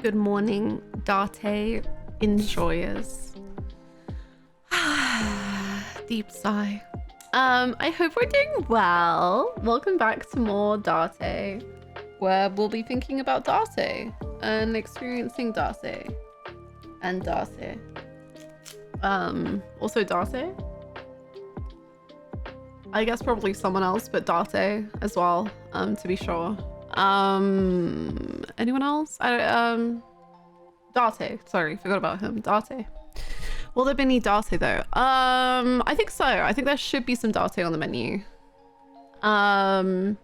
Good morning, Dante enjoyers. Deep sigh. I hope we're doing well. Welcome back to more Dante, where we'll be thinking about Dante and experiencing Dante and Dante. Also Dante. I guess probably someone else, but Dante as well, to be sure. Anyone else? Dante, sorry, forgot about him. Dante. Will there be any Dante though? I think so. I think there should be some Dante on the menu. And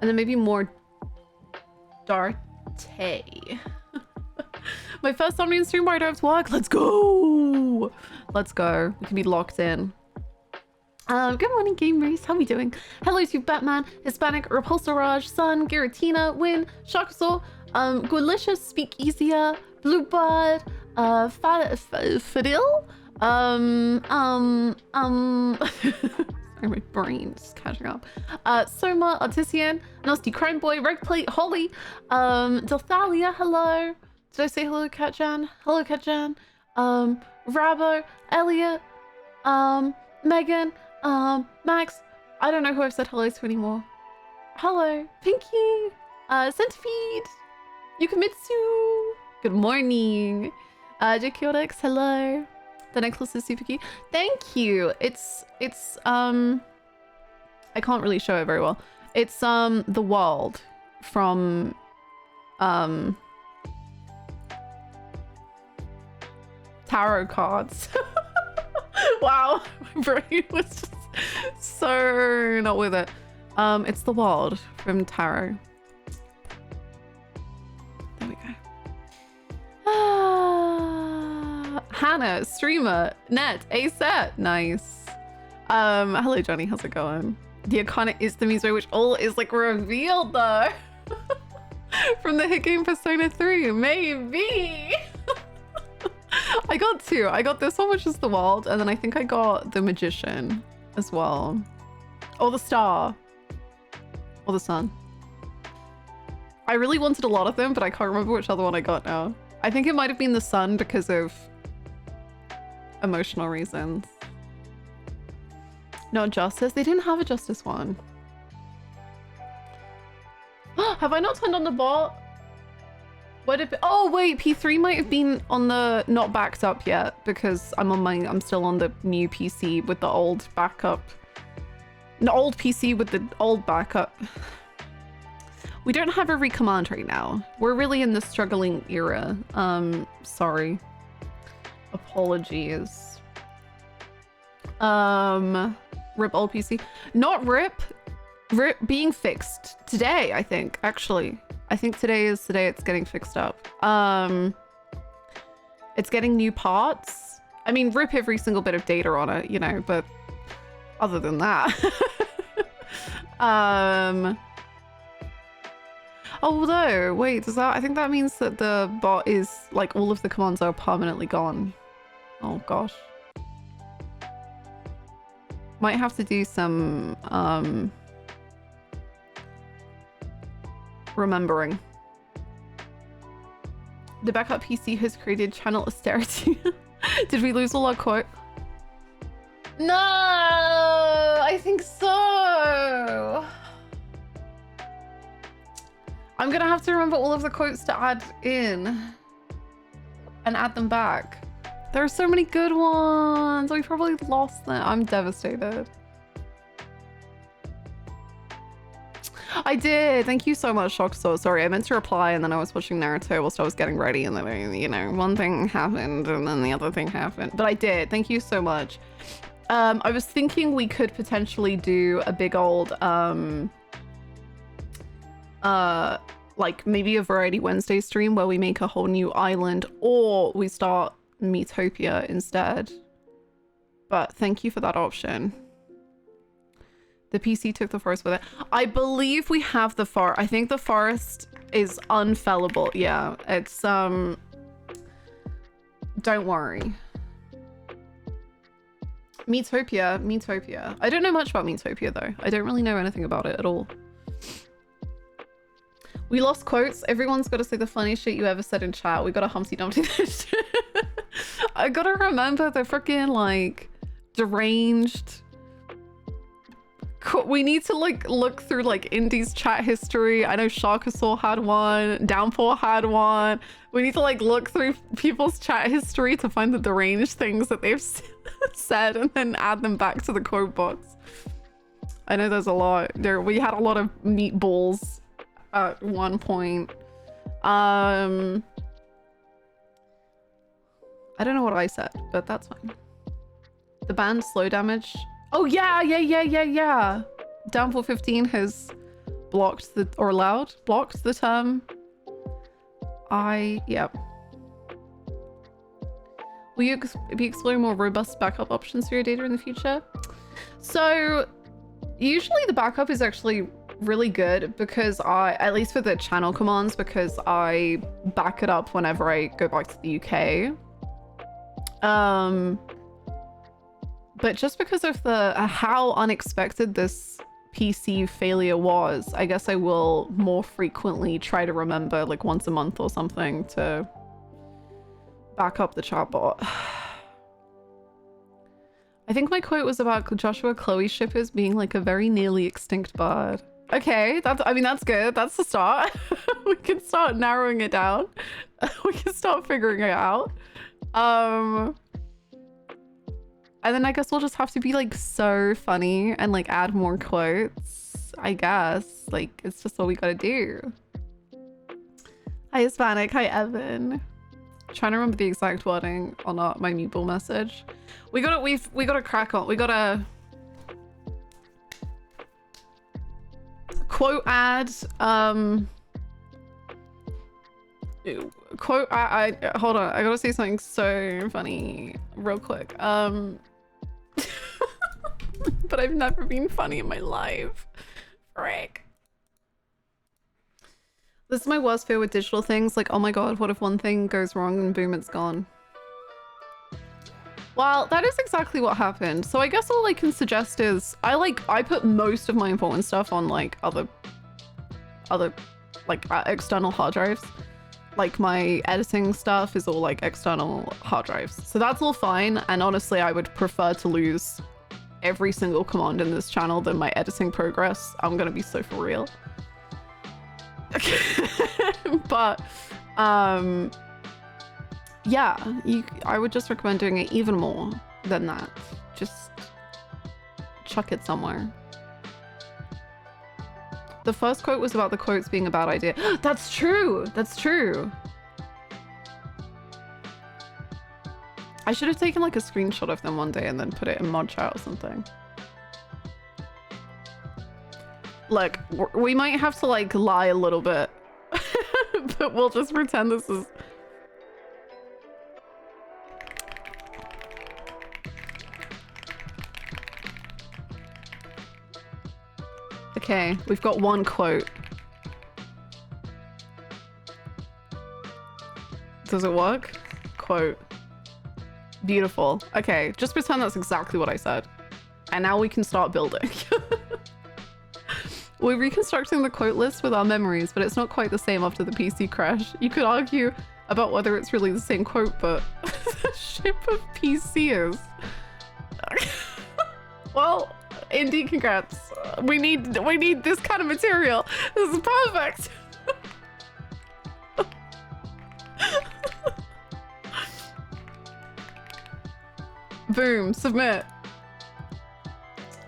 then maybe more Dante. My first Somnium stream where I don't have to work. Let's go. Let's go. We can be locked in. Good morning, gamers. How we doing? Hello to Batman, Hispanic, Repulsor Raj, Sun, Giratina, Win, Shakasaw, Goolicious, Speak Easier, Bluebird, Fadil, sorry, my brain's catching up. Soma, Artisian, Nasty Crime Boy, Regplate, Holly, Delthalia, hello. Did I say hello, Katjan? Hello, Katjan. Rabo, Elliot, Megan, Max. I don't know who I've said hello to anymore. Hello, Pinky, Centipede, Yukamitsu. Good morning. JQX, hello. The necklace is super cute. Thank you. It's I can't really show it very well. It's the world from tarot cards. Wow, my brain was just so not with it. It's the world from tarot. There we go. Hannah, streamer, net, ASET, nice. Hello Johnny, how's it going? The iconic is the music which all is like revealed though. From the hit game Persona 3, maybe. I got two. I got this one, which is the world, and then I think I got the magician as well. Or the star. Or the sun. I really wanted a lot of them, but I can't remember which other one I got now. I think it might have been the sun because of emotional reasons. Not justice. They didn't have a justice one. Have I not turned on the bot? What if? Oh wait, P3 might have been on the not backed up yet because I'm still on the new PC with the old backup. An old PC with the old backup. We don't have a recommand right now. We're really in the struggling era. Sorry. Apologies. Rip old PC. Not rip. Rip being fixed today, I think, actually. I think today is the day it's getting fixed up. It's getting new parts. I mean, rip every single bit of data on it, you know, but other than that. Although, wait, does that, I think that means that the bot is, like, all of the commands are permanently gone. Oh gosh. Might have to do some, remembering. The backup PC has created channel austerity. Did we lose all our quote? No, I think so. I'm gonna have to remember all of the quotes to add in and add them back. There are so many good ones. We probably lost them. I'm devastated. I did. Thank you so much, Shocksaw. Sorry, I meant to reply and then I was watching Naruto whilst I was getting ready and then, you know, one thing happened and then the other thing happened. But I did. Thank you so much. I was thinking we could potentially do a big old, like maybe a Variety Wednesday stream where we make a whole new island or we start Metopia instead. But thank you for that option. The PC took the forest with it. I believe we have the forest. I think the forest is unfellable. Yeah, it's, don't worry. Metopia. I don't know much about Metopia though. I don't really know anything about it at all. We lost quotes. Everyone's got to say the funniest shit you ever said in chat. We got to Humpty Dumpty this shit. I gotta remember the freaking like deranged. We need to like look through like Indy's chat history. I know Sharkasaur had one. Downpour had one. We need to like look through people's chat history to find the deranged things that they've said and then add them back to the quote box. I know there's a lot. We had a lot of meatballs at one point. I don't know what I said, but that's fine. The band Slow Damage. Oh yeah. Downpour 15 has blocked the blocked the term. Yep. Will you be exploring more robust backup options for your data in the future? So usually the backup is actually really good because at least for the channel commands, because I back it up whenever I go back to the UK. But just because of the how unexpected this PC failure was, I guess I will more frequently try to remember like once a month or something to back up the chatbot. I think my quote was about Joshua Chloe shippers being like a very nearly extinct bird. Okay, I mean that's good. That's the start. We can start narrowing it down. We can start figuring it out. And then I guess we'll just have to be like so funny and like add more quotes. I guess like it's just what we gotta do. Hi Hispanic, hi Evan. Trying to remember the exact wording on my meatball message. We gotta crack on. We gotta quote add. Quote. I hold on. I gotta say something so funny real quick. But I've never been funny in my life. Frick. This is my worst fear with digital things. Like, oh my god, what if one thing goes wrong and boom, it's gone? Well, that is exactly what happened. So I guess all I can suggest is I put most of my important stuff on like other like external hard drives. Like my editing stuff is all like external hard drives. So that's all fine. And honestly, I would prefer to lose every single command in this channel than my editing progress. I'm gonna be so for real. But yeah, I would just recommend doing it even more than that. Just chuck it somewhere. The first quote was about the quotes being a bad idea. That's true. That's true. I should have taken like a screenshot of them one day and then put it in mod chat or something. Look, we might have to like lie a little bit, but we'll just pretend this is... Okay, we've got one quote. Does it work? Quote. Beautiful. Okay, just pretend that's exactly what I said. And now we can start building. We're reconstructing the quote list with our memories, but it's not quite the same after the PC crash. You could argue about whether it's really the same quote, but the ship of PCs. Well, Indy, congrats. We need this kind of material. This is perfect. Boom, submit.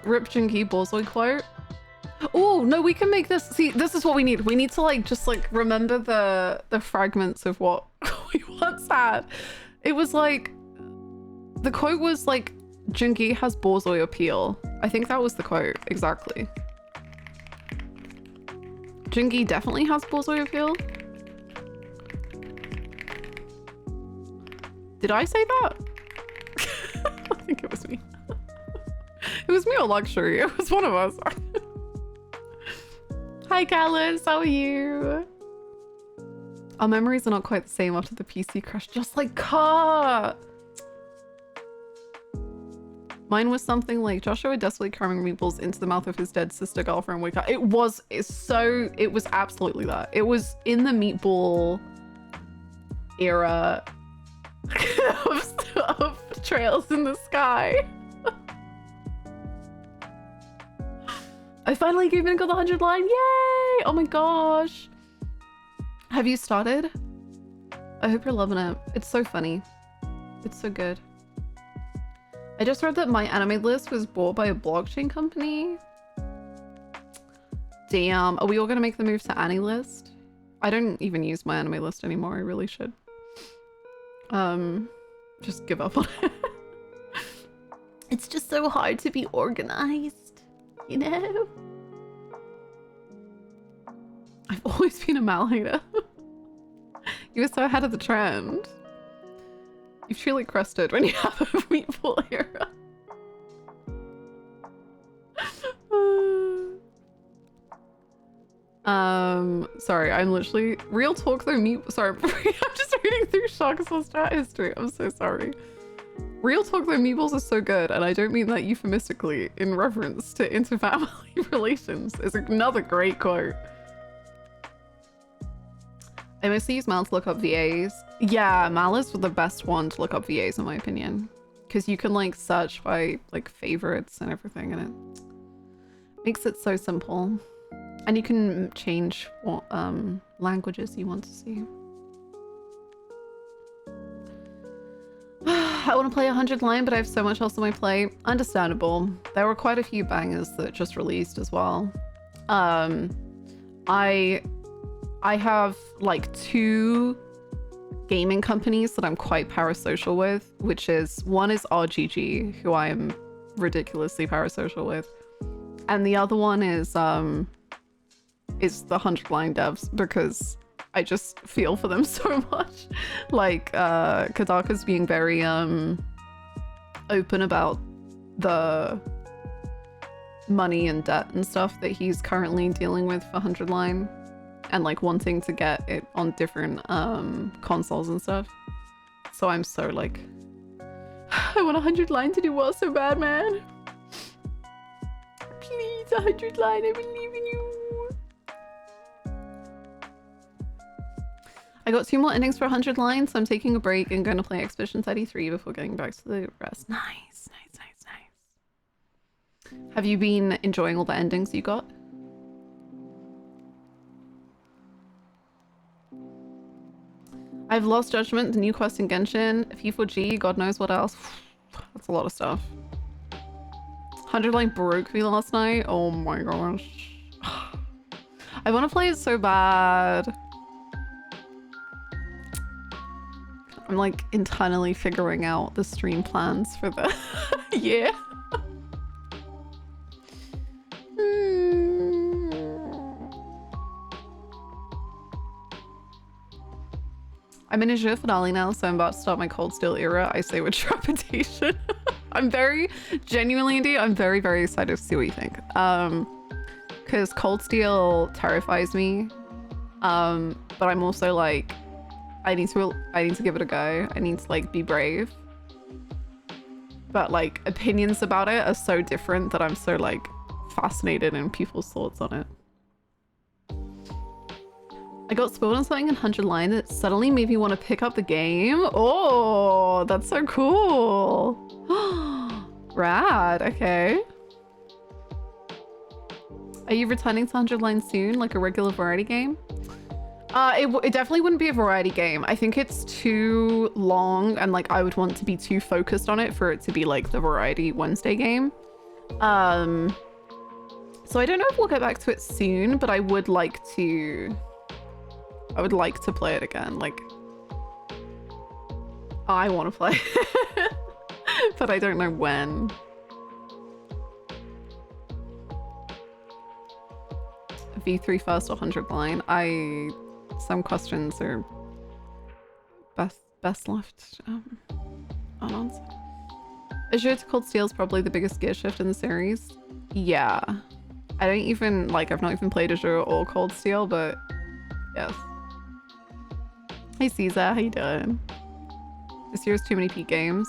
Rip Jinky Borzoi quote. Oh no, we can make this. See, this is what we need. We need to like just like remember the fragments of what we once had. It was like the quote was like Jinky has Borzoi appeal. I think that was the quote exactly. Jinky definitely has Borzoi appeal. Did I say that? I think it was me. It was me or Luxury. It was one of us. Hi, Callus. How are you? Our memories are not quite the same after the PC crash, just like car. Mine was something like Joshua desperately cramming meatballs into the mouth of his dead sister girlfriend. It was absolutely that. It was in the meatball era of trails in the sky. I finally gave in and got the 100 line. Yay! Oh my gosh. Have you started? I hope you're loving it. It's so funny. It's so good. I just read that my anime list was bought by a blockchain company. Damn. Are we all gonna make the move to AniList? I don't even use my anime list anymore. I really should. Just give up on it. It's just so hard to be organized, you know? I've always been a Mal hater. You were so ahead of the trend. You've truly crusted when you have a meatball era. Sorry, I'm literally real talk though. Sorry, I'm just reading through Shark's chat history. I'm so sorry. Real talk though, meatballs are so good, and I don't mean that euphemistically in reference to interfamily relations. It's another great quote. I mostly use Mal to look up VAs. Yeah, Mal is the best one to look up VAs in my opinion. Because you can like search by like favorites and everything, and it makes it so simple. And you can change what languages you want to see. I want to play 100 line, but I have so much else on my plate. Understandable. There were quite a few bangers that just released as well. I have like 2 gaming companies that I'm quite parasocial with, which is one is RGG, who I am ridiculously parasocial with, and the other one is the 100 line devs, because I just feel for them so much. Like Kadaka's being very open about the money and debt and stuff that he's currently dealing with for 100 line, and like wanting to get it on different consoles and stuff. So I'm so like, I want 100 line to do well so bad, man. Please, 100 line, I believe in you. I got 2 more endings for 100 lines, so I'm taking a break and going to play Expedition 33 before getting back to the rest. Nice, nice, nice, nice. Have you been enjoying all the endings you got? I've lost judgment, the new quest in Genshin, P4G, God knows what else. That's a lot of stuff. 100 line broke me last night. Oh my gosh. I want to play it so bad. I'm like internally figuring out the stream plans for the year. I'm in a jeu finale now, so I'm about to start my Cold Steel era. I say with trepidation. I'm very, genuinely indeed, I'm very, very excited to see what you think. Because Cold Steel terrifies me. But I'm also like, I need to give it a go. I need to like be brave. But like opinions about it are so different that I'm so like fascinated in people's thoughts on it. I got spoiled on something in 100 line that suddenly made me want to pick up the game. Oh, that's so cool. Rad, okay. Are you returning to 100 line soon, like a regular variety game? It definitely wouldn't be a variety game. I think it's too long, and like I would want to be too focused on it for it to be like the variety Wednesday game. So I don't know if we'll get back to it soon, but I would like to play it again. Like I want to play but I don't know when. V3 first or 100 line. Some questions are best left unanswered. Azure to Cold Steel is probably the biggest gear shift in the series. Yeah. I don't even, like, I've not even played Azure or Cold Steel, but yes. Hey Caesar, how you doing? This year is too many peak games.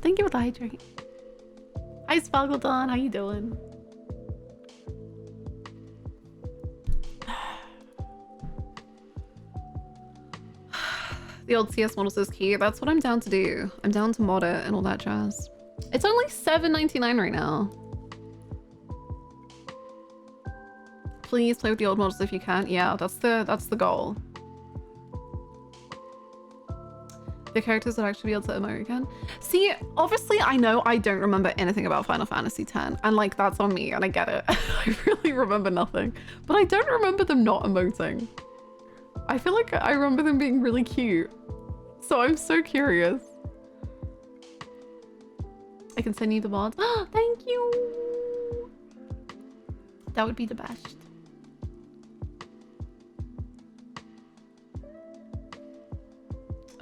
Thank you for the hydrate. Hi, Sparkledon. How you doing? The old CS models is key. That's what I'm down to do. I'm down to mod it and all that jazz. It's only $7.99 right now. Please play with the old models if you can. Yeah, that's the goal. The characters would actually be able to emote again. See, obviously I know I don't remember anything about Final Fantasy X, and like that's on me, and I get it. I really remember nothing, but I don't remember them not emoting. I feel like I remember them being really cute. So I'm so curious. I can send you the mods. Oh, thank you. That would be the best.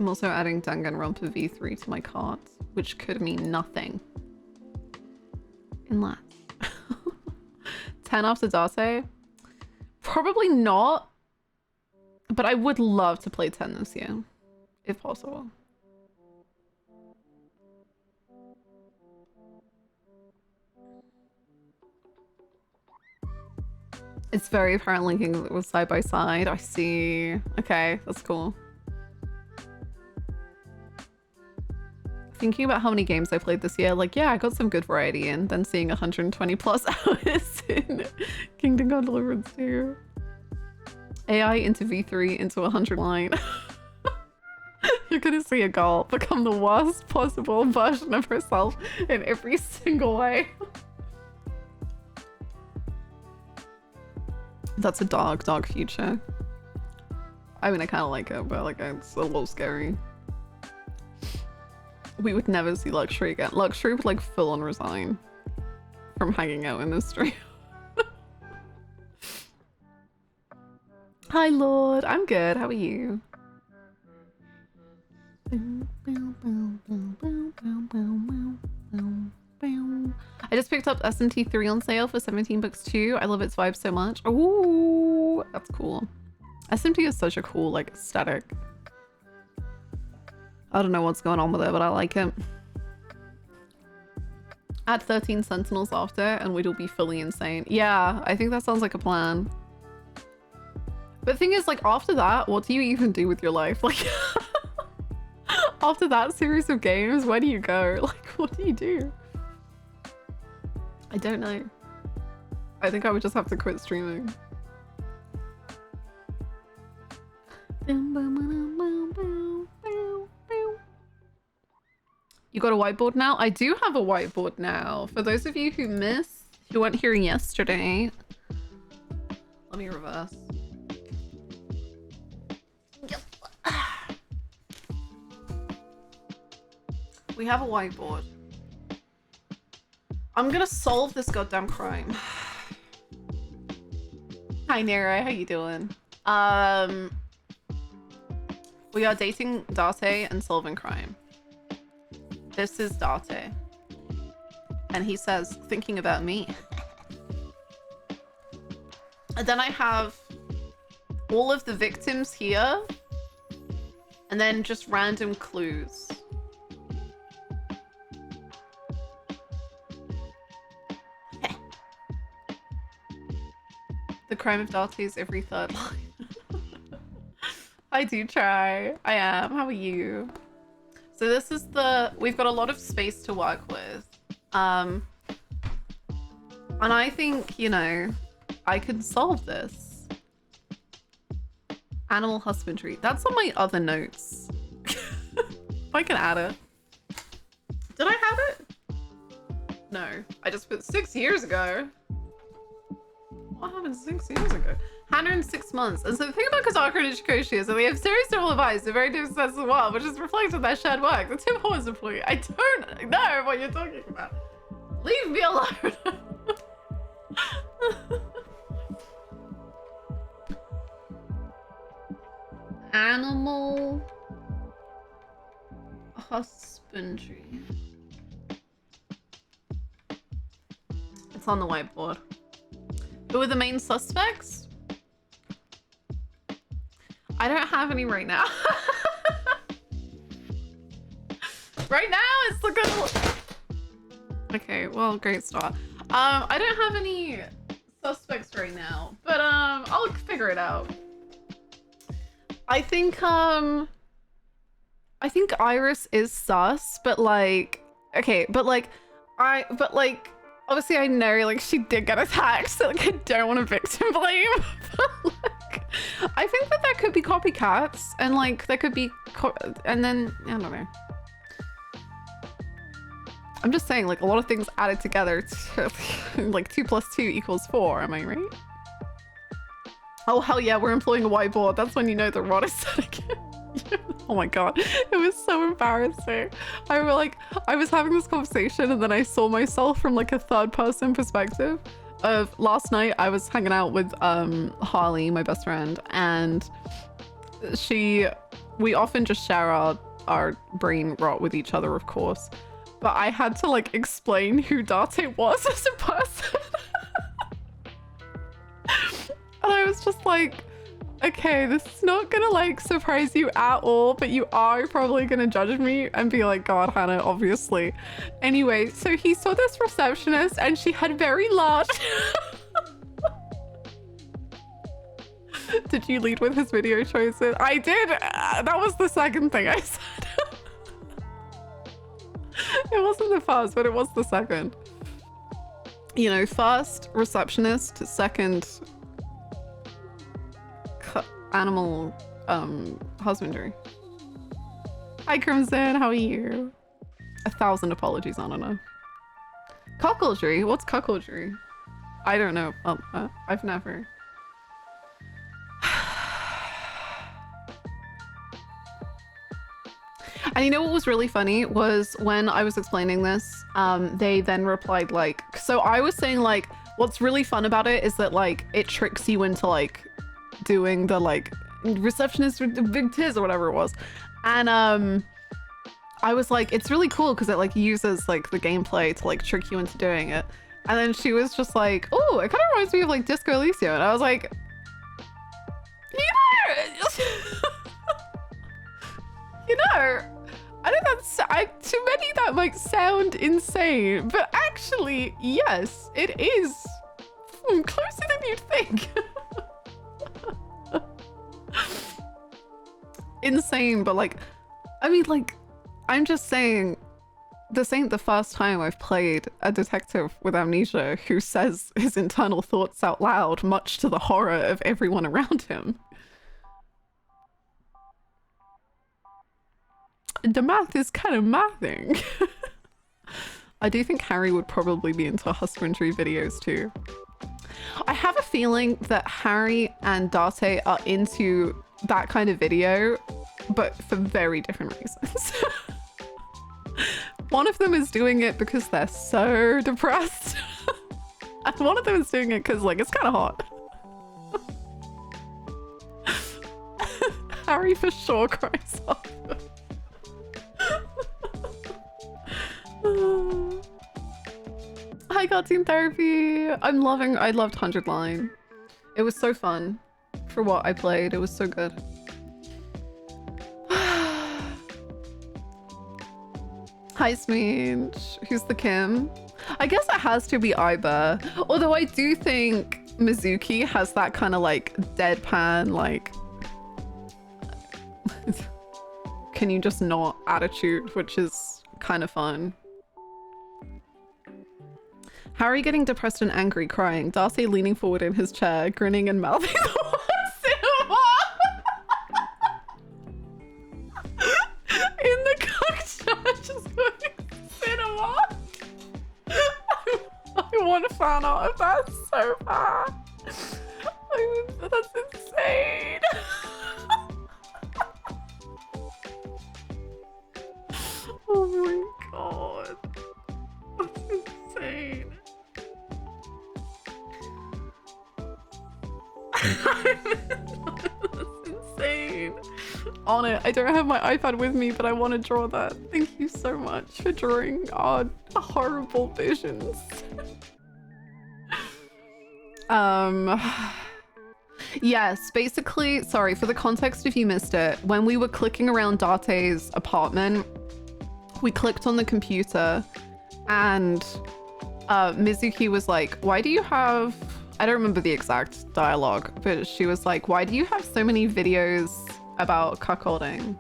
I'm also adding Danganronpa V3 to my cart, which could mean nothing. Unless 10 after Dante? Probably not. But I would love to play 10 this year, if possible. It's very apparent linking with side by side. I see. Okay, that's cool. Thinking about how many games I played this year, like, yeah, I got some good variety in, then seeing 120 plus hours in Kingdom Come Deliverance 2. AI into V3 into 100 line. You're gonna see a girl become the worst possible version of herself in every single way. That's a dark, dark future. I mean, I kind of like it, but like it's a little scary. We would never see Luxury again. Luxury would like full on resign from hanging out in this stream. Hi, Lord. I'm good. How are you? I just picked up SMT3 on sale for 17 bucks too. I love its vibe so much. Ooh, that's cool. SMT is such a cool, like, aesthetic. I don't know what's going on with it, but I like it. Add 13 Sentinels after, and we'll be fully insane. Yeah, I think that sounds like a plan. But the thing is, like, after that, what do you even do with your life? Like, after that series of games, where do you go? Like, what do you do? I don't know. I think I would just have to quit streaming. You got a whiteboard now? I do have a whiteboard now. For those of you who weren't here yesterday, let me reverse. We have a whiteboard. I'm gonna solve this goddamn crime. Hi Nero, how you doing? We are dating Dante and solving crime. This is Dante. And he says, thinking about me. And then I have all of the victims here. And then just random clues. The crime of Dante is every third line. I do try. I am. How are you? So this is we've got a lot of space to work with. And I think, you know, I can solve this. Animal husbandry. That's on my other notes. I can add it. Did I have it? No. I just put 6 years ago. What happened 6 years ago? 106 months. And so the thing about Kazaka and Ichikoshi is that they have very similar vibes, a very different sense of the world, which is reflected in their shared work. The two boys employee. I don't know what you're talking about. Leave me alone. Animal husbandry. It's on the whiteboard. Who are the main suspects? I don't have any right now. Right now it's looking... Okay, well, great start. I don't have any suspects right now, but I'll figure it out. I think Iris is sus, but like, okay, but like, obviously I know like she did get attacked, so like I don't want to victim blame. But like, I think that there could be copycats, and like there could be, and then I don't know. I'm just saying, like, a lot of things added together to, like 2 + 2 = 4, am I right? Oh, hell yeah, we're employing a whiteboard. That's when you know the rod is setting it. Oh my god, it was so embarrassing. I was having this conversation and then I saw myself from like a 3rd-person perspective of last night. I was hanging out with Harley, my best friend, and we often just share our brain rot with each other, of course. But I had to like explain who Dante was as a person. And I was just like, okay, this is not gonna like surprise you at all, but you are probably gonna judge me and be like, God, Hannah, obviously. Anyway, so he saw this receptionist and she had very large... Did you lead with his video choices? I did. That was the second thing I said. It wasn't the first, but it was the second. You know, first receptionist, second animal husbandry. Hi Crimson, how are you? 1,000 apologies, I don't know. Cuckoldry? What's cuckoldry? I don't know. I've never. And you know what was really funny was when I was explaining this, they then replied like, so I was saying like, what's really fun about it is that like, it tricks you into like doing the like receptionist with the big tits or whatever it was. And I was like, it's really cool because it like uses like the gameplay to like trick you into doing it. And then she was just like, oh, it kind of reminds me of like Disco Elysium. And I was like, you know, I know that's to many that might sound insane, but actually, yes, it is closer than you'd think. Insane, but like, I mean, like, I'm just saying, this ain't the first time I've played a detective with amnesia who says his internal thoughts out loud, much to the horror of everyone around him. The math is kind of mathing. I do think Harry would probably be into husbandry videos too. I have a feeling that Harry and Dante are into that kind of video, but for very different reasons. One of them is doing it because they're so depressed. And one of them is doing it because like it's kind of hot. Harry for sure cries off. Hi Cartoon Therapy. I loved 100 Line. It was so fun for what I played. It was so good. Hi Smeech. Who's the Kim? I guess it has to be Iber. Although I do think Mizuki has that kind of like deadpan like can you just not attitude, which is kind of fun. Harry getting depressed and angry, crying. Darcy leaning forward in his chair, grinning and mouthing the word cinema. In the cook church is going cinema. I want to find out if that's so bad. That's insane. Oh my god. That's insane. That's insane. On it. I don't have my iPad with me, but I want to draw that. Thank you so much for drawing our horrible visions. Yes, basically, sorry, for the context if you missed it, when we were clicking around Dante's apartment, we clicked on the computer and Mizuki was like, why do you have, I don't remember the exact dialogue, but she was like, why do you have so many videos about cuckolding?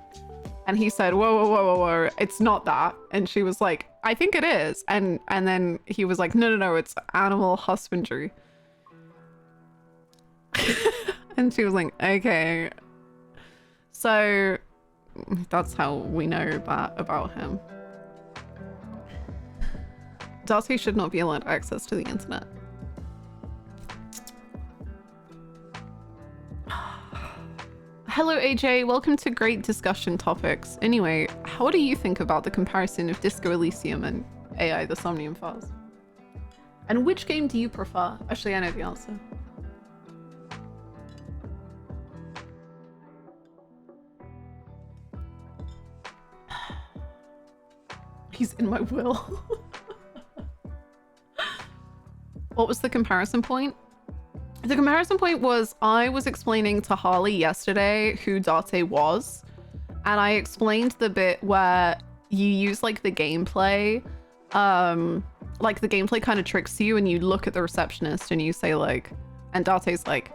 And he said, whoa, whoa, whoa, whoa, whoa, it's not that. And she was like, I think it is. And then he was like, no, no, no, it's animal husbandry. And she was like, okay. So that's how we know that about him. Dante should not be allowed access to the internet. Hello AJ, welcome to Great Discussion Topics. Anyway, what do you think about the comparison of Disco Elysium and AI the Somnium Files? And which game do you prefer? Actually, I know the answer. He's in my will. What was the comparison point? The comparison point was I was explaining to Harley yesterday who Dante was, and I explained the bit where you use like the gameplay, like the gameplay kind of tricks you and you look at the receptionist and you say like, and Dante's like,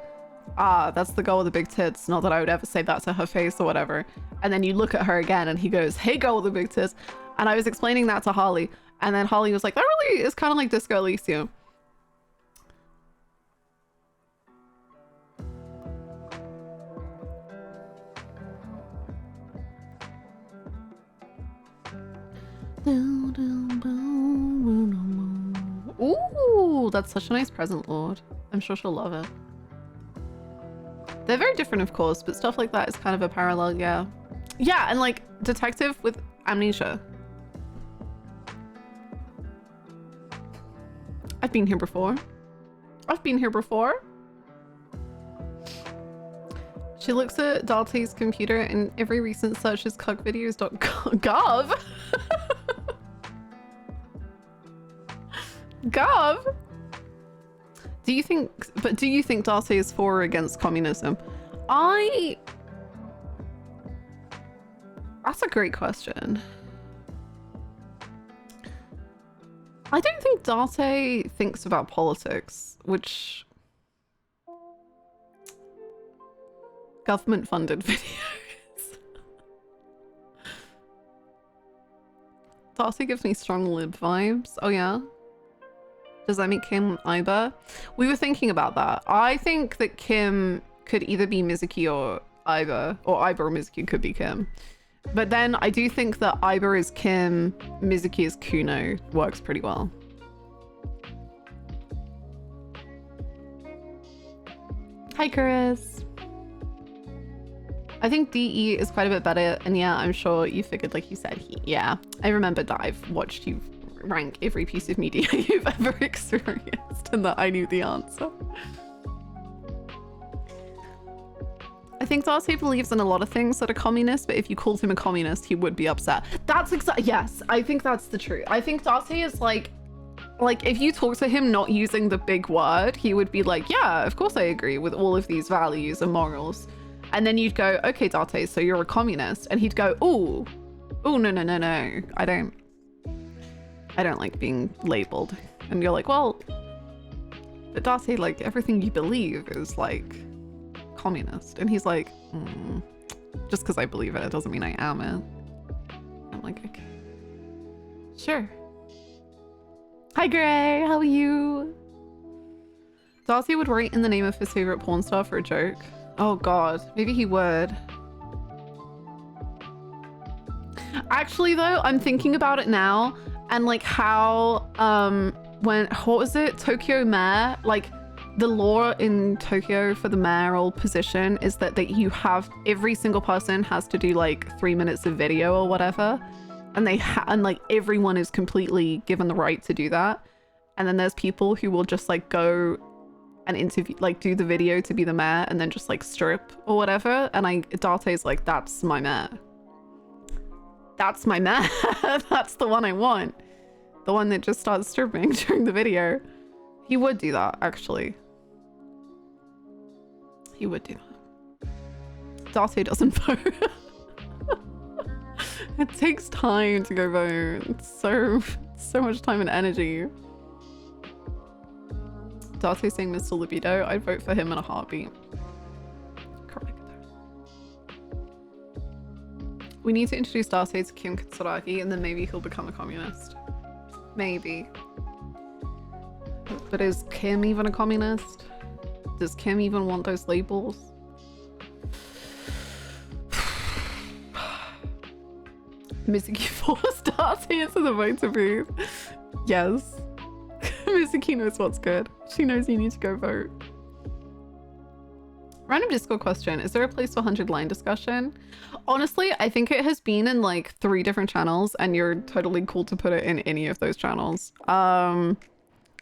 ah, that's the girl with the big tits, not that I would ever say that to her face or whatever. And then you look at her again and he goes, hey girl with the big tits. And I was explaining that to Harley, and then Harley was like, that really is kind of like Disco Elysium. Ooh, that's such a nice present, Lord. I'm sure she'll love it. They're very different, of course, but stuff like that is kind of a parallel, yeah. Yeah, and like detective with amnesia. I've been here before. I've been here before. She looks at Dante's computer and every recent search is cuckvideos.gov. Gov? Do you think Dante is for or against communism? That's a great question. I don't think Dante thinks about politics, which government funded videos. Dante gives me strong lib vibes. Oh yeah? Does that make Kim Iba? We were thinking about that. I think that Kim could either be Mizuki or Iba, or Iba or Mizuki could be Kim. But then I do think that Iba is Kim, Mizuki is Kuno. Works pretty well. Hi, Chris. I think DE is quite a bit better. And yeah, I'm sure you figured, like you said, yeah. I remember that I've watched you rank every piece of media you've ever experienced and that I knew the answer. I think Dante believes in a lot of things that are communist, but if you called him a communist, he would be upset. That's exactly, yes, I think that's the truth. I think Dante is like if you talk to him not using the big word, he would be like, yeah, of course I agree with all of these values and morals. And then you'd go, okay, Dante, so you're a communist. And he'd go, ooh, no, no, no, no. I don't like being labeled. And you're like, well, but Dante, like everything you believe is like communist. And he's like, just because I believe it doesn't mean I am it. I'm like, okay, sure. Hi Gray, how are you? Dante would write in the name of his favorite porn star for a joke. Oh god, maybe he would. Actually though, I'm thinking about it now and like how what was it, Tokyo Mayor, like the law in Tokyo for the mayoral position is that you have, every single person has to do like 3 minutes of video or whatever, and and like everyone is completely given the right to do that. And then there's people who will just like go and interview, like do the video to be the mayor and then just like strip or whatever. And Dante's like, that's my mayor. That's my mayor. That's the one I want. The one that just starts stripping during the video. He would do that, actually. He would do that. Dante doesn't vote. It takes time to go vote. It's so much time and energy. Dante saying Mr. Libido. I'd vote for him in a heartbeat. Correct. We need to introduce Dante to Kim Kitsuragi and then maybe he'll become a communist. Maybe. But is Kim even a communist? Does Kim even want those labels? Mizuki forced Dante into the voter booth. Yes. Mizuki knows what's good. She knows you need to go vote. Random Discord question. Is there a place for 100 line discussion? Honestly, I think it has been in like 3 different channels and you're totally cool to put it in any of those channels.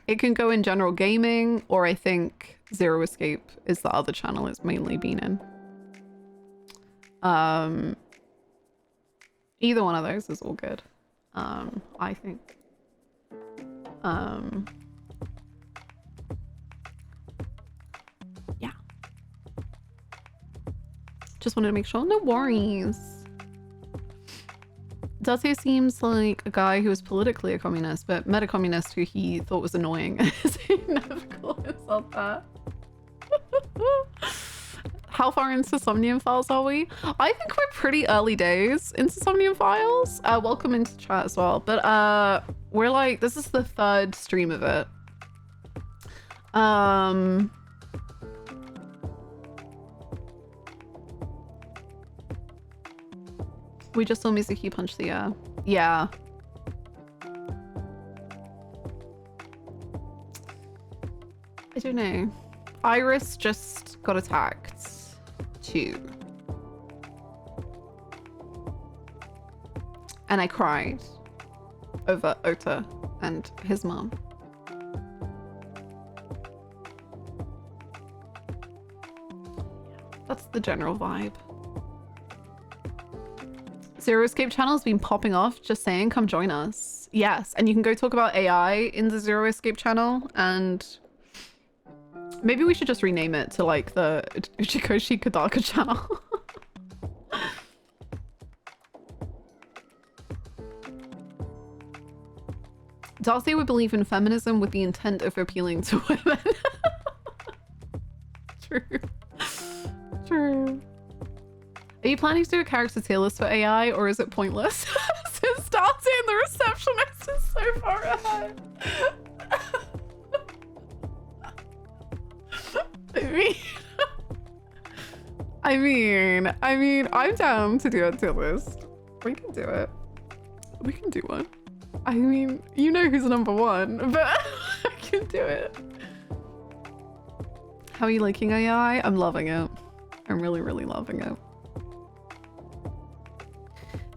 It can go in general gaming, or I think Zero Escape is the other channel it's mainly been in. Either one of those is all good. I think. Yeah. Just wanted to make sure. No worries. Dante seems like a guy who was politically a communist, but met a communist who he thought was annoying. So he never called himself that. How far into Somnium Files are we? I think we're pretty early days into Somnium Files. Welcome into chat as well. But we're like, this is the 3rd stream of it. We just saw Mizuki punch the air. Yeah. I don't know. Iris just got attacked too. And I cried over Ota and his mom. That's the general vibe. Zero Escape channel has been popping off. Just saying, come join us. Yes, and you can go talk about AI in the Zero Escape channel, and maybe we should just rename it to like the Uchikoshi Kodaka channel. Dante would believe in feminism with the intent of appealing to women. True. True. Are you planning to do a character tier list for AI, or is it pointless? Since Dante and the receptionist is so far ahead. I mean, I'm down to do a tier list. We can do it. We can do one. I mean, you know who's number 1, but I can do it. How are you liking AI? I'm loving it. I'm really, really loving it.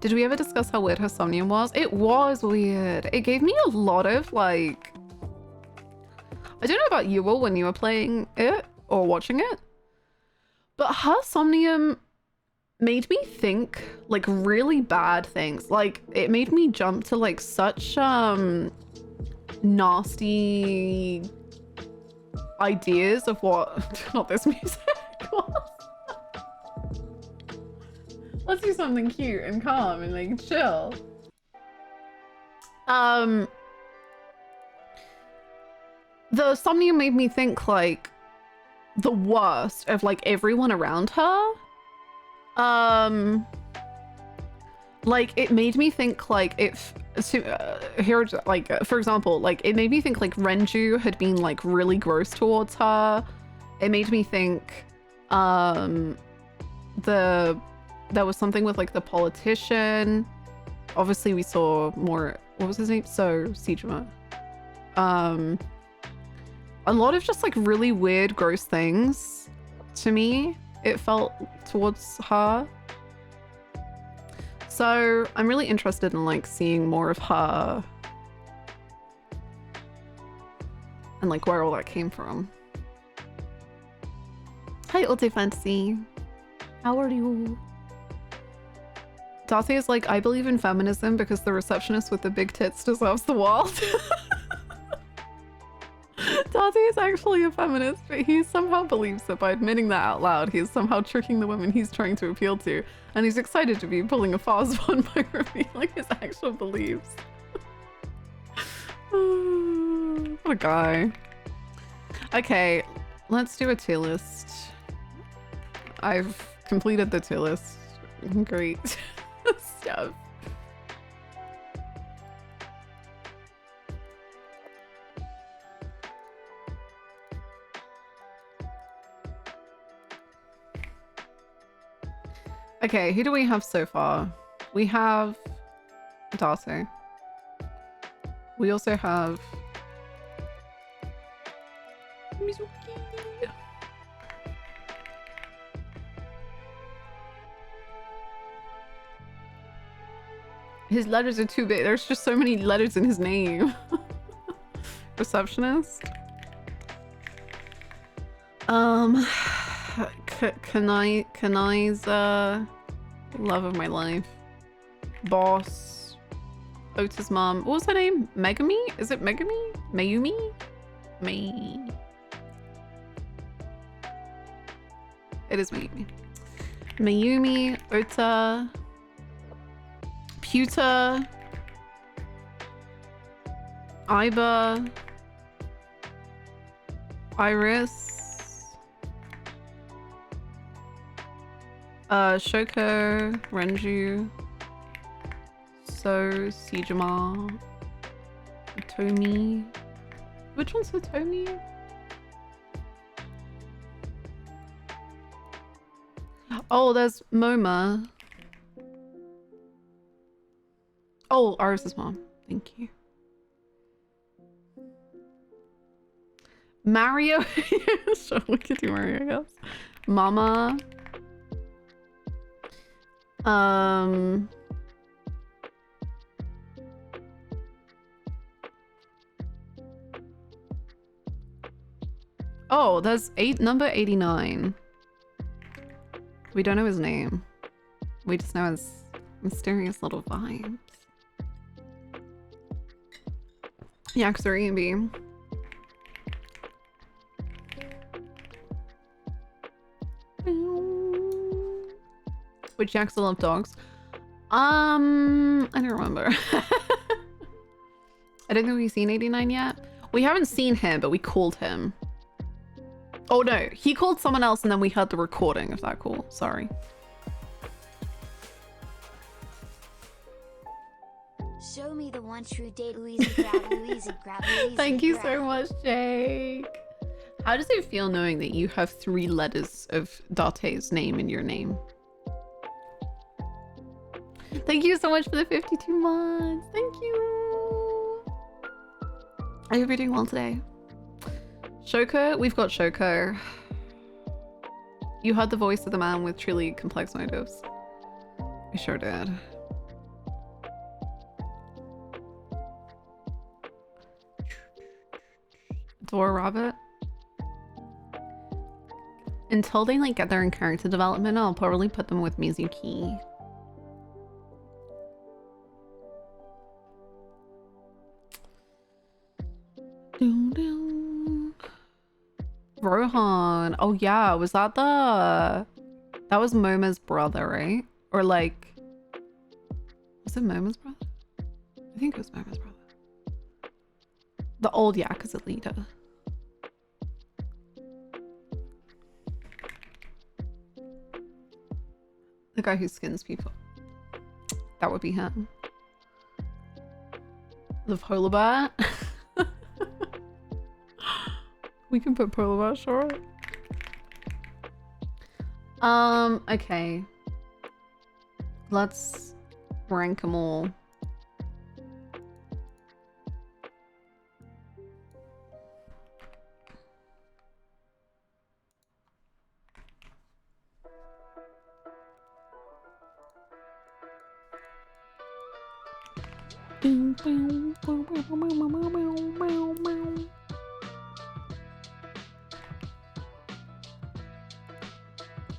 Did we ever discuss how weird her Somnium was? It was weird. It gave me a lot of like... I don't know about you all when you were playing it or watching it, but her Somnium made me think like really bad things. Like it made me jump to like such nasty ideas of what not this music was. Let's do something cute and calm and like chill. The Somnium made me think like the worst of like everyone around her. Like it made me think like if here like for example, like it made me think like Renju had been like really gross towards her. It made me think there was something with like the politician. Obviously we saw more, what was his name? So Sejima. A lot of just like really weird, gross things to me, it felt towards her. So I'm really interested in like seeing more of her and like where all that came from. Hi, Ulti Fantasy. How are you? Dante is like, I believe in feminism because the receptionist with the big tits deserves the world. Dante Dante is actually a feminist, but he somehow believes that by admitting that out loud, he is somehow tricking the women he's trying to appeal to, and he's excited to be pulling a fast one by revealing his actual beliefs. What a guy. Okay, let's do a tier list. I've completed the tier list. Great stuff. Okay, who do we have so far? We have Dante. We also have Mizuki. His letters are too big. There's just so many letters in his name. Receptionist. Kanai's love of my life. Boss. Ota's mom. What was her name? Megami? Is it Megami? Mayumi? May. It is Mayumi. Mayumi, Ota, Puta, Aiba, Iris, Shoko, Renju, So, Sejima, Tomi. Which one's the Tomi? Oh, there's Moma. Oh, Iris's mom. Thank you. Mario. Sure, we could do Mario, I guess. Mama. Oh, there's number 89. We don't know his name. We just know his mysterious little vibes. Yakuza and B. Which Yakuza love dogs? I don't remember. I don't think we've seen 89 yet. We haven't seen him, but we called him. Oh no, he called someone else and then we heard the recording, if that cool. Sorry. Show me the one true date, Louise. Grab Louise, grab Louise. Thank you so much, Jake. How does it feel knowing that you have 3 letters of Dante's name in your name? Thank you so much for the 52 months. Thank you. I hope you're doing well today. Shoko, we've got Shoko. You heard the voice of the man with truly complex motives. We sure did. Dora Rabbit. Until they like get their own character development, I'll probably put them with Mizuki. Rohan. Oh yeah, was that that was Moma's brother, right? Or like, was it Moma's brother? I think it was Moma's brother. The old Yakuza leader. The guy who skins people. That would be him. The polar bear. We can put polar bear, sure. Okay. Let's rank them all.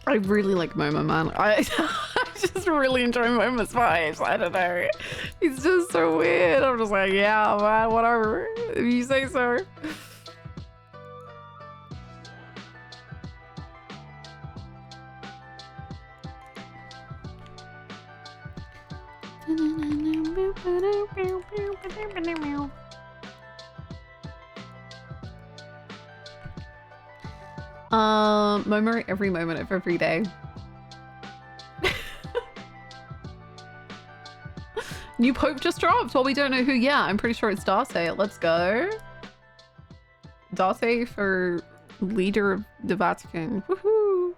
I really like Momo, man. I just really enjoy Momo's vibes. I don't know. He's just so weird. I'm just like, yeah, man, whatever. If you say so. Momo every moment of every day. New Pope just dropped. Well, we don't know who yet. I'm pretty sure it's Dante. Let's go. Dante for leader of the Vatican. Woohoo!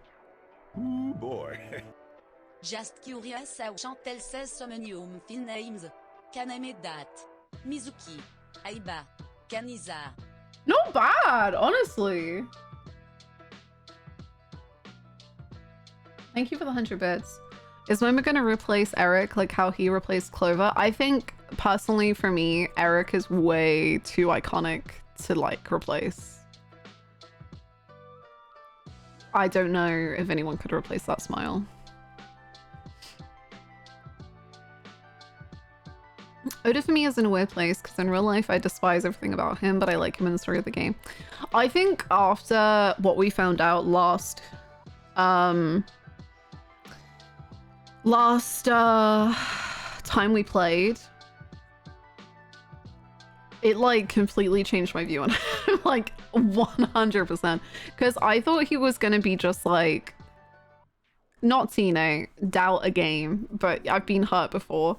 Ooh, boy. Just curious how Chantel says Somnium full names. Kanemedat, Mizuki, Aiba, Kaniza. Not bad, honestly. Thank you for the 100 bits. Is Momo gonna replace Eric like how he replaced Clover? I think personally for me, Eric is way too iconic to like replace. I don't know if anyone could replace that smile. Oda for me is in a weird place because in real life I despise everything about him, but I like him in the story of the game. I think after what we found out last time we played, it like completely changed my view on him, like 100%, because I thought he was gonna be just like, not Tino, doubt a game, but I've been hurt before.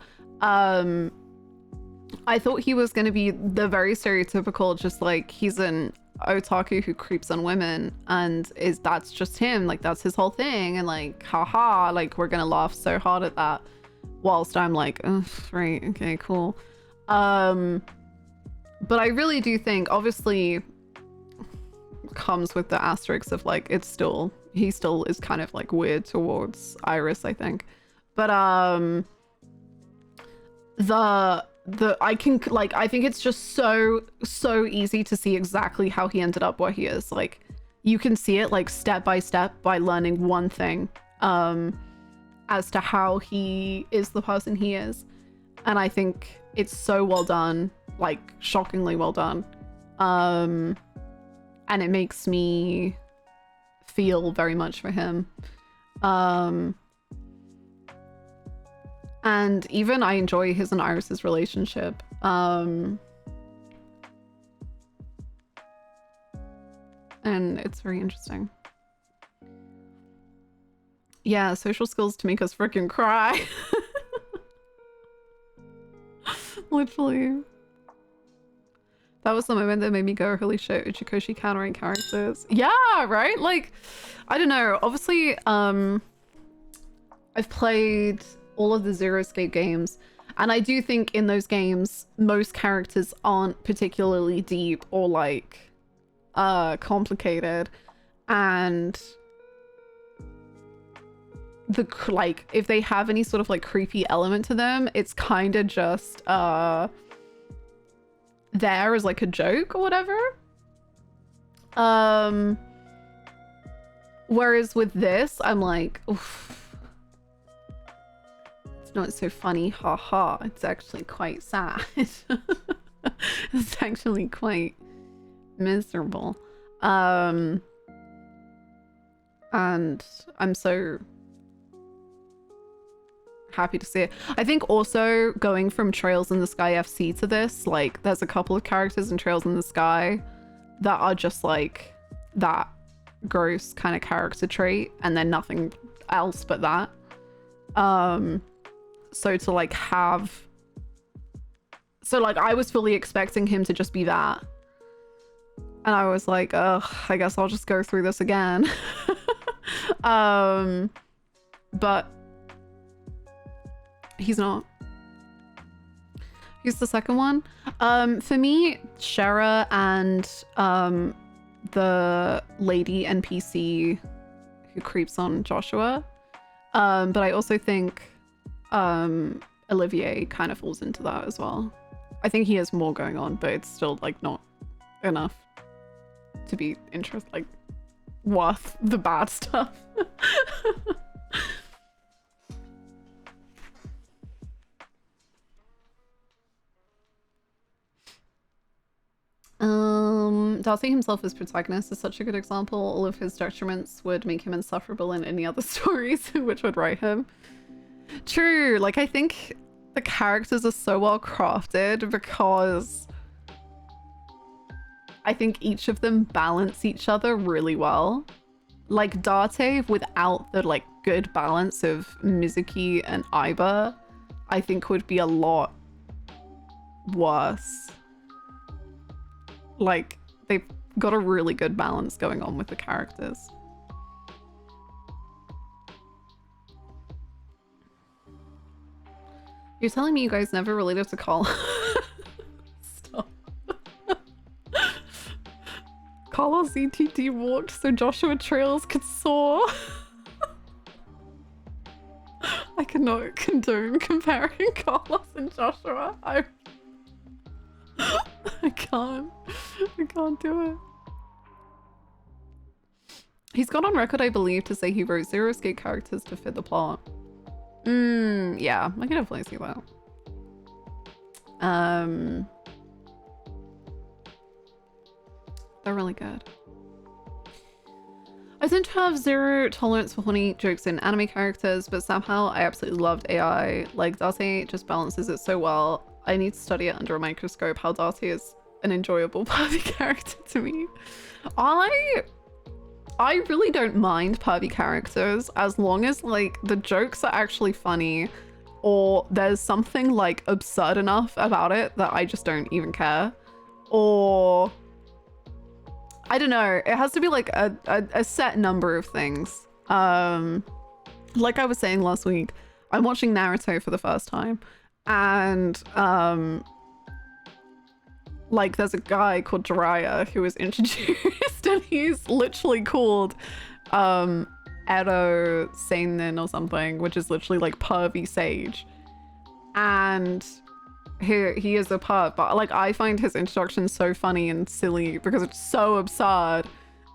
I thought he was gonna be the very stereotypical, just like he's an otaku who creeps on women and that's just him, like that's his whole thing, and like haha, like we're gonna laugh so hard at that, whilst I'm like, oh, right, okay, cool. But I really do think, obviously comes with the asterisks of like he still is kind of like weird towards Iris, I think. But I think it's just so easy to see exactly how he ended up where he is. Like you can see it like step by step by learning one thing as to how he is the person he is, and I think it's so well done, like shockingly well done, and it makes me feel very much for him. And even I enjoy his and Iris's relationship. And it's very interesting. Yeah, social skills to make us freaking cry. Literally. That was the moment that made me go, holy shit, Uchikoshi countering characters. Yeah, right? Like, I don't know. Obviously, I've played all of the Zero Escape games, and I do think in those games, most characters aren't particularly deep or like, complicated. And like, if they have any sort of like creepy element to them, it's kind of just, there as like a joke or whatever. Whereas with this, I'm like, oof, it's not so funny, haha. It's actually quite sad. It's actually quite miserable. And I'm so happy to see it. I think also going from Trails in the Sky FC to this, like there's a couple of characters in Trails in the Sky that are just like that gross kind of character trait, and then nothing else but that. So to like have, so like I was fully expecting him to just be that, and I was like, ugh, I guess I'll just go through this again. But he's not. He's the second one. For me, Shara and the lady NPC who creeps on Joshua. But I also think Olivier kind of falls into that as well. I think he has more going on, but it's still like not enough to be like worth the bad stuff. Dante himself as protagonist is such a good example. All of his detriments would make him insufferable in any other stories which would write him. True, like I think the characters are so well crafted because I think each of them balance each other really well. Like Dante, without the like good balance of Mizuki and Aiba, I think would be a lot worse. Like they've got a really good balance going on with the characters. You're telling me you guys never related to Carla? Stop. Carlos ETT walked so Joshua Trails could soar. I cannot condone comparing Carlos and Joshua. I can't do it. He's gone on record, I believe, to say he wrote 0 skate characters to fit the plot. Yeah, I can definitely see that. They're really good. I tend to have 0 tolerance for funny jokes in anime characters, but somehow I absolutely loved AI. Like, Dante just balances it so well. I need to study it under a microscope. How Dante is an enjoyable pervy character to me. I really don't mind pervy characters as long as like the jokes are actually funny or there's something like absurd enough about it that I just don't even care. Or I don't know, it has to be like a set number of things. Like I was saying last week, I'm watching Naruto for the first time and like there's a guy called Jiraiya who was introduced and he's literally called Edo Seinen or something, which is literally like pervy sage. And he is a perv, but like I find his introduction so funny and silly because it's so absurd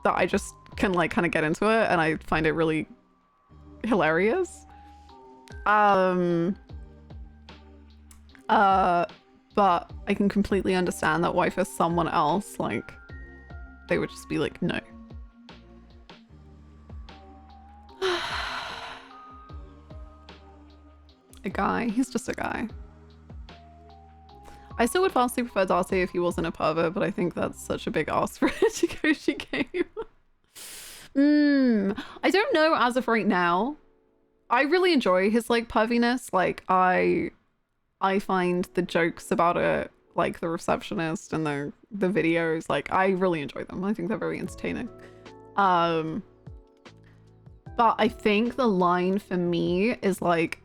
that I just can like kind of get into it and I find it really hilarious. But I can completely understand that why for someone else, like, they would just be like, no. A guy. He's just a guy. I still would vastly prefer Dante if he wasn't a pervert, but I think that's such a big ask for a Chikoshi game. I don't know as of right now. I really enjoy his, like, perviness. Like, I find the jokes about it, like the receptionist and the videos, like I really enjoy them. I think they're very entertaining. But I think the line for me is like,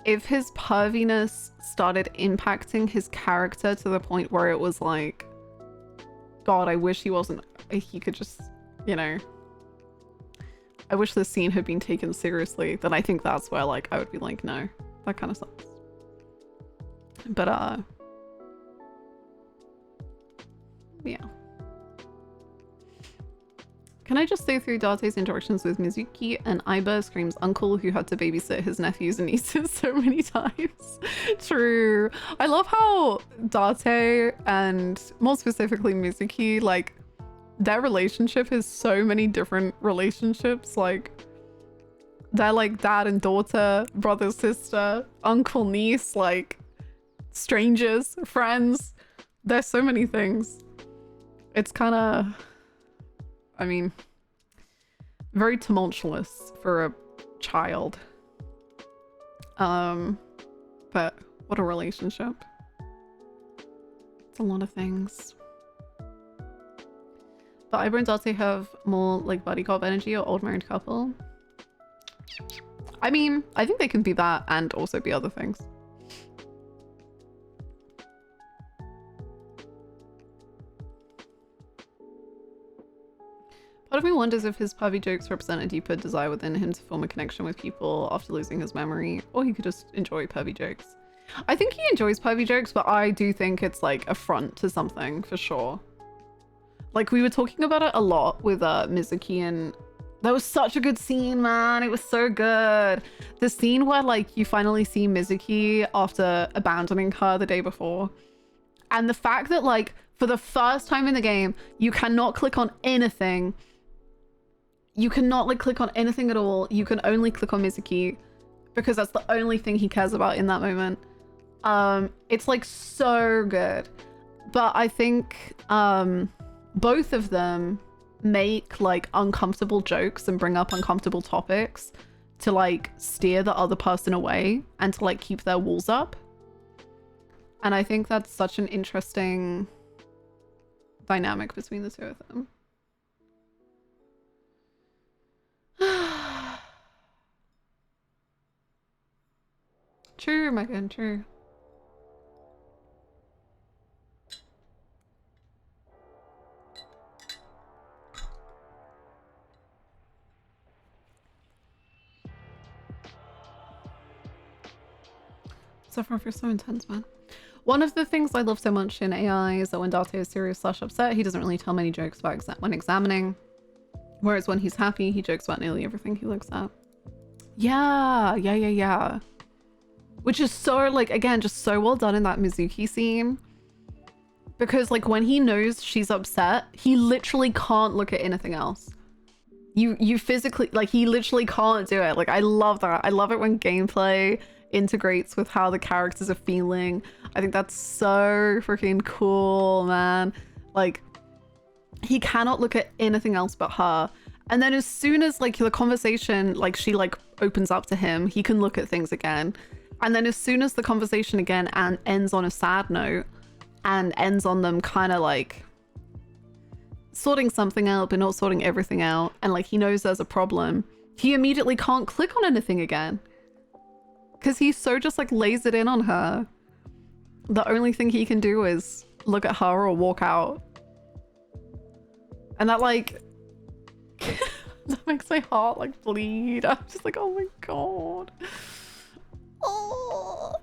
if his perviness started impacting his character to the point where it was like, God, I wish he could just, you know, I wish this scene had been taken seriously, then I think that's where like I would be like, no, that kind of sucks. But yeah. Can I just say through Dante's interactions with Mizuki and Aiba screams uncle who had to babysit his nephews and nieces so many times. True. I love how Dante and more specifically Mizuki, like their relationship is so many different relationships. Like they're like dad and daughter, brother, sister, uncle, niece, like strangers, friends. There's so many things. It's kind of, I mean, very tumultuous for a child. But what a relationship. It's a lot of things. But Aiba and Dante have more like buddy cop energy or old married couple. I mean, I think they can be that and also be other things. Part of me wonders if his pervy jokes represent a deeper desire within him to form a connection with people after losing his memory, or he could just enjoy pervy jokes. I think he enjoys pervy jokes, but I do think it's like a front to something for sure. Like we were talking about it a lot with Mizuki, and that was such a good scene, man. It was so good. The scene where like you finally see Mizuki after abandoning her the day before, and the fact that like for the first time in the game you cannot click on anything. You cannot like click on anything at all. You can only click on Mizuki. because that's the only thing he cares about in that moment. It's like so good. But I think both of them make like uncomfortable jokes and bring up uncomfortable topics to like steer the other person away and to like keep their walls up. And I think that's such an interesting dynamic between the two of them. True, Megan, true. So far, so intense, man. One of the things I love so much in AI is that when Dante is serious / upset, he doesn't really tell many jokes about when examining. Whereas when he's happy, he jokes about nearly everything he looks at. Yeah. Which is so, like, again, just so well done in that Mizuki scene. Because, like, when he knows she's upset, he literally can't look at anything else. You physically, like, he literally can't do it. Like, I love that. I love it when gameplay integrates with how the characters are feeling. I think that's so freaking cool, man. Like, he cannot look at anything else but her. And then as soon as, like, the conversation, like, she, like, opens up to him, he can look at things again. And then as soon as the conversation again ends on a sad note and ends on them kind of like sorting something out but not sorting everything out, and like he knows there's a problem, he immediately can't click on anything again because he so just like lays it in on her. The only thing he can do is look at her or walk out. And that like that makes my heart like bleed. I'm just like, oh my god. Oh.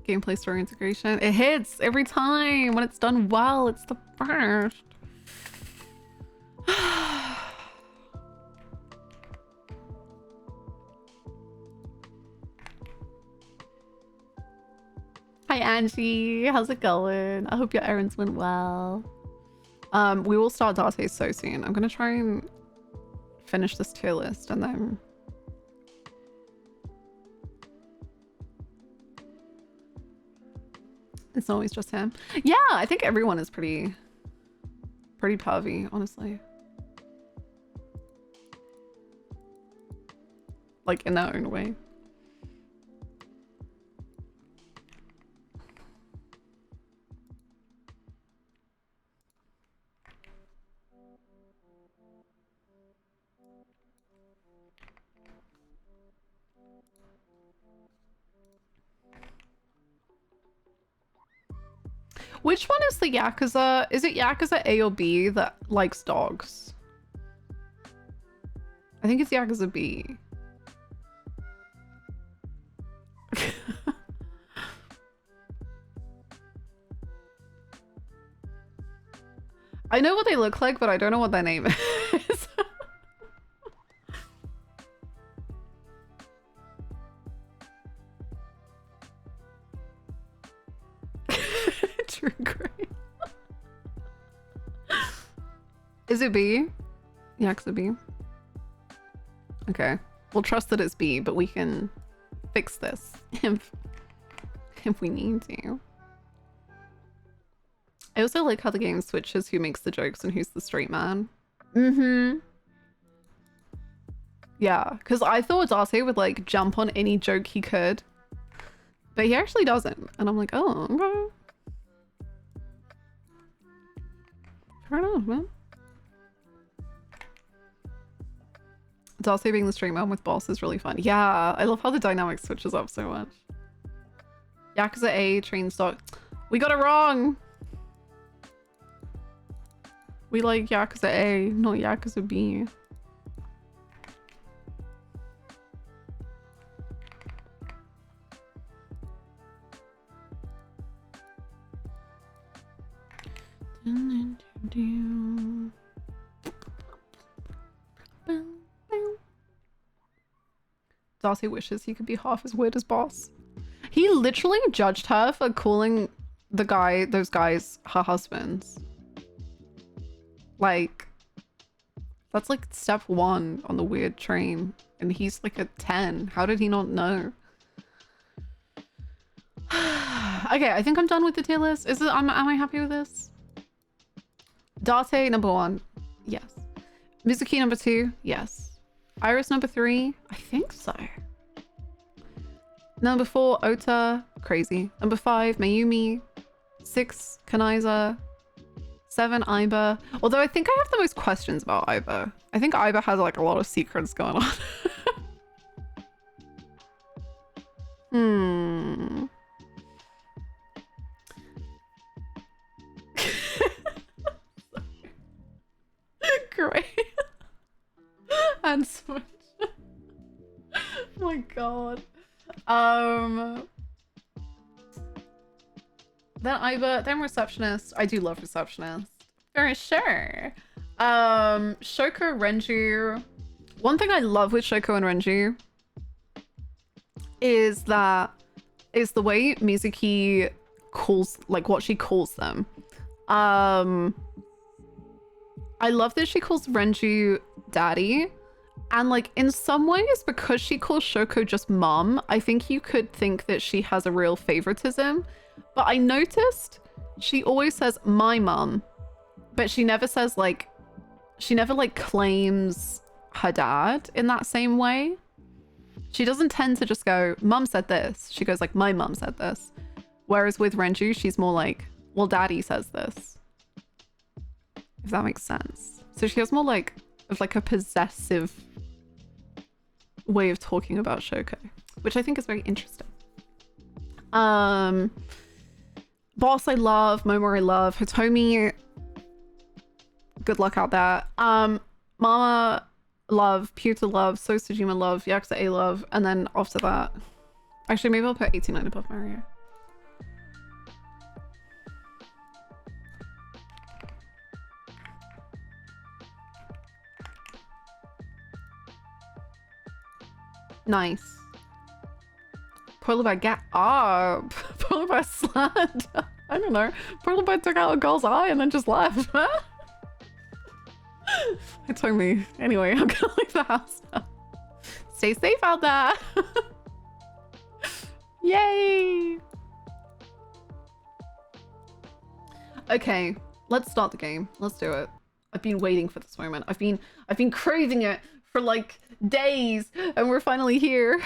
Gameplay story integration. It hits every time when it's done well. It's the first. Hi Angie, how's it going? I hope your errands went well. We will start Dante so soon. I'm gonna try and finish this tier list and then it's always just him. Yeah, I think everyone is pretty pervy, honestly. Like in their own way. Which one is the Yakuza? Is it Yakuza A or B that likes dogs? I think it's Yakuza B. I know what they look like, but I don't know what their name is. True gray. Is it B? Yakuza B. Okay. We'll trust that it's B, but we can fix this if we need to. I also like how the game switches who makes the jokes and who's the straight man. Mm-hmm. Yeah, because I thought Dante would like jump on any joke he could, but he actually doesn't. And I'm like, oh, okay. Fair enough, man. Dante being the straight man with boss is really fun. Yeah, I love how the dynamic switches up so much. Yakuza A trains dog. We got it wrong. We like Yakuza A, not Yakuza B. Darcy wishes he could be half as weird as boss. He literally judged her for calling those guys her husbands. Like, That's like step 1 on the weird train. And he's like a 10. How did he not know? Okay, I think I'm done with the tier list. Am I happy with this? Dante number 1. Yes. Mizuki number 2. Yes. Iris number 3. I think so. Number 4, Ota. Crazy. Number 5, Mayumi. 6, Kanaiza. 7, Aiba. Although I think I have the most questions about Aiba. I think Aiba has like a lot of secrets going on. Great. And switch. Oh my god. Then Aiba, then receptionist. I do love receptionist. For sure. Shoko, Renju. One thing I love with Shoko and Renju is the way Mizuki calls, like what she calls them. I love that she calls Renju daddy. And like in some ways, because she calls Shoko just mom, I think you could think that she has a real favoritism. But I noticed she always says my mum, but she never says like, she never like claims her dad in that same way. She doesn't tend to just go, mum said this. She goes like, my mum said this. Whereas with Renju, she's more like, well, daddy says this. If that makes sense. So she has more like, of like a possessive way of talking about Shoko, which I think is very interesting. Boss I love, Momo I love, Hitomi, good luck out there. Mama love, Pewter love, Sosajima love, Yakuza A love, and then after that, actually maybe I'll put 89 above Mario. Nice. Probably by get up. Probably by slant. I don't know. Probably by took out a girl's eye and then just left. It told me. Anyway, I'm gonna leave the house now. Stay safe out there. Yay. Okay, let's start the game. Let's do it. I've been waiting for this moment. I've been craving it for like days, and we're finally here.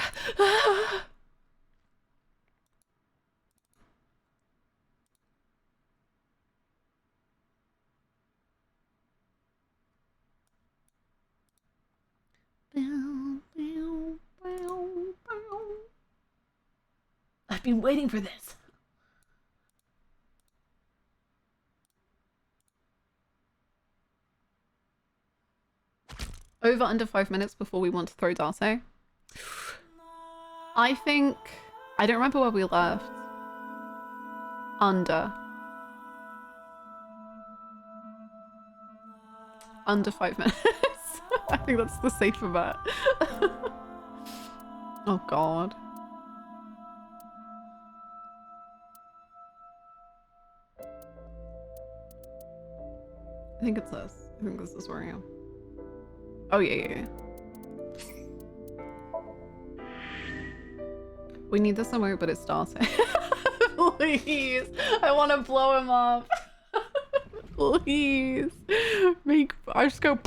I've been waiting for this. Over under 5 minutes before we want to throw Dante. I think, I don't remember where we left. Under 5 minutes. I think that's the safer bet. Oh god. I think it's this. I think this is where I am. Oh yeah. We need this somewhere, but it's Dante. Please. I want to blow him up. Please. I just go.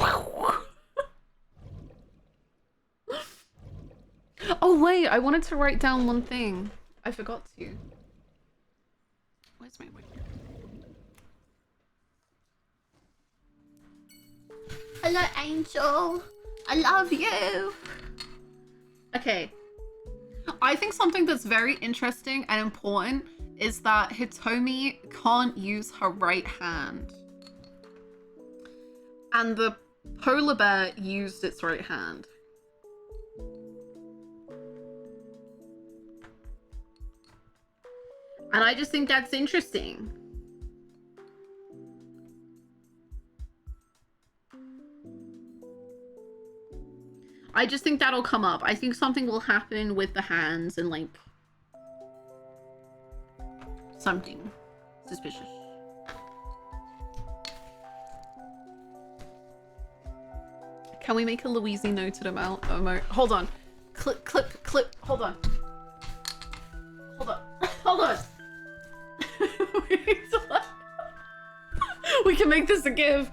Oh wait, I wanted to write down one thing. I forgot to. Where's my whiteboard? Hello, Angel. I love you. Okay. I think something that's very interesting and important is that Hitomi can't use her right hand. And the polar bear used its right hand. And I just think that's interesting. I just think that'll come up. I think something will happen with the hands and like something suspicious. Can we make a Louise noted amount? Hold on. Clip. Hold on. Hold on. We need to we can make this a give.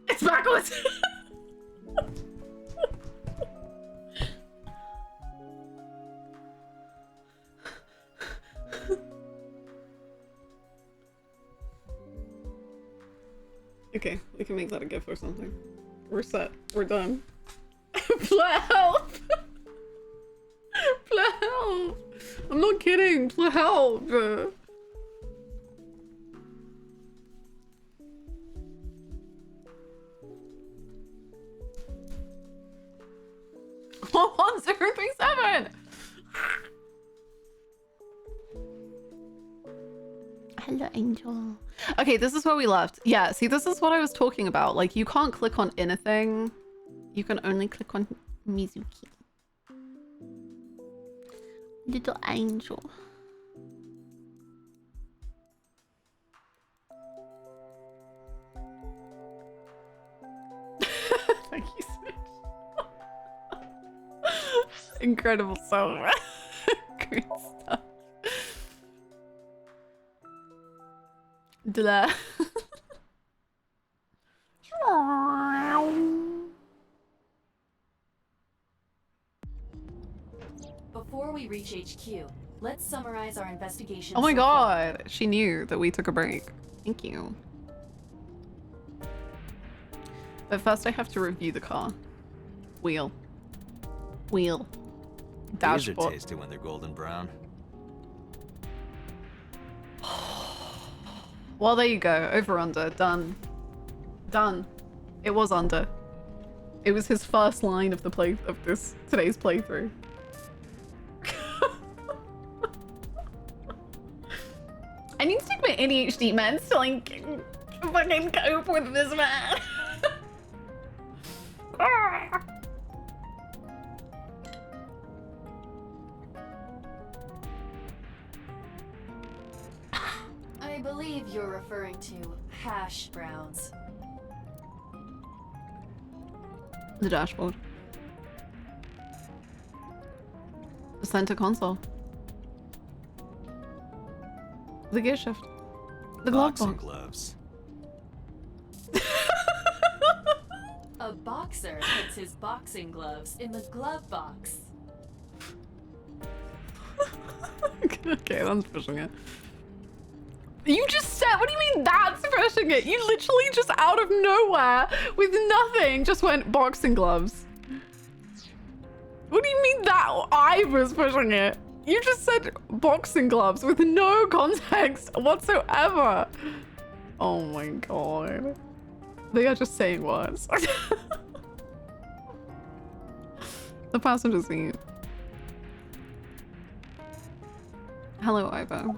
It's backwards. Okay, we can make that a gift or something. We're set. We're done. Play help! Play help! I'm not kidding. Play help! Oh, 037! Hello, Angel. Okay, this is where we left. Yeah, see, this is what I was talking about. Like, you can't click on anything. You can only click on Mizuki. Little angel. Thank you so much. Incredible song. Great stuff. Dela. Before we reach HQ, let's summarize our investigation. Oh my so far. god, she knew that we took a break. Thank you. But first I have to review the car. Wheel. These are Dashboard. tasty when they're golden brown. Well, there you go. Over under. Done. Done. It was under. It was his first line of the today's playthrough. I need to take my ADHD meds to like fucking cope with this man. I believe you're referring to hash browns. The dashboard. The center console. The gear shift. The glove Boxing box. gloves. A boxer puts his boxing gloves in the glove box. Okay, that's pushing it. You just said, what do you mean that's pushing it? You literally just out of nowhere, with nothing, just went boxing gloves. What do you mean that I was pushing it? You just said boxing gloves with no context whatsoever. Oh my god. They are just saying words. The passenger seat. Hello, Ivo.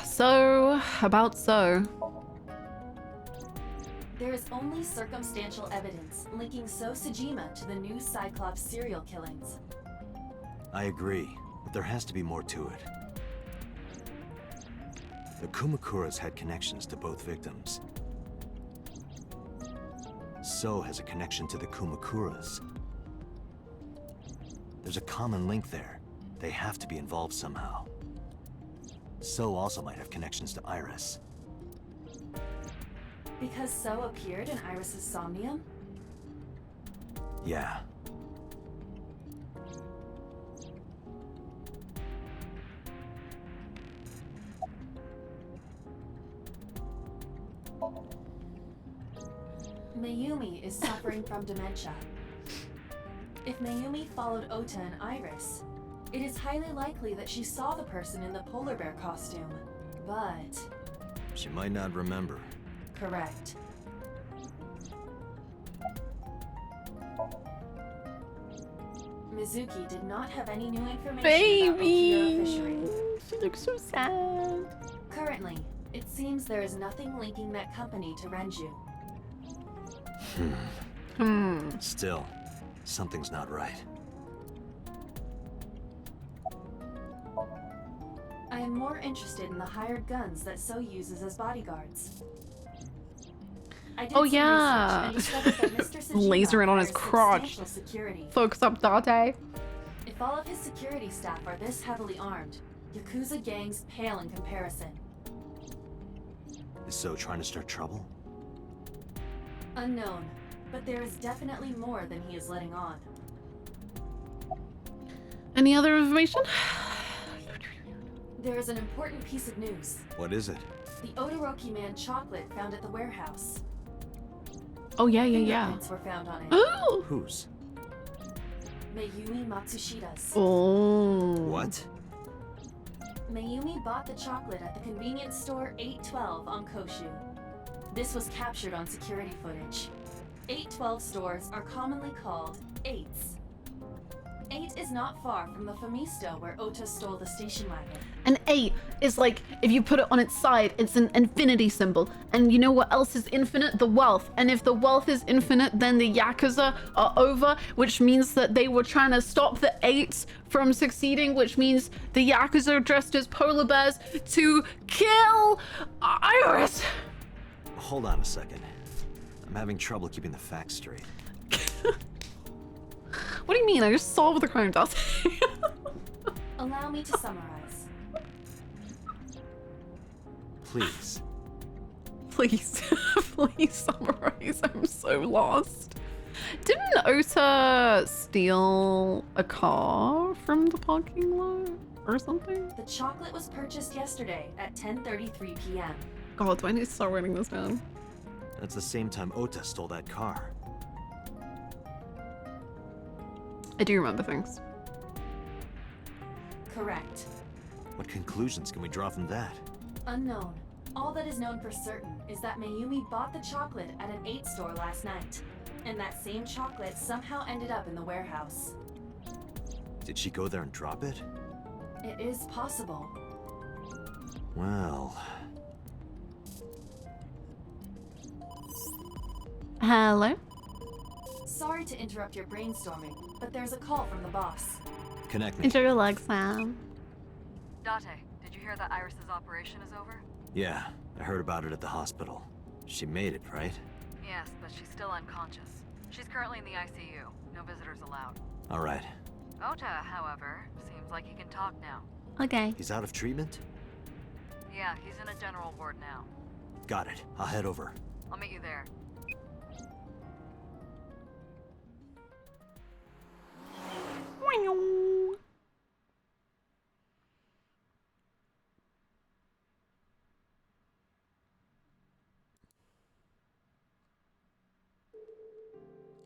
So, about so. There is only circumstantial evidence linking So Sajima to the new Cyclops serial killings. I agree, but there has to be more to it. The Kumakuras had connections to both victims. So has a connection to the Kumakuras. There's a common link there. They have to be involved somehow. So also might have connections to Iris. Because So appeared in Iris's Somnium? Yeah. Mayumi is suffering from dementia. If Mayumi followed Ota and Iris, it is highly likely that she saw the person in the polar bear costume. But... She might not remember. correct. Mizuki did not have any new information about Okira Fishery. She looks so sad. Currently, it seems there is nothing linking that company to Renju. Still, something's not right. I am more interested in the hired guns that So uses as bodyguards. I did Oh, some yeah. research and discovered that Mr. Sajima Laser it on his hires crotch. substantial security. Focus up, Dante. If all of his security staff are this heavily armed, Yakuza gangs pale in comparison. Is So trying to start trouble? Unknown, but there is definitely more than he is letting on. Any other information? There is an important piece of news. What is it? The Odoroki Man chocolate found at the warehouse. Oh, yeah. Fingerprints were found on it. Oh! Whose? Mayumi Matsushida's. Oh. What? Mayumi bought the chocolate at the convenience store 812 on Koshu. This was captured on security footage. 812 stores are commonly called 8s. 8 is not far from the Famisto where Ota stole the station wagon. An 8 is like, if you put it on its side, it's an infinity symbol. And you know what else is infinite? The wealth. And if the wealth is infinite, then the Yakuza are over, which means that they were trying to stop the 8s from succeeding, which means the Yakuza are dressed as polar bears to kill Iris. Hold on a second. I'm having trouble keeping the facts straight. What do you mean? I just solved the crime, Dante. Allow me to summarize. Please. Please, please summarize. I'm so lost. Didn't Ota steal a car from the parking lot or something? The chocolate was purchased yesterday at 10:33 p.m. God, do I need to start writing this down? That's the same time Ota stole that car. I do remember things. Correct. What conclusions can we draw from that? Unknown. All that is known for certain is that Mayumi bought the chocolate at an 8 store last night, and that same chocolate somehow ended up in the warehouse. Did she go there and drop it? It is possible. Well... Hello? Sorry to interrupt your brainstorming, but there's a call from the boss. Connect me. Enjoy your legs, Sam. Dante, did you hear that Iris's operation is over? Yeah, I heard about it at the hospital. She made it, right? Yes, but she's still unconscious. She's currently in the ICU. No visitors allowed. All right. Ota, however, seems like he can talk now. Okay. He's out of treatment? Yeah, he's in a general ward now. Got it. I'll head over. I'll meet you there.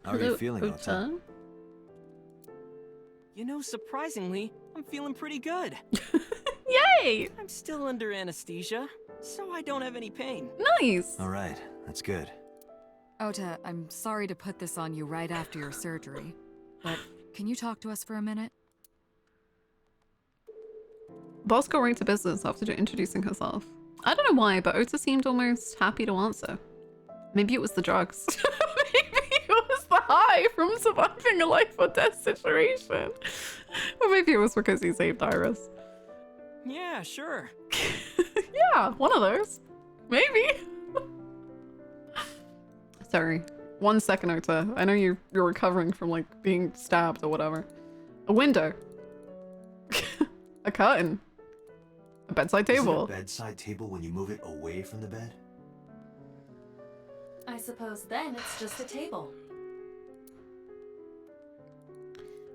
How are you feeling, Ota? You know, surprisingly, I'm feeling pretty good. Yay! I'm still under anesthesia, so I don't have any pain. Nice! All right, that's good. Ota, I'm sorry to put this on you right after your surgery, but can you talk to us for a minute? Boss got right to business after introducing herself. I don't know why, but Ota seemed almost happy to answer. Maybe it was the drugs. Maybe it was the high from surviving a life or death situation. Or maybe it was because he saved Iris. Yeah, sure. Yeah, one of those. Maybe. Sorry. 1 second, Ota. I know you're recovering from like being stabbed or whatever. A window. A curtain. A bedside table. Is it a bedside table when you move it away from the bed? I suppose then it's just a table.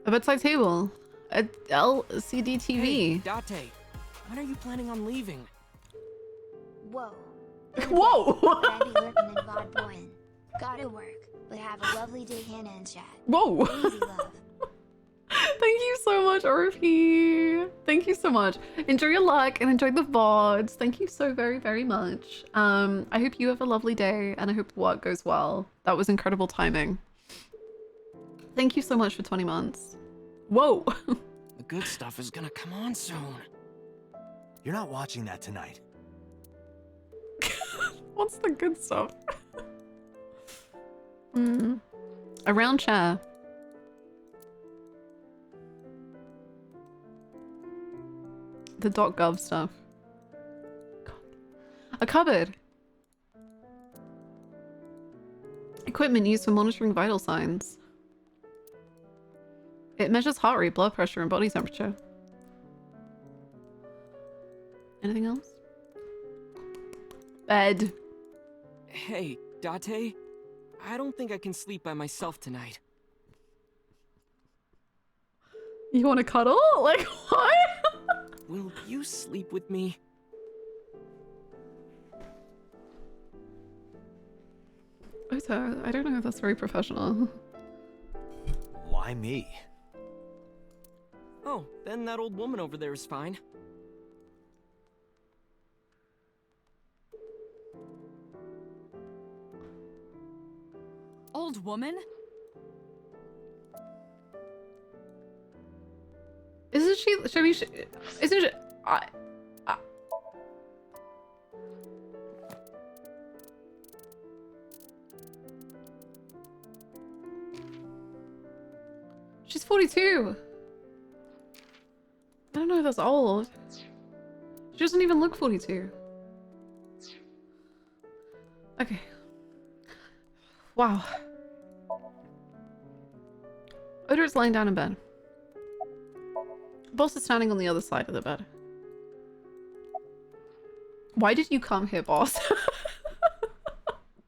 A bedside table. A LCD TV. Hey, Dante, when are you planning on leaving? Whoa. Whoa! But I be working in VOD. Gotta work, but have a lovely day, Hannah and chat. Whoa! Easy love. Thank you so much, RP. Thank you so much. Enjoy your luck and enjoy the VODs. Thank you so very, very much. I hope you have a lovely day and I hope the work goes well. That was incredible timing. Thank you so much for 20 months. Whoa. The good stuff is gonna come on soon. You're not watching that tonight. What's the good stuff? A round chair. The .gov stuff. A cupboard. Equipment used for monitoring vital signs. It measures heart rate, blood pressure, and body temperature. Anything else? Bed. Hey, Dante. I don't think I can sleep by myself tonight. You want to cuddle? Like, what? Will you sleep with me? Ota, I don't know if that's very professional. Why me? Oh, then that old woman over there is fine. Old woman? Isn't she? Isn't she? She's 42. I don't know if that's old. She doesn't even look 42. Okay. Wow. Oda's lying down in bed. Boss is standing on the other side of the bed. Why did you come here, boss?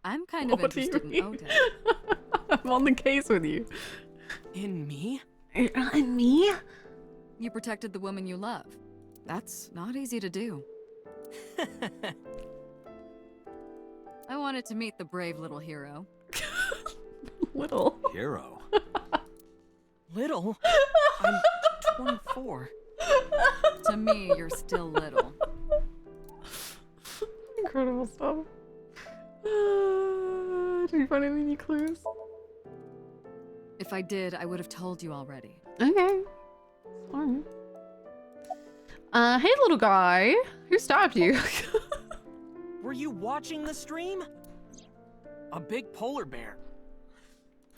I'm kind of What do you interested in mean? Ota. I'm on the case with you. In me? And me? You protected the woman you love. That's not easy to do. I wanted to meet the brave little hero. Little. Hero. Little? I'm 24. To me, you're still little. Incredible stuff. Did you find any clues? If I did, I would have told you already. Okay. Sorry. Hey little guy. Who stabbed you? Were you watching the stream? A big polar bear.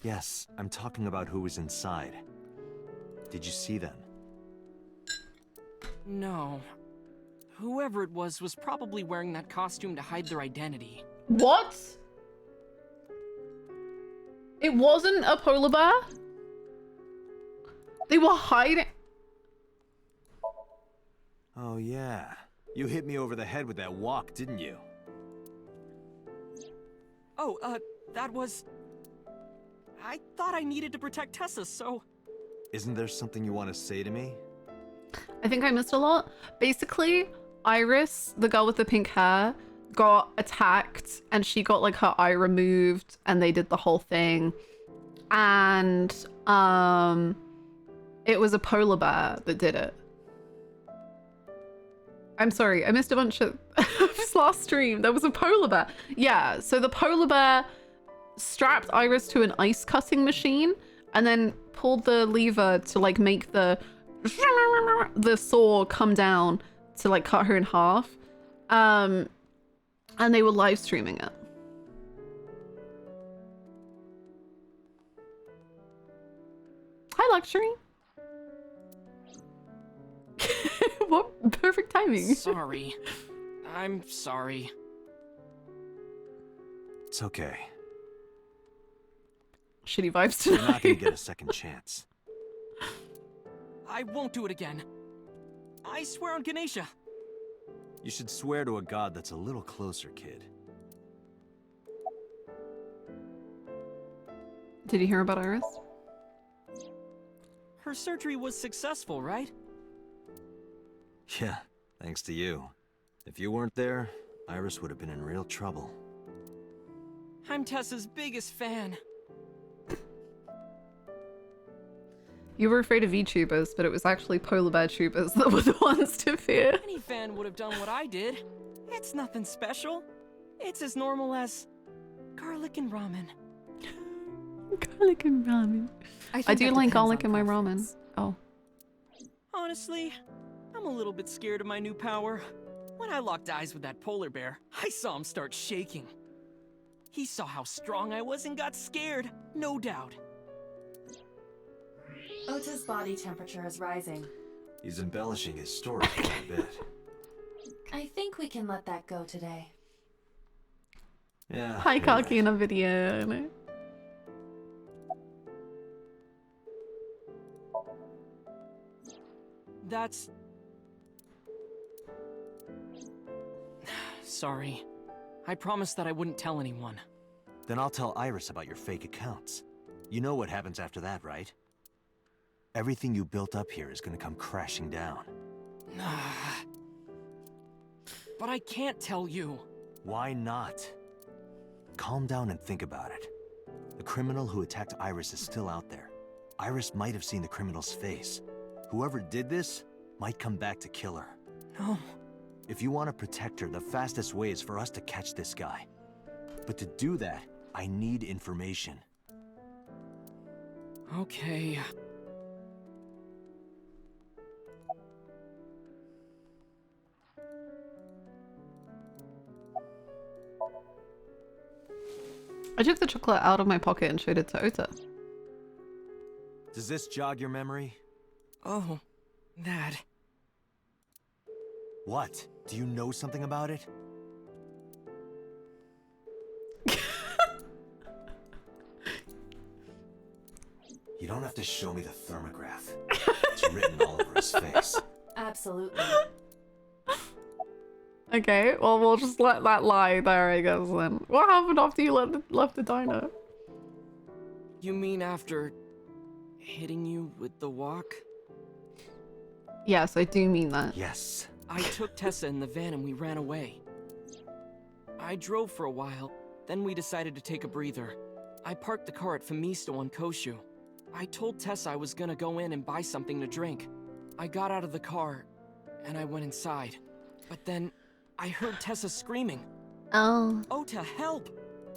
Yes, I'm talking about who was inside. Did you see them? No. Whoever it was probably wearing that costume to hide their identity. What? It wasn't a polar bear? They were hiding. Oh yeah. You hit me over the head with that walk, didn't you? Oh, that was... I thought I needed to protect Tessa, so... Isn't there something you want to say to me? I think I missed a lot. Basically, Iris, the girl with the pink hair, got attacked and she got like her eye removed and they did the whole thing. And it was a polar bear that did it. I'm sorry, I missed a bunch of this last stream. There was a polar bear. Yeah, so the polar bear strapped Iris to an ice cutting machine and then pulled the lever to like make the saw come down to like cut her in half. And they were live streaming it. Hi, Luxury. What perfect timing. Sorry. I'm sorry. It's okay. Shitty vibes You're not gonna tonight. get a second chance. I won't do it again. I swear on Ganesha. You should swear to a god that's a little closer, kid. Did you hear about Iris? Her surgery was successful, right? Yeah, thanks to you. If you weren't there, Iris would have been in real trouble. I'm Tessa's biggest fan. You were afraid of VTubers, but it was actually polar bear tubers that were the ones to fear. Any fan would have done what I did. It's nothing special. It's as normal as garlic and ramen. Garlic and ramen. I think do that like depends garlic on in my ramen. preference. Oh. Honestly, I'm a little bit scared of my new power. When I locked eyes with that polar bear, I saw him start shaking. He saw how strong I was and got scared, no doubt. Ota's body temperature is rising. He's embellishing his story quite a bit. I think we can let that go today. Yeah. Hi, you're Kaki right. in a video. That's... Sorry. I promised that I wouldn't tell anyone. Then I'll tell Iris about your fake accounts. You know what happens after that, right? Everything you built up here is gonna come crashing down. But I can't tell you. Why not? Calm down and think about it. The criminal who attacked Iris is still out there. Iris might have seen the criminal's face. Whoever did this might come back to kill her. No. If you want to protect her, the fastest way is for us to catch this guy. But to do that, I need information. Okay. I took the chocolate out of my pocket and showed it to Ota. Does this jog your memory? Oh, that. What? Do you know something about it? You don't have to show me the thermograph. It's written all over his face. Absolutely. Okay, well, we'll just let that lie there, I guess, then. What happened after you left the diner? You mean after hitting you with the walk? Yes, I do mean that. Yes. I took Tessa in the van and we ran away. I drove for a while, then we decided to take a breather. I parked the car at Famisto on Koshu. I told Tessa I was gonna go in and buy something to drink. I got out of the car, and I went inside. But then, I heard Tessa screaming. Oh. Ota, help!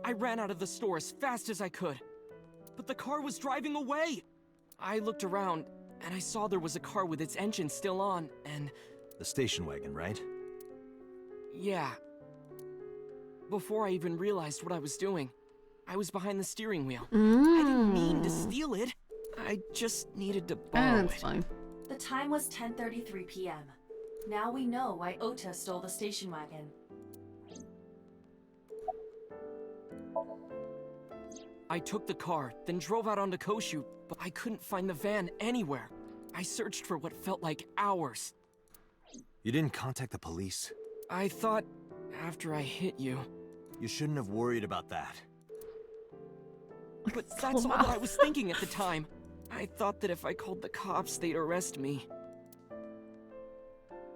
I ran out of the store as fast as I could. But the car was driving away! I looked around, and I saw there was a car with its engine still on, and... The station wagon, right? yeah. Before I even realized what I was doing, I was behind the steering wheel. I didn't mean to steal it. I just needed to borrow That's it. fine. The time was 10:33 p.m. Now we know why Ota stole the station wagon. I took the car, then drove out onto Koshu, but I couldn't find the van anywhere. I searched for what felt like hours. You didn't contact the police? I thought, after I hit you... You shouldn't have worried about that. But that's all that I was thinking at the time. I thought that if I called the cops, they'd arrest me.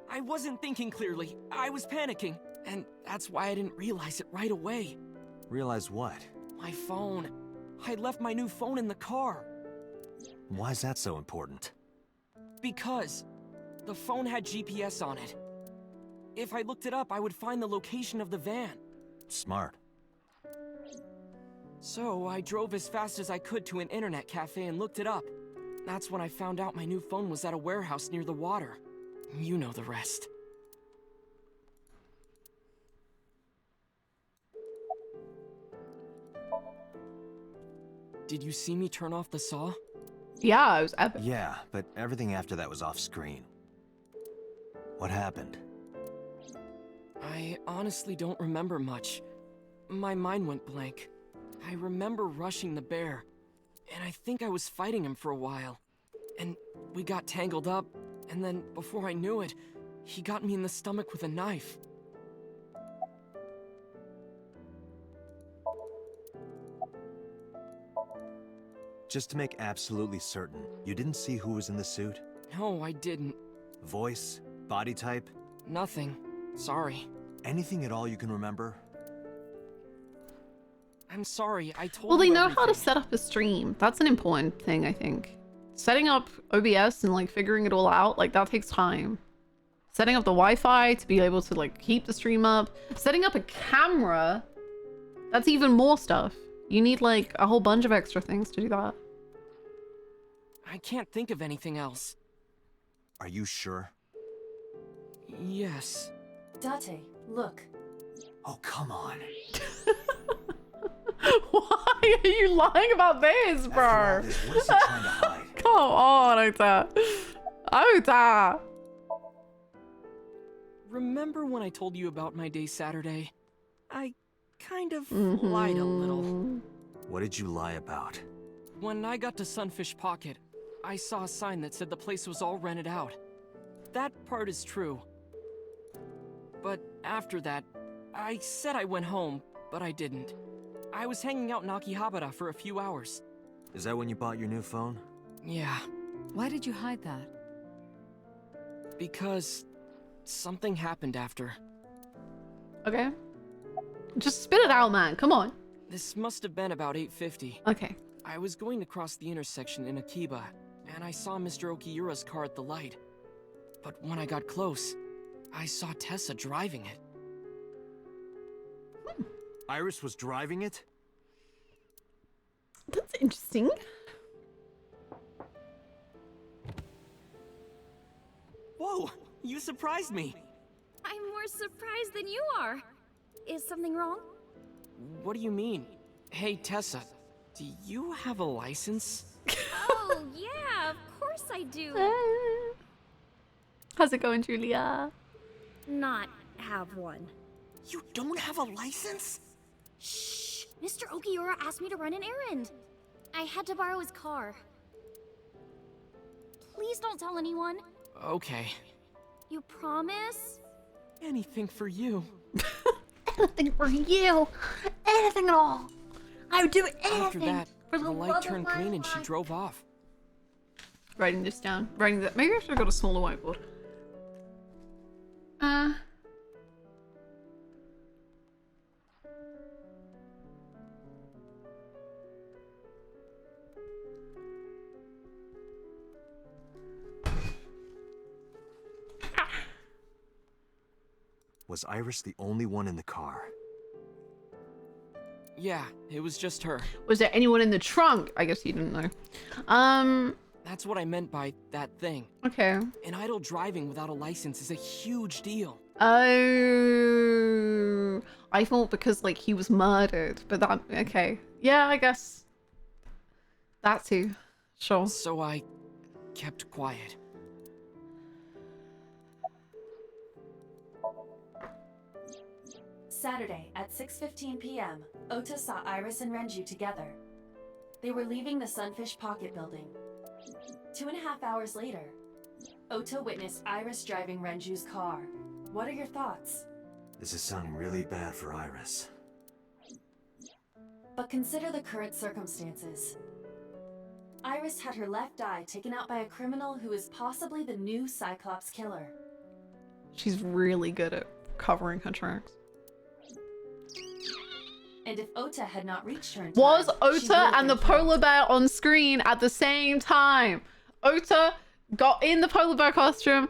I wasn't thinking clearly. I was panicking. And that's why I didn't realize it right away. Realize what? My phone. I left my new phone in the car. Why's that so important? Because the phone had GPS on it. If I looked it up, I would find the location of the van. Smart. So I drove as fast as I could to an internet cafe and looked it up. That's when I found out my new phone was at a warehouse near the water. You know the rest. Did you see me turn off the saw? Yeah, it was epic. Yeah, but everything after that was off screen. What happened? I honestly don't remember much. My mind went blank. I remember rushing the bear, and I think I was fighting him for a while. And we got tangled up, and then before I knew it, he got me in the stomach with a knife. Just to make absolutely certain, you didn't see who was in the suit? No, I didn't. Voice? Body type? Nothing. Sorry. Anything at all you can remember? I'm sorry, I told Well, they you know how to everything. set up a stream. That's an important thing, I think. Setting up OBS and like figuring it all out, like that takes time. Setting up the Wi-Fi to be able to like keep the stream up. Setting up a camera, that's even more stuff. You need like a whole bunch of extra things to do that. I can't think of anything else. Are you sure? Yes. Dante, look. Oh, come on. Why are you lying about this, After all bro? this, what is he trying to hide? Come on, like that. Ota! Remember when I told you about my day Saturday? I kind of lied a little. What did you lie about? When I got to Sunfish Pocket, I saw a sign that said the place was all rented out. That part is true. But after that, I said I went home, but I didn't. I was hanging out in Akihabara for a few hours. Is that when you bought your new phone? Yeah, Why did you hide that? because something happened after. Okay. Just spit it out, man. Come on. This must have been about 8:50. Okay. I was going to cross the intersection in Akiba, and I saw Mr. Okiura's car at the light. But when I got close, I saw Tessa driving it. Iris was driving it? That's interesting. Whoa, you surprised me. I'm more surprised than you are. Is something wrong? What do you mean? Hey, Tessa, do you have a license? Oh, yeah, of course I do. How's it going, Julia? Not have one. You don't have a license? Shh! Mr. Okiura asked me to run an errand. I had to borrow his car. Please don't tell anyone. Okay. You promise? Anything for you. Anything for you. Anything at all. I would do anything. After that, for the light turned green and she drove off. Writing this down. Writing that. Maybe I should have got a smaller whiteboard. Was Iris the only one in the car? Yeah, it was just her. Was there anyone in the trunk? I guess you didn't know. That's what I meant by that thing. Okay. An idle driving without a license is a huge deal. Oh, I thought because like he was murdered, but that okay. Yeah, I guess that too. Sure. So I kept quiet. Saturday at 6:15 p.m., Ota saw Iris and Renju together. They were leaving the Sunfish Pocket building. 2.5 hours later, Ota witnessed Iris driving Renju's car. What are your thoughts? This is sounding really bad for Iris. But consider the current circumstances. Iris had her left eye taken out by a criminal who is possibly the new Cyclops killer. She's really good at covering her tracks. And if Ota had not reached her in time, Was she would Ota have and the been killed. polar bear on screen at the same time? Ota got in the polar bear costume,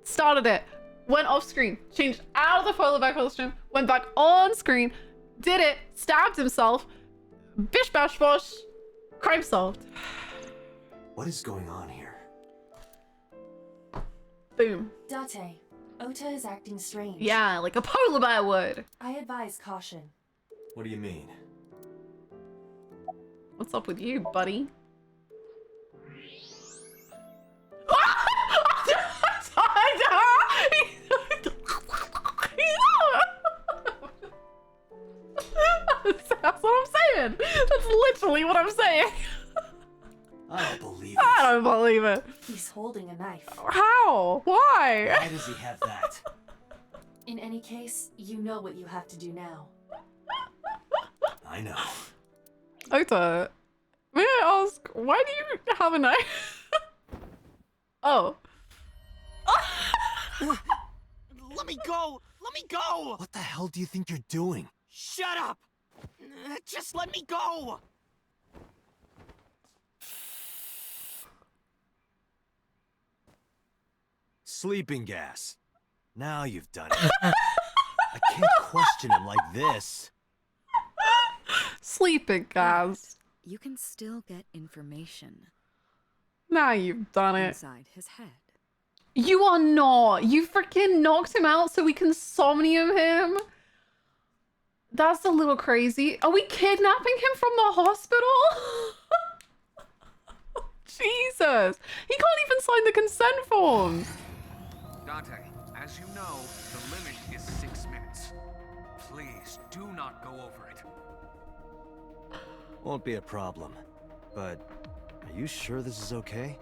started it, went off screen, changed out of the polar bear costume, went back on screen, did it, stabbed himself, bish bash bosh, crime solved. What is going on here? Boom. Dante, Ota is acting strange. Yeah, like a polar bear would. I advise caution. What do you mean? What's up with you, buddy? That's what I'm saying. That's literally what I'm saying. I don't believe it. I don't believe it. He's holding a knife. How? Why? Why does he have that? In any case, you know what you have to do now. I know. Ota, may I ask, why do you have a knife? Oh. Let me go! Let me go! What the hell do you think you're doing? Shut up! Just let me go! Sleeping gas. Now you've done it. I can't question him like this. Sleeping gas. You can still get information Now you've done it. inside his head. You are not. You freaking knocked him out so we can somnium him. That's a little crazy. Are we kidnapping him from the hospital? Jesus! He can't even sign the consent forms! Dante, as you know, the limit is 6 minutes. Please do not go over it. Won't be a problem. But are you sure this is okay?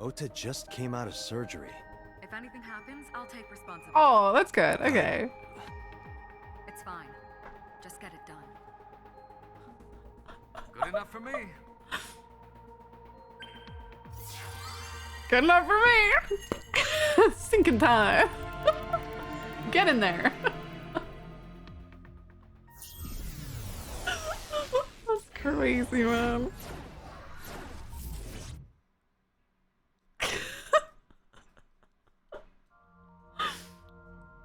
Ota just came out of surgery. If anything happens, I'll take responsibility. Oh, that's good. Okay. It's fine. Just get it done. Good enough for me. Good enough for me! Sinking time. Get in there. That's crazy, man.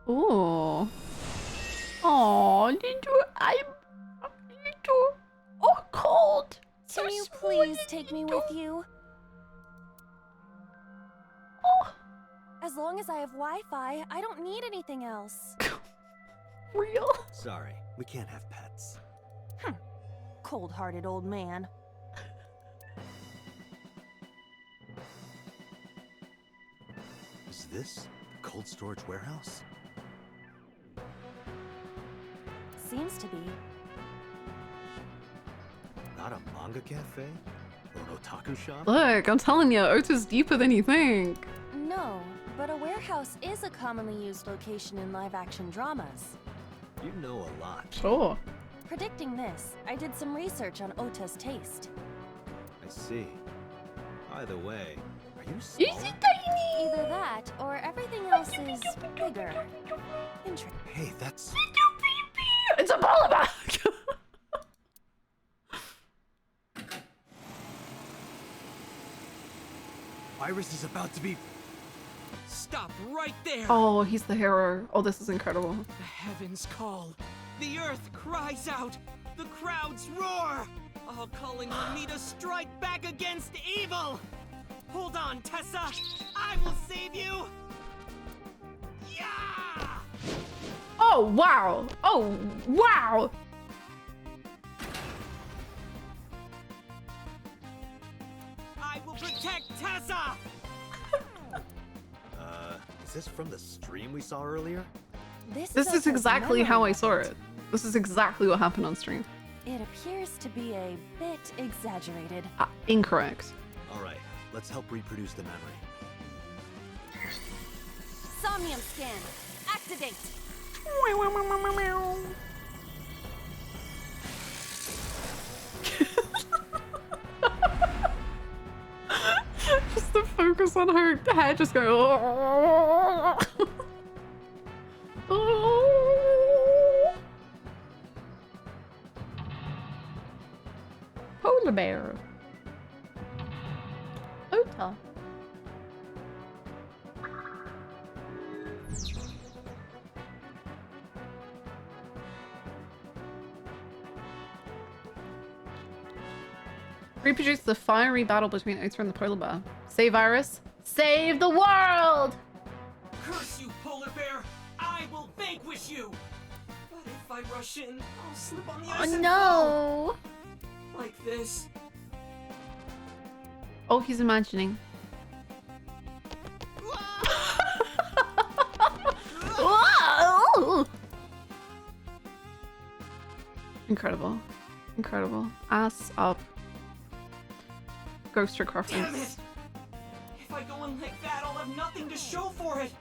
Ooh. Oh, little, oh, cold. So Can you sweet. please take me with you? Oh, As long as I have Wi-Fi, I don't need anything else. real? Sorry, we can't have pets. Cold-hearted old man. Is this the cold storage warehouse? Seems to be. Not a manga cafe? Or an otaku shop? Look, I'm telling you, Ota's deeper than you think. No, but a warehouse is a commonly used location in live-action dramas. You know a lot. Sure. Predicting this, I did some research on Ota's taste. I see. Either way, are you Is small? it tiny? Either that, or everything else is bigger. Interesting. Hey, that's... It's a ball bag. Iris is about to be... Stop right there! Oh, he's the hero. Oh, this is incredible. The heavens call. The earth cries out. The crowds roar. All calling on me to strike back against evil. Hold on, Tessa. I will save you. Yeah! Oh, wow. Oh, wow. I will protect Tessa. Is this from the stream we saw earlier? This is exactly how I saw it. This is exactly what happened on stream. It appears to be a bit exaggerated. Incorrect. Alright, let's help reproduce the memory. Somnium scan. Activate. Just the focus on her head just going. Oh. Oh. Polar bear. Ota. Reproduce the fiery battle between Ota and the polar bear. Save Iris. Save the world! Curse you, polar bear! I will vanquish you. But if I rush in, I'll slip on the Oh ice and no! fall. Like this. Oh, he's imagining. Whoa! Incredible. Incredible. Ass up. Ghost trick Damn it! reference. If I go in like that, I'll have nothing to show for it.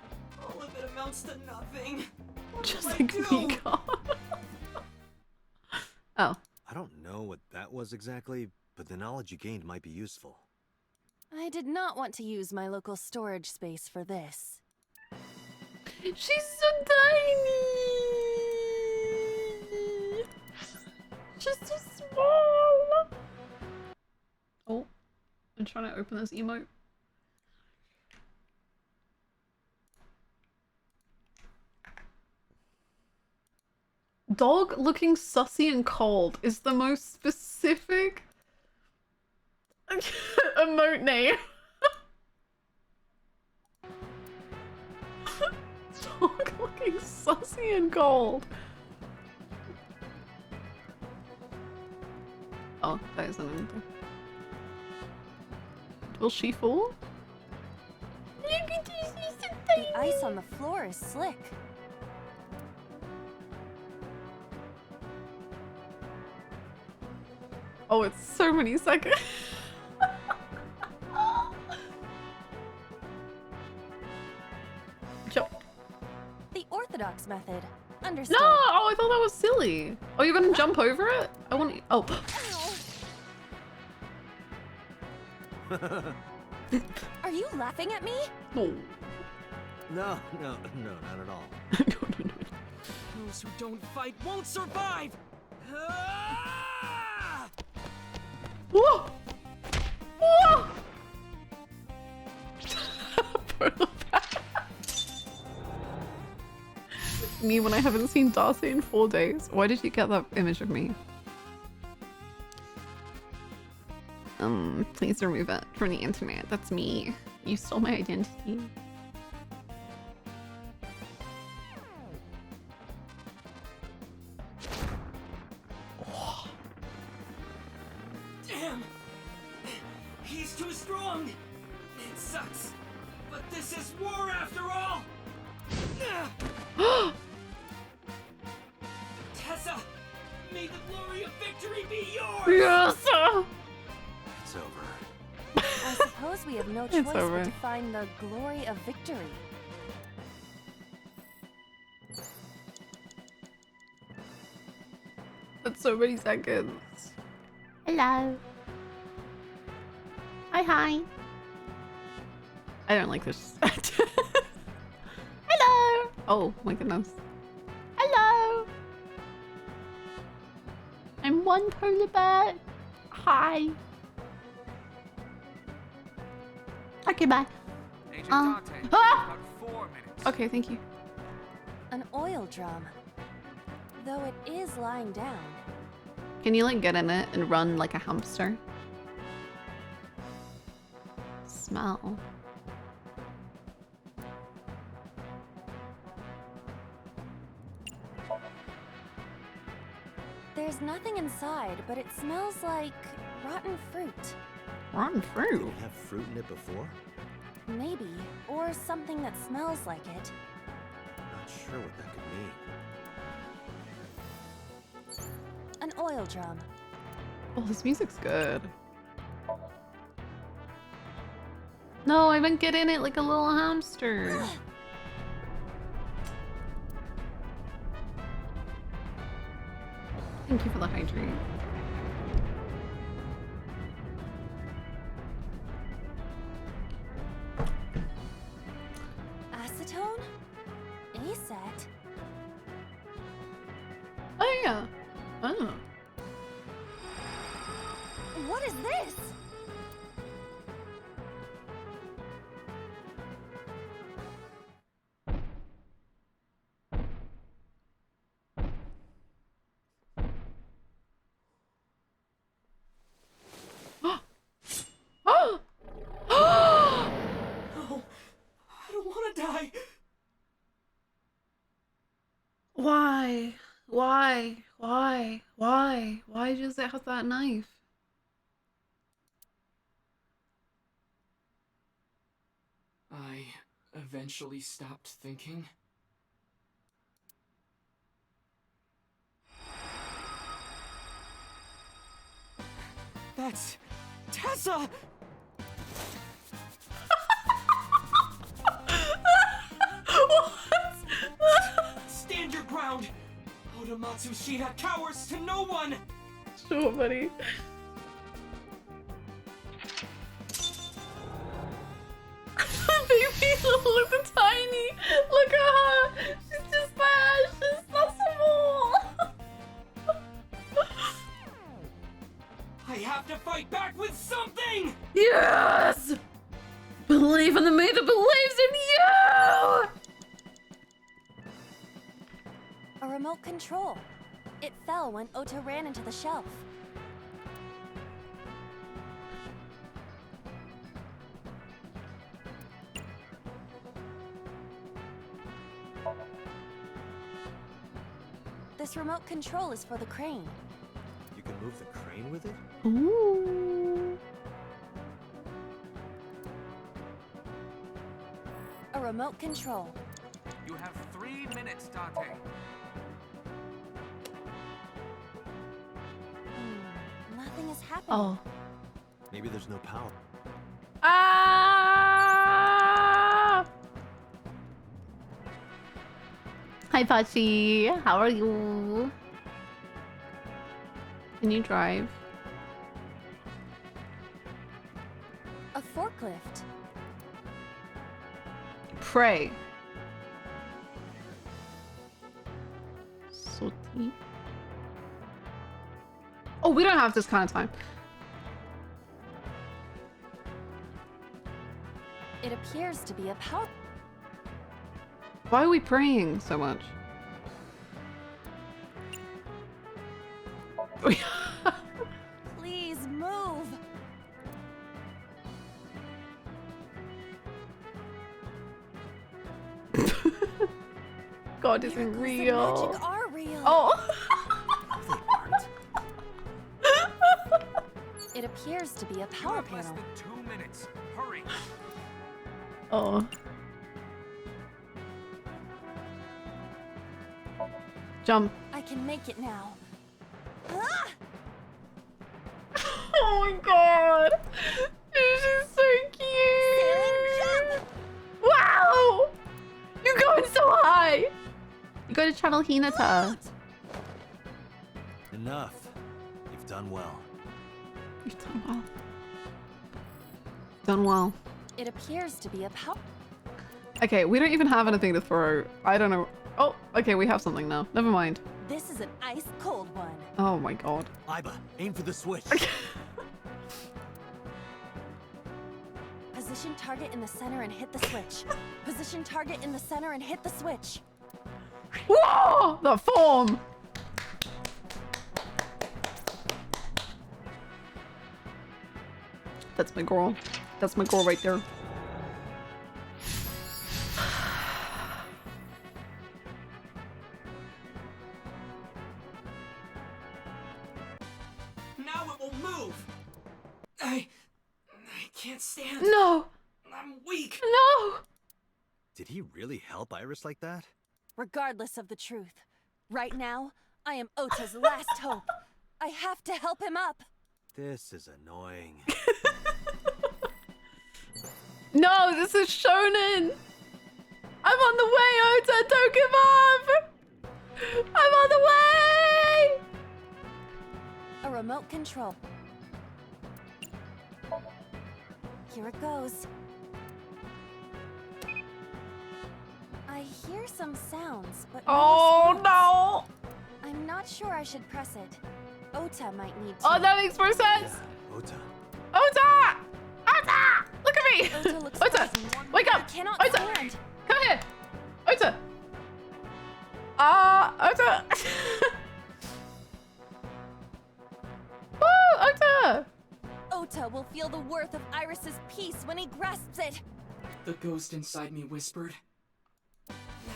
All of it amounts to nothing. What Just will I like do? Mika. Oh. I don't know what that was exactly, but the knowledge you gained might be useful. I did not want to use my local storage space for this. She's so tiny! She's so small! Oh, I'm trying to open this emote. Dog looking sussy and cold is the most specific emote name. Dog looking sussy and cold. Oh, that isn't anything. Will she fall? Look at this, she's so tiny. The ice on the floor is slick. Oh, it's so many seconds. Jump. The orthodox method. Understood. No! Oh, I thought that was silly. Oh, you're gonna jump over it? I want to. Oh. Are you laughing at me? No. No, not at all. Those who don't fight won't survive! Ah! Whoa! Whoa! Me when I haven't seen Dante in 4 days. Why did you get that image of me? Please remove it from the internet. That's me. You stole my identity. Damn! He's too strong! It sucks, but this is war after all! Tessa! May the glory of victory be yours! Yes! It's over. I suppose we have no choice but over. to find the glory of victory. That's so many seconds. Hello. Hi. I don't like this. Hello. Oh my goodness. Hello. I'm one polar bear. Hi. Okay, bye. Agent Dante, Ah! about 4 minutes. Okay, thank you. An oil drum. Though it is lying down. Can you like get in it and run like a hamster? Smell. There's nothing inside, but it smells like rotten fruit. Rotten Did fruit. it have fruit in it before? Maybe. Or something that smells like it. Not sure what that could mean. An oil drum. Oh, this music's good. No, I meant get in it like a little hamster. Thank you for the hydrate. Acetone? Acet? Oh yeah. Oh. What is this? No, I don't want to die. Why? Why does it have that knife? I eventually stopped thinking. That's Tessa! What? Stand your ground! Odomatsu Shida cowers to no one! Sure, buddy. Baby, look at tiny. Look at her. She's just bad. She's not small. I have to fight back with something! Yes! Believe in the me that believes in you! A remote control. It fell when Ota ran into the shelf. This remote control is for the crane. You can move the crane with it? Ooh. A remote control. You have 3 minutes, Dante. Nothing is happening. Oh. Maybe there's no power. Ah! Hi, Pachi. How are you? Can you drive? A forklift. Pray. Salty. Oh, we don't have this kind of time. It appears to be a power. Why are we praying so much? Please move. God isn't Miracles and real. magic are real. Oh. It appears to be a You power have less panel. than 2 minutes. Hurry. Oh. Jump. I can make it now. Ah! Oh my god. This is so cute. Wow. You're going so high. You gotta channel Hinata. Enough. You've done well. You've done well. Done well. It appears to be a power. Okay, we don't even have anything to throw. I don't know. Oh, okay, we have something now. Never mind. This is an ice cold one. Oh my god. Iba, aim for the switch. Position target in the center and hit the switch. Position target in the center and hit the switch. Whoa! The form! That's my girl. That's my girl right there. Now it will move. I can't stand. No! I'm weak. No! Did he really help Iris like that? Regardless of the truth, right now, I am Ota's last hope. I have to help him up. This is annoying. No, this is shonen! I'm on the way, Ota! Don't give up! I'm on the way! A remote control. Here it goes. I hear some sounds, but no Oh response. no! I'm not sure I should press it. Ota might need to. Oh, that makes more sense! Ota. Ota! Ota! Look at me! Ota looks Ota! frightened. Wake I up! cannot Ota! stand. Come here! Ota! Ota! Woo! Ota! Ota will feel the worth of Iris's peace when he grasps it. The ghost inside me whispered.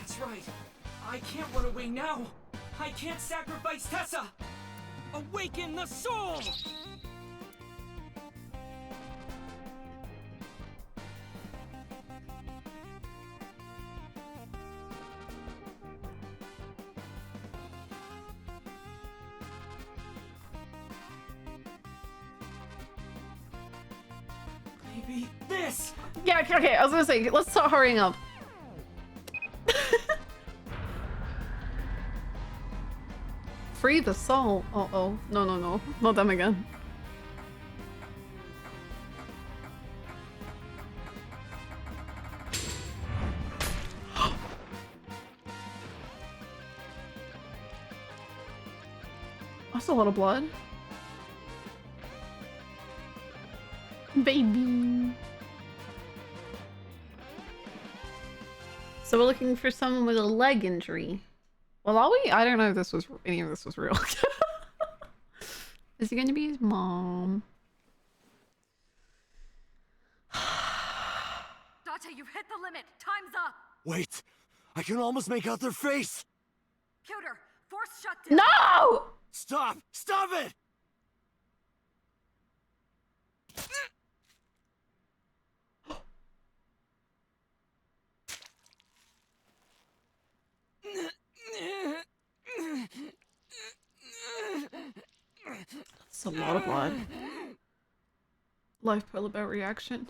That's right. I can't run away now. I can't sacrifice Tessa. Awaken the soul! Maybe this. Yeah, okay, I was gonna say, let's start hurrying up. Free the soul. Uh-oh. No, no, no. Not them again. That's a lot of blood. Baby. So we're looking for someone with a leg injury. Well, are we? I don't know if this was any of this was real. Is he going to be his mom? Dante, you've hit the limit. Time's up. Wait! I can almost make out their face! Pewter, force shutdown. No! Stop! Stop it! That's a lot of blood. Live polar bear reaction.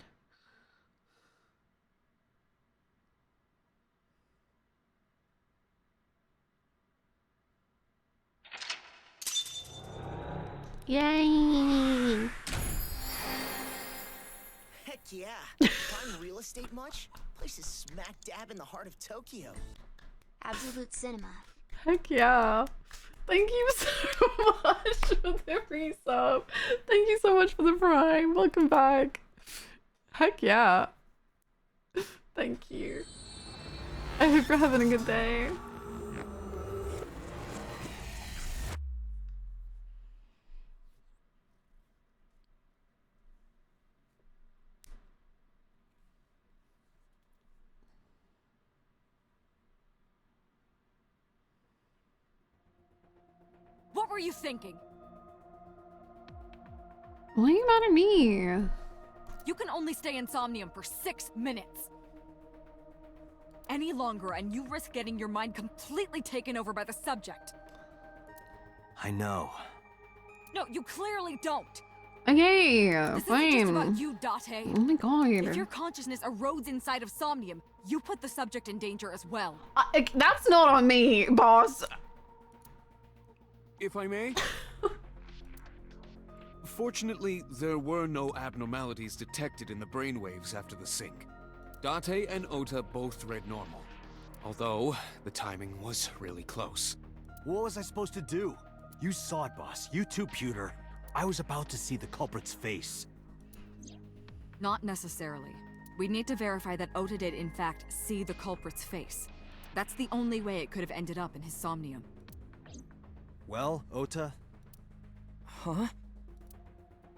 Yay! Heck yeah! Find real estate much? Place is smack dab in the heart of Tokyo. Absolute cinema. Heck yeah. Thank you so much for the resub. Thank you so much for the prime. Welcome back. Heck yeah. Thank you. I hope you're having a good day. What were you thinking? Why are you mad at me? You can only stay in Somnium for 6 minutes. Any longer and you risk getting your mind completely taken over by the subject. I know. No, you clearly don't. Okay, This fine. isn't just about you, Dante. Oh my god. If your consciousness erodes inside of Somnium, you put the subject in danger as well. That's not on me, boss. If I may? Fortunately, there were no abnormalities detected in the brainwaves after the sync. Dante and Ota both read normal, although the timing was really close. What was I supposed to do? You saw it, boss. You too, Pewter. I was about to see the culprit's face. Not necessarily. We need to verify that Ota did in fact see the culprit's face. That's the only way it could have ended up in his Somnium. Well, Ota? Huh?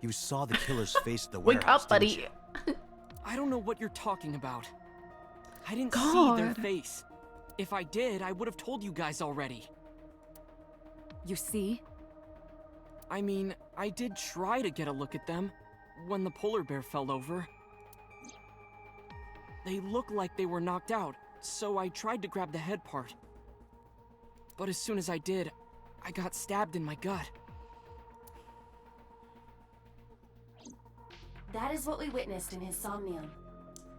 You saw the killer's face at the Wake warehouse, up, buddy. didn't you? I don't know what you're talking about. I didn't see their God. face. If I did, I would have told you guys already. You see? I mean, I did try to get a look at them when the polar bear fell over. They looked like they were knocked out, so I tried to grab the head part. But as soon as I did, I got stabbed in my gut. That is what we witnessed in his Somnium.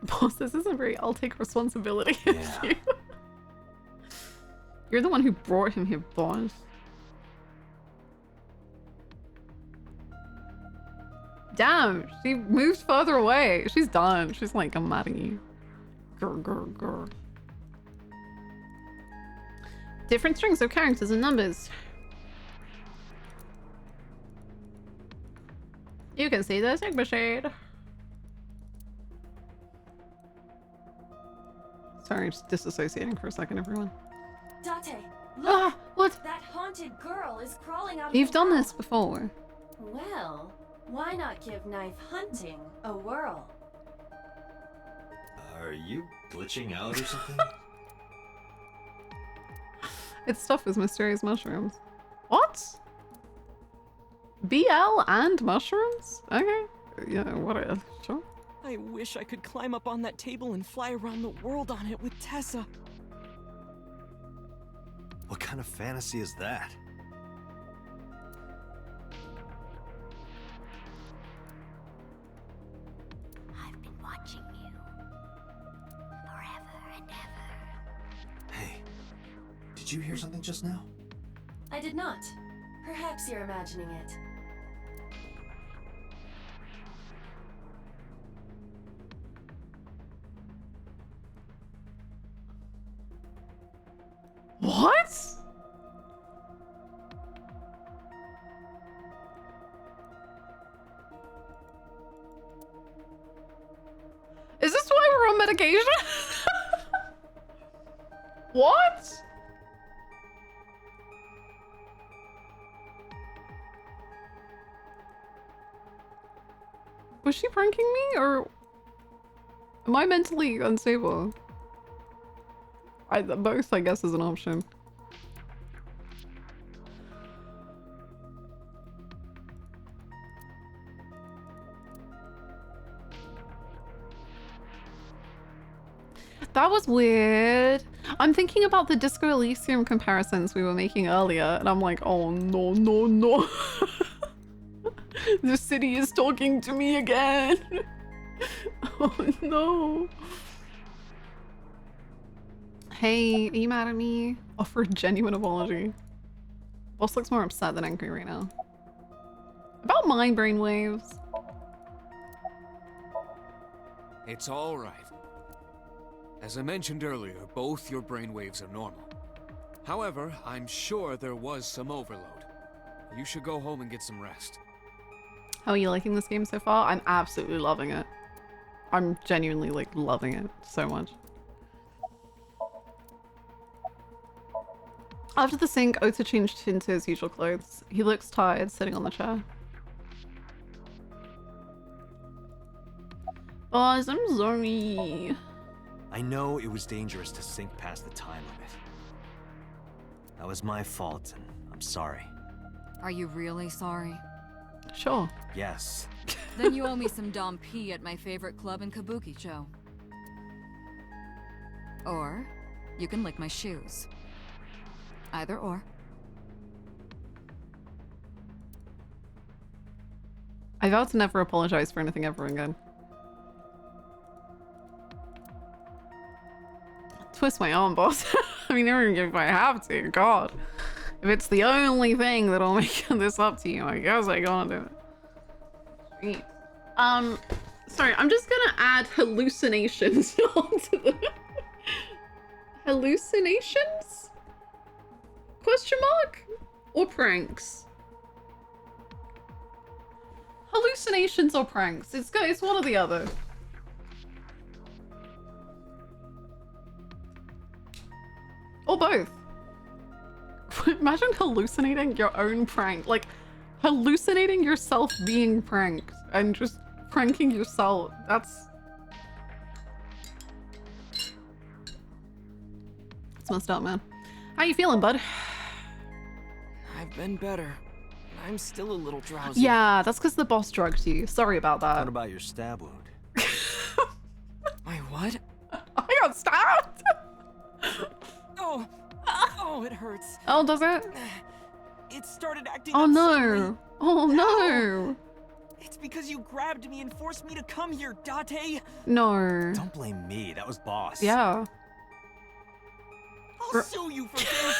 Boss, this isn't very I'll take responsibility. Yeah. You. You're the one who brought him here, boss. Damn, she moved further away. She's done. She's like, I'm mad at you. Grr, grr, grr. Different strings of characters and numbers. You can see the Sigma shade. Sorry, I'm just disassociating for a second, everyone. Dante, look! Ah, what? That haunted girl is crawling out of You've the done well. this before. Well, why not give knife hunting a whirl? Are you glitching out or something? It's stuffed with mysterious mushrooms. What? BL and mushrooms? Okay. Yeah, whatever. Sure. I wish I could climb up on that table and fly around the world on it with Tessa. What kind of fantasy is that? I've been watching you forever and ever. Hey, did you hear something just now? I did not. Perhaps you're imagining it. What? Is this why we're on medication? What? Was she pranking me or am I mentally unstable? Both, I guess, is an option. That was weird. I'm thinking about the Disco Elysium comparisons we were making earlier, and I'm like, oh no, no, no. The city is talking to me again. Oh no. Hey, are you mad at me? Offer a genuine apology. Boss looks more upset than angry right now. About my brainwaves. It's all right. As I mentioned earlier, both your brainwaves are normal. However, I'm sure there was some overload. You should go home and get some rest. How are you liking this game so far? I'm absolutely loving it. I'm genuinely like loving it so much. After the sync, Ota changed into his usual clothes. He looks tired, sitting on the chair. Boss, I'm sorry. I know it was dangerous to sink past the time limit. That was my fault, and I'm sorry. Are you really sorry? Sure. Yes. Then you owe me some Dom P at my favorite club in Kabukicho. Or you can lick my shoes. Either or. I vow to never apologize for anything ever again. Twist my arm, boss. I mean, if I have to, God. If it's the only thing that'll make this up to you, I guess I gotta do it. Sweet. Sorry, I'm just gonna add hallucinations onto the... Hallucinations? Question mark? Or pranks? Hallucinations or pranks? It's one or the other. Or both. Imagine hallucinating your own prank. Like, hallucinating yourself being pranked and just pranking yourself. That's messed up, man. How you feeling, bud? I've been better. I'm still a little drowsy. Yeah, that's because the boss drugged you. Sorry about that. What about your stab wound? My what? I got stabbed! Oh, it hurts. Oh, does it? It started acting Oh up no. suddenly. Oh no. It's because you grabbed me and forced me to come here, Dante. No. Don't blame me. That was boss. Yeah. I'll sue you for this.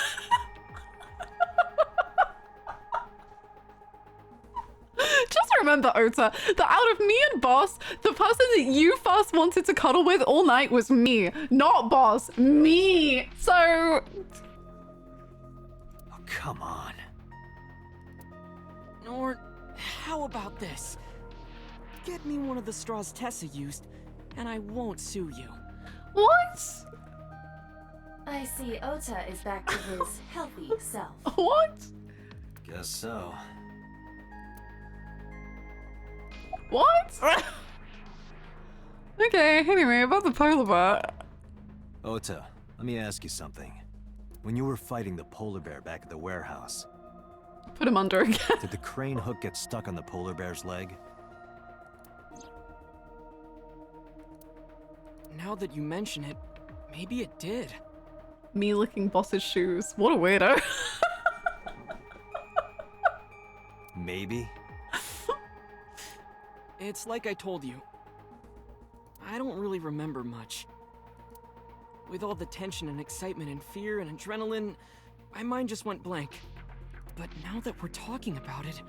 Just remember, Ota, that out of me and Boss, the person that you first wanted to cuddle with all night was me. Not Boss. Me. So... Oh, come on. Or how about this? Get me one of the straws Tessa used, and I won't sue you. What? I see Ota is back to his healthy self. What? Guess so. What? Okay, anyway, about the polar bear. Ota, let me ask you something. When you were fighting the polar bear back at the warehouse... Put him under again. Did the crane hook get stuck on the polar bear's leg? Now that you mention it, maybe it did. Me licking Boss's shoes. What a weirdo. Maybe? It's like I told you. I don't really remember much. With all the tension and excitement and fear and adrenaline, my mind just went blank. But now that we're talking about it,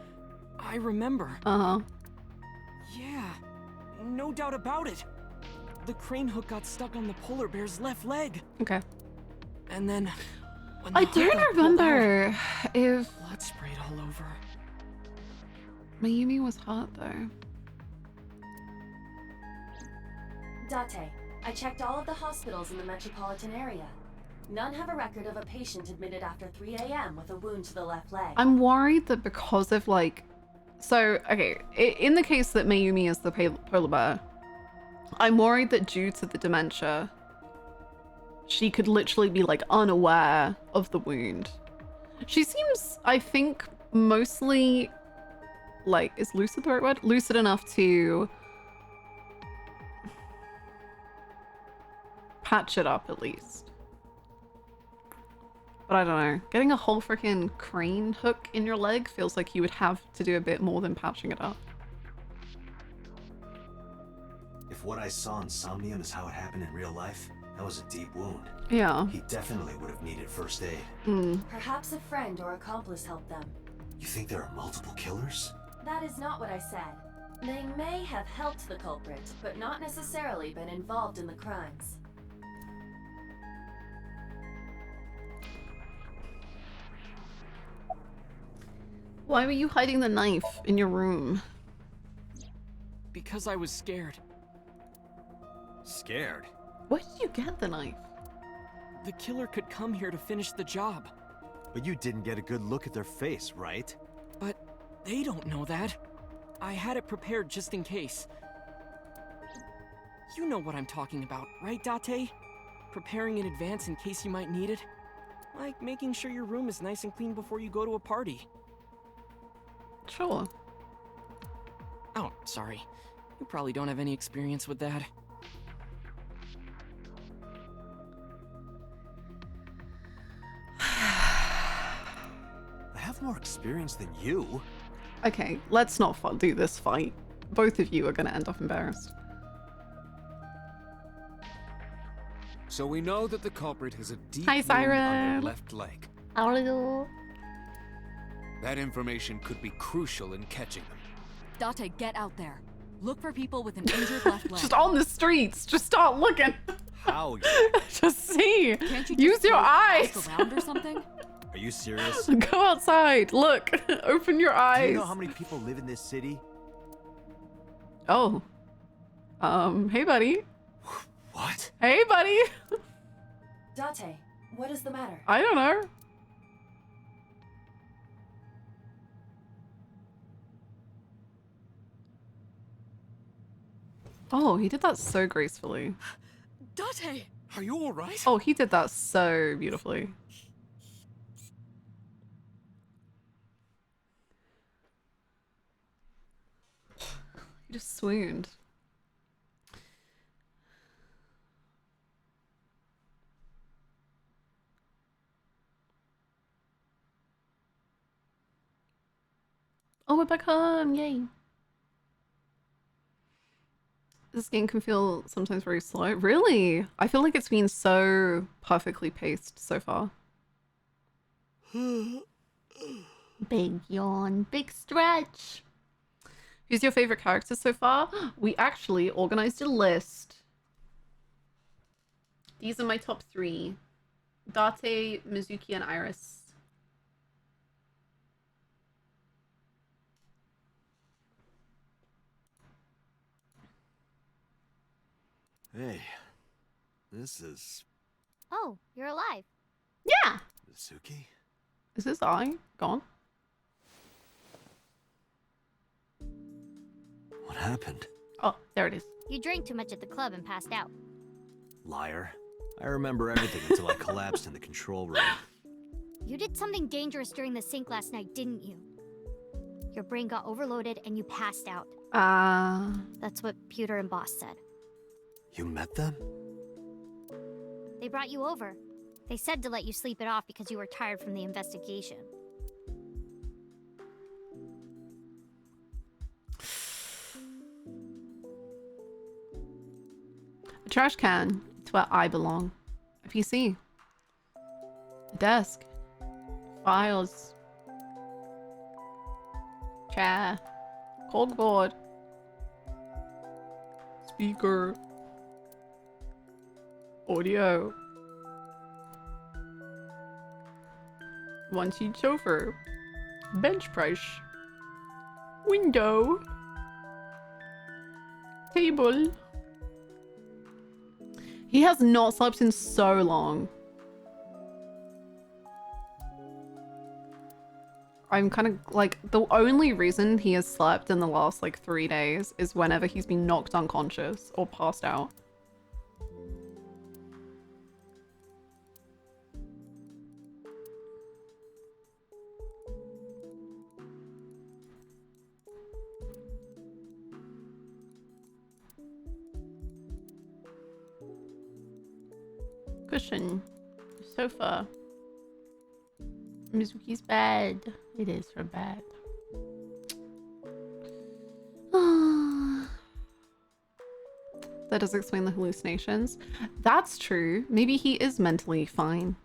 I remember. Uh-huh. Yeah, no doubt about it. The crane hook got stuck on the polar bear's left leg. Okay. And then... when the I hook don't got pulled remember out, if blood sprayed all over. Mayumi was hurt though. Dante, I checked all of the hospitals in the metropolitan area. None have a record of a patient admitted after 3 a.m. with a wound to the left leg. I'm worried that because of like... So, okay, in the case that Mayumi is the polar bear, I'm worried that due to the dementia, she could literally be like unaware of the wound. She seems, I think, mostly like, is lucid the right word? Lucid enough to patch it up at least. But I don't know. Getting a whole freaking crane hook in your leg feels like you would have to do a bit more than patching it up. If what I saw in Somnium is how it happened in real life, that was a deep wound. Yeah. He definitely would have needed first aid. Perhaps a friend or accomplice helped them. You think there are multiple killers? That is not what I said. They may have helped the culprit, but not necessarily been involved in the crimes. Why were you hiding the knife in your room? Because I was scared. Scared? Where did you get the knife? The killer could come here to finish the job. But you didn't get a good look at their face, right? But they don't know that. I had it prepared just in case. You know what I'm talking about, right, Dante? Preparing in advance in case you might need it. Like making sure your room is nice and clean before you go to a party. Sure. Oh, sorry. You probably don't have any experience with that. I have more experience than you. Okay, let's not do this fight. Both of you are gonna end up embarrassed. So we know that the culprit has a deep Hi, wound Siren. on their left leg. How are you? That information could be crucial in catching them. Dante, get out there. Look for people with an injured left leg. Just on the streets. Just start looking. How? Just see. Can't you Use just your go eyes. ask around or something? Are you serious? Go outside. Look. Open your eyes. Do you know how many people live in this city? Oh. Hey, buddy. What? Hey, buddy. Dante, what is the matter? I don't know. Oh, he did that so gracefully. Dante! Are you alright? Oh, he did that so beautifully. He just swooned. Oh, we're back home, yay. This game can feel sometimes very slow. Really? I feel like it's been so perfectly paced so far. Big yawn, big stretch. Who's your favorite character so far? We actually organized a list. These are my top 3. Dante, Mizuki, and Iris. Hey, this is... Oh, you're alive. Yeah! Mizuki? Is his eye gone? What happened? Oh, there it is. You drank too much at the club and passed out. Liar. I remember everything until I collapsed in the control room. You did something dangerous during the sync last night, didn't you? Your brain got overloaded and you passed out. That's what Pewter and Boss said. You met them? They brought you over. They said to let you sleep it off because you were tired from the investigation. A trash can. It's where I belong. A PC. A desk. Files. Chair. Corkboard. Speaker. Audio. One-seat sofa. Bench press. Window. Table. He has not slept in so long. I'm kind of like, the only reason he has slept in the last like 3 days is whenever he's been knocked unconscious or passed out. Cushion. Sofa. Mizuki's bed. It is her bed. That does explain the hallucinations. That's true. Maybe he is mentally fine.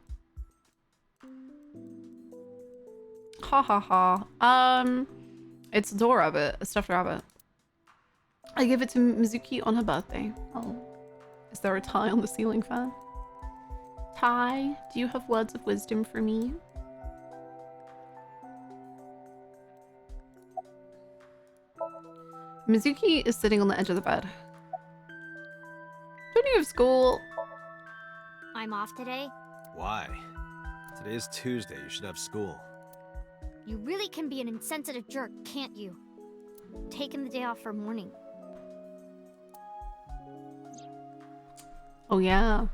Ha ha ha. It's a door rabbit, a stuffed rabbit. I give it to Mizuki on her birthday. Oh. Is there a tie on the ceiling fan? Tie, do you have words of wisdom for me? Mizuki is sitting on the edge of the bed. Don't you have school? I'm off today. Why? Today is Tuesday. You should have school. You really can be an insensitive jerk, can't you? Taking the day off for mourning. Oh yeah.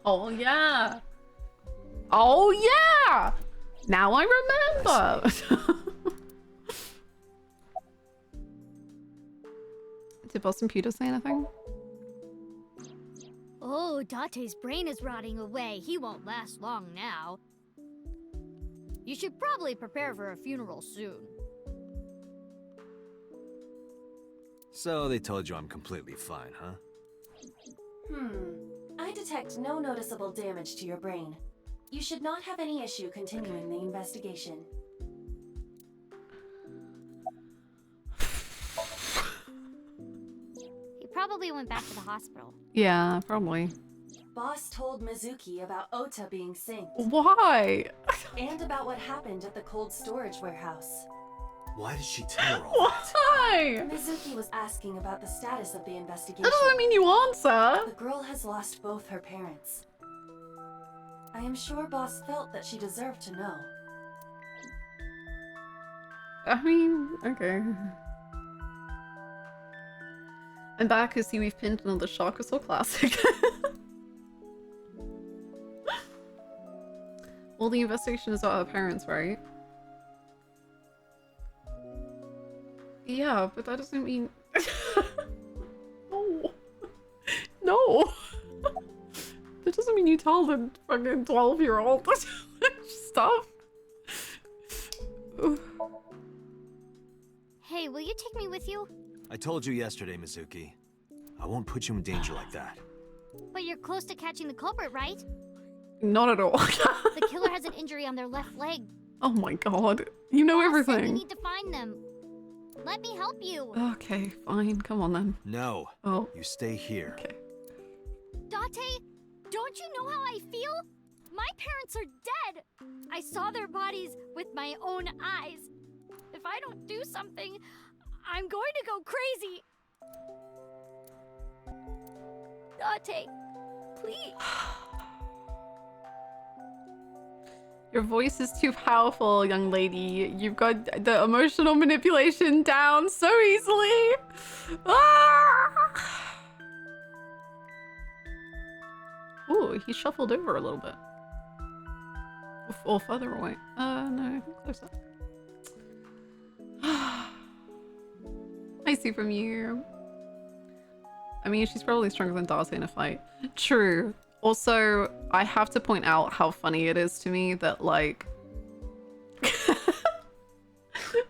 Oh yeah. Oh yeah. Now I remember. Did Boston Pewter say anything? Oh, Dante's brain is rotting away. He won't last long now. You should probably prepare for a funeral soon. So they told you I'm completely fine, huh? I detect no noticeable damage to your brain. You should not have any issue continuing the investigation. He probably went back to the hospital. Yeah, probably. Boss told Mizuki about Ota being synced. Why? And about what happened at the cold storage warehouse. Why did she tell her all that? Why? Mizuki was asking about the status of the investigation. That doesn't mean you answer. The girl has lost both her parents. I am sure Boss felt that she deserved to know. I mean, okay. I'm back. I see we've pinned another Shark Assault classic. Well, the investigation is about her parents, right? Yeah, but that doesn't mean... No. No. That doesn't mean you tell the fucking 12-year-old stuff. Hey, will you take me with you? I told you yesterday, Mizuki. I won't put you in danger like that. But you're close to catching the culprit, right? Not at all. The killer has an injury on their left leg. Oh my god. You know Boss said everything. we need to find them. Let me help you. Okay, fine. Come on then. No. Oh. You stay here. Okay. Dante, don't you know how I feel? My parents are dead. I saw their bodies with my own eyes. If I don't do something, I'm going to go crazy. Dante, please. Your voice is too powerful, young lady. You've got the emotional manipulation down so easily. Ah! Ooh, he shuffled over a little bit. Or further away. No, closer. I see from you. I mean, she's probably stronger than Dante in a fight. True. Also, I have to point out how funny it is to me that, like...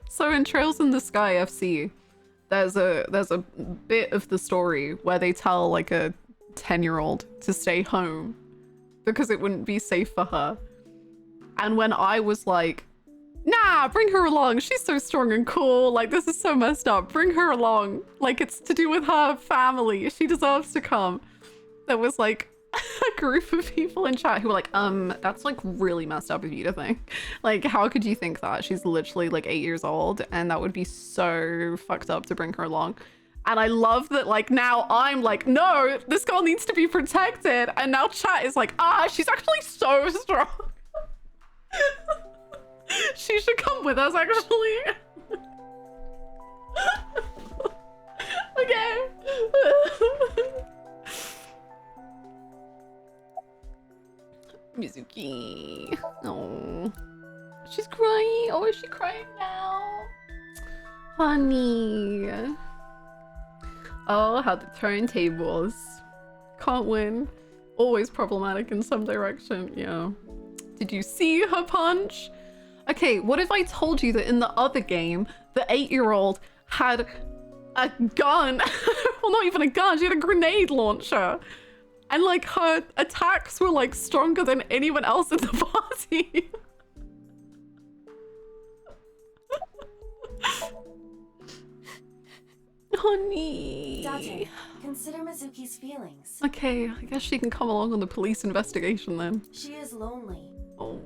So in Trails in the Sky FC, there's a bit of the story where they tell, like, a 10-year-old to stay home because it wouldn't be safe for her. And when I was like, nah, bring her along. She's so strong and cool. Like, this is so messed up. Bring her along. Like, it's to do with her family. She deserves to come. There was, like, a group of people in chat who were like, that's, like, really messed up of you to think. Like, how could you think that? She's literally, like, 8 years old, and that would be so fucked up to bring her along. And I love that, like, now I'm like, no, this girl needs to be protected. And now chat is like, she's actually so strong. She should come with us, actually. Okay. Mizuki. Oh. She's crying. Oh, is she crying now? Honey. Oh, how the turntables. Can't win. Always problematic in some direction. Yeah. Did you see her punch? Okay, what if I told you that in the other game, the 8-year-old had a gun? Well, not even a gun, she had a grenade launcher. And like her attacks were like stronger than anyone else in the party. Honey. Dante, consider Mizuki's feelings. Okay, I guess she can come along on the police investigation then. She is lonely. Oh.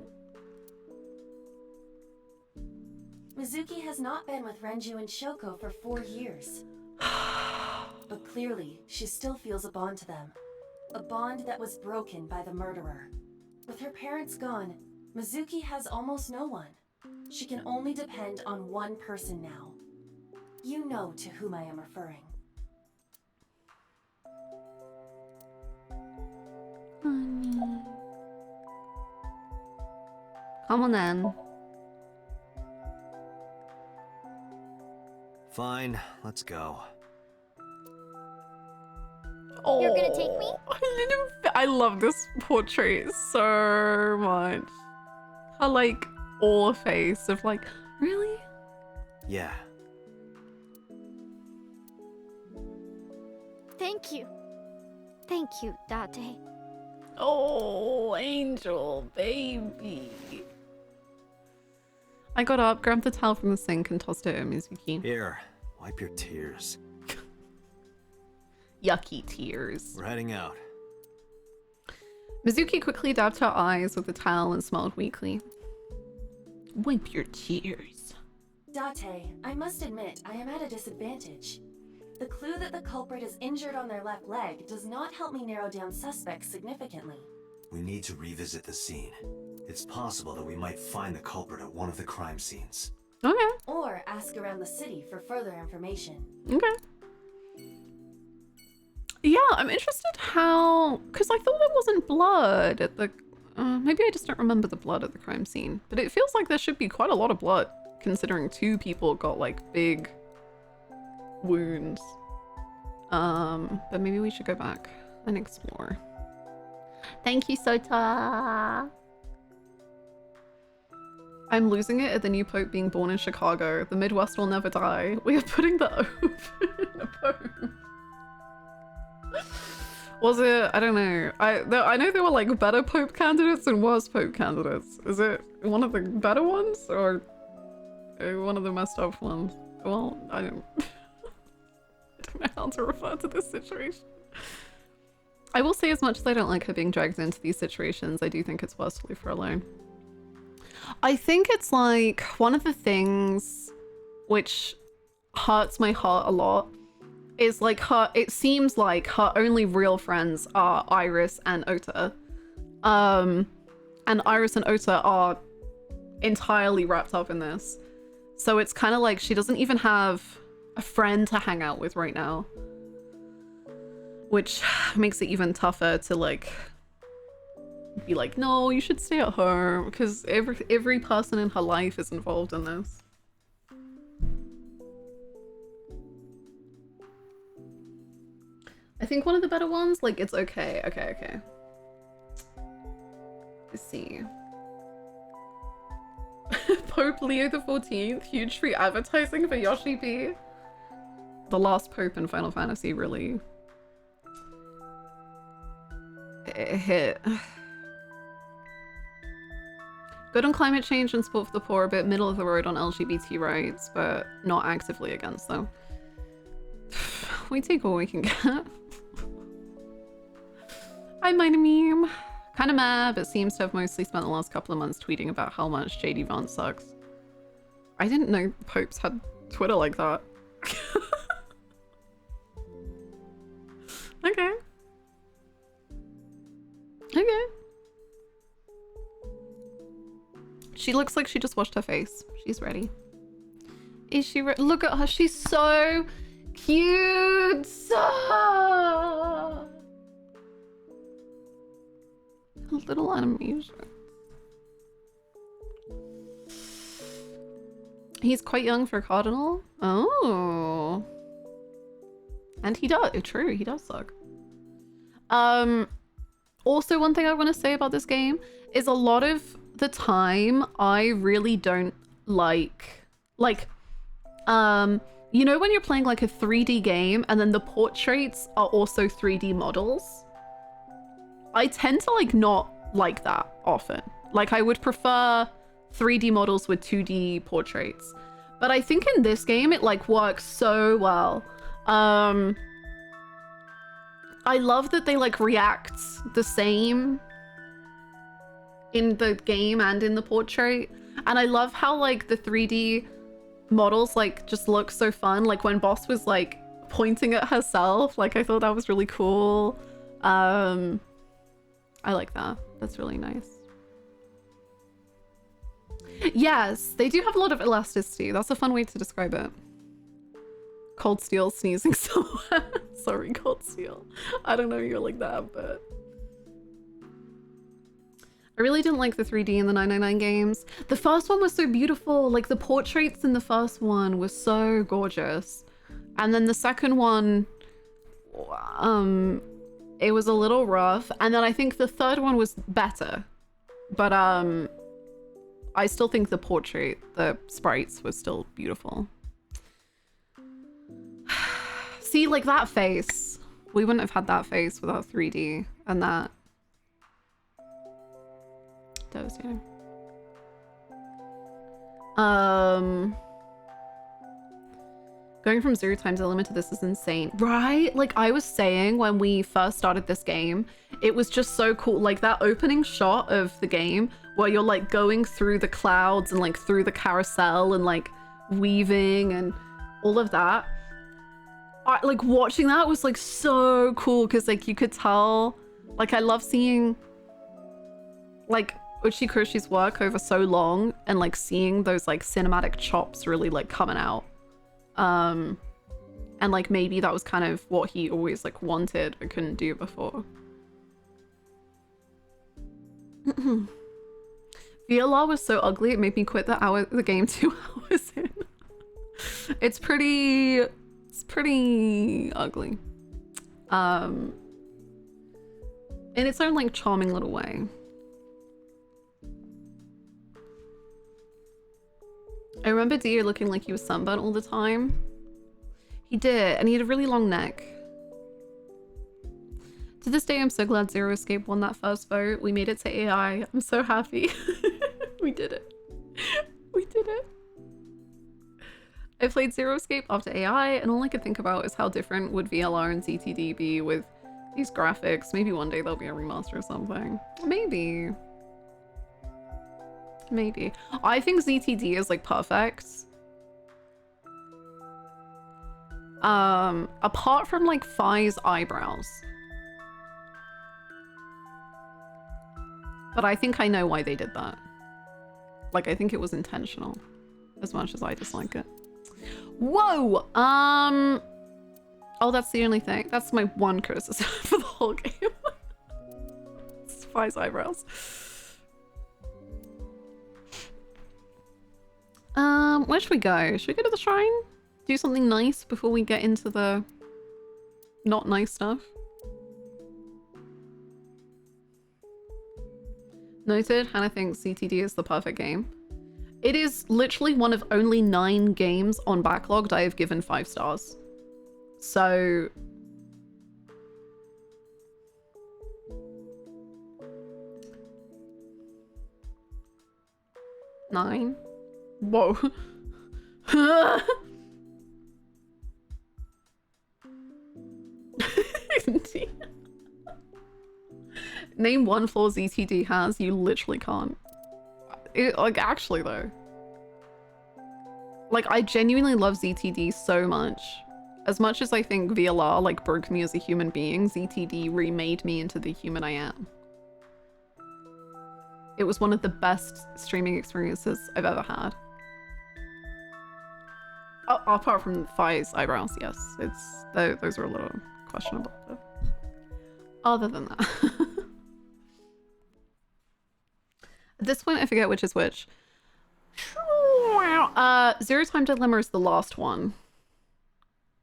Mizuki has not been with Renju and Shoko for 4 years. But clearly, she still feels a bond to them. A bond that was broken by the murderer. With her parents gone, Mizuki has almost no one. She can only depend on one person now. You know to whom I am referring. Honey. Come on then. Fine, let's go. Oh, You're gonna take me? I love this portrait so much. Her like awe face of like, really? Yeah. Thank you. Thank you, Dante. Oh, angel baby. I got up, grabbed the towel from the sink, and tossed it at Mizuki. Here, wipe your tears. Yucky tears. We're heading out. Mizuki quickly dabbed her eyes with the towel and smiled weakly. Wipe your tears. Dante, I must admit, I am at a disadvantage. The clue that the culprit is injured on their left leg does not help me narrow down suspects significantly. We need to revisit the scene. It's possible that we might find the culprit at one of the crime scenes. Okay. Or ask around the city for further information. Okay. Yeah, I'm interested how... Because I thought there wasn't blood at the... maybe I just don't remember the blood at the crime scene. But it feels like there should be quite a lot of blood, considering 2 people got, like, big wounds. But maybe we should go back and explore. Thank you, Sota! I'm losing it at the new Pope being born in Chicago. The Midwest will never die. We are putting the oath in a poem. Was it? I don't know. I know there were like better Pope candidates and worse Pope candidates. Is it one of the better ones or one of the messed up ones? Well, I don't know how to refer to this situation. I will say, as much as I don't like her being dragged into these situations, I do think it's worse to leave her alone. I think it's like one of the things which hurts my heart a lot is like it seems like her only real friends are Iris and Ota. And Iris and Ota are entirely wrapped up in this. So it's kind of like she doesn't even have a friend to hang out with right now. Which makes it even tougher to like be like, no, you should stay at home, because every person in her life is involved in this. I think one of the better ones, like, it's okay. Okay. Let's see. Pope Leo the 14th, huge free advertising for Yoshi P. The last Pope in Final Fantasy really hit. Good on climate change and support for the poor, a bit middle of the road on LGBT rights, but not actively against them. We take what we can get. I might meme. Kinda mad, but seems to have mostly spent the last couple of months tweeting about how much JD Vance sucks. I didn't know popes had Twitter like that. Okay. Okay. She looks like she just washed her face. She's ready. Is she ready? Look at her. She's so cute. A little animation. He's quite young for a cardinal. Oh. And he does. True, he does suck. Also, one thing I want to say about this game is a lot of the time I really don't like you know when you're playing like a 3D game and then the portraits are also 3D models? I tend to like not like that often. Like I would prefer 3D models with 2D portraits. But I think in this game it like works so well. I love that they like react the same in the game and in the portrait. And I love how like the 3D models like just look so fun. Like when Boss was like pointing at herself, like I thought that was really cool. I like that. That's really nice. Yes, they do have a lot of elasticity. That's a fun way to describe it. Cold Steel sneezing somewhere. Sorry, Cold Steel. I don't know you're like that, but I really didn't like the 3D in the 999 games. The first one was so beautiful. Like the portraits in the first one were so gorgeous. And then the second one, it was a little rough. And then I think the third one was better. But I still think the sprites were still beautiful. See, like that face. We wouldn't have had that face without 3D and that. Devastating. Going from 0 times the limit to this is insane, right? Like I was saying when we first started this game, it was just so cool. Like that opening shot of the game where you're like going through the clouds and like through the carousel and like weaving and all of that. Like watching that was like so cool because like you could tell, like I love seeing like Uchikoshi's work over so long and like seeing those like cinematic chops really like coming out. And like maybe that was kind of what he always like wanted but couldn't do before. VLR was so ugly it made me quit the game 2 hours in. It's pretty ugly. In its own like charming little way. I remember Dio looking like he was sunburnt all the time. He did, and he had a really long neck. To this day, I'm so glad Zero Escape won that first vote. We made it to AI. I'm so happy. We did it. We did it. I played Zero Escape after AI, and all I could think about is how different would VLR and ZTD be with these graphics. Maybe one day there'll be a remaster or something. Maybe. Maybe. I think ZTD is like perfect. Apart from like Phi's eyebrows. But I think I know why they did that. Like I think it was intentional. As much as I dislike it. Whoa! Oh, that's the only thing. That's my one criticism for the whole game. It's Phi's eyebrows. Where should we go? Should we go to the shrine? Do something nice before we get into the not nice stuff? Noted, Hannah thinks CTD is the perfect game. It is literally one of only 9 games on Backlogged I have given 5 stars. So... Nine? Whoa. Name one flaw ZTD has, you literally can't. Like, actually though. Like, I genuinely love ZTD so much. As much as I think VLR, like, broke me as a human being, ZTD remade me into the human I am. It was one of the best streaming experiences I've ever had. Oh, apart from Phi's eyebrows, yes. Those are a little questionable. But other than that. At this point, I forget which is which. 0 Time Dilemma is the last one.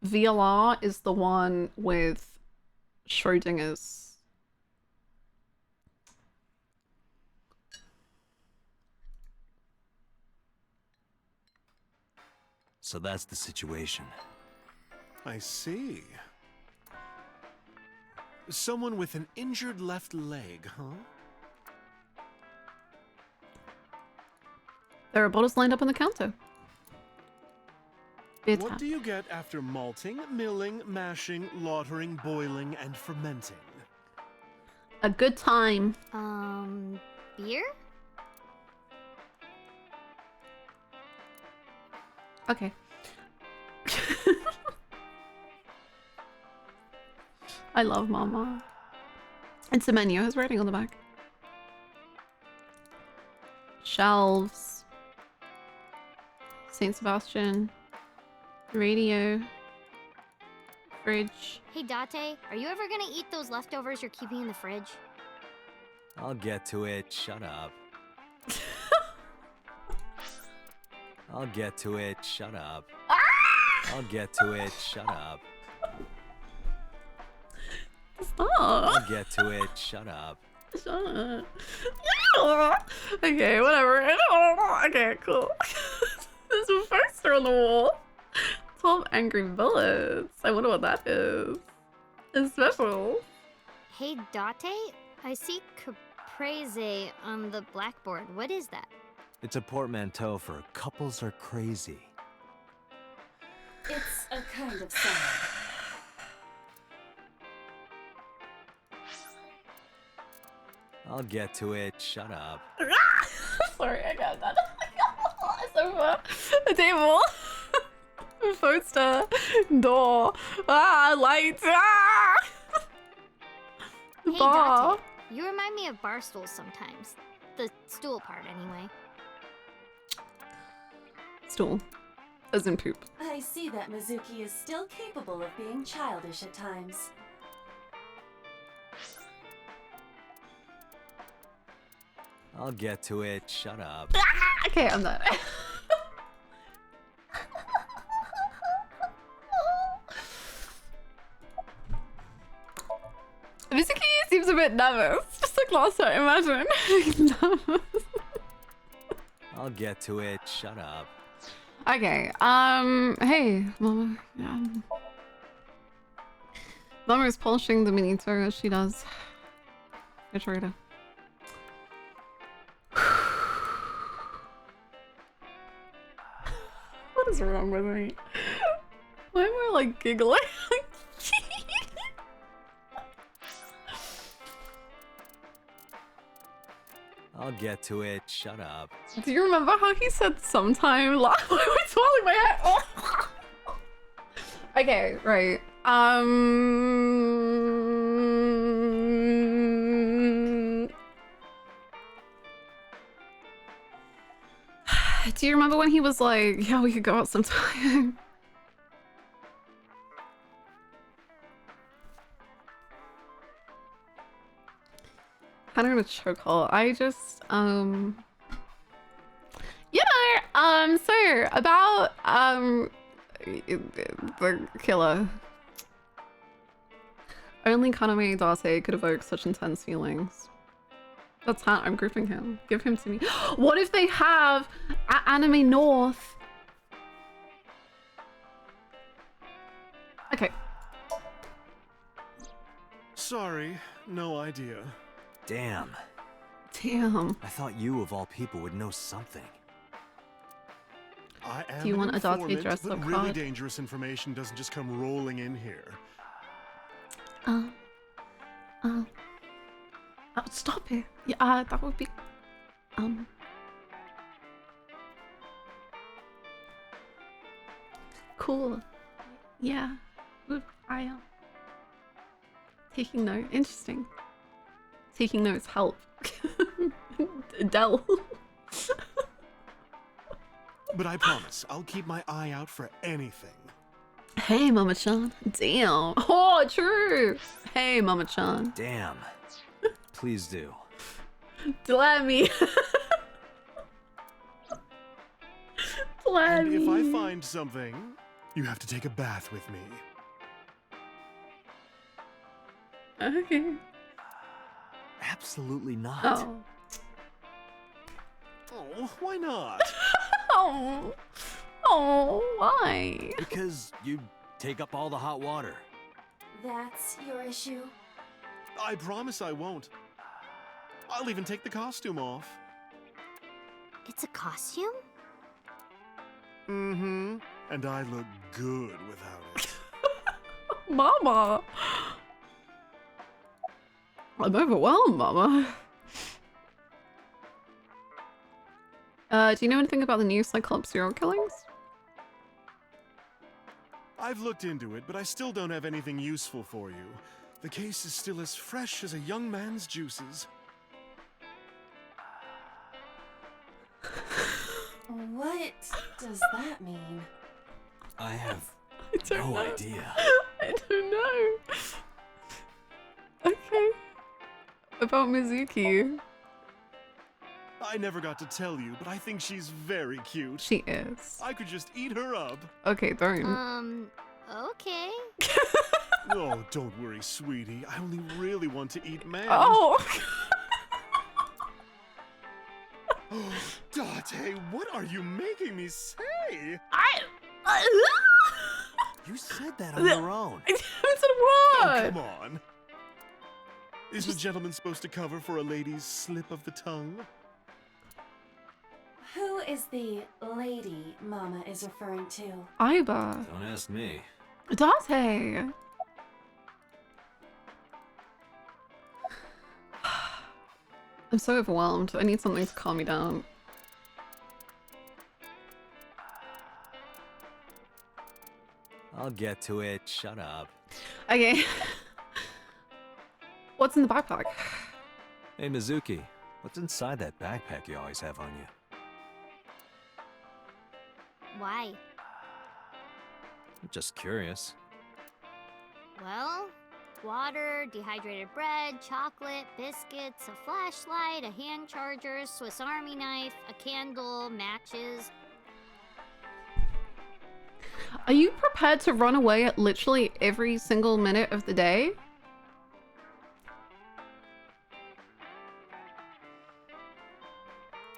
VLR is the one with Schrodinger's So that's the situation. I see. Someone with an injured left leg, huh? There are bottles lined up on the counter. Beer What tap. do you get after malting, milling, mashing, lautering, boiling, and fermenting? A good time. Beer? Okay. I love Mama. It's a menu. It's writing on the back. Shelves. Saint Sebastian. Radio. Fridge. Hey, Dante, are you ever gonna eat those leftovers you're keeping in the fridge? I'll get to it. Shut up. I'll get to it. Shut up. I'll get to it. Shut up. Stop. I'll get to it. Shut up. Shut up. Okay, whatever. Okay, cool. There's a poster on the wall. 12 angry bullets. I wonder what that is. It's special. Hey, Dante, I see caprese on the blackboard. What is that? It's a portmanteau for couples are crazy. It's a kind of sad. I'll get to it. Shut up. Sorry, I got that. Sofa, a table, a poster, door, lights, Hey, bar. Dante, you remind me of bar stools sometimes. The stool part, anyway. Stool, as in poop. I see that Mizuki is still capable of being childish at times. I'll get to it. Shut up. Okay, I'm done. Mizuki seems a bit nervous, just like last time, imagine. I'll get to it. Shut up. Okay, hey, Mama. Yeah. Mama is polishing the monitor as she does. Good trader. What is wrong with me? Why am I like giggling? I'll get to it. Shut up. Do you remember how he said sometime last? Why am I swallowing my head? Oh. Okay, right. Do you remember when he was like, yeah, we could go out sometime? Kind of gonna choke hole. I just, you know, so about, the killer. Only Kaname Dante could evoke such intense feelings. That's how I'm grouping him. Give him to me. What if they have at Anime North? Okay. Sorry, no idea. Damn. Damn. I thought you, of all people, would know something. I am Do you want a Dante informant, dress but up really card? dangerous information doesn't just come rolling in here. Oh, stop it. Yeah, that would be, cool. Yeah, I am. Taking note. Interesting. Taking notes help. Dell. But I promise, I'll keep my eye out for anything. Hey, Mama-chan. Damn. Oh, true. Hey, Mama-chan. Damn. Please do. Let me. Let And me. if I find something, you have to take a bath with me. Okay. Absolutely not. Oh. Oh, why not? Oh. Oh, why? Because you take up all the hot water. That's your issue? I promise I won't. I'll even take the costume off. It's a costume? Mm-hmm. And I look good without it. Mama. I'm overwhelmed, Mama. Do you know anything about the new Cyclops serial killings? I've looked into it, but I still don't have anything useful for you. The case is still as fresh as a young man's juices. What does that mean? I have don't no know. idea. I don't know. Okay. About Mizuki. I never got to tell you, but I think she's very cute. She is. I could just eat her up. Okay, don't. Okay. Oh, don't worry, sweetie. I only really want to eat man. Oh! Dante, what are you making me say? You said that on your own. I said what? Oh, come on. Is the gentleman supposed to cover for a lady's slip of the tongue? Who is the lady Mama is referring to? Iba. Don't ask me. Dante. I'm so overwhelmed. I need something to calm me down. I'll get to it. Shut up. Okay. What's in the backpack? Hey, Mizuki. What's inside that backpack you always have on you? Why? I'm just curious. Well, water, dehydrated bread, chocolate, biscuits, a flashlight, a hand charger, Swiss Army knife, a candle, matches. Are you prepared to run away at literally every single minute of the day?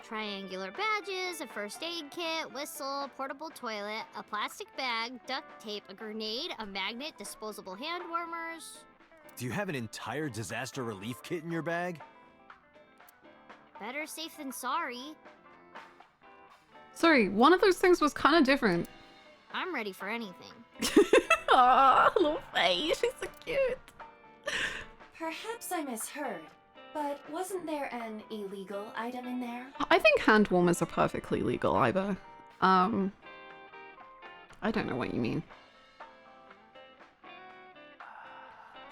Triangular badges, a first aid kit, whistle, portable toilet, a plastic bag, duct tape, a grenade, a magnet, disposable hand warmers. Do you have an entire disaster relief kit in your bag? Better safe than sorry. Sorry, one of those things was kind of different. I'm ready for anything. Aw, little face, she's so cute. Perhaps I misheard, but wasn't there an illegal item in there? I think hand warmers are perfectly legal, Iba. I don't know what you mean.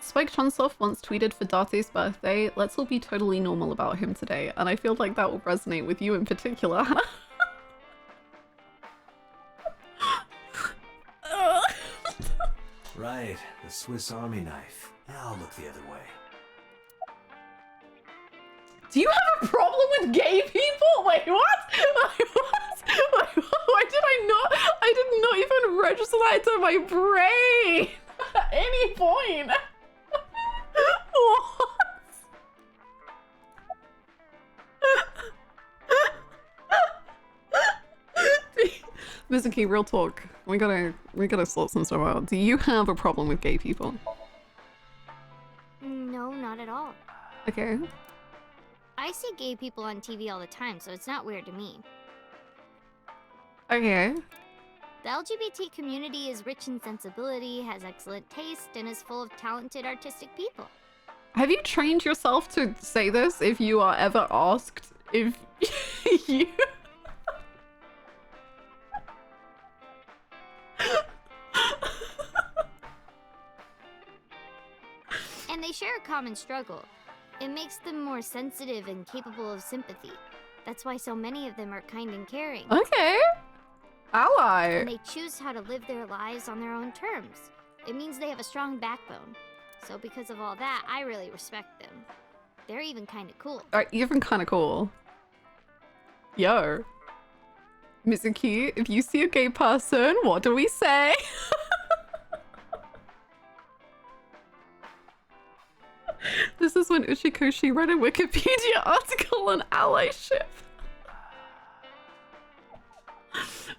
Spike Chunsoft once tweeted for Dante's birthday, "Let's all be totally normal about him today," and I feel like that will resonate with you in particular, Hannah. Right, the Swiss Army knife. I'll look the other way. Do you have a problem with gay people? Wait, what? Wait, what? Wait, why did I did not even register that into my brain at any point. What? Mizuki, real talk. We gotta sort some stuff out. Do you have a problem with gay people? No, not at all. Okay. I see gay people on TV all the time, so it's not weird to me. Okay. The LGBT community is rich in sensibility, has excellent taste, and is full of talented artistic people. Have you trained yourself to say this if you are ever asked if you... And they share a common struggle. It makes them more sensitive and capable of sympathy. That's why so many of them are kind and caring. Okay. Ally. And they choose how to live their lives on their own terms. It means they have a strong backbone. So because of all that, I really respect them. They're even kind of cool. Alright, even kind of cool. Yo. Mizuki, if you see a gay person, what do we say? This is when Uchikoshi read a Wikipedia article on allyship.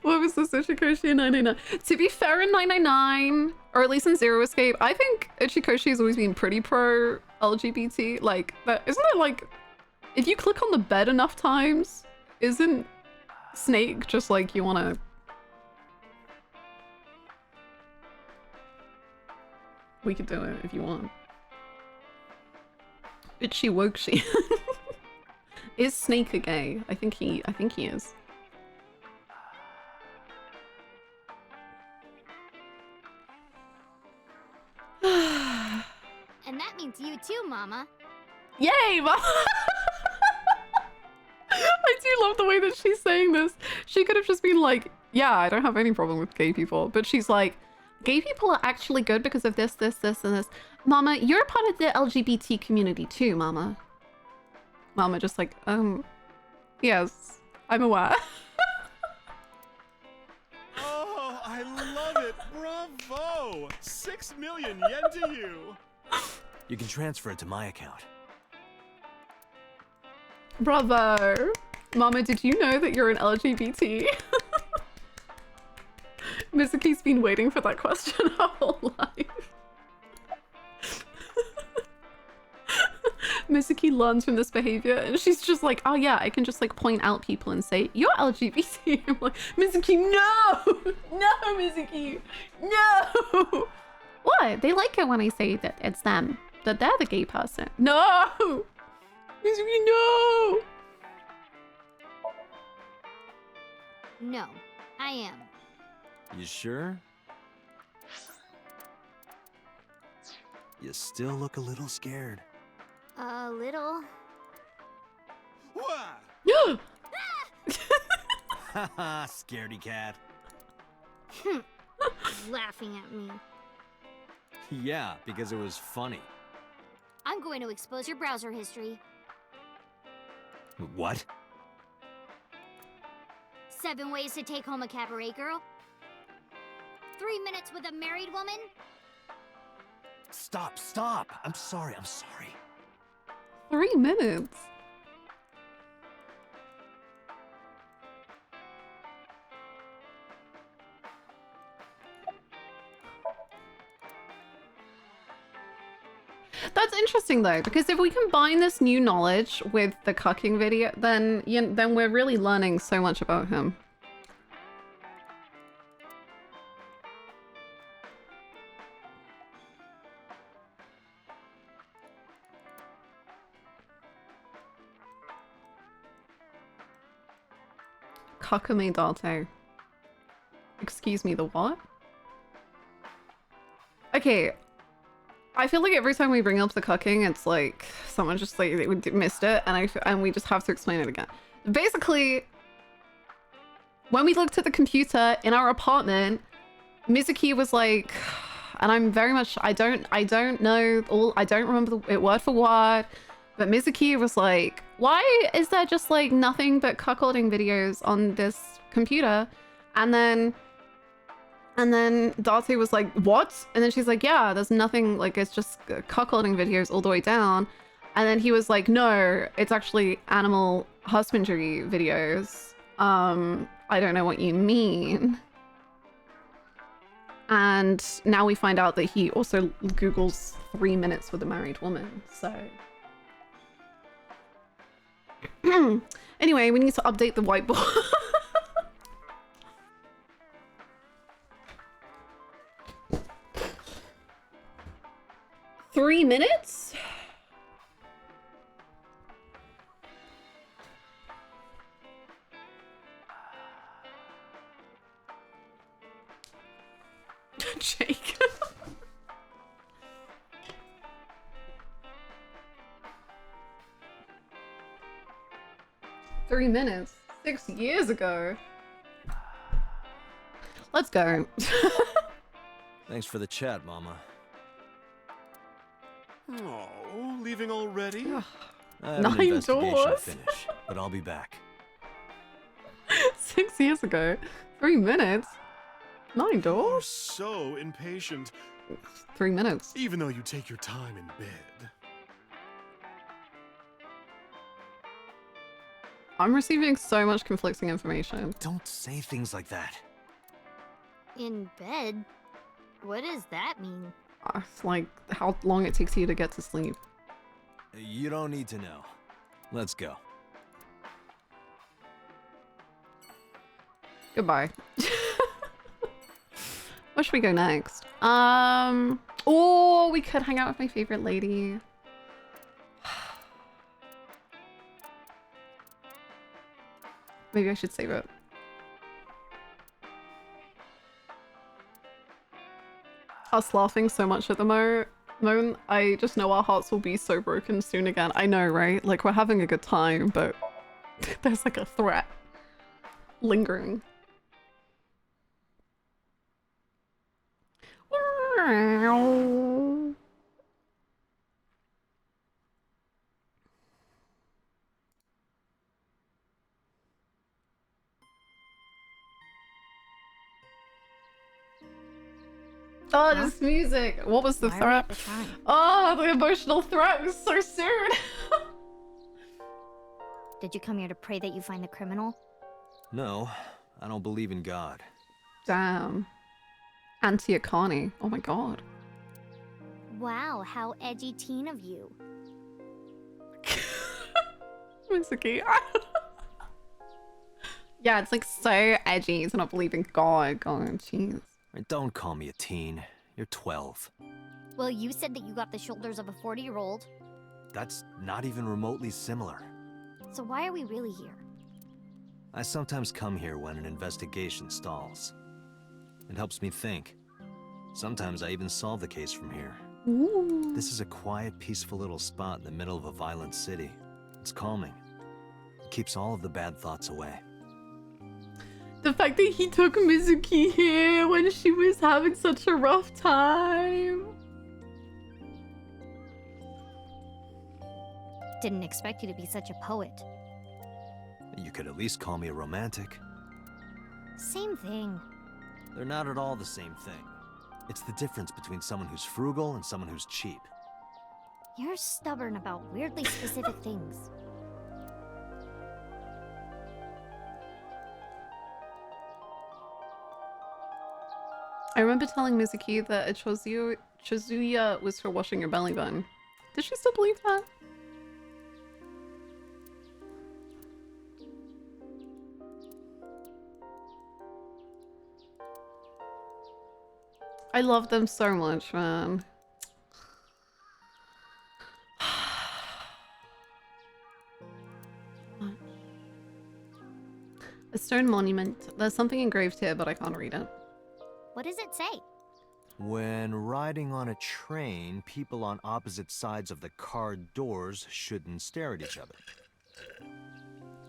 What was the Uchikoshi in 999? To be fair, in 999, or at least in Zero Escape, I think Uchikoshi has always been pretty pro LGBT. Like, but isn't it like, if you click on the bed enough times, isn't Snake just like you want to? We could do it if you want. Itchy Wokshi. Is Snake a gay? I think he is. And that means you too, Mama. Yay, Mama! I do love the way that she's saying this. She could have just been like, yeah, I don't have any problem with gay people. But she's like, gay people are actually good because of this, this, this, and this. Mama, you're part of the LGBT community too, Mama. Mama just like, yes, I'm aware. Oh, I love it. Bravo. 6 million yen to you. You can transfer it to my account. Bravo. Mama, did you know that you're an LGBT? Mizuki's been waiting for that question her whole life. Mizuki learns from this behavior and she's just like, oh yeah, I can just like point out people and say, you're LGBT. I'm like, Mizuki, no! No, Mizuki! No! What? They like it when I say that it's them. That they're the gay person. No! Mizuki, no! No, I am. You sure? You still look a little scared. A little. What? Haha, scaredy cat. Laughing at me. Yeah, because it was funny. I'm going to expose your browser history. What? 7 ways to take home a cabaret girl. 3 minutes with a married woman. Stop, stop! I'm sorry. 3 minutes? That's interesting though, because if we combine this new knowledge with the cucking video, then we're really learning so much about him. Kakame Dante. Excuse me, the what? Okay. I feel like every time we bring up the cucking, it's like someone just like they missed it, and we just have to explain it again. Basically, when we looked at the computer in our apartment, Mizuki was like, and I'm very much I don't know I don't remember it word for word, but Mizuki was like, why is there just like nothing but cuckolding videos on this computer? And then Dante was like, what? And then she's like, yeah, there's nothing, like it's just cuckolding videos all the way down. And then he was like, no, it's actually animal husbandry videos. I don't know what you mean. And now we find out that he also Googles 3 minutes with a married woman, so. Anyway, we need to update the whiteboard. 3 minutes? Jake. 3 minutes? 6 years ago? Let's go. Thanks for the chat, Mama. Oh, leaving already? I have an 9 investigation to doors? finish, but I'll be back. 6 years ago? 3 minutes? 9 You're doors? so impatient. 3 minutes. Even though you take your time in bed. I'm receiving so much conflicting information. Don't say things like that. In bed? What does that mean? It's like how long it takes you to get to sleep. You don't need to know. Let's go. Goodbye. Where should we go next? Oh, we could hang out with my favorite lady. Maybe I should save it. Us laughing so much at the moment, I just know our hearts will be so broken soon again. I know, right? Like, we're having a good time, but there's like a threat lingering. Oh, this music! What was the threat? Oh, the emotional threat was so soon! Did you come here to pray that you find the criminal? No, I don't believe in God. Damn. Anti-Akane. Oh my god. Wow, how edgy teen of you. Mitsuki. Yeah, it's like so edgy to not believe in God. God, jeez. Don't call me a teen. You're 12. Well, you said that you got the shoulders of a 40-year-old. That's not even remotely similar. So why are we really here? I sometimes come here when an investigation stalls. It helps me think. Sometimes I even solve the case from here. Ooh. This is a quiet, peaceful little spot in the middle of a violent city. It's calming. It keeps all of the bad thoughts away. The fact that he took Mizuki here when she was having such a rough time. Didn't expect you to be such a poet. You could at least call me a romantic. Same thing. They're not at all the same thing. It's the difference between someone who's frugal and someone who's cheap. You're stubborn about weirdly specific things. I remember telling Mizuki that a Chozuya was for washing your belly button. Does she still believe that? I love them so much, man. A stone monument. There's something engraved here, but I can't read it. What does it say? When riding on a train, people on opposite sides of the car doors shouldn't stare at each other.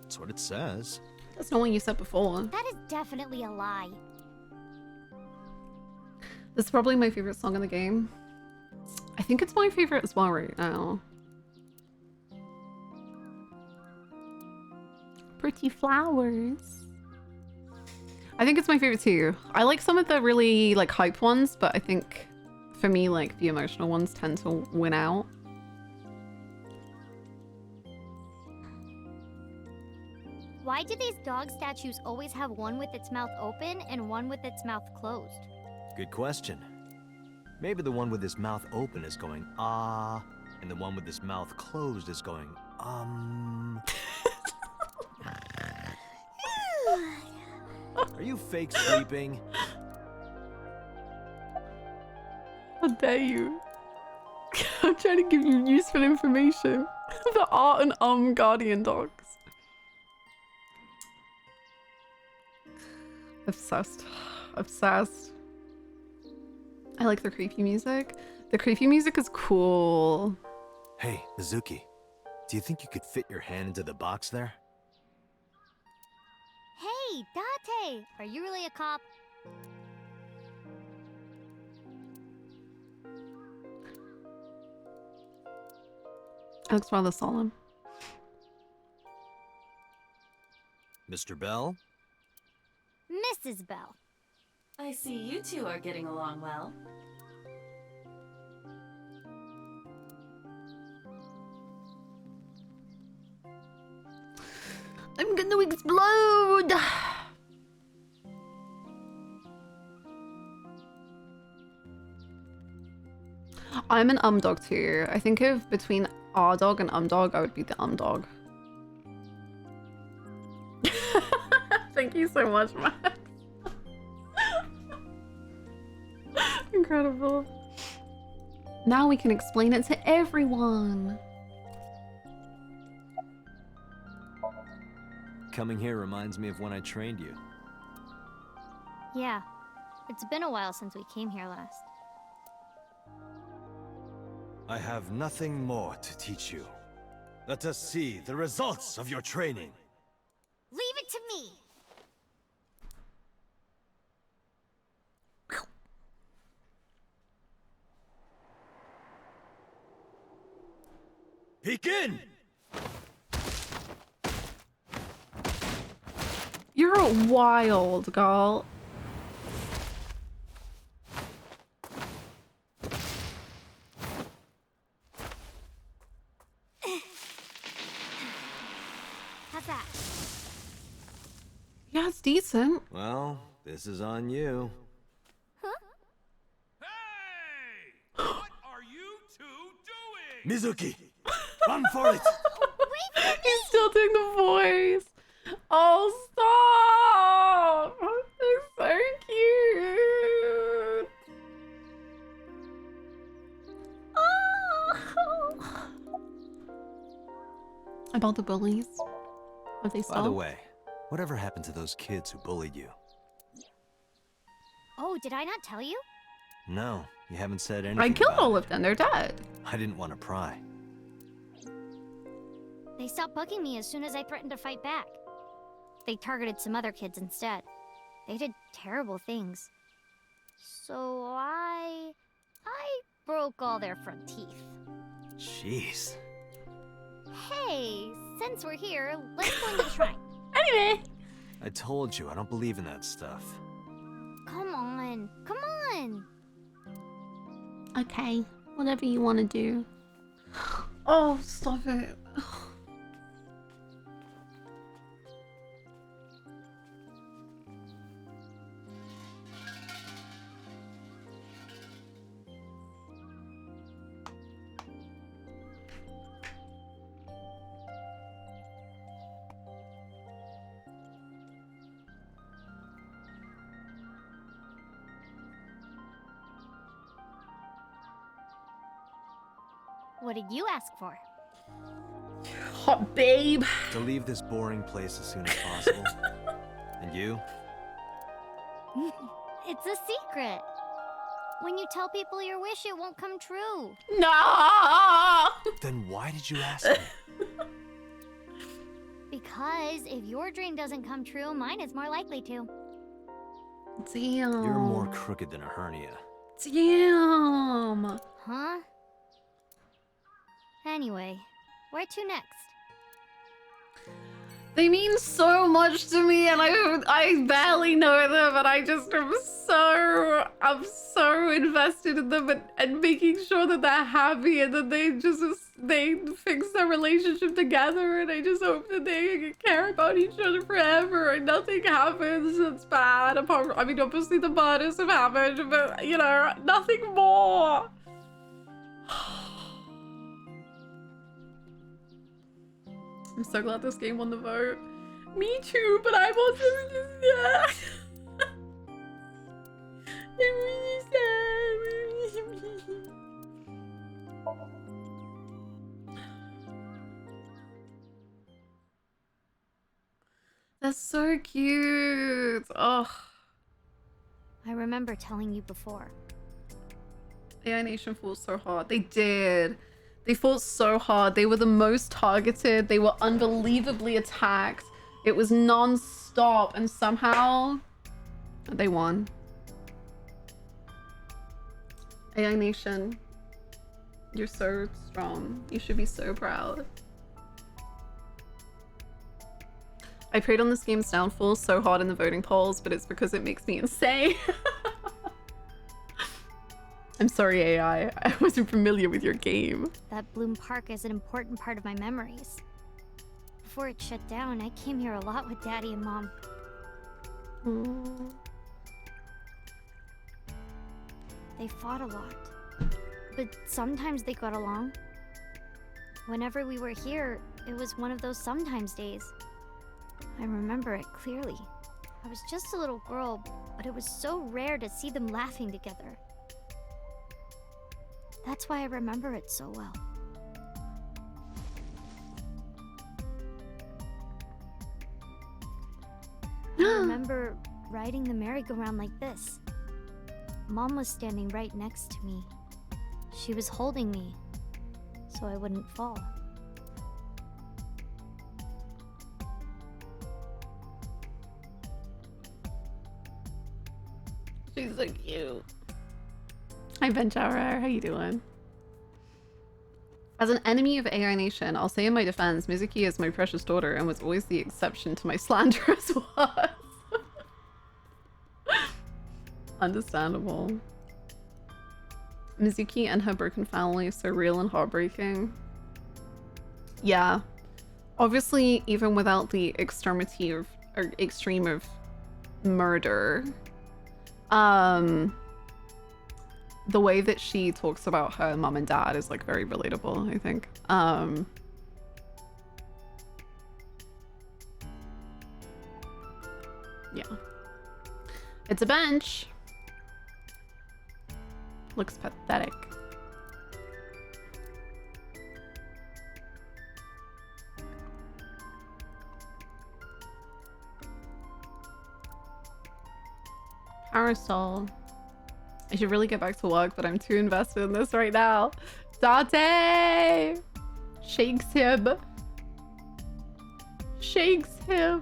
That's what it says. That's not what you said before. That is definitely a lie. This is probably my favorite song in the game. I think it's my favorite as well right now. Pretty flowers. I think it's my favorite too. I like some of the really like hype ones, but I think for me like the emotional ones tend to win out. Why do these dog statues always have one with its mouth open and one with its mouth closed? Good question. Maybe the one with his mouth open is going, ah, and the one with his mouth closed is going, Are you fake sleeping? How dare you? I'm trying to give you useful information. The art and guardian dogs. Obsessed. Obsessed. I like the creepy music. The creepy music is cool. Hey, Mizuki. Do you think you could fit your hand into the box there? Hey, Dante! Are you really a cop? It looks rather solemn. Mr. Bell? Mrs. Bell. I see you two are getting along well. I'm explode. I'm an dog too. I think if between dog and dog, I would be the dog. Thank you so much, Max. Incredible. Now we can explain it to everyone. Coming here reminds me of when I trained you. Yeah, it's been a while since we came here last. I have nothing more to teach you. Let us see the results of your training. Leave it to me! Begin! You're wild, girl. How's that? Yeah, it's decent. Well, this is on you. What are you two doing? Mizuki, run for it! He's still doing the voice. Oh, stop! It's so cute. Oh. About the bullies? Have they stopped? By the way, whatever happened to those kids who bullied you? Oh, did I not tell you? No, you haven't said anything. I killed about all it. of them. They're dead. I didn't want to pry. They stopped bugging me as soon as I threatened to fight back. They targeted some other kids instead. They did terrible things. So I broke all their front teeth. Jeez. Hey, since we're here, let's go into the shrine. Anyway. I told you, I don't believe in that stuff. Come on, come on. Okay, whatever you want to do. Oh, stop it. What did you ask for? Hot babe. To leave this boring place as soon as possible. And you? It's a secret. When you tell people your wish, it won't come true. No! Then why did you ask me? Because if your dream doesn't come true, mine is more likely to. Damn. You're more crooked than a hernia. Damn. Huh? Anyway, where to next? They mean so much to me, and I barely know them, and I just I'm so invested in them and making sure that they're happy and that they fix their relationship together, and I just hope that they care about each other forever and nothing happens that's bad apart from, I mean, obviously the murders have happened, but you know, nothing more. I'm so glad this game won the vote. Me too, but I'm also just, yeah. I'm really sad. That's so cute. Oh. I remember telling you before. AI Nation fought so hard. They did. They fought so hard. They were the most targeted. They were unbelievably attacked. It was non-stop, and somehow they won. AI Nation, you're so strong. You should be so proud. I prayed on this game's downfall so hard in the voting polls, but it's because it makes me insane. I'm sorry, AI. I wasn't familiar with your game. That Bloom Park is an important part of my memories. before it shut down, I came here a lot with Daddy and Mom. They fought a lot, but sometimes they got along. Whenever we were here, it was one of those sometimes days. I remember it clearly. I was just a little girl, but it was so rare to see them laughing together. That's why I remember it so well. I remember riding the merry-go-round like this. Mom was standing right next to me. She was holding me, so I wouldn't fall. She's so cute. Hi, Benjara. How you doing? As an enemy of AI Nation, I'll say in my defense, Mizuki is my precious daughter and was always the exception to my slanderous words. Understandable. Mizuki and her broken family is so real and heartbreaking. Yeah. Obviously, even without the extremity of, or extreme of murder, the way that she talks about her mom and dad is like very relatable, I think. Yeah. It's a bench. Looks pathetic. Parasol. I should really get back to work, but I'm too invested in this right now. Dante! Shakes him. Shakes him.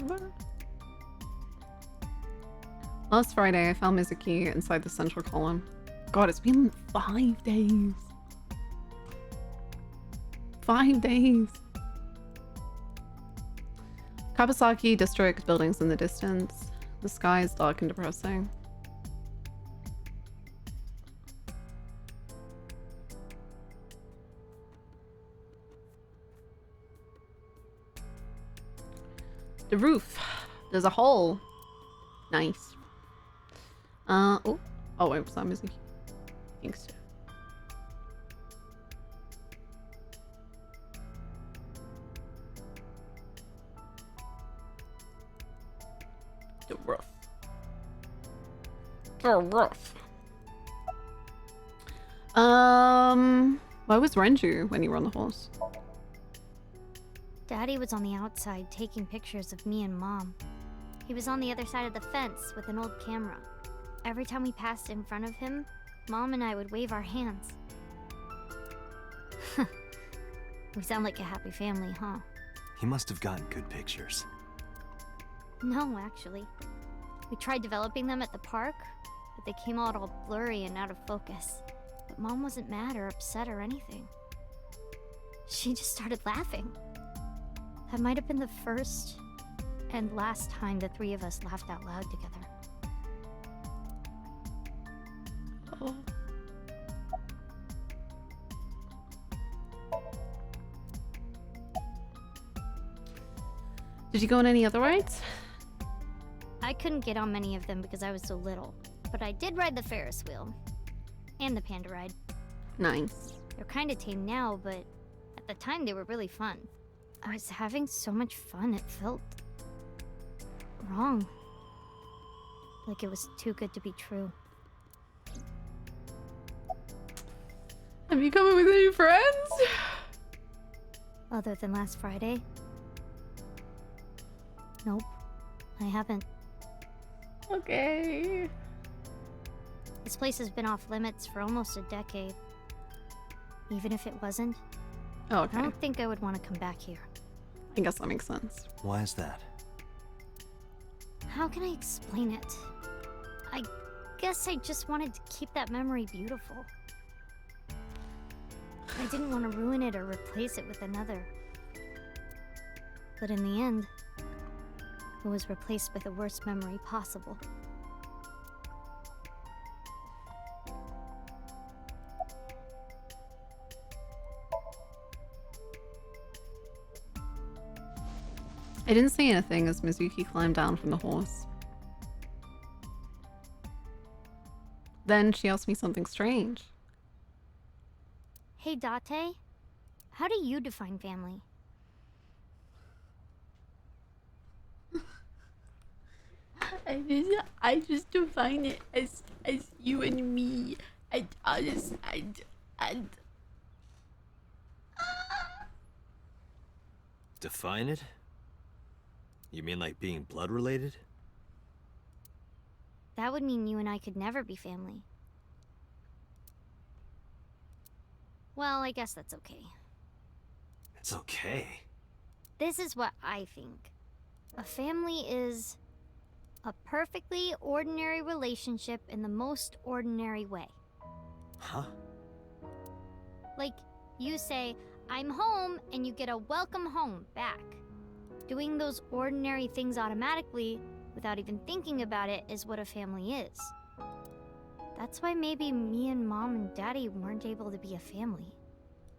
Last Friday, I found Mizuki inside the central column. God, it's been 5 days. 5 days. Kawasaki district buildings in the distance. The sky is dark and depressing. The roof. There's a hole. Nice. Oh. Oh, wait, was that Mizuki? I think so. The roof. The roof. Where was Renju when you were on the horse? Daddy was on the outside taking pictures of me and Mom. He was on the other side of the fence with an old camera. Every time we passed in front of him, Mom and I would wave our hands. We sound like a happy family, huh? He must have gotten good pictures. No, actually. We tried developing them at the park, but they came out all blurry and out of focus. But Mom wasn't mad or upset or anything. She just started laughing. That might have been the first and last time the three of us laughed out loud together. Oh. Did you go on any other rides? I couldn't get on many of them because I was so little, but I did ride the Ferris wheel. And the panda ride. Nice. They're kind of tame now, but at the time they were really fun. I was having so much fun, it felt wrong. Like it was too good to be true. Have you come in with any friends? Other than last Friday? Nope, I haven't. Okay. This place has been off limits for almost a decade. Even if it wasn't, Oh, okay. I don't think I would want to come back here. I guess that makes sense. Why is that? How can I explain it? I guess I just wanted to keep that memory beautiful. I didn't want to ruin it or replace it with another. But in the end, it was replaced with the worst memory possible. I didn't see anything as Mizuki climbed down from the horse. Then she asked me something strange. Hey, Dante. How do you define family? I just define it as you and me. Define it? You mean like being blood related? That would mean you and I could never be family. Well, I guess that's okay. It's okay. This is what I think. A family is a perfectly ordinary relationship in the most ordinary way. Huh? Like, you say, I'm home, and you get a welcome home back. Doing those ordinary things automatically, without even thinking about it, is what a family is. That's why maybe me and Mom and Daddy weren't able to be a family.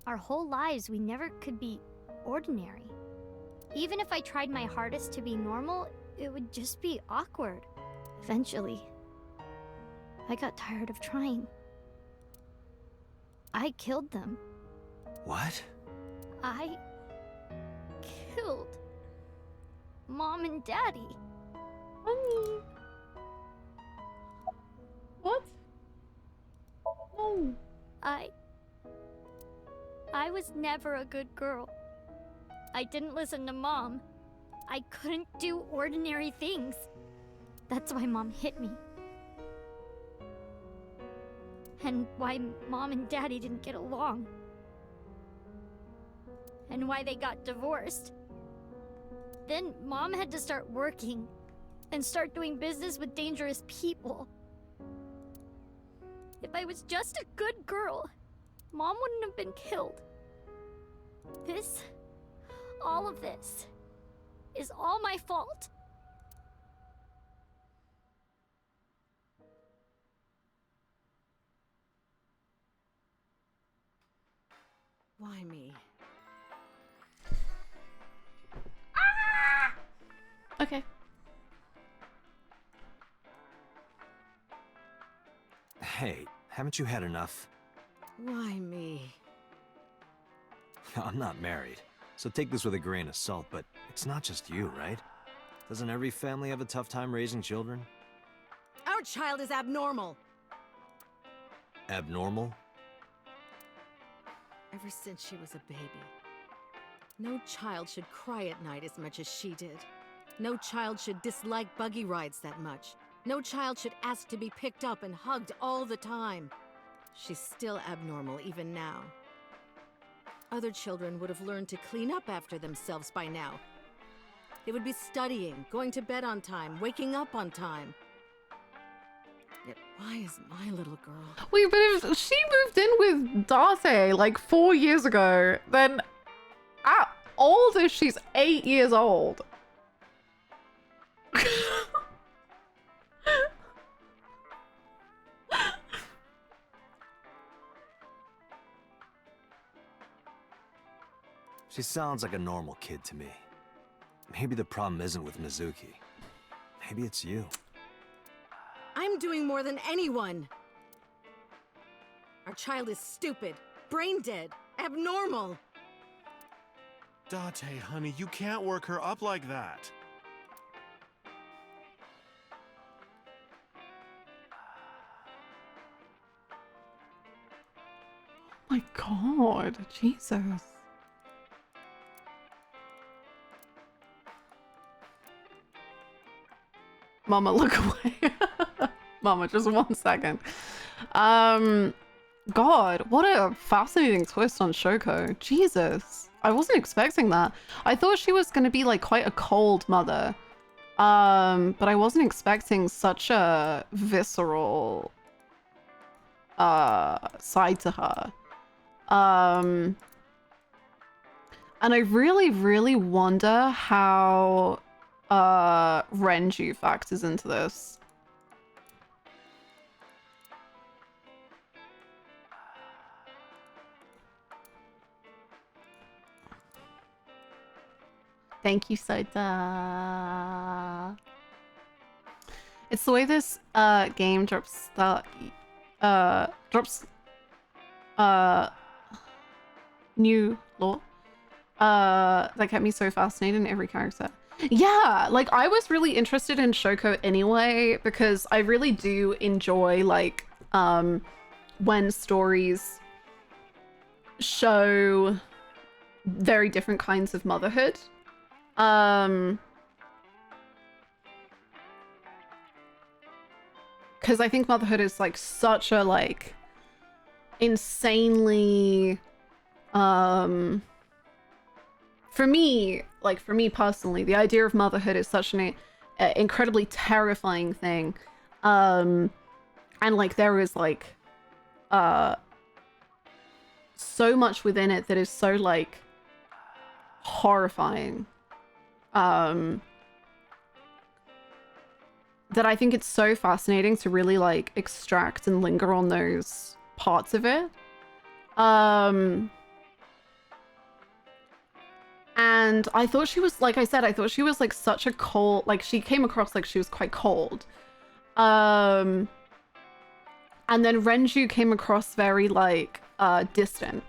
Our whole lives, we never could be ordinary. Even if I tried my hardest to be normal, it would just be awkward. Eventually, I got tired of trying. I killed them. What? I killed Mom and Daddy. Honey. What? No. I was never a good girl. I didn't listen to Mom. I couldn't do ordinary things. That's why Mom hit me. And why Mom and Daddy didn't get along. And why they got divorced. Then Mom had to start working and start doing business with dangerous people. If I was just a good girl, Mom wouldn't have been killed. All of this, is all my fault. Why me? Okay. Hey, haven't you had enough? Why me? I'm not married, so take this with a grain of salt, but it's not just you, right? Doesn't every family have a tough time raising children? Our child is abnormal. Abnormal? Ever since she was a baby. No child should cry at night as much as she did. No child should dislike buggy rides that much. No child should ask to be picked up and hugged all the time. She's still abnormal even now. Other children would have learned to clean up after themselves by now. They would be studying, going to bed on time, waking up on time. Yet why is my little girl... Wait, but if she moved in with Dante like 4 years ago, then how old is she's 8 years old? She sounds like a normal kid to me. Maybe the problem isn't with Mizuki. Maybe it's you. I'm doing more than anyone! Our child is stupid, brain dead, abnormal! Dante, honey, you can't work her up like that. My God, Jesus. Mama, look away. Mama, just 1 second. God, what a fascinating twist on Shoko. Jesus. I wasn't expecting that. I thought she was going to be like quite a cold mother. But I wasn't expecting such a visceral side to her. And I really, really wonder how Renju factors into this. Thank you, Soda. It's the way this game drops new lore that kept me so fascinated in every character. Yeah, like I was really interested in Shoko anyway because I really do enjoy like when stories show very different kinds of motherhood. Because I think motherhood is like such a like insanely for me personally, the idea of motherhood is such an incredibly terrifying thing. And like there is like so much within it that is so like horrifying. That I think it's so fascinating to really like extract and linger on those parts of it. And I thought she was, like I said, I thought she was like such a cold, like she came across like she was quite cold. And then Renju came across very like distant,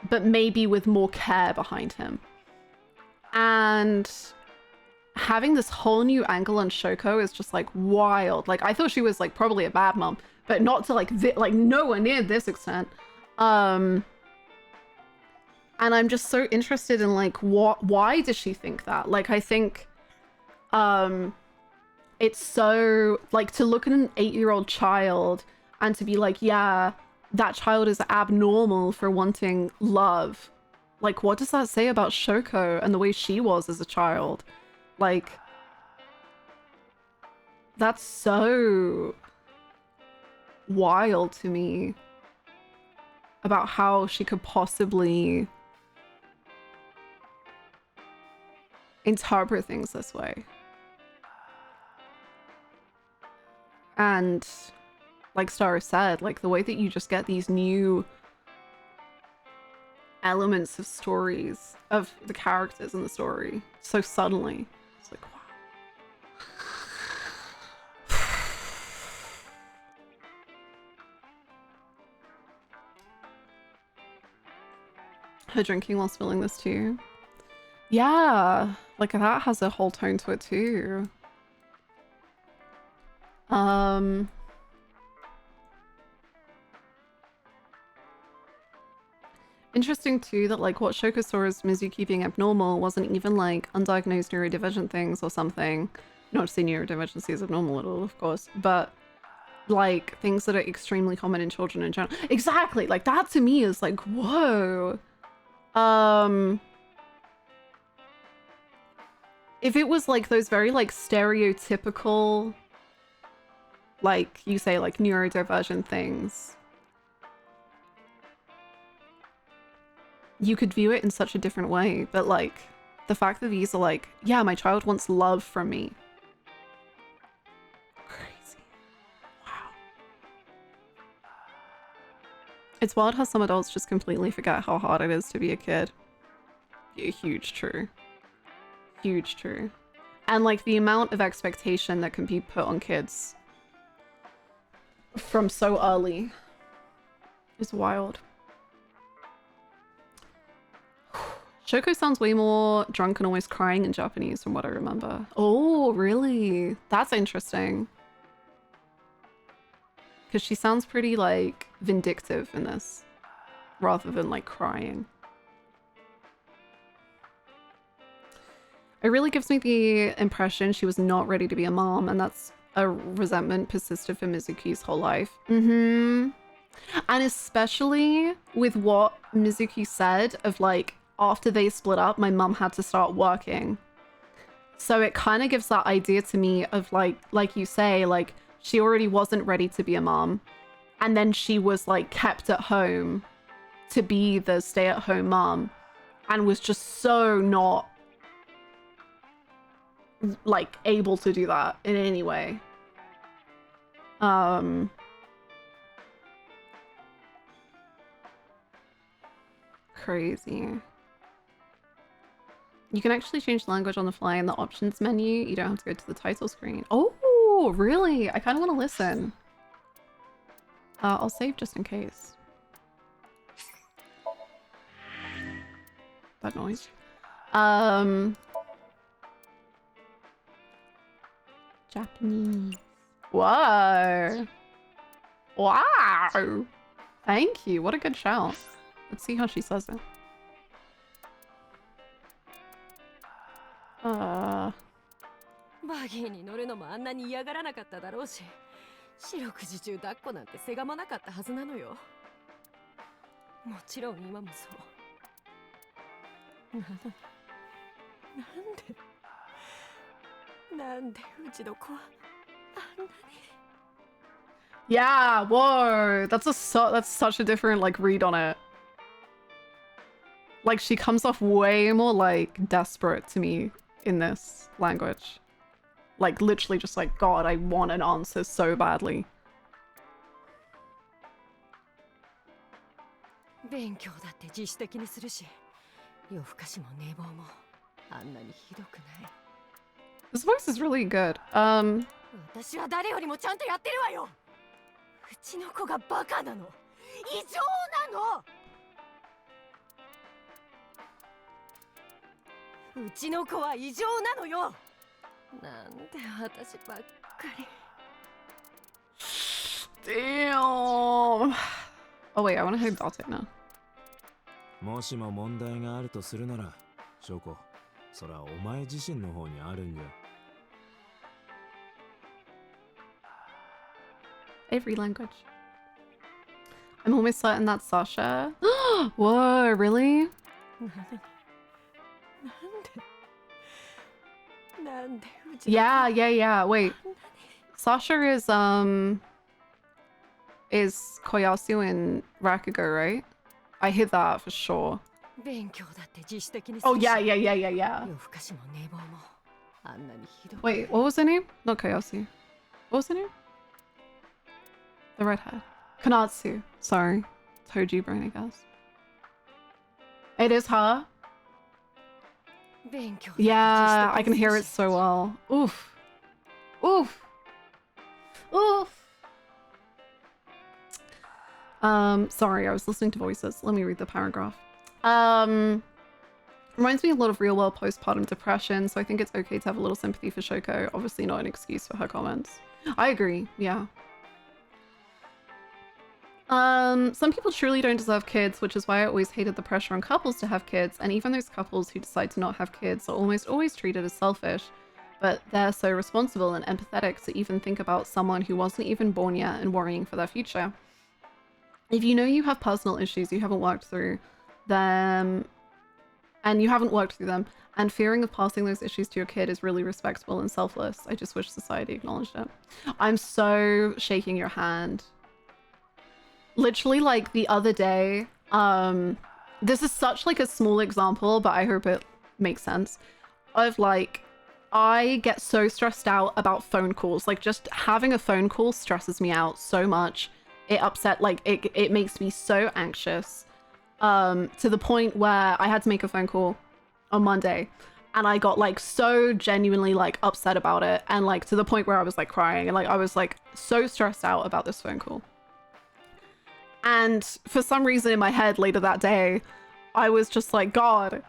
but maybe with more care behind him. And having this whole new angle on Shoko is just like wild. Like I thought she was like probably a bad mom, but not to like like nowhere near this extent. And I'm just so interested in like why does she think that? Like I think it's so like to look at an 8-year-old child and to be like, yeah, that child is abnormal for wanting love. Like what does that say about Shoko and the way she was as a child? Like that's so wild to me about how she could possibly interpret things this way. And like Starro said, like the way that you just get these new elements of stories of the characters in the story so suddenly. It's like, wow. Her drinking while spilling this too. Yeah, like that has a whole tone to it too. Interesting too that like what Shoko saw as Mizuki being abnormal wasn't even like undiagnosed neurodivergent things or something. Not to say neurodivergency is abnormal at all, of course, but like things that are extremely common in children in general. Exactly, like that to me is like, whoa. If it was like those very like stereotypical, like you say, like neurodivergent things, you could view it in such a different way. But like the fact that these are like, yeah, my child wants love from me. Crazy. Wow. It's wild how some adults just completely forget how hard it is to be a kid. Yeah, huge true. Huge true. And like the amount of expectation that can be put on kids from so early is wild. Shoko sounds way more drunk and always crying in Japanese from what I remember. Oh, really? That's interesting. Because she sounds pretty like vindictive in this rather than like crying. It really gives me the impression she was not ready to be a mom, and that's a resentment persisted for Mizuki's whole life. And especially with what Mizuki said of like, after they split up, my mum had to start working. So it kind of gives that idea to me of like you say, like she already wasn't ready to be a mom. And then she was like kept at home to be the stay-at-home mom and was just so not like able to do that in any way. Crazy. You can actually change the language on the fly in the options menu. You don't have to go to the title screen. Oh, really? I kind of want to listen. I'll save just in case. That noise. Japanese. Whoa. Wow. Thank you. What a good shout. Let's see how she says it. バギーに乗るのもあんなに嫌がらなかっただろうし、四六時中抱っこなんてせがまなかったはずなのよ。もちろん今もそう。なのに、なんでうちの子はあんなに。 Yeah, whoa. That's such a different like read on it. Like she comes off way more like desperate to me in this language. Like literally just like, God, I want an answer so badly. 勉強だって自主的にするし、夜更かしも寝坊もあんなにひどくない。 This voice is really good. 私は誰よりもちゃんとやってるわよ。うちの子がバカなの。異常なの。うちの子は異常なのよ。なんで私ばっかり。 Damn. Oh wait, I want to hear Dante now. もしも問題があるとするなら、ショコ、そらお前自身の方にあるんじゃ。 Every language. I'm almost certain that's Sasha. Whoa, really? Yeah. Wait. Sasha is Koyasu in Rakugo, right? I hear that for sure. Oh yeah. Wait, what was her name? Not Koyasu. What was her name? The redhead. Kanatsu. Sorry. Toji brain, I guess. It is her? Yeah, I can hear it so well. Oof. Oof. Oof. Sorry, I was listening to voices. Let me read the paragraph. Reminds me a lot of real-world postpartum depression, so I think it's okay to have a little sympathy for Shoko. Obviously not an excuse for her comments. I agree, yeah. Some people truly don't deserve kids, which is why I always hated the pressure on couples to have kids, and even those couples who decide to not have kids are almost always treated as selfish, but they're so responsible and empathetic to even think about someone who wasn't even born yet and worrying for their future. If you know you have personal issues you haven't worked through them, and fearing of passing those issues to your kid is really respectable and selfless. I just wish society acknowledged it. I'm so shaking your hand. Literally, like, the other day, this is such, like, a small example, but I hope it makes sense, of, like, I get so stressed out about phone calls. Like, just having a phone call stresses me out so much. It it makes me so anxious, to the point where I had to make a phone call on Monday, and I got, like, so genuinely, like, upset about it, and, like, to the point where I was, like, crying, and, like, I was, like, so stressed out about this phone call. And for some reason in my head later that day, I was just like, God,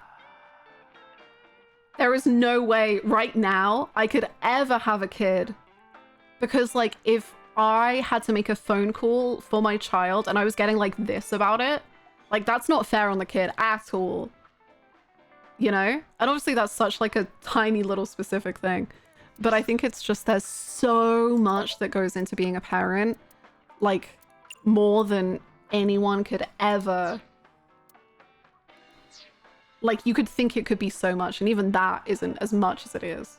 there is no way right now I could ever have a kid. Because, like, if I had to make a phone call for my child and I was getting like this about it, like, that's not fair on the kid at all. You know? And obviously that's such like a tiny little specific thing. But I think it's just there's so much that goes into being a parent. Like, more than anyone could ever, like, you could think it could be so much, and even that isn't as much as it is,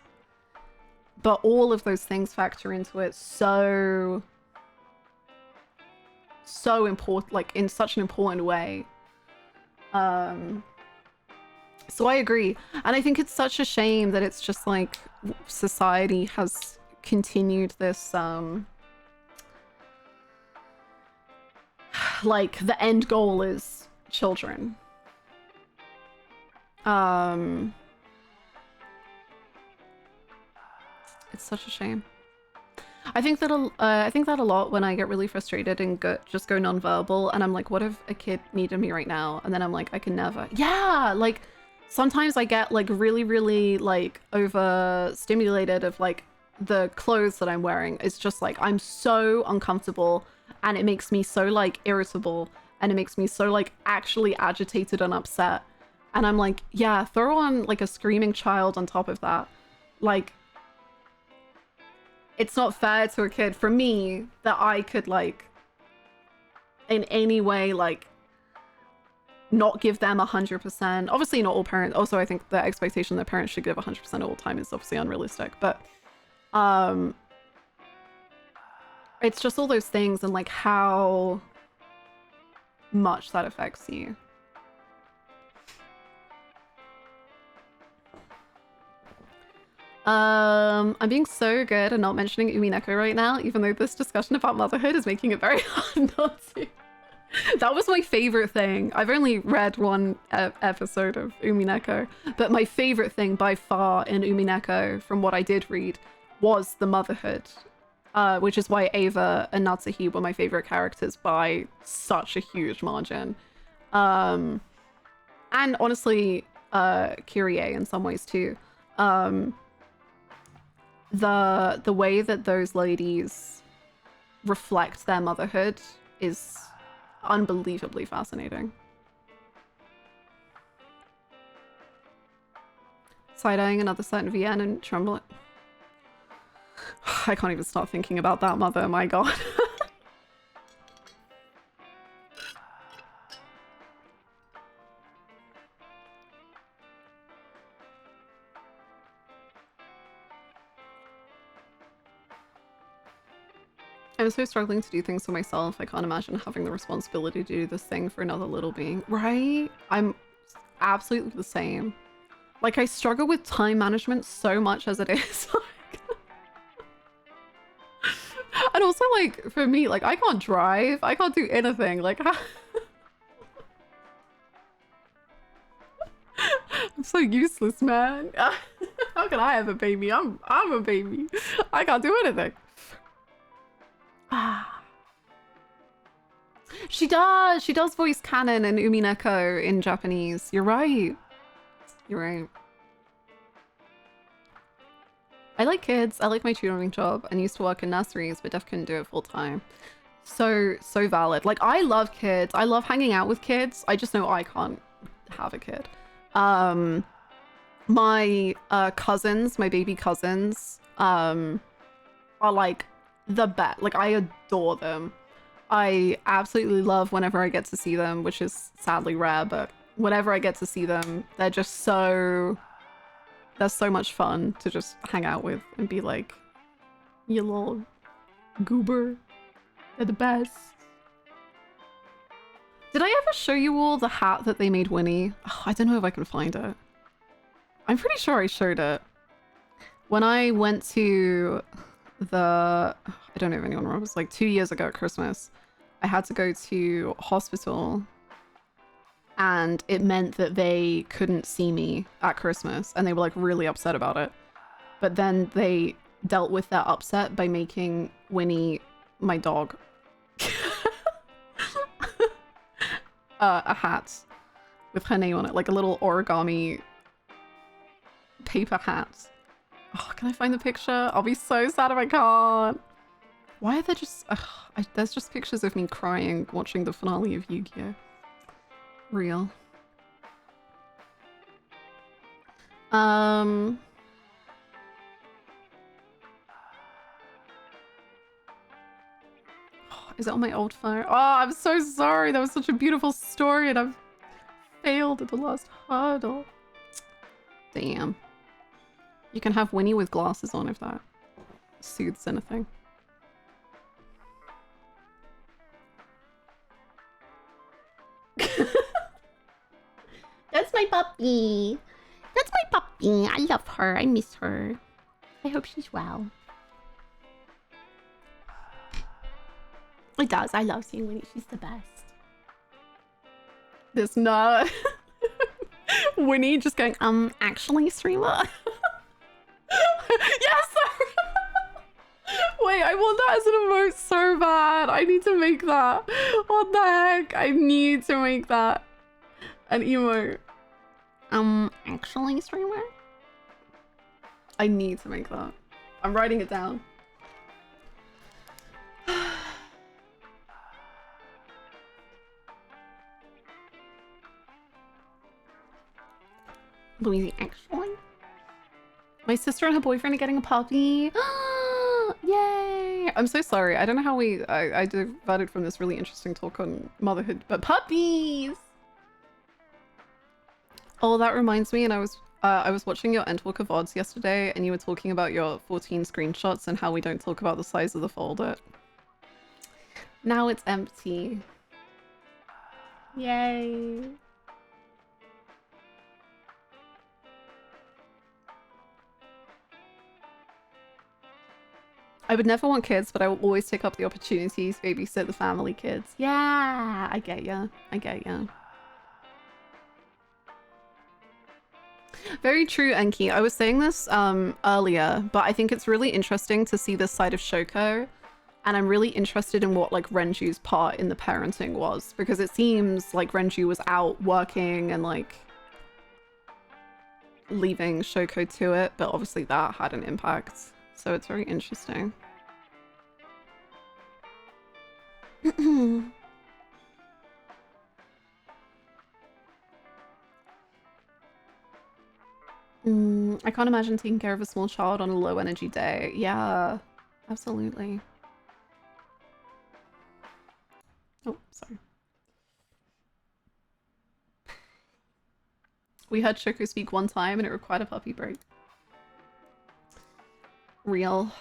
but all of those things factor into it so important, like, in such an important way. So I agree, and I think it's such a shame that it's just like society has continued this like, the end goal is children. It's such a shame. I think that a lot when I get really frustrated and just go nonverbal, and I'm like, what if a kid needed me right now? And then I'm like, I can never. Yeah, like sometimes I get like really like overstimulated of like the clothes that I'm wearing. It's just like I'm so uncomfortable, and it makes me so like irritable, and it makes me so like actually agitated and upset. And I'm like, yeah, throw on like a screaming child on top of that. Like, it's not fair to a kid, for me, that I could like in any way like not give them 100%. Obviously not all parents. Also, I think the expectation that parents should give 100% all the time is obviously unrealistic, but it's just all those things and like how much that affects you. I'm being so good and not mentioning Umineko right now, even though this discussion about motherhood is making it very hard not to. That was my favorite thing. I've only read one episode of Umineko, but my favorite thing by far in Umineko, from what I did read, was the motherhood, which is why Ava and Natsuhi were my favorite characters by such a huge margin. And honestly, Kyrie in some ways too. The way that those ladies reflect their motherhood is unbelievably fascinating. Side-eyeing another set in Vienna and trembling. I can't even start thinking about that mother, my god. I'm so struggling to do things for myself. I can't imagine having the responsibility to do this thing for another little being. Right? I'm absolutely the same. Like, I struggle with time management so much as it is. And also, like, for me, like, I can't drive. I can't do anything. Like, I'm so useless, man. How can I have a baby? I'm a baby. I can't do anything. She does voice canon and Umineko in Japanese. You're right. You're right. I like kids. I like my tutoring job and used to work in nurseries, but Def couldn't do it full time. So valid. Like, I love kids. I love hanging out with kids. I just know I can't have a kid. My cousins, my baby cousins, are like the best. Like, I adore them. I absolutely love whenever I get to see them, which is sadly rare, but whenever I get to see them, they're just so... They're so much fun to just hang out with and be like, you little goober. They're the best. Did I ever show you all the hat that they made Winnie? Oh, I don't know if I can find it. I'm pretty sure I showed it. When I went to the... I don't know if anyone remembers, like 2 years ago at Christmas, I had to go to hospital, and it meant that they couldn't see me at Christmas, and they were like really upset about it. But then they dealt with that upset by making Winnie, my dog, a hat with her name on it, like a little origami paper hat. Oh, can I find the picture? I'll be so sad if I can't. Why are there just... there's just pictures of me crying watching the finale of Yu-Gi-Oh! Real. Is it on my old phone? Oh, I'm so sorry. That was such a beautiful story and I've failed at the last hurdle. Damn. You can have Winnie with glasses on if that soothes anything. That's my puppy. That's my puppy. I love her. I miss her. I hope she's well. It does. I love seeing Winnie. She's the best. There's not... Winnie just going, actually, streamer? Yes! I want that as an emote so bad. I need to make that. What the heck? I need to make that an emote. Actually, streamer? I need to make that. I'm writing it down. Louise, actually? My sister and her boyfriend are getting a puppy. Yay! I'm so sorry. I don't know how I diverted from this really interesting talk on motherhood, but puppies! Oh, that reminds me, and I was watching your End Walk of VODs yesterday, and you were talking about your 14 screenshots and how we don't talk about the size of the folder. Now it's empty. Yay! I would never want kids, but I will always take up the opportunities to babysit the family kids. Yeah, I get ya. I get ya. Very true, Enki. I was saying this earlier, but I think it's really interesting to see this side of Shoko. And I'm really interested in what like Renju's part in the parenting was, because it seems like Renju was out working and like leaving Shoko to it, but obviously that had an impact. So it's very interesting. I can't imagine taking care of a small child on a low energy day. Yeah, absolutely. Oh, sorry. We heard Shoko speak one time and it required a puppy break. Real.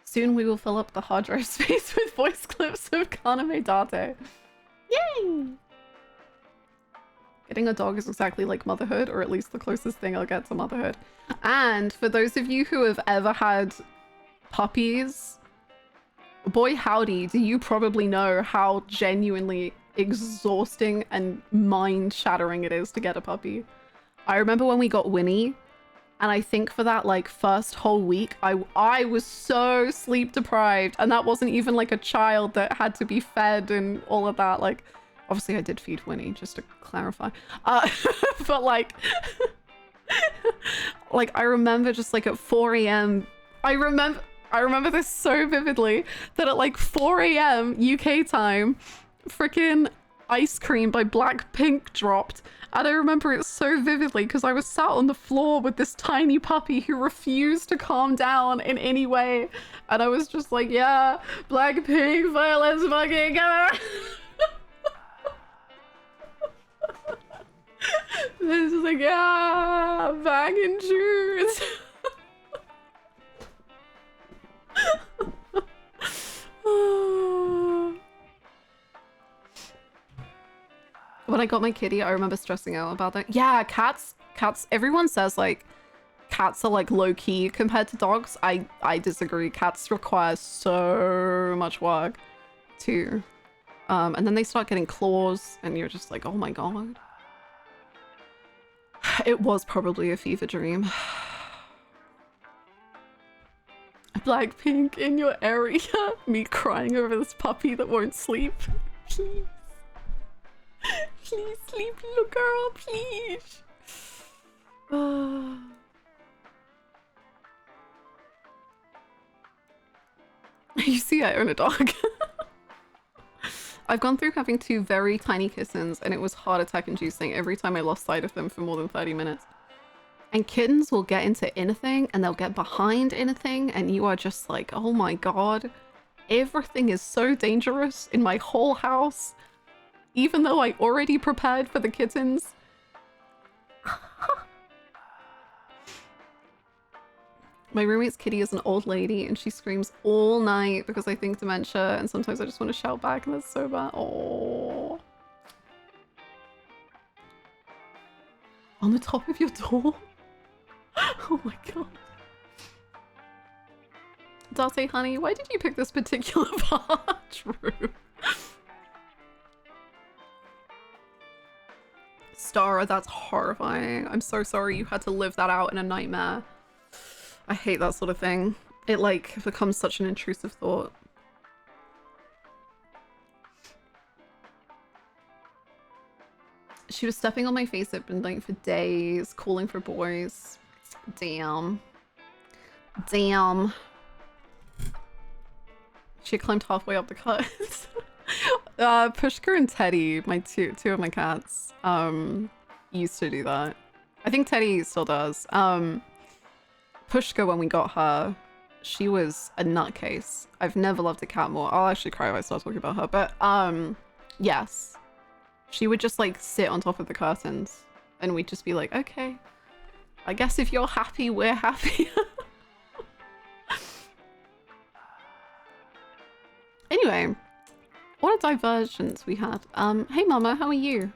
Soon we will fill up the hard drive space with voice clips of Kaname Dante. Yay! Getting a dog is exactly like motherhood, or at least the closest thing I'll get to motherhood. And for those of you who have ever had puppies, boy howdy, do you probably know how genuinely exhausting and mind-shattering it is to get a puppy. I remember when we got Winnie, and I think for that like first whole week, I was so sleep deprived, and that wasn't even like a child that had to be fed and all of that. Like, obviously I did feed Winnie, just to clarify. But like, like I remember just like at 4 a.m. I remember this so vividly, that at like 4 a.m. UK time, freaking Ice Cream by Blackpink dropped. And I remember it so vividly because I was sat on the floor with this tiny puppy who refused to calm down in any way. And I was just like, yeah, Blackpink, let's fucking go. This is like, yeah, bag and shoes. When I got my kitty, I remember stressing out about that. Yeah, cats, everyone says like cats are like low-key compared to dogs. I disagree. Cats require so much work too. And then they start getting claws and you're just like, oh my god. It was probably a fever dream. Blackpink in your area. Me crying over this puppy that won't sleep. Please. Please sleep, little girl, please. You see, I own a dog. I've gone through having 2 very tiny kittens and it was heart attack inducing every time I lost sight of them for more than 30 minutes. And kittens will get into anything and they'll get behind anything and you are just like, oh my god. Everything is so dangerous in my whole house. Even though I already prepared for the kittens. My roommate's kitty is an old lady and she screams all night because I think dementia, and sometimes I just want to shout back and that's so bad. Oh. On the top of your door? Oh my god. Dante, honey, why did you pick this particular part? True. Stara, that's horrifying. I'm so sorry you had to live that out in a nightmare. I hate that sort of thing. it like becomes such an intrusive thought. She was stepping on my face at midnight for days, calling for boys. Damn. Damn. She climbed halfway up the curtains. Pushka and Teddy, my two of my cats, used to do that. I think Teddy still does. Pushka, when we got her, she was a nutcase. I've never loved a cat more. I'll actually cry if I start talking about her, but yes. She would just like sit on top of the curtains and we'd just be like, okay, I guess if you're happy, we're happy. Anyway, what a divergence we had. Hey Mama, how are you?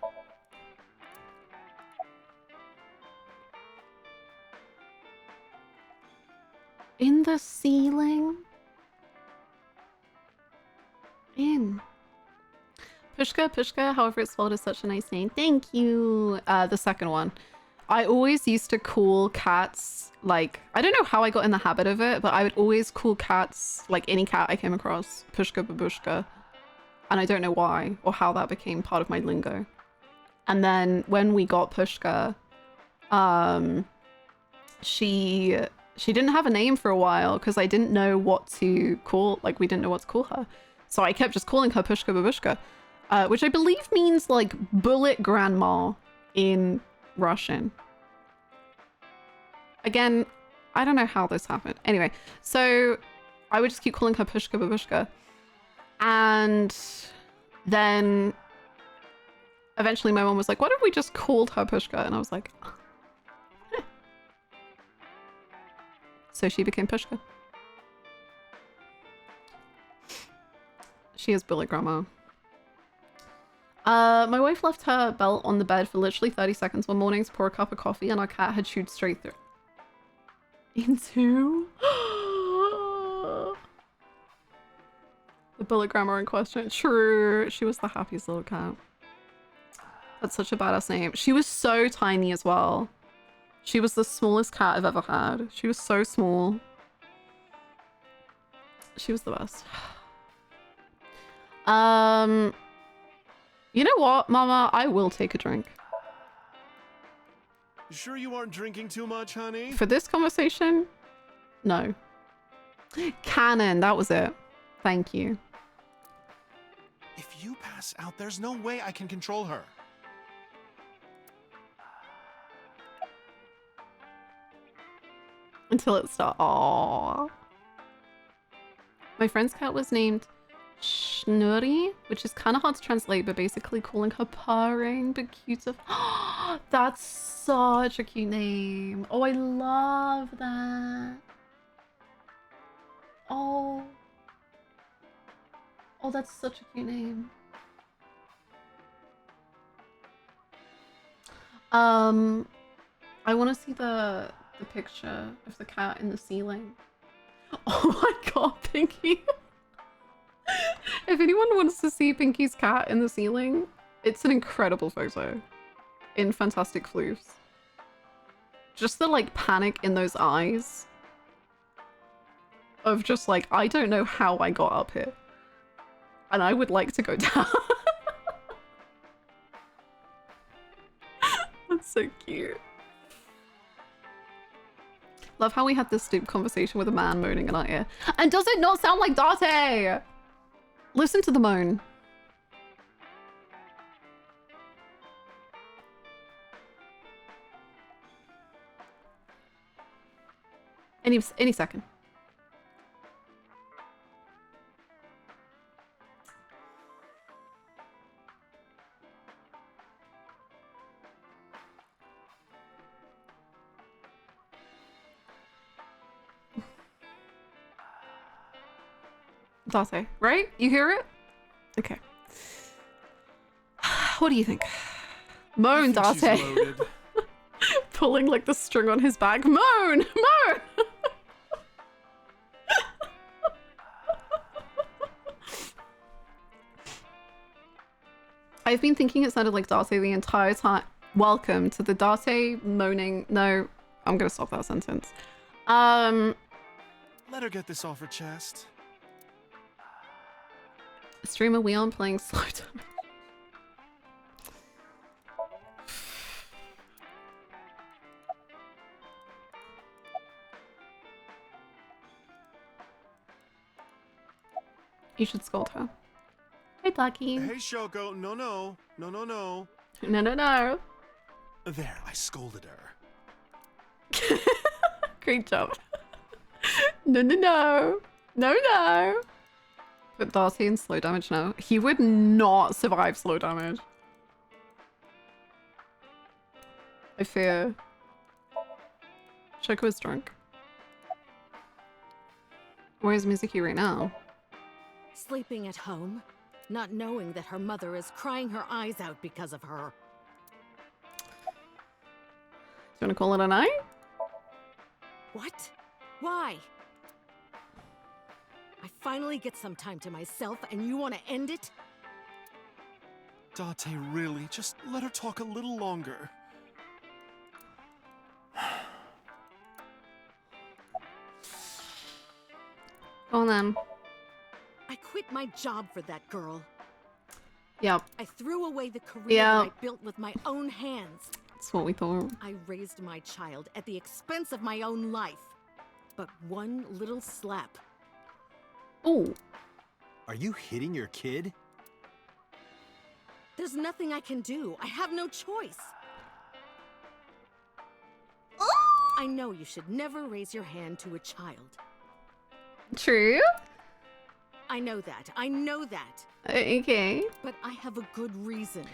In the ceiling? In. Pushka, however it's spelled, is such a nice name. Thank you. The second one. I always used to call cats, like, I don't know how I got in the habit of it, but I would always call cats, like any cat I came across, Pushka Babushka. And I don't know why or how that became part of my lingo. And then when we got Pushka, she didn't have a name for a while because I didn't know what to call, like we didn't know what to call her. So I kept just calling her Pushka Babushka. Which I believe means like bullet grandma in Russian. Again, I don't know how this happened. Anyway, so I would just keep calling her Pushka Babushka. And then eventually my mom was like, what if we just called her Pushka? And I was like, eh. So she became Pushka. She is bullet grandma. My wife left her belt on the bed for literally 30 seconds one morning to pour a cup of coffee and our cat had chewed straight through. Into? The bullet grammar in question. True. She was the happiest little cat. That's such a badass name. She was so tiny as well. She was the smallest cat I've ever had. She was so small. She was the best. You know what, Mama? I will take a drink. You sure you aren't drinking too much, honey? For this conversation? No. Cannon, that was it. Thank you. If you pass out, there's no way I can control her. Until it starts. Aww. My friend's cat was named Schnurri, which is kind of hard to translate, but basically calling her purring, but cute. That's such a cute name. Oh, I love that. Oh. Oh, that's such a cute name. I want to see the picture of the cat in the ceiling. Oh my god, Pinky. If anyone wants to see Pinky's cat in the ceiling, it's an incredible photo in Fantastic Floofs. Just the like panic in those eyes of just like, I don't know how I got up here and I would like to go down. That's so cute. Love how we had this stupid conversation with a man moaning in our ear. And does it not sound like Dante? Listen to the moan. Any second. Dante, right? You hear it? Okay. What do you think? Moan, Dante. Pulling like the string on his back. Moan! Moan! I've been thinking it sounded like Dante the entire time. Welcome to the Dante moaning. No, I'm gonna stop that sentence. Let her get this off her chest. Streamer Weon playing slow damage. You should scold her. Hey, Blackie. Hey, Shoko. No, no. No, no, no. No, no, no. There, I scolded her. Great job. No, no, no. No, no. Put Dante in slow damage now. He would not survive slow damage. I fear. Shoko is drunk. Where's Mizuki right now? Sleeping at home, not knowing that her mother is crying her eyes out because of her. Do you want to call it a night? What? Why? I finally get some time to myself and you want to end it? Dante, really? Just let her talk a little longer. Go on then. I quit my job for that girl. Yep. I threw away the career that I built with my own hands. That's what we thought. I raised my child at the expense of my own life. But one little slap. Oh. Are you hitting your kid? There's nothing I can do. I have no choice. I know you should never raise your hand to a child. True. I know that. I know that. Okay. But I have a good reason.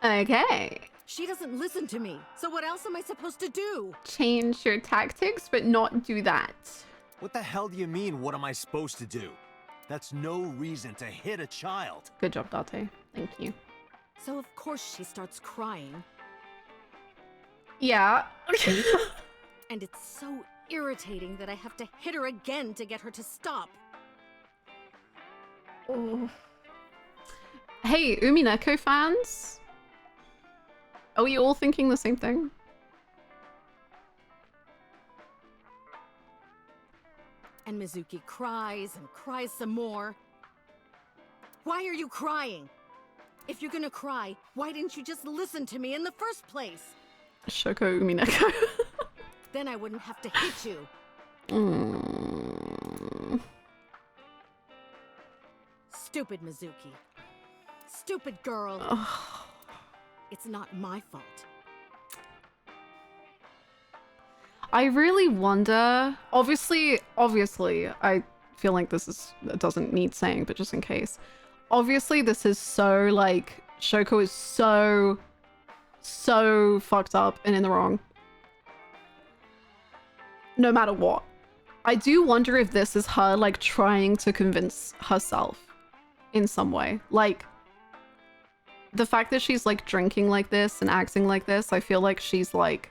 Okay. She doesn't listen to me. So what else am I supposed to do? Change your tactics, but not do that. What the hell do you mean, what am I supposed to do? That's no reason to hit a child. Good job, Dante. Thank you. So of course she starts crying. Yeah. And it's so irritating that I have to hit her again to get her to stop. Oh. Hey, Umineko fans. Are we all thinking the same thing? And Mizuki cries and cries some more. Why are you crying? If you're gonna cry, why didn't you just listen to me in the first place? Shoko Umineko. Then I wouldn't have to hit you. Stupid Mizuki. Stupid girl. It's not my fault. I really wonder. Obviously, I feel like it doesn't need saying, but just in case. Obviously, this is so, like, Shoko is so fucked up and in the wrong. No matter what. I do wonder if this is her, like, trying to convince herself in some way. Like, the fact that she's, like, drinking like this and acting like this, I feel like she's, like,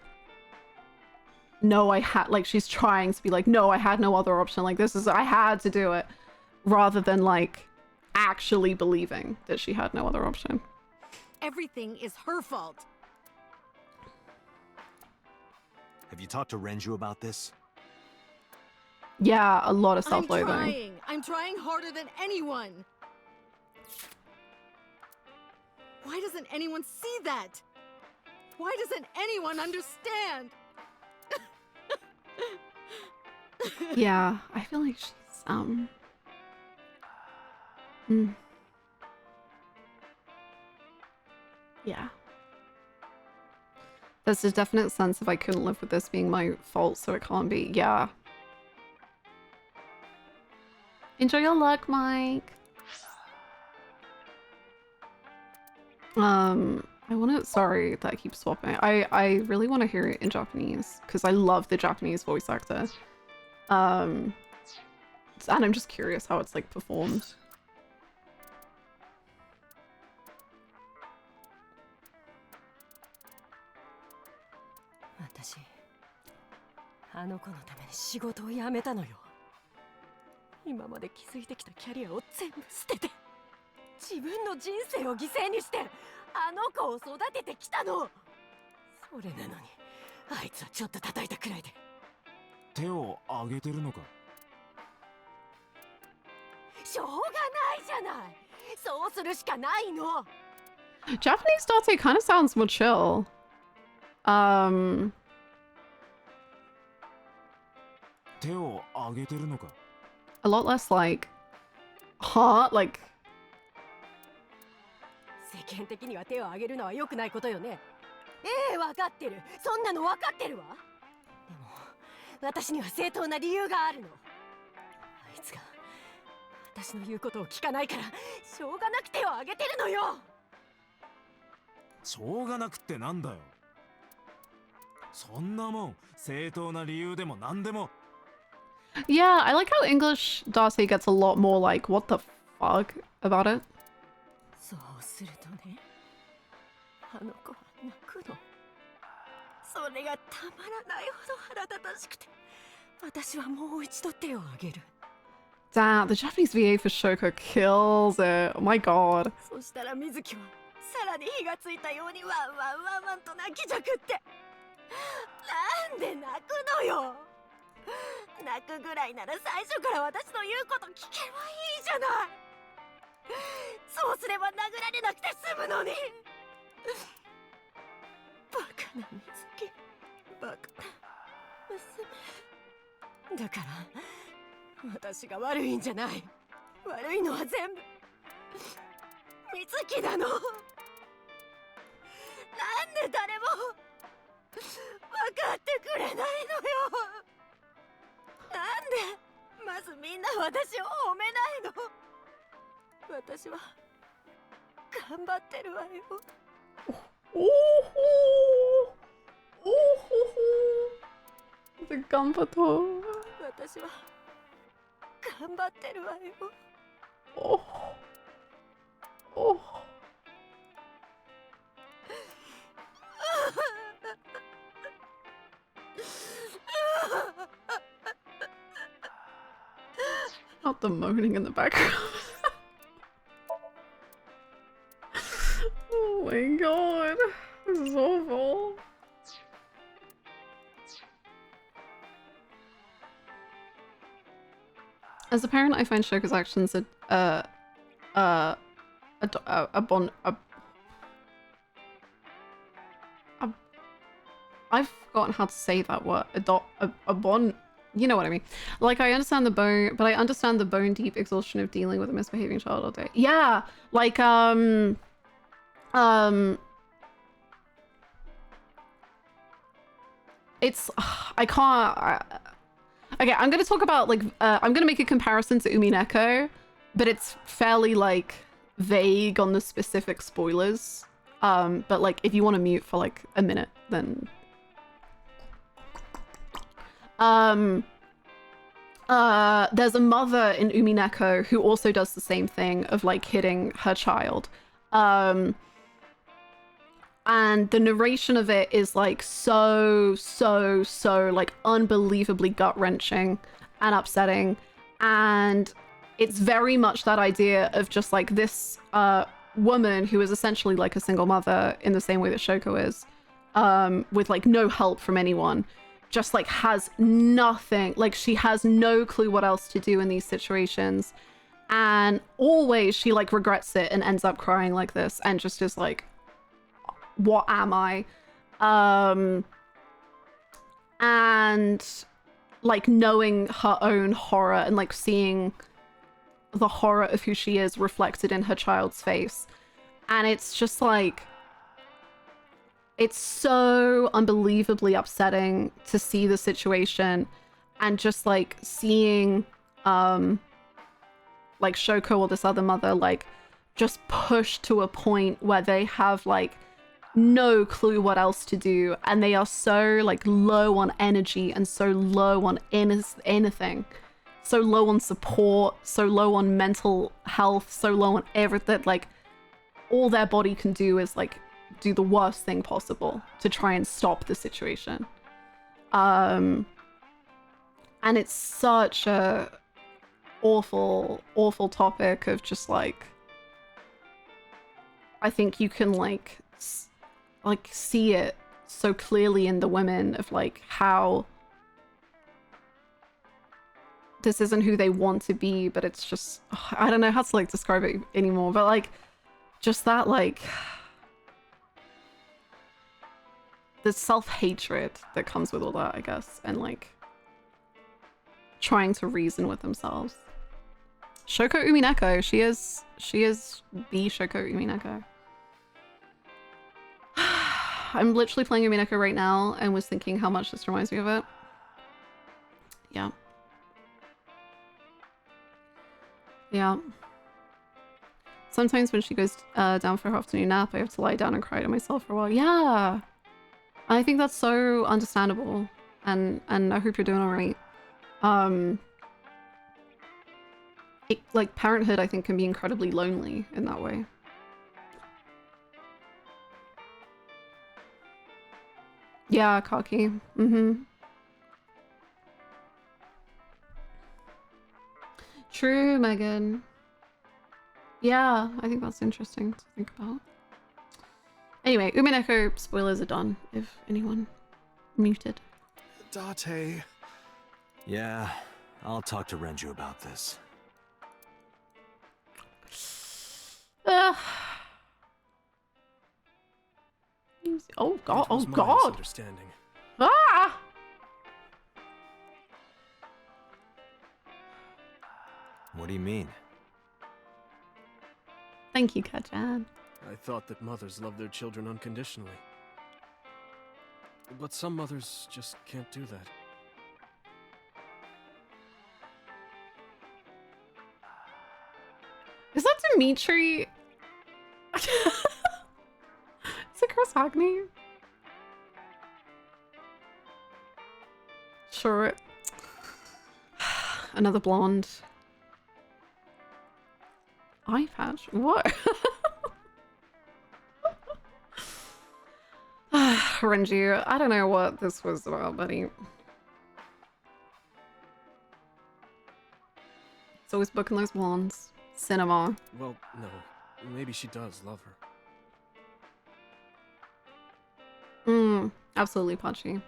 she's trying to be like, no, I had no other option. Like, I had to do it. Rather than, like, actually believing that she had no other option. Everything is her fault. Have you talked to Renju about this? Yeah, a lot of self-loathing. I'm trying harder than anyone. Why doesn't anyone see that? Why doesn't anyone understand? Yeah, I feel like she's, yeah. There's a definite sense of I couldn't live with this being my fault, so it can't be. Yeah. Enjoy your luck, Mike. Sorry that I keep swapping. I really want to hear it in Japanese because I love the Japanese voice actor. And I'm just curious how it's like performed. そうするしかないの。 Japanese Dante kind of sounds more chill. A lot less like, huh? Like, 世間的には手を挙げるのは良くないことよね。ええ、分かってる。そんなの分かってるわ。でも私には正当な理由があるの。あいつが私の言うことを聞かないからしょうがなく手を挙げてるのよ。しょうがなくってなんだよ。そんなもん正当な理由でもなんでも。 yeah, I like how English Dante gets a lot more like, what the fuck about it. そうするとね、あの子は泣くの。それがたまらないほど腹立たしくて、私はもう一度手を挙げる。 Damn, the Japanese VA for Shoko kills it. Oh my god. そしたら水木はさらに火がついたようにワンワンワンワンと泣きじゃくって。なんで泣くのよ。泣くぐらいなら最初から私の言うこと聞けばいいじゃない。そうすれば殴られなくて済むのに。バカな水木、バカな娘だから、私が悪いんじゃない。悪いのは全部水木なの。なんで誰も分かってくれないのよ。なんでまずみんな私を褒めないの。私は頑張ってるわよ。おほおほほ。頑張った。私は頑張ってるわよ。おお。Not the moaning in the background. Oh my god, this is awful. As a parent, I find Shoko's actions I've forgotten how to say that word. You know what I mean. Like, I understand the bone, but I understand the bone deep exhaustion of dealing with a misbehaving child all day. Yeah, like, it's, I can't, okay, I'm gonna talk about, like, I'm gonna make a comparison to Umineko, but it's fairly, like, vague on the specific spoilers. But, like, if you want to mute for, like, a minute, then... there's a mother in Umineko who also does the same thing of like hitting her child. And the narration of it is like so like unbelievably gut-wrenching and upsetting. And it's very much that idea of just like this woman who is essentially like a single mother in the same way that Shoko is, with like no help from anyone. Just like has nothing, like she has no clue what else to do in these situations, and always she like regrets it and ends up crying like this and just is like, what am I? And like knowing her own horror and like seeing the horror of who she is reflected in her child's face, and it's just like, it's so unbelievably upsetting to see the situation and just like seeing like Shoko or this other mother like just pushed to a point where they have like no clue what else to do, and they are so like low on energy and so low on anything, so low on support, so low on mental health, so low on everything. Like all their body can do is like do the worst thing possible to try and stop the situation. And it's such a awful topic of just like, I think you can like see it so clearly in the women of like how this isn't who they want to be, but it's just, I don't know how to like describe it anymore, but like just that like the self-hatred that comes with all that, I guess, and like trying to reason with themselves. Shoko Umineko, she is the Shoko Umineko. I'm literally playing Umineko right now and was thinking how much this reminds me of it. Yeah. Yeah. Sometimes when she goes down for her afternoon nap, I have to lie down and cry to myself for a while. Yeah. I think that's so understandable. And I hope you're doing alright. Like parenthood, I think, can be incredibly lonely in that way. Yeah, cocky. True, Megan. Yeah, I think that's interesting to think about. Anyway, Umineko spoilers are done, if anyone muted. Dante. Yeah, I'll talk to Renju about this. Oh god, oh It was my god. misunderstanding. Ah! What do you mean? Thank you, Kajan. I thought that mothers love their children unconditionally. But some mothers just can't do that. Is that Dimitri? Is it Chris Hackney? Sure. Another blonde. Eye patch? What? Renju, I don't know what this was about, buddy. It's always booking those blondes. Cinema. Well, no. Maybe she does love her. Absolutely, Pachi.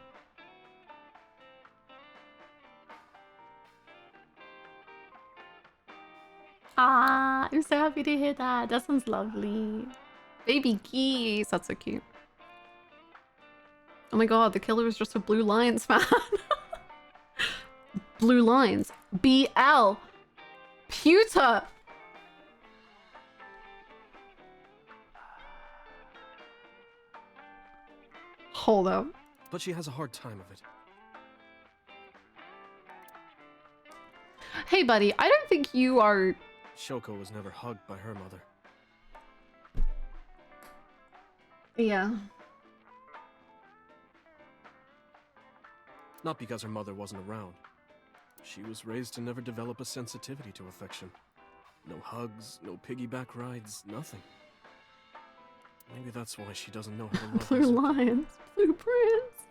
Ah, I'm so happy to hear that. That sounds lovely. Baby geese. That's so cute. Oh my god, the killer is just a Blue Lions fan. Blue Lions. BL. Pewter. Hold up. But she has a hard time of it. Hey, buddy, I don't think you are... Shoko was never hugged by her mother. Yeah. Not because her mother wasn't around. She was raised to never develop a sensitivity to affection. No hugs, no piggyback rides, nothing. Maybe that's why she doesn't know how to love Blue herself. Lions. Blueprints.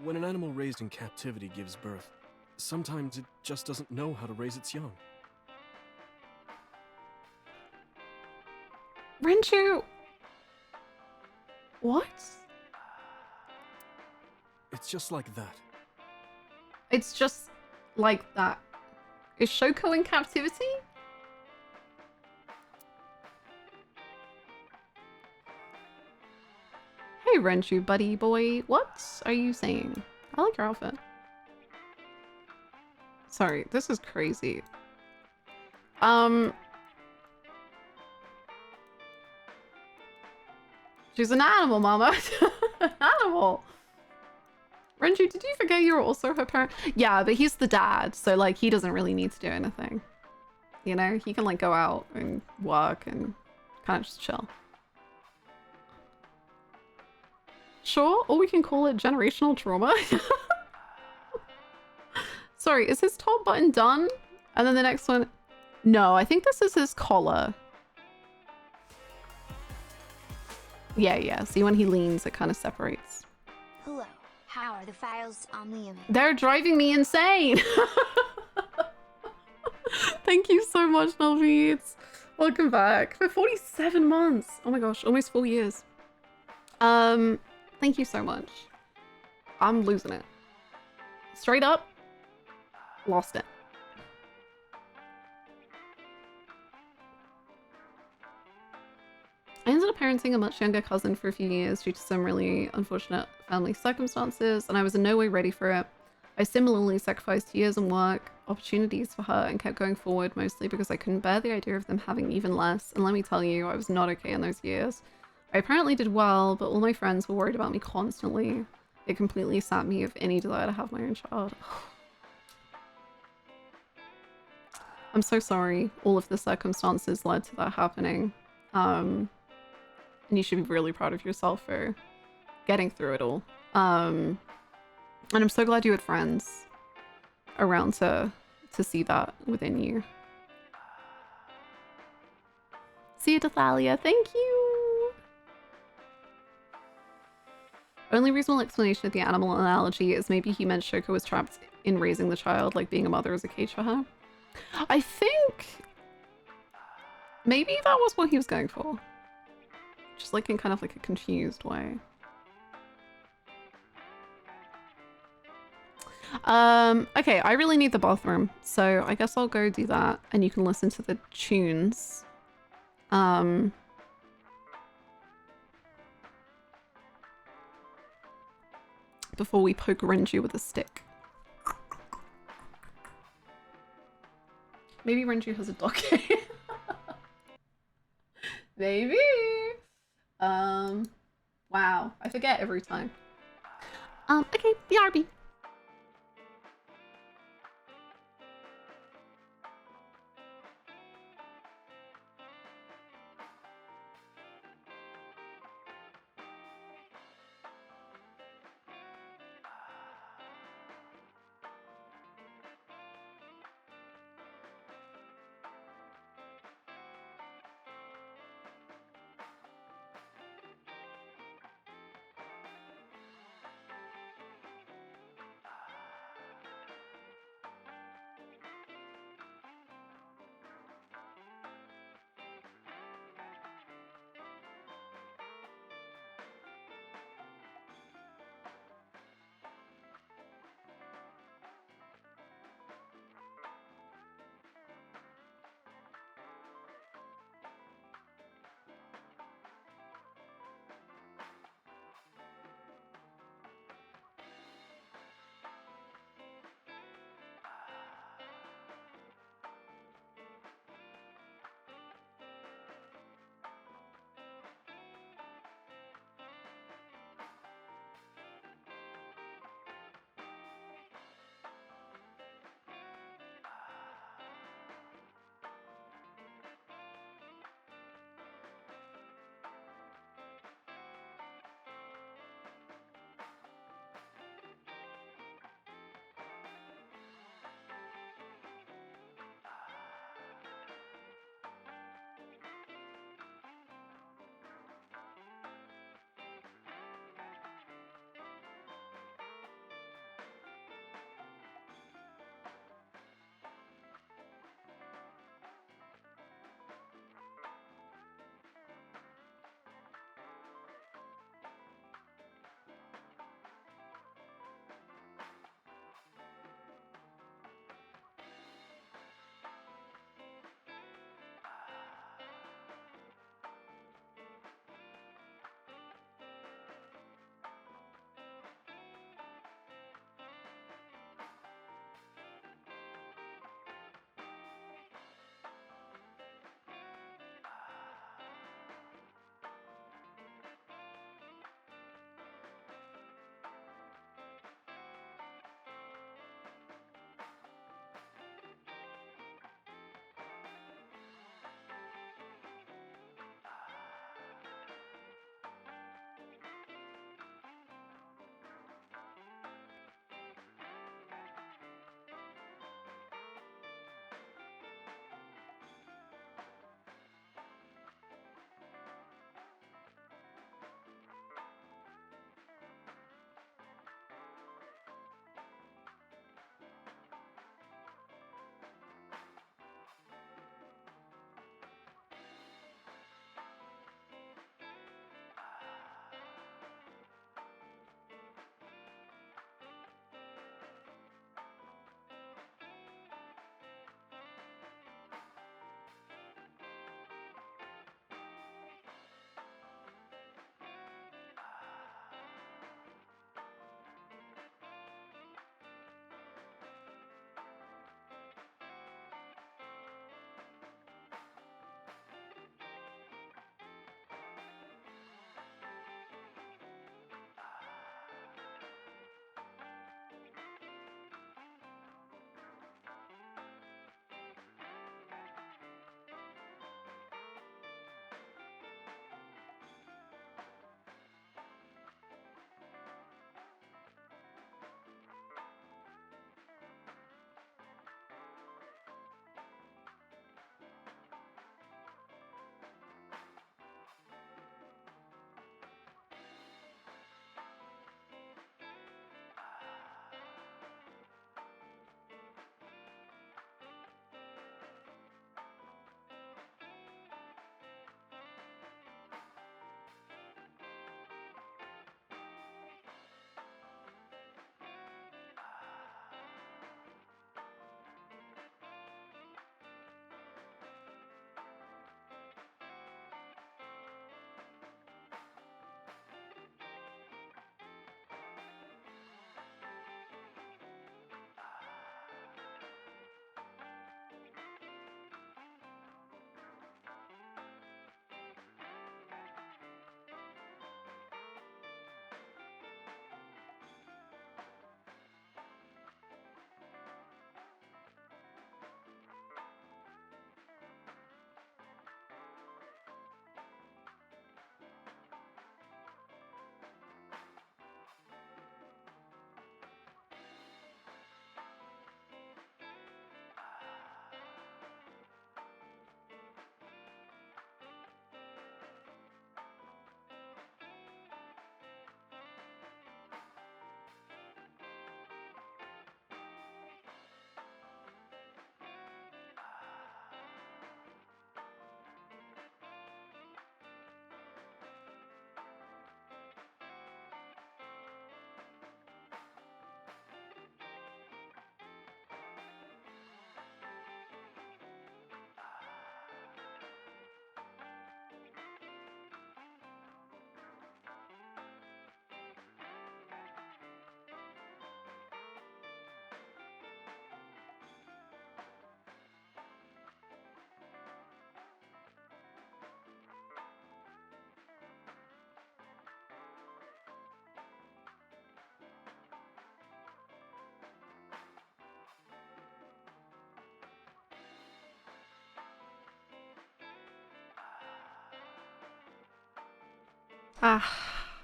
When an animal raised in captivity gives birth, sometimes it just doesn't know how to raise its young. Renju. What? It's just like that. It's just like that. Is Shoko in captivity? Hey, Renju, buddy boy. What are you saying? I like your outfit. Sorry, this is crazy. She's an animal, mama. An animal. Renju, did you forget you were also her parent? Yeah, but he's the dad, so like he doesn't really need to do anything. You know, he can like go out and work and kind of just chill. Sure, or we can call it generational trauma. Sorry, is his top button done? And then the next one... No, I think this is his collar. Yeah. See, when he leans, it kind of separates. Hello, how are the files on the image? They're driving me insane! Thank you so much, Nalveeds. Welcome back. For 47 months. Oh my gosh, almost 4 years. Thank you so much. I'm losing it. Straight up, lost it. parenting a much younger cousin for a few years due to some really unfortunate family circumstances, and I was in no way ready for it. I similarly sacrificed years and work, opportunities for her, and kept going forward, mostly because I couldn't bear the idea of them having even less, and let me tell you, I was not okay in those years. I apparently did well, but all my friends were worried about me constantly. It completely sapped me of any desire to have my own child. I'm so sorry all of the circumstances led to that happening. And you should be really proud of yourself for getting through it all. And I'm so glad you had friends around to see that within you. See you, Dathalia. Thank you! Only reasonable explanation of the animal analogy is maybe he meant Shoko was trapped in raising the child, like being a mother is a cage for her. I think maybe that was what he was going for. Just like in kind of like a confused way. Okay, I really need the bathroom, so I guess I'll go do that and you can listen to the tunes. Before we poke Renju with a stick. Maybe Renju has a docket. Maybe. Wow, I forget every time. Okay, BRB.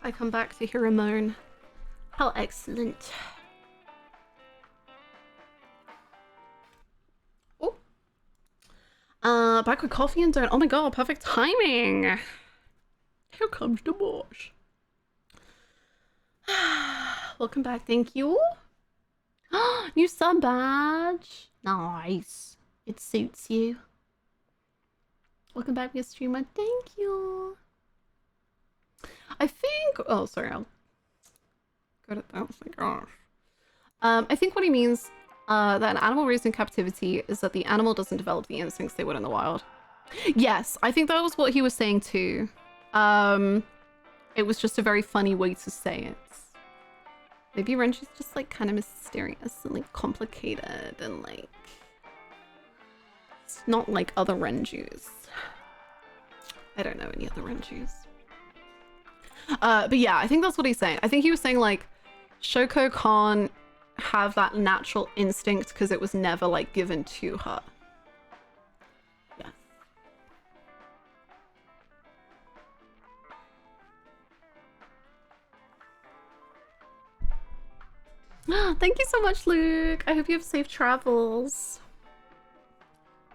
I come back to hear a moan. How excellent. Oh. Back with coffee and donut. Oh my god, perfect timing. Here comes the boss. Welcome back, thank you. New sub badge. Nice. It suits you. Welcome back, Miss Streamer. Thank you. I think. Oh, sorry. I'll go to that. Oh my gosh. I think what he means that an animal raised in captivity is that the animal doesn't develop the instincts they would in the wild. Yes, I think that was what he was saying too. It was just a very funny way to say it. Maybe Renju's just like kind of mysterious and like complicated and like it's not like other Renjus. I don't know any other Renjus. But yeah, I think that's what he's saying. I think he was saying like Shoko can't have that natural instinct because it was never like given to her. Thank you so much, Luke. I hope you have safe travels.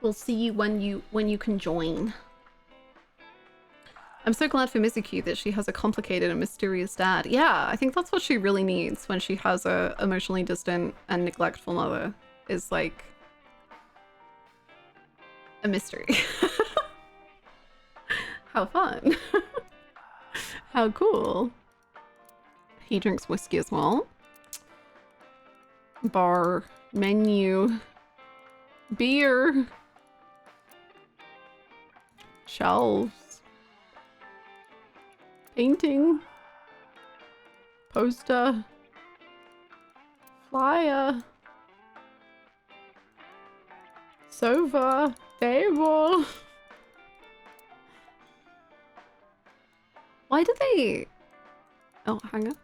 We'll see you when you can join. I'm so glad for Mizuki that she has a complicated and mysterious dad. Yeah, I think that's what she really needs when she has a emotionally distant and neglectful mother, is like a mystery. How fun. How cool. He drinks whiskey as well. Bar, menu, beer, shelves, painting, poster, flyer, sofa, table. Why did they... Oh, hang on.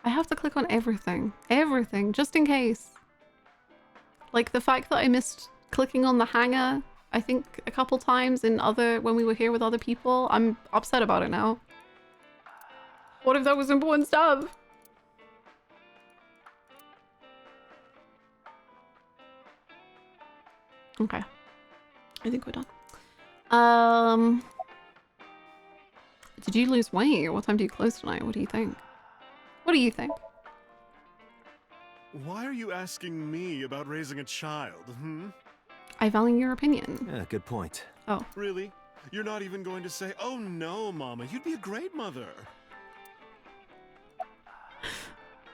I have to click on everything. Everything, just in case. Like the fact that I missed clicking on the hanger, I think a couple times when we were here with other people. I'm upset about it now. What if that was important stuff? Okay. I think we're done. Did you lose weight? What time do you close tonight? What do you think? What do you think? Why are you asking me about raising a child, I value your opinion. Yeah, good point. Oh. Really? You're not even going to say, oh no, Mama, you'd be a great mother.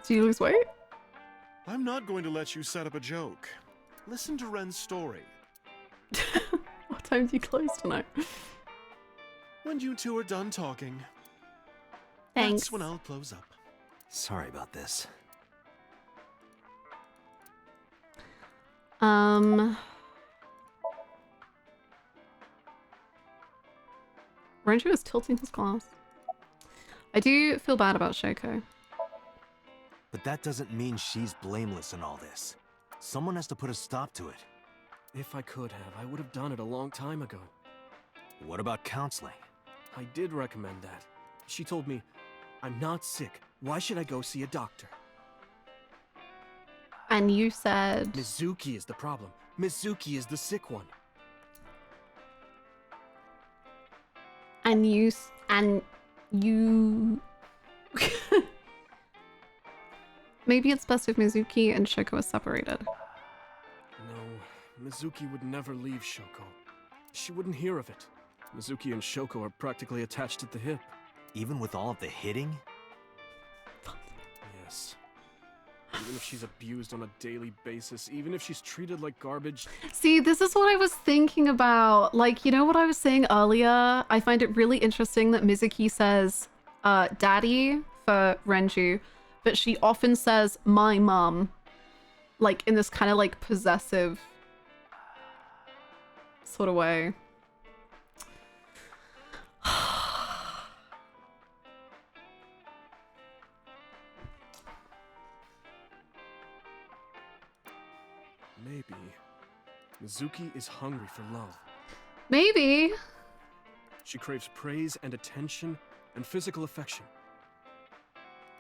Do you lose weight? I'm not going to let you set up a joke. Listen to Ren's story. What time do you close tonight? When you two are done talking. Thanks. That's when I'll close up. Sorry about this. Renju is tilting his glass. I do feel bad about Shoko. But that doesn't mean she's blameless in all this. Someone has to put a stop to it. If I could have, I would have done it a long time ago. What about counseling? I did recommend that. She told me, I'm not sick. Why should I go see a doctor? And you said... Mizuki is the problem. Mizuki is the sick one. And you... Maybe it's best if Mizuki and Shoko are separated. No, Mizuki would never leave Shoko. She wouldn't hear of it. Mizuki and Shoko are practically attached at the hip. Even with all of the hitting? Yes. Even if she's abused on a daily basis, even if she's treated like garbage. See, this is what I was thinking about. Like, you know what I was saying earlier? I find it really interesting that Mizuki says, daddy for Renju, but she often says, my mom. Like, in this kind of, like, possessive sort of way. Maybe Mizuki is hungry for love. Maybe. She craves praise and attention and physical affection.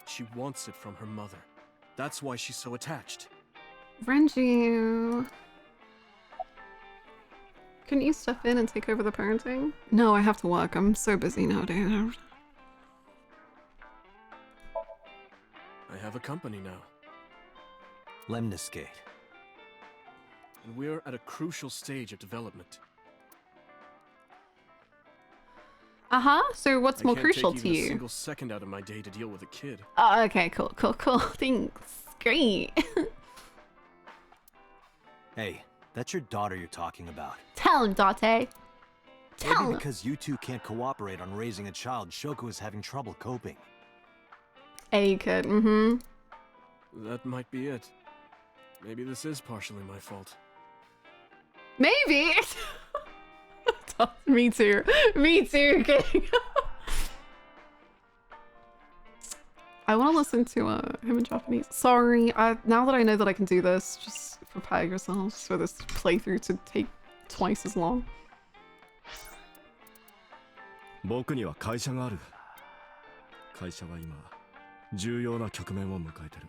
She wants it from her mother. That's why she's so attached. Renji. Couldn't you step in and take over the parenting? No, I have to work. I'm so busy nowadays. I have a company now. Lemniscate. And we're at a crucial stage of development. So what's more crucial I can't to take even you? a single second out of my day to deal with a kid. Oh, okay, cool. Thanks. Great. Hey, that's your daughter you're talking about. Tell him, Dante. Tell Maybe him. because you two can't cooperate on raising a child, Shoko is having trouble coping. Hey, kid. That might be it. Maybe this is partially my fault. Maybe. Me too. Me too, kidding. I want to listen to him in Japanese. Sorry, now that I know that I can do this, just prepare yourselves for this playthrough to take twice as long. 僕には会社がある。会社は今、重要な局面を迎えてる。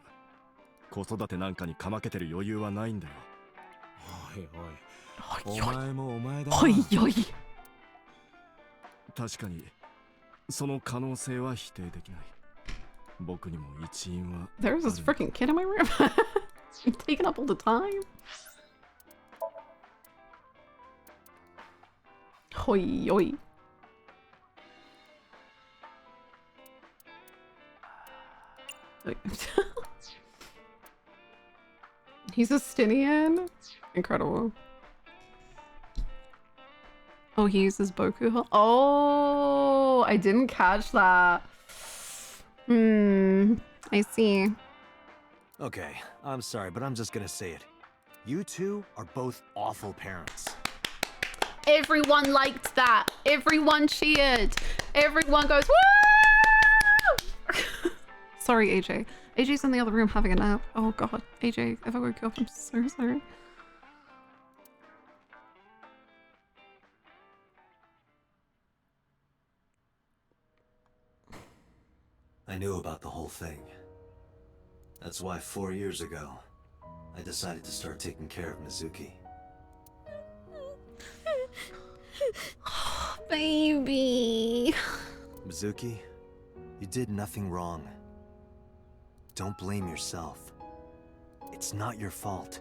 子育てなんかにかまけてる余裕はないんだよ。おいおい。お前もお前だな。おいおい。確かに、その可能性は否定できない。僕にも一因は。There's this freaking kid in my room. He's taking up all the time. ほいおい。He's a Stinian? Incredible. Oh, he uses Boku. Oh, I didn't catch that. I see. Okay, I'm sorry, but I'm just gonna say it. You two are both awful parents. Everyone liked that. Everyone cheered. Everyone goes, woo! Sorry, AJ. AJ's in the other room having a nap. Oh god, AJ, if I woke you up, I'm so sorry. I knew about the whole thing. That's why 4 years ago, I decided to start taking care of Mizuki. Baby. Mizuki, you did nothing wrong. Don't blame yourself. It's not your fault.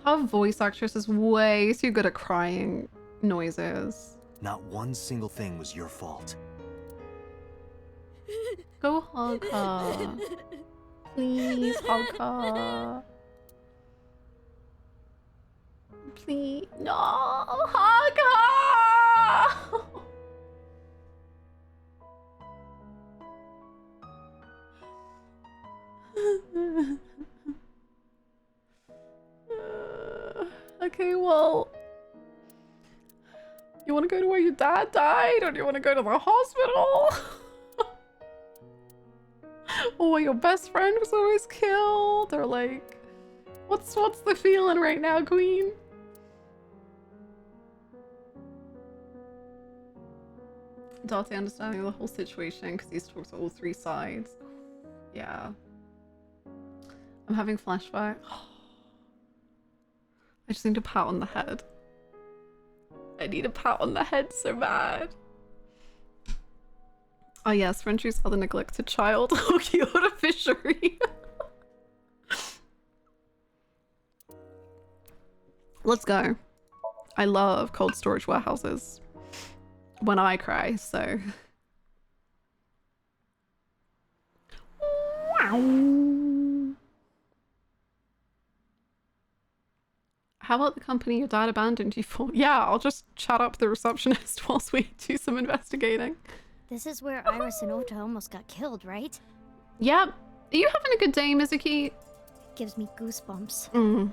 Her voice actress is way too good at crying noises. Not one single thing was your fault. Go hug her. Please hug her. Please. No, hug her. Okay, well, you want to go to where your dad died, or do you want to go to the hospital? Or where your best friend was always killed, or like, what's the feeling right now, Queen? Dante understanding the whole situation because he's talked to all three sides. Yeah. I'm having flashback. I just need a pat on the head. I need a pat on the head so bad. Oh yes, Frenchie's other neglected child. Oh, Kyoto fishery. Let's go. I love cold storage warehouses. When I cry, so. Wow. How about the company your dad abandoned you for? Yeah, I'll just chat up the receptionist whilst we do some investigating. This is where Iris and Ota almost got killed, right? Yep. Are you having a good day, Mizuki? Gives me goosebumps.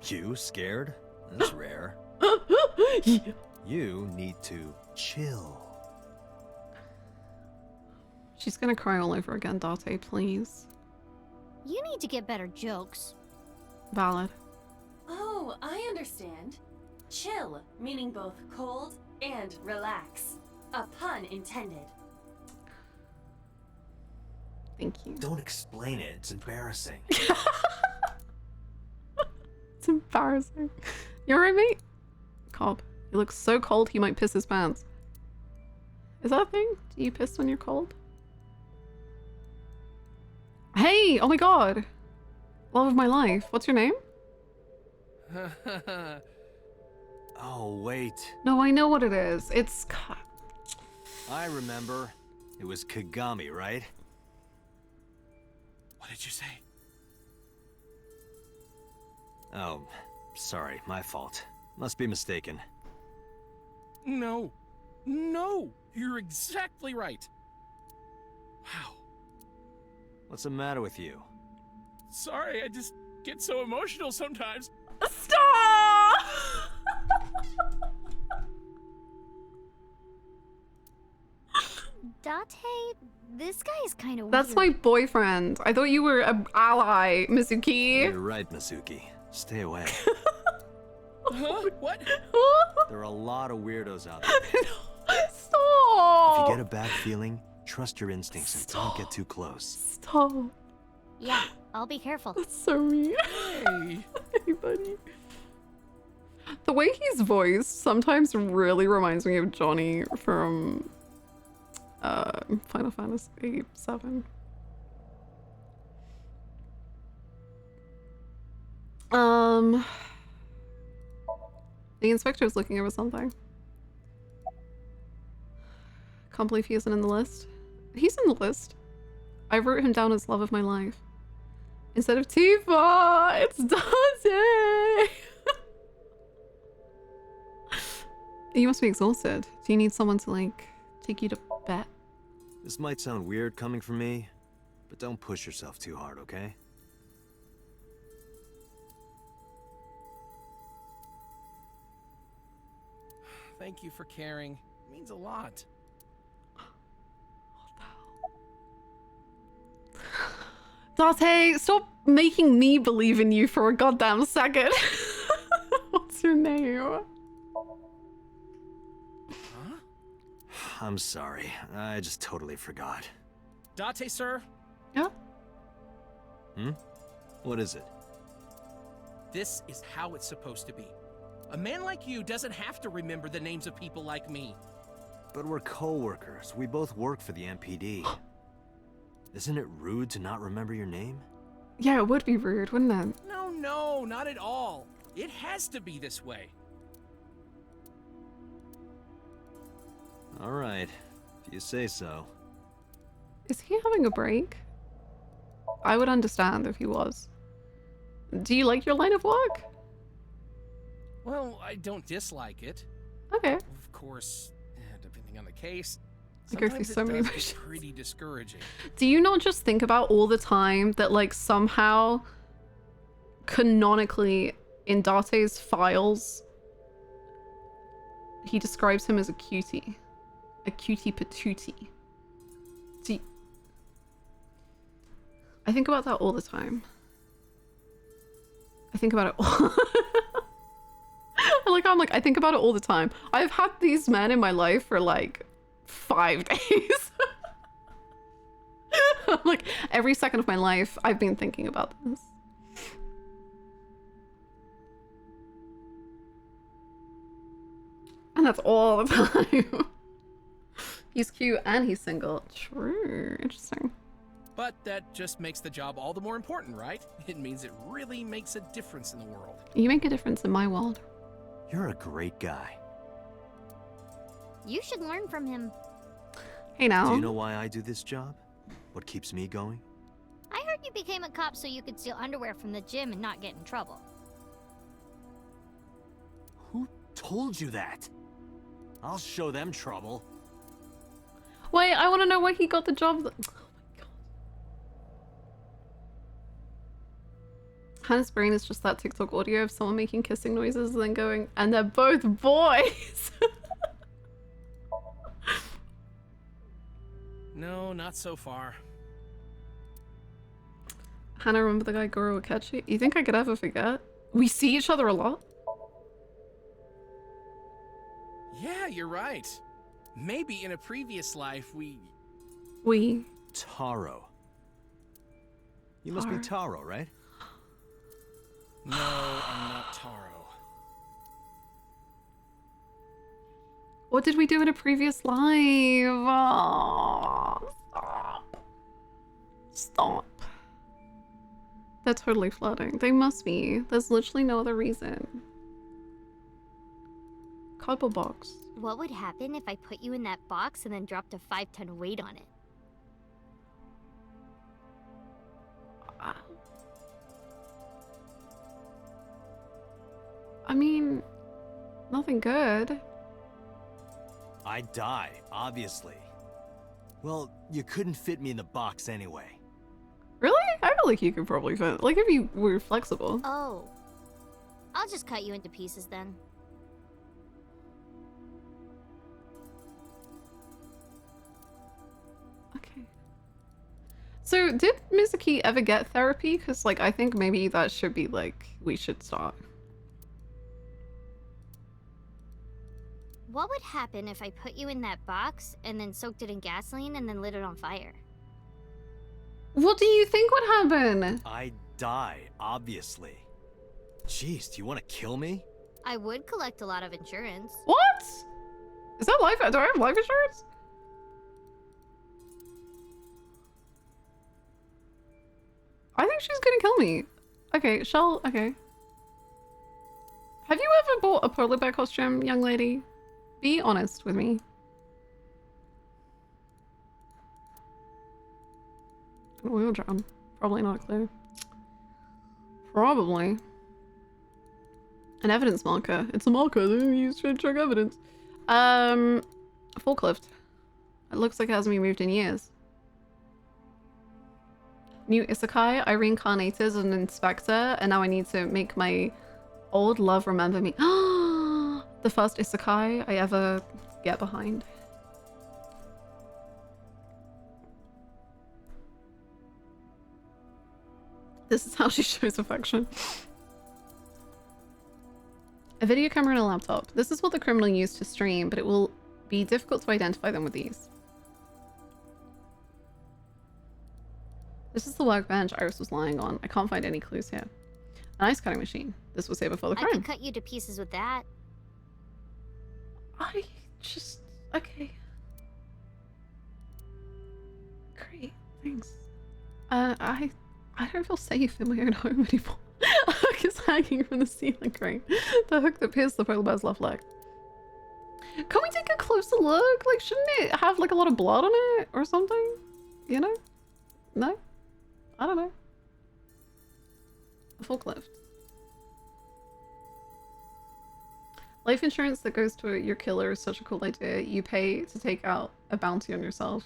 You scared? That's rare. Yeah. You need to chill. She's gonna cry all over again, Dante, please. You need to get better jokes. Valid. Oh, I understand. Chill, meaning both cold And relax. A pun intended. Thank you. Don't explain it. It's embarrassing. It's embarrassing. You alright, mate? Cobb. He looks so cold he might piss his pants. Is that a thing? Do you piss when you're cold? Hey! Oh my god! Love of my life. What's your name? Oh, wait. No, I know what it is. It's... I remember. It was Kagami, right? What did you say? Oh, sorry. My fault. Must be mistaken. No. No! You're exactly right. Wow. What's the matter with you? Sorry, I just get so emotional sometimes. Stop! Dante, this guy is kind of weird. That's my boyfriend. I thought you were an ally, Mizuki. You're right, Mizuki. Stay away. Huh? What? There are a lot of weirdos out there. Stop! If you get a bad feeling, trust your instincts and don't get too close. Stop. Yeah, I'll be careful. That's so mean. Hey. Hey, buddy. The way he's voiced sometimes really reminds me of Johnny from Final Fantasy VII. The inspector's looking over something. Can't believe he isn't in the list. He's in the list. I wrote him down as love of my life. Instead of Tifa, it's Dante! You must be exhausted. Do you need someone to, like, take you to bed? This might sound weird coming from me, but don't push yourself too hard, okay? Thank you for caring. It means a lot. Dante, stop making me believe in you for a goddamn second. What's your name? Huh? I'm sorry. I just totally forgot. Dante, sir? Yeah? Hmm? What is it? This is how it's supposed to be. A man like you doesn't have to remember the names of people like me. But we're co-workers. We both work for the MPD. Isn't it rude to not remember your name? Yeah, it would be rude, wouldn't it? No, no, not at all. It has to be this way. All right, if you say so. Is he having a break? I would understand if he was. Do you like your line of work? Well, I don't dislike it. Okay. Of course, depending on the case, I go through sometimes so it many does get emotions. pretty discouraging. Do you not just think about all the time that, like, somehow canonically in Dante's files he describes him as a cutie patootie? Do you... I think about that all the time. I think about it all. I think about it all the time. I've had these men in my life for like 5 days. Like every second of my life, I've been thinking about this. And that's all the time. He's cute and he's single. True. Interesting. But that just makes the job all the more important, right? It means it really makes a difference in the world. You make a difference in my world. You're a great guy. You should learn from him. Hey now. Do you know why I do this job? What keeps me going? I heard you became a cop so you could steal underwear from the gym and not get in trouble. Who told you that? I'll show them trouble. Wait, I want to know why he got the job. Oh my god. Hannah's brain is just that TikTok audio of someone making kissing noises and then going, and they're both boys. No, not so far. Hannah, remember the guy Goro Akechi? You think I could ever forget? We see each other a lot. Yeah, you're right. Maybe in a previous life we... Taro. You must be Taro, right? No, I'm not Taro. What did we do in a previous life? Oh, stop. Stop. They're totally flirting. They must be. There's literally no other reason. Cardboard box. What would happen if I put you in that box and then dropped a 5-ton weight on it? I mean, nothing good. I'd die, obviously. Well, you couldn't fit me in the box anyway. Really? I feel like you could probably fit. Like if you were flexible. Oh. I'll just cut you into pieces then. Okay. So, did Mizuki ever get therapy? Because, like, I think maybe that should be, like, we should start. What would happen if I put you in that box and then soaked it in gasoline and then lit it on fire? What do you think would happen? I'd die, obviously. Jeez, do you want to kill me? I would collect a lot of insurance. What? Is that life? Do I have life insurance? I think she's gonna kill me. Okay, okay. Have you ever bought a polar bear costume, young lady? Be honest with me. An oil drum. Probably not a clue. Probably. An evidence marker. It's a marker that we use to check evidence. Forklift. It looks like it hasn't been moved in years. New isekai. I reincarnated as an inspector, and now I need to make my old love remember me. The first isekai I ever get behind. This is how she shows affection. A video camera and a laptop. This is what the criminal used to stream, but it will be difficult to identify them with these. This is the workbench Iris was lying on. I can't find any clues here. An ice cutting machine. This was here before the crime. I could cut you to pieces with that. I just... okay. Great, thanks. I don't feel safe in my own home anymore. A hook is hanging from the ceiling crane. The hook that pierced the polar bear's left leg. Can we take a closer look? Like, shouldn't it have like a lot of blood on it or something? You know? No? I don't know. A forklift. Life insurance that goes to your killer is such a cool idea. You pay to take out a bounty on yourself.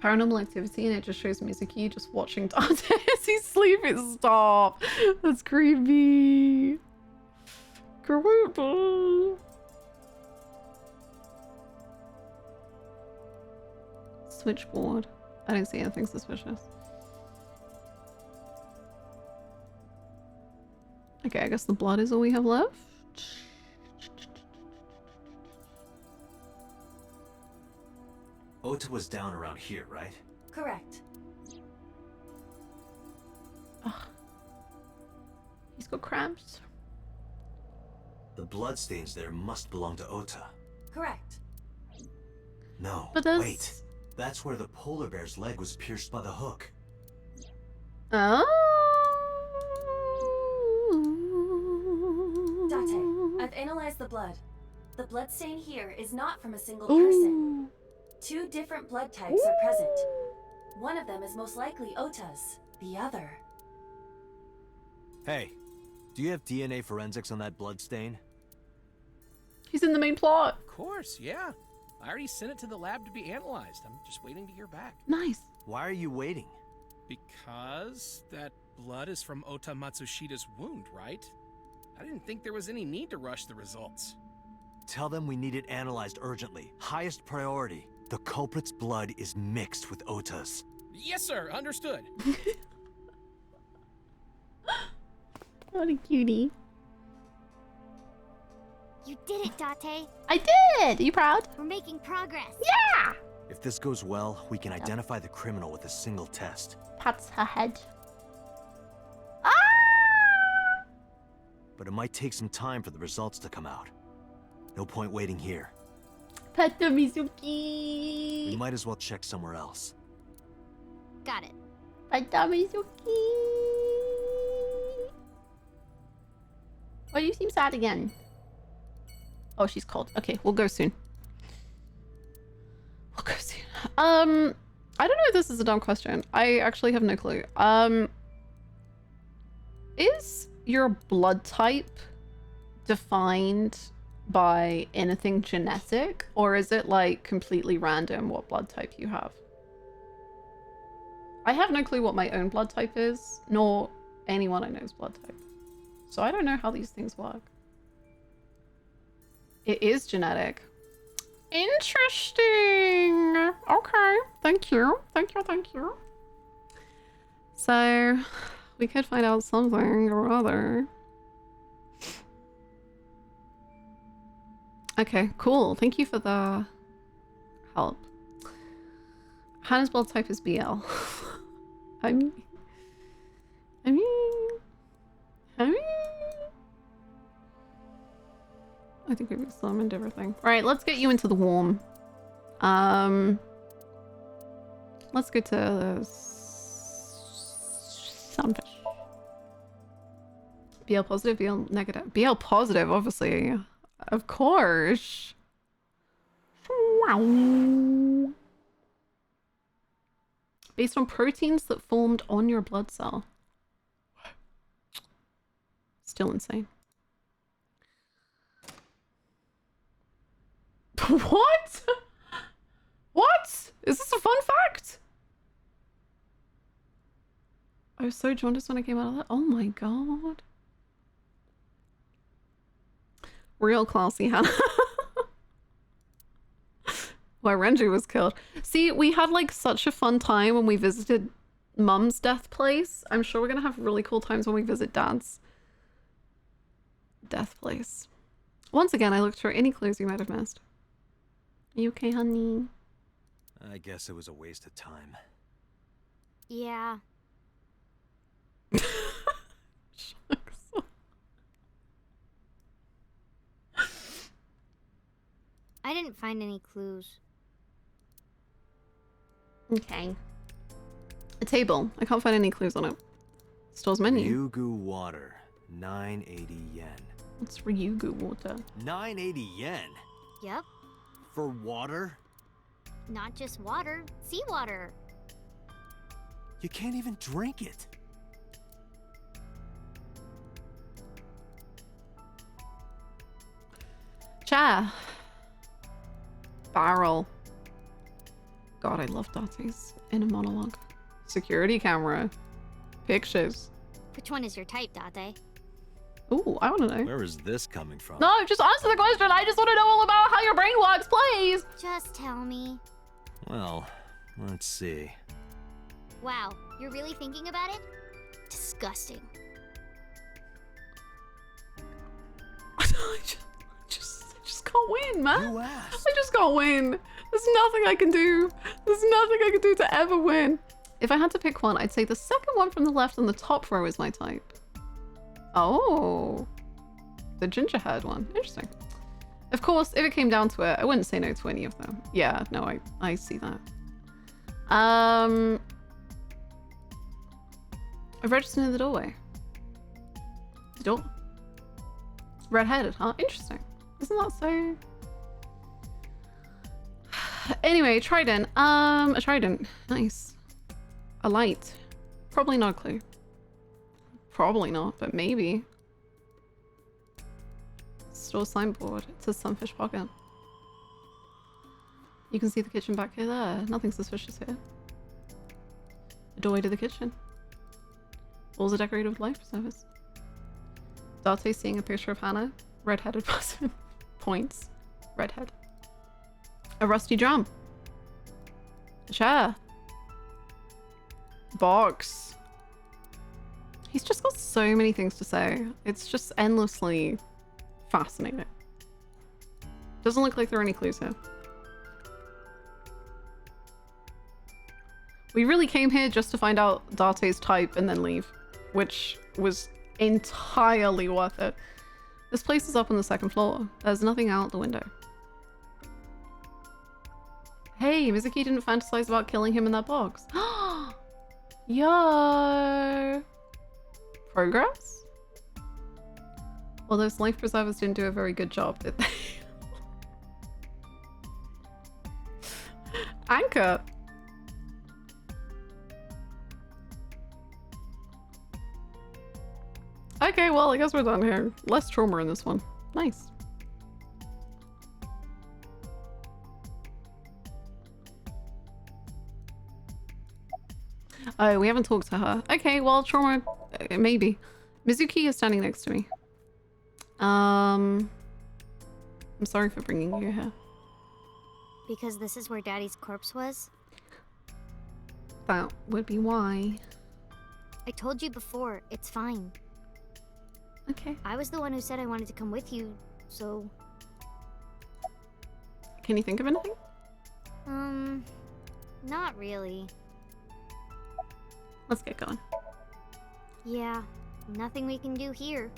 Paranormal activity, and it just shows Mizuki just watching Dante as he's sleeping. Stop! That's creepy. Creepy. Switchboard. I don't see anything suspicious. Okay, I guess the blood is all we have left. Ota was down around here, right? Correct. Ugh. He's got cramps. The bloodstains there must belong to Ota. Correct. No, But that's... wait. That's where the polar bear's leg was pierced by the hook. Oh. Dante, I've analyzed the blood. The bloodstain here is not from a single person. 2 different blood types are present. One of them is most likely Ota's. The other... Hey, do you have DNA forensics on that bloodstain? He's in the main plot. Of course, yeah. I already sent it to the lab to be analyzed. I'm just waiting to hear back. Nice. Why are you waiting? Because that blood is from Ota Matsushida's wound, right? I didn't think there was any need to rush the results. Tell them we need it analyzed urgently. Highest priority. The culprit's blood is mixed with Ota's. Yes, sir. Understood. What a cutie. You did it, Dante. I did! Are you proud? We're making progress. Yeah! If this goes well, we can identify the criminal with a single test. Pats her head. But it might take some time for the results to come out. No point waiting here. Pet the Mizuki. We might as well check somewhere else. Got it. Pet the Mizuki. Why do you seem sad again? Oh, she's cold. Okay, we'll go soon. We'll go soon. I don't know if this is a dumb question. I actually have no clue. Is your blood type defined by anything genetic, or is it like completely random what blood type you have? I have no clue what my own blood type is, nor anyone I know's blood type. So I don't know how these things work. It is genetic. Interesting. Okay. Thank you. Thank you. Thank you. So we could find out something or other. Okay, cool. Thank you for the help. Hannah's blood type is BL. I mean, I think we've examined everything. All right, let's get you into the warm. Let's go to the sunfish. BL positive, BL negative. BL positive, obviously. Of course. Wow. Based on proteins that formed on your blood cell. Still insane. What? What? Is this a fun fact? I was so jaundiced when I came out of that. Oh my god. Real classy, Hannah. Why Renji was killed. See, we had like such a fun time when we visited Mum's death place. I'm sure we're gonna have really cool times when we visit Dad's death place. Once again, I looked for any clues you might have missed. Are you okay, honey? I guess it was a waste of time. Yeah. I didn't find any clues. Okay. A table. I can't find any clues on it. Store's menu. Ryugu water, 980 yen. What's Ryugu water? 980 yen? Yep. For water? Not just water, seawater. You can't even drink it. Chair. Barrel. God, I love Dante's inner monologue. Security camera. Pictures. Which one is your type, Dante? Ooh, I want to know. Where is this coming from? No, just answer the question. I just want to know all about how your brain works, please. Just tell me. Well, let's see. Wow, you're really thinking about it? Disgusting. I just can't win, man. You asked. I just can't win. There's nothing I can do. There's nothing I can do to ever win. If I had to pick one, I'd say the second one from the left on the top row is my type. Oh. The ginger-haired one. Interesting. Of course, if it came down to it, I wouldn't say no to any of them. Yeah, no, I see that. I've registered in the doorway. The door. Red-headed, huh? Interesting. Isn't that so? Anyway, trident. A trident. Nice. A light. Probably not a clue. Probably not, but maybe. Store signboard. It says Sunfish Pocket. You can see the kitchen back here there. Nothing suspicious here. A doorway to the kitchen. Walls are decorated with life preservers. Dante seeing a picture of Hannah. Red-headed person. Points. Redhead. A rusty drum. A chair. box. He's just got so many things to say. It's just endlessly fascinating. Doesn't look like there are any clues here. We really came here just to find out Dante's type and then leave, which was entirely worth it. This place is up on the 2nd floor. There's nothing out the window. Hey, Mizuki didn't fantasize about killing him in that box. Yo! Progress? Well, those life preservers didn't do a very good job, did they? Anchor! Okay, well, I guess we're done here. Less trauma in this one. Nice. Oh, we haven't talked to her. Okay, well, trauma, maybe. Mizuki is standing next to me. I'm sorry for bringing you here. Because this is where Daddy's corpse was? That would be why. I told you before, it's fine. Okay. I was the one who said I wanted to come with you, so... Can you think of anything? Not really. Let's get going. Yeah, nothing we can do here.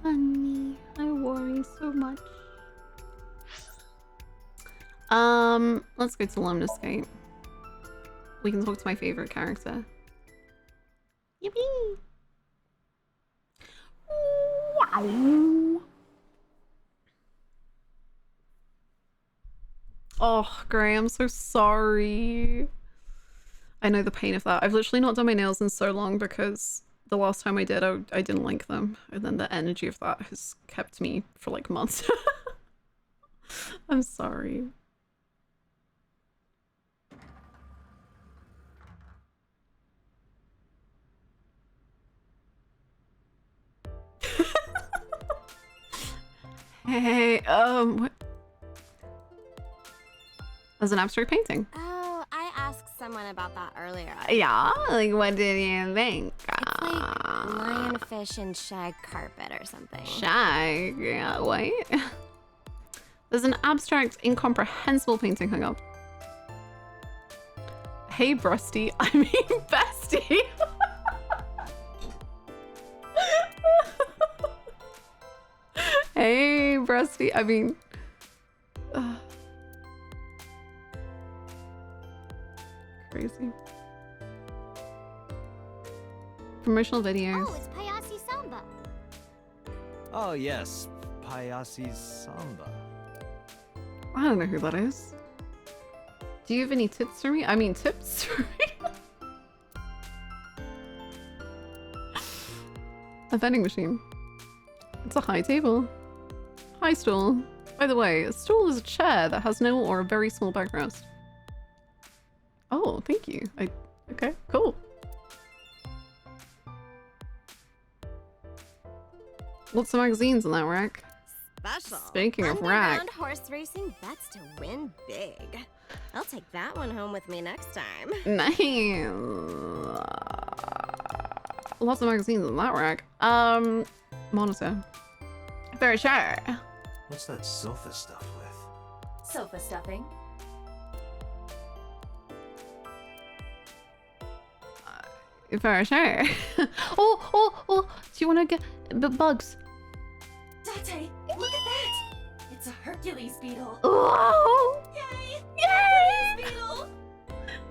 Honey, I worry so much. Let's go to Lone Escape. We can talk to my favorite character. Yippee! Wow! Oh, Gray, I'm so sorry. I know the pain of that. I've literally not done my nails in so long because the last time I did, I didn't like them. And then the energy of that has kept me for like months. I'm sorry. Hey, what? As an abstract painting. Oh, I asked someone about that earlier. Yeah? Like, what did you think? It's like lionfish and shag carpet or something. Shag? Yeah, wait. There's an abstract, incomprehensible painting hung up. Hey, Brusty. I mean, Bestie. Hey, Brusty. I mean... Crazy. Promotional videos. Oh, it's Payasi Samba. Oh, yes. Payasi's Samba. I don't know who that is. Do you have any tips for me? I mean, tips for me? A vending machine. It's a high table. High stool. By the way, a stool is a chair that has no or a very small backrest. Oh, thank you. Okay, cool. Lots of magazines in that rack. Special. Speaking of rack. Underground horse racing bets to win big. I'll take that one home with me next time. Nice. Lots of magazines in that rack. Monitor. Very sure. What's that sofa stuff with? Sofa stuffing. For sure. Oh, do you want to get bugs? Dante, look at that! It's a Hercules beetle. Oh! Yay! Yay! Hercules beetle!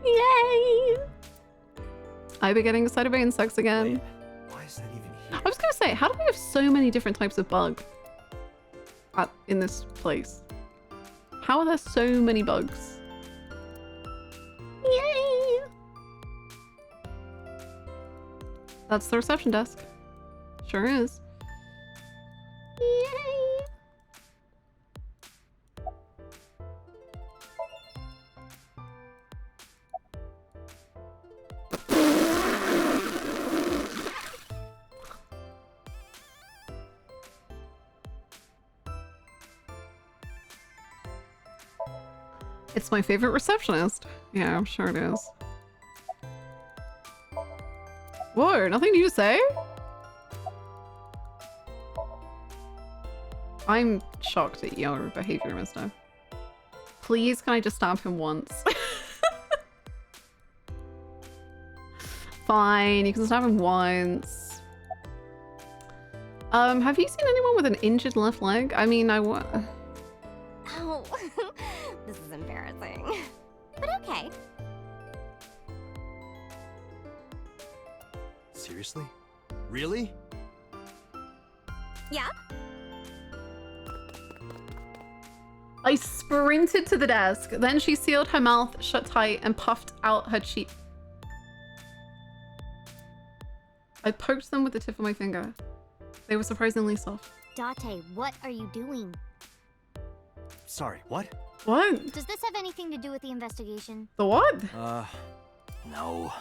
Yay! I be getting excited by insects again. Wait, why is that even here? I was gonna say, how do we have so many different types of bug in this place? How are there so many bugs? Yay! That's the reception desk. Sure is. Yay! It's my favorite receptionist. Yeah, I'm sure it is. Whoa, nothing new to say? I'm shocked at your behavior, mister. Please, can I just stab him once? Fine, you can stab him once. Have you seen anyone with an injured left leg? I mean, Oh, this is embarrassing. But okay. Seriously? Really? Yeah? I sprinted to the desk. Then she sealed her mouth shut tight and puffed out her cheek. I poked them with the tip of my finger. They were surprisingly soft. Dante, what are you doing? Sorry, what? What? Does this have anything to do with the investigation? The what? No.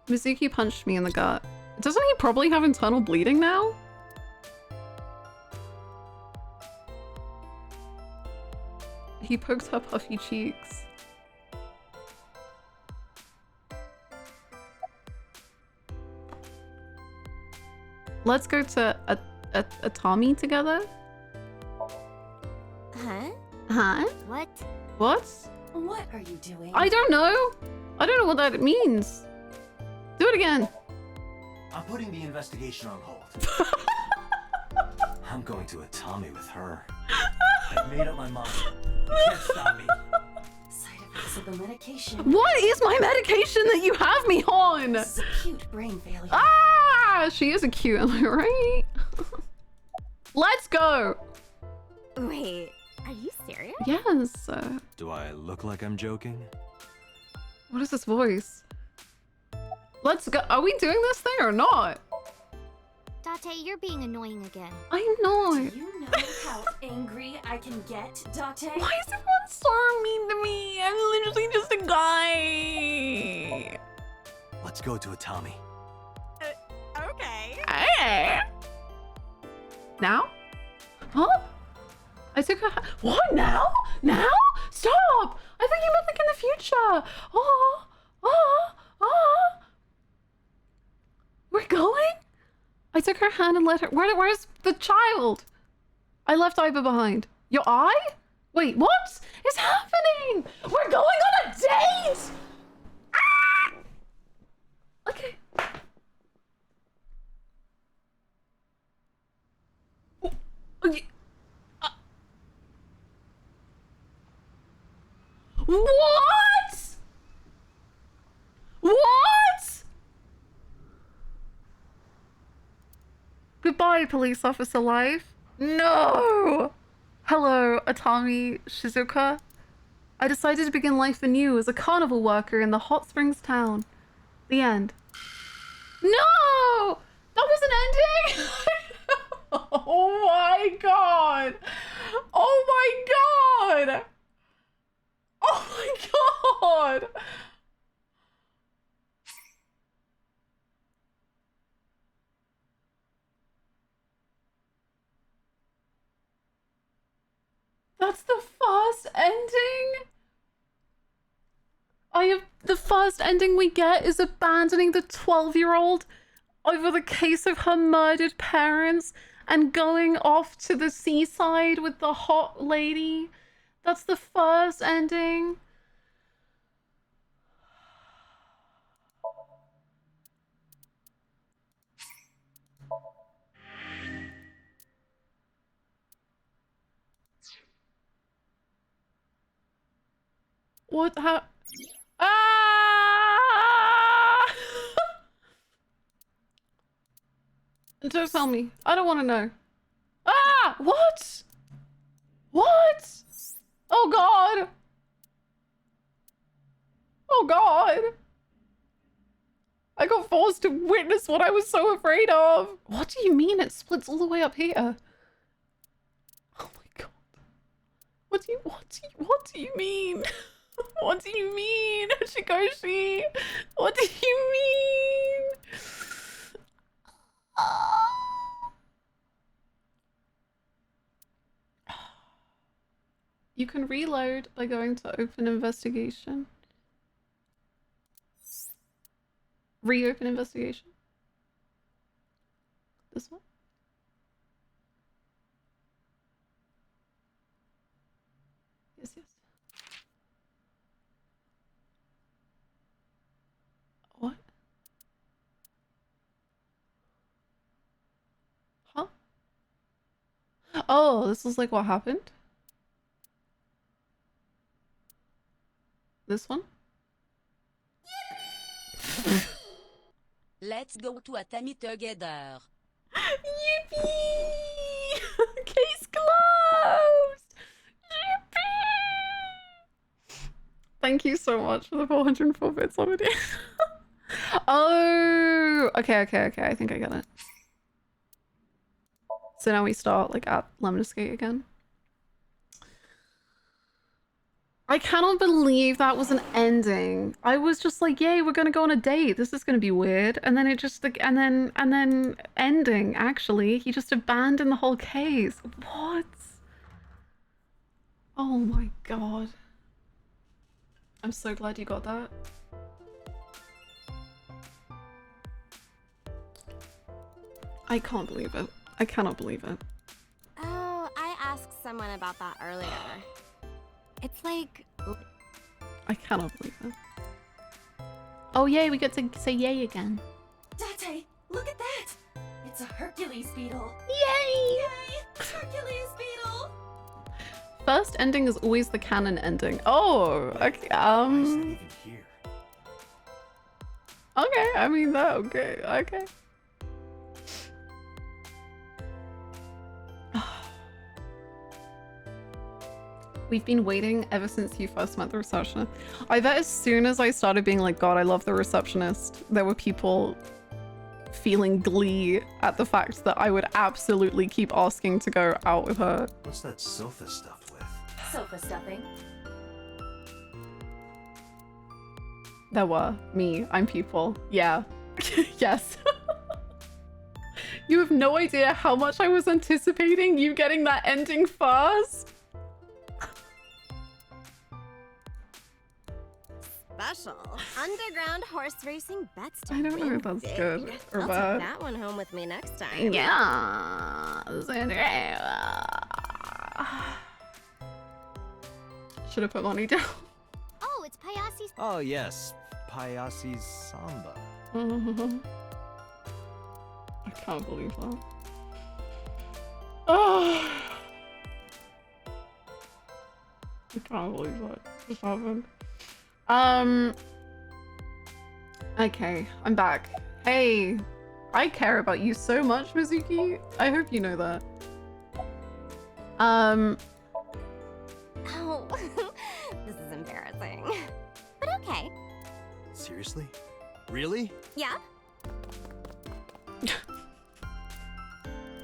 Mizuki punched me in the gut. Doesn't he probably have internal bleeding now? He poked her puffy cheeks. Let's go to a Tommy together. Huh? Huh? What? What? What are you doing? I don't know. I don't know what that means. Do it again. I'm putting the investigation on hold. I'm going to a Tommy with her. I've made up my mind. You can't stop me. Side effects of the medication. What is my medication that you have me on? This is acute brain failure. Ah, she is a cute, am I right? Let's go. Wait, are you serious? Yes. Do I look like I'm joking? What is this voice? Let's go. Are we doing this thing or not? Dante, you're being annoying again. I'm not. Do you know how angry I can get, Dante? Why is everyone so mean to me? I'm literally just a guy. Let's go to a Tommy. Okay. Hey. Now? Huh? I took her. What now? Now? Stop! I think you meant like in the future. We're going? I took her hand and let her. Where's the child? I left Iva behind. Your eye? Wait, what is happening? We're going on a date! Ah! Okay. Okay. What? What? Goodbye, police officer life. No! Hello, Atami Shizuka. I decided to begin life anew as a carnival worker in the hot springs town. The end. No! That was an ending? Oh my god! Oh my god! Oh my god! That's the first ending? The first ending we get is abandoning the 12-year-old over the case of her murdered parents and going off to the seaside with the hot lady. That's the first ending. What Ah! Don't tell me. I don't want to know. Ah! What? What? Oh god! Oh god! I got forced to witness what I was so afraid of! What do you mean it splits all the way up here? Oh my god. What do you mean? What do you mean, Shikoshi? What do you mean? You can reload by going to open investigation. Reopen investigation. This one? Yes, yes. What? Huh? Oh, this is like what happened? This one? Let's go to Atami together. Yippee! Case closed! Yippee! Thank you so much for the 404 bits on video. Oh, okay. I think I get it. So now we start like at Lemnis Gate again. I cannot believe that was an ending. I was just like, yay, we're gonna go on a date. This is gonna be weird. And then it just like, and then ending, actually. He just abandoned the whole case. What? Oh my god. I'm so glad you got that. I can't believe it. I cannot believe it. Oh, I asked someone about that earlier. It's like... I cannot believe it. Oh yay, we get to say yay again. Dante, look at that! It's a Hercules beetle. Yay! Yay! Hercules beetle! First ending is always the canon ending. Oh, okay. Okay, I mean that. Okay. We've been waiting ever since you first met the receptionist. I bet as soon as I started being like, God, I love the receptionist, there were people feeling glee at the fact that I would absolutely keep asking to go out with her. What's that sofa stuffed with? Sofa stuffing. There were. Me. I'm people. Yeah. Yes. You have no idea how much I was anticipating you getting that ending first. Special. Underground horse racing bets to I don't know win if that's big. good or I'll bad. take that one home with me next time. Yeah. Should have put money down. Oh, it's Payasi's. Oh yes, Payasi's Samba. I can't believe that. Oh. I can't believe that just happened. Okay, I'm back. Hey, I care about you so much, Mizuki. I hope you know that. Oh, this is embarrassing. But okay. Seriously? Really? Yeah?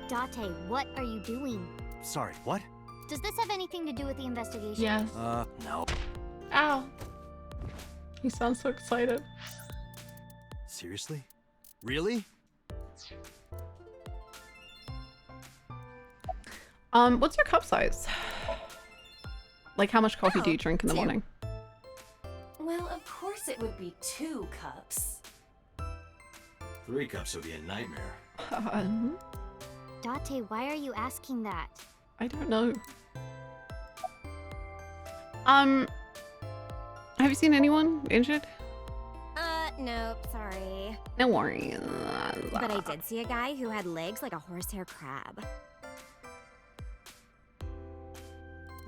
Dante, what are you doing? Sorry, what? Does this have anything to do with the investigation? Yes. No. Ow. He sounds so excited. Seriously? Really? What's your cup size? Like, how much coffee do you drink in the morning? Well, of course it would be 2 cups. 3 cups would be a nightmare. Dante, why are you asking that? I don't know. Have you seen anyone injured? Nope, sorry. No worries. But I did see a guy who had legs like a horsehair crab.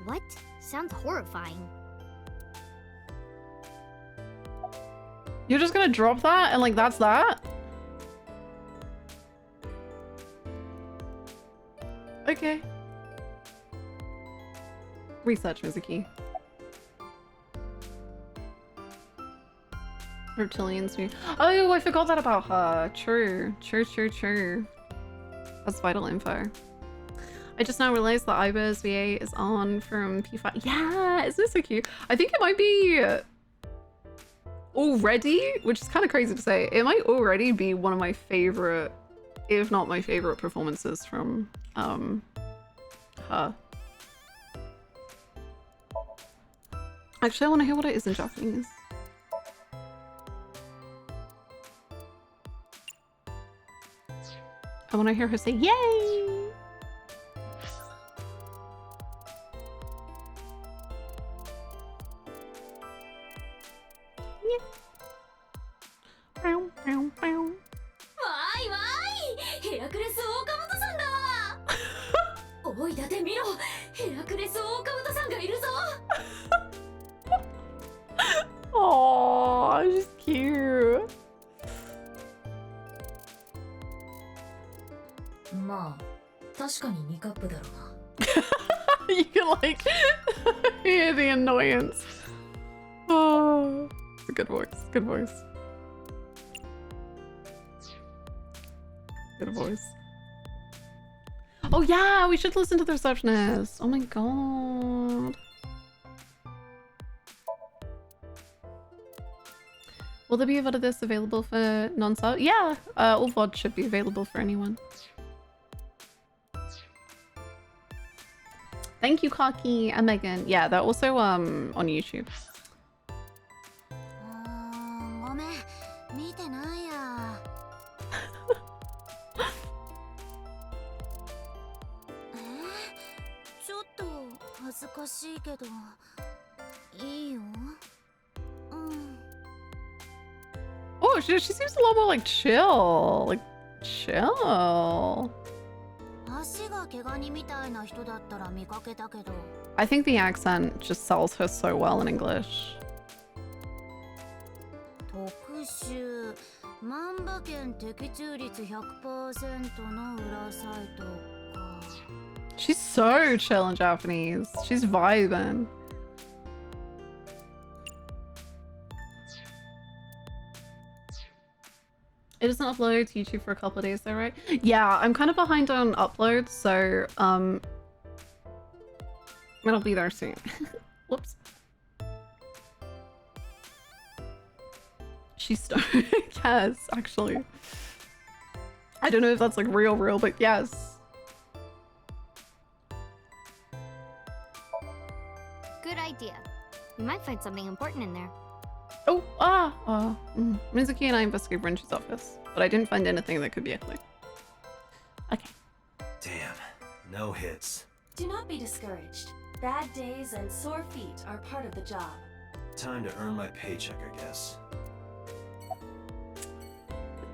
What? Sounds horrifying. You're just gonna drop that and like that's that? Okay. Research, Mizuki. Reptilians. Oh, I forgot that about her. True. That's vital info. I just now realized that Iber's VA is on from P5. Yeah, isn't this so cute? I think it might be already, which is kind of crazy to say. It might already be one of my favorite, if not my favorite performances from her. Actually, I want to hear what it is in Japanese. I want to hear her say, yay! Oh, she's cute. You can like hear the annoyance. Oh, it's a good voice. Good voice. Good voice. Oh yeah, we should listen to the receptionist. Oh my god. Will there be a VOD of this available for non-sub? Yeah, all VODs should be available for anyone. Thank you, Kaki and Megan. Yeah, they're also on YouTube. ごめん、見てないや。ちょっと恥ずかしいけど、いいよ。Oh, she seems a lot more like chill. Like, chill. 足が怪我人みたいな人だったら見かけたけど。I think the accent just sells her so well in English. 特集、万馬券的中率 100% の裏サイトか。She's so chill in Japanese. She's vibing. It doesn't upload to YouTube for a couple of days though, right? Yeah, I'm kind of behind on uploads, so it'll be there soon. Whoops. She's stoned. Yes, actually. I don't know if that's like real, but yes. Good idea. We might find something important in there. Oh, Mizuki and I investigated Wrench's office, but I didn't find anything that could be a clue. Okay. Damn, no hits. Do not be discouraged. Bad days and sore feet are part of the job. Time to earn my paycheck, I guess.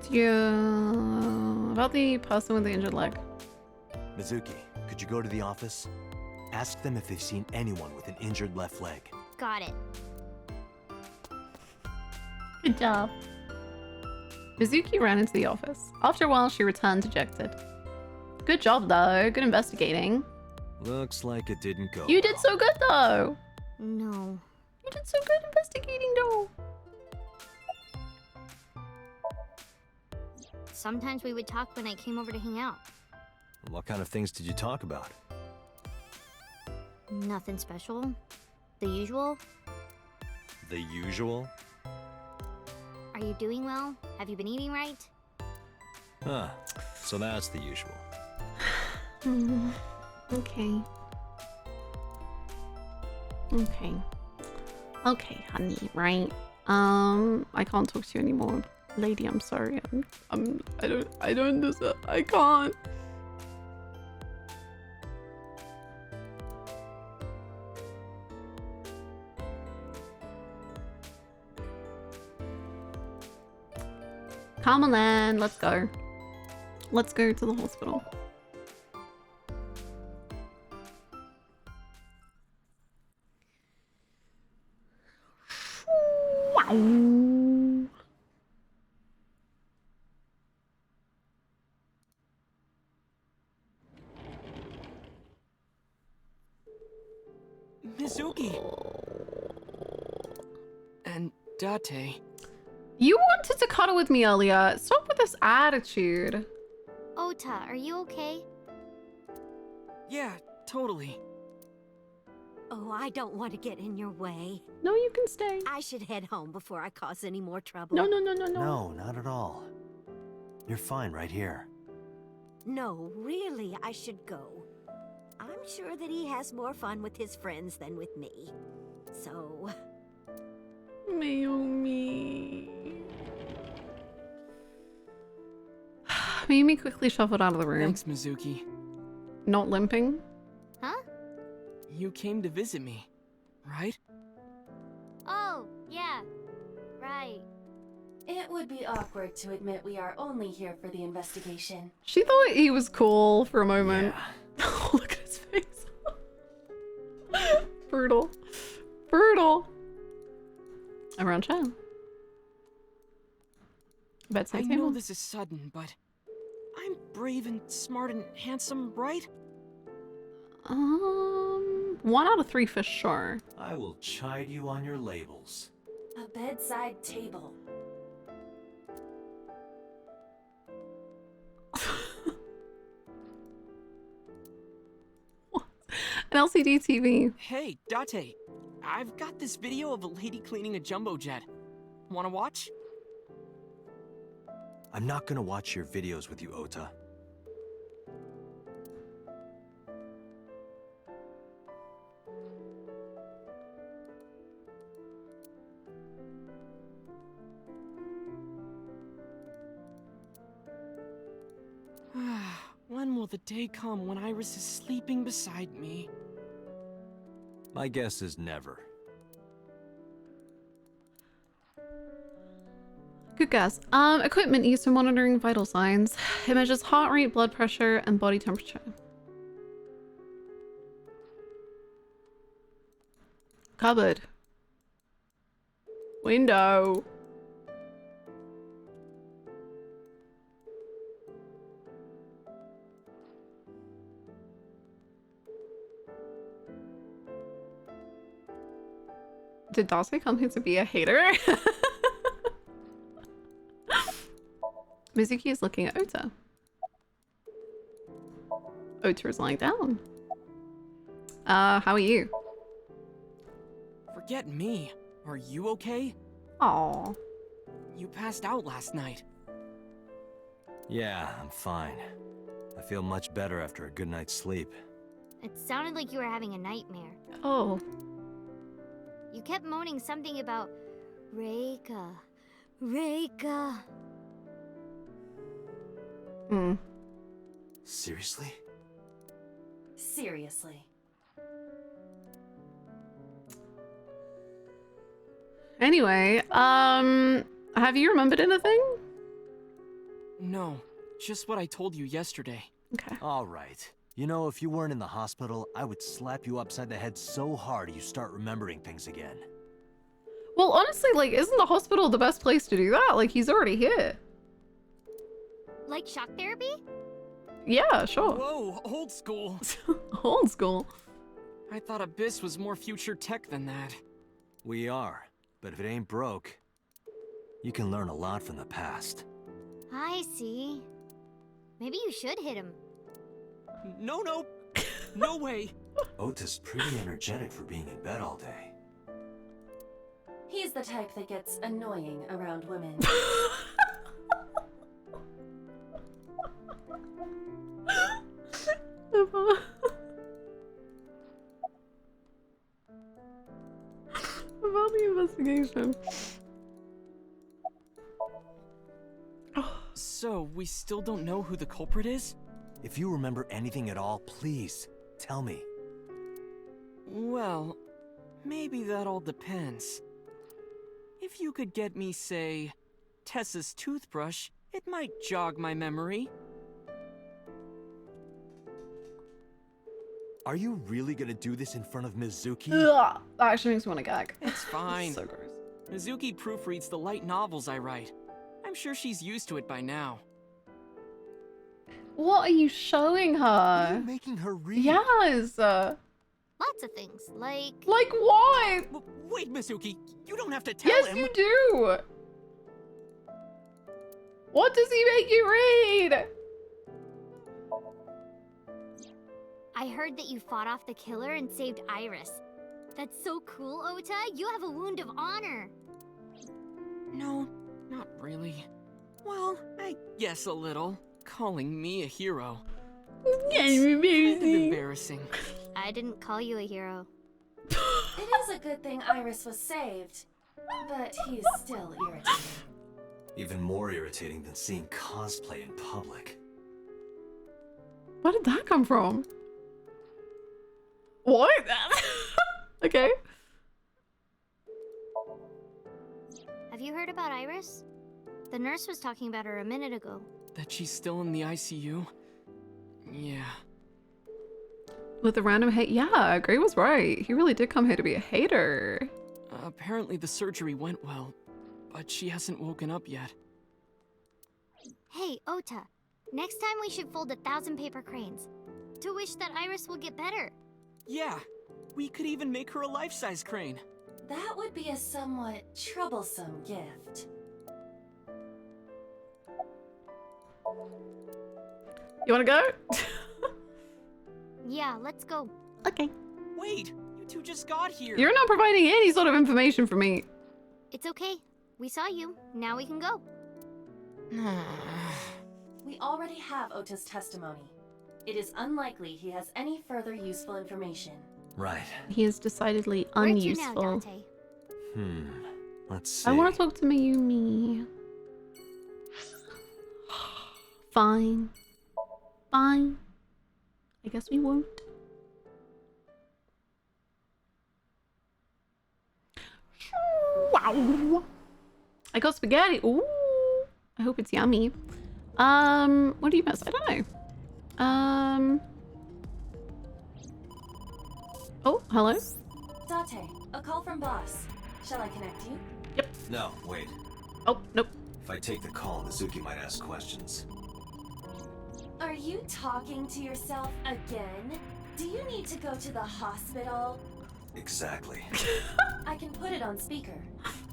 Yeah, about the person with the injured leg. Mizuki, could you go to the office? Ask them if they've seen anyone with an injured left leg. Got it. Good job. Mizuki ran into the office. After a while, she returned dejected. Good job, though. Good investigating. Looks like it didn't go. You did so good, though. No. You did so good investigating, though. Sometimes we would talk when I came over to hang out. What kind of things did you talk about? Nothing special. The usual. The usual? Are you doing well? Have you been eating right? Huh. So that's the usual. Okay. Okay. Okay, honey, right? I can't talk to you anymore. Lady, I'm sorry. I don't deserve. I can't. Come on then, let's go. Let's go to the hospital. Wow. Mizuki! And Dante. You wanted to cuddle with me earlier. Stop with this attitude. Ota, are you okay? Yeah, totally. Oh, I don't want to get in your way. No, you can stay. I should head home before I cause any more trouble. No. No, not at all. You're fine right here. No, really, I should go. I'm sure that he has more fun with his friends than with me. So... Mayumi. Mayumi quickly shuffled out of the room. Thanks, Mizuki. Not limping. Huh? You came to visit me, right? Oh, yeah. Right. It would be awkward to admit we are only here for the investigation. She thought he was cool for a moment. Oh, look at his face. Brutal. Brutal. Around town. I know this is sudden, but I'm brave and smart and handsome, right? 1 out of 3 for sure. I will chide you on your labels. A bedside table. An LCD TV. Hey, Dante. I've got this video of a lady cleaning a jumbo jet. Wanna watch? I'm not gonna watch your videos with you, Ota. When will the day come when Iris is sleeping beside me? My guess is never. Good guess. Equipment used for monitoring vital signs. It measures heart rate, blood pressure, and body temperature. Cupboard. Window. Did Dante come here to be a hater? Mizuki is looking at Ota. Ota is lying down. How are you? Forget me. Are you okay? Aww. You passed out last night. Yeah, I'm fine. I feel much better after a good night's sleep. It sounded like you were having a nightmare. Oh. You kept moaning something about Reika. Reika. Seriously? Seriously. Anyway, have you remembered anything? No, just what I told you yesterday. Okay. All right. You know, if you weren't in the hospital, I would slap you upside the head so hard you start remembering things again. Well, honestly, like, isn't the hospital the best place to do that? Like, he's already here. Like shock therapy? Yeah, sure. Whoa, old school. Old school. I thought Abyss was more future tech than that. We are, but if it ain't broke, you can learn a lot from the past. I see. Maybe you should hit him. No, no. No way. Ota's pretty energetic for being in bed all day. He's the type that gets annoying around women. About the investigation. So, we still don't know who the culprit is? If you remember anything at all, please, tell me. Well, maybe that all depends. If you could get me, say, Tessa's toothbrush, it might jog my memory. Are you really gonna do this in front of Mizuki? Ugh, that actually makes me want to gag. It's fine. So gross. Mizuki proofreads the light novels I write. I'm sure she's used to it by now. What are you showing her? Are you making her read? Yes. Lots of things, like... Like what? Wait, Mizuki, you don't have to tell Yes, him. you do. What does he make you read? I heard that you fought off the killer and saved Iris. That's so cool, Ota. You have a wound of honor. No, not really. Well, I guess a little. Calling me a hero. It's kind of embarrassing. I didn't call you a hero. It is a good thing Iris was saved, but he's still irritating. Even more irritating than seeing cosplay in public. Where did that come from? What? Okay. Have you heard about Iris? The nurse was talking about her a minute ago. That she's still in the ICU? Yeah. With a random hate. Yeah, Gray was right. He really did come here to be a hater. Apparently the surgery went well, but she hasn't woken up yet. Hey, Ota. Next time we should fold 1,000 paper cranes to wish that Iris will get better. Yeah, we could even make her a life-size crane. That would be a somewhat troublesome gift. You wanna go? Yeah, let's go. Okay. Wait, you two just got here. You're not providing any sort of information for me. It's okay. We saw you. Now we can go. We already have Ota's testimony. It is unlikely he has any further useful information. Right. He is decidedly Where to now, unuseful. Dante? Let's see. I want to talk to Mayumi. Fine. Fine. I guess we won't. Wow. I got spaghetti. Ooh. I hope it's yummy. What do you miss? I don't know. Oh, hello? Dante, a call from boss. Shall I connect you? Yep. No, wait. Oh, nope. If I take the call, Mizuki might ask questions. Are you talking to yourself again? Do you need to go to the hospital? Exactly. I can put it on speaker.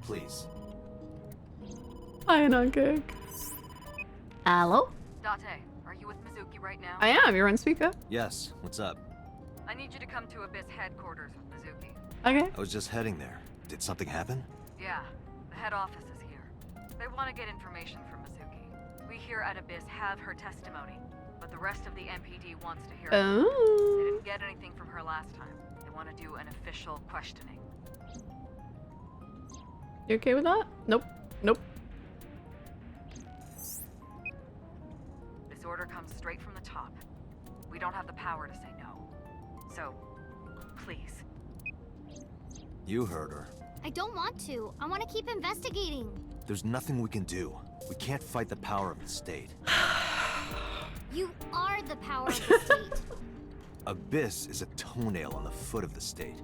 Please. Hi, Nankuk. Hello? Dante, are you with Mizuki right now? I am. You're on speaker. Yes, what's up? I need you to come to Abyss headquarters with Mizuki. Okay. I was just heading there. Did something happen? Yeah, the head office is here. They want to get information from Mizuki. We here at Abyss have her testimony, but the rest of the MPD wants to hear it. Oh. They didn't get anything from her last time. They want to do an official questioning. You okay with that? Nope. Nope. This order comes straight from the top. We don't have the power to say no. So, please. You heard her. I don't want to. I want to keep investigating. There's nothing we can do. We can't fight the power of the state. You are the power of the state. Abyss is a toenail on the foot of the state.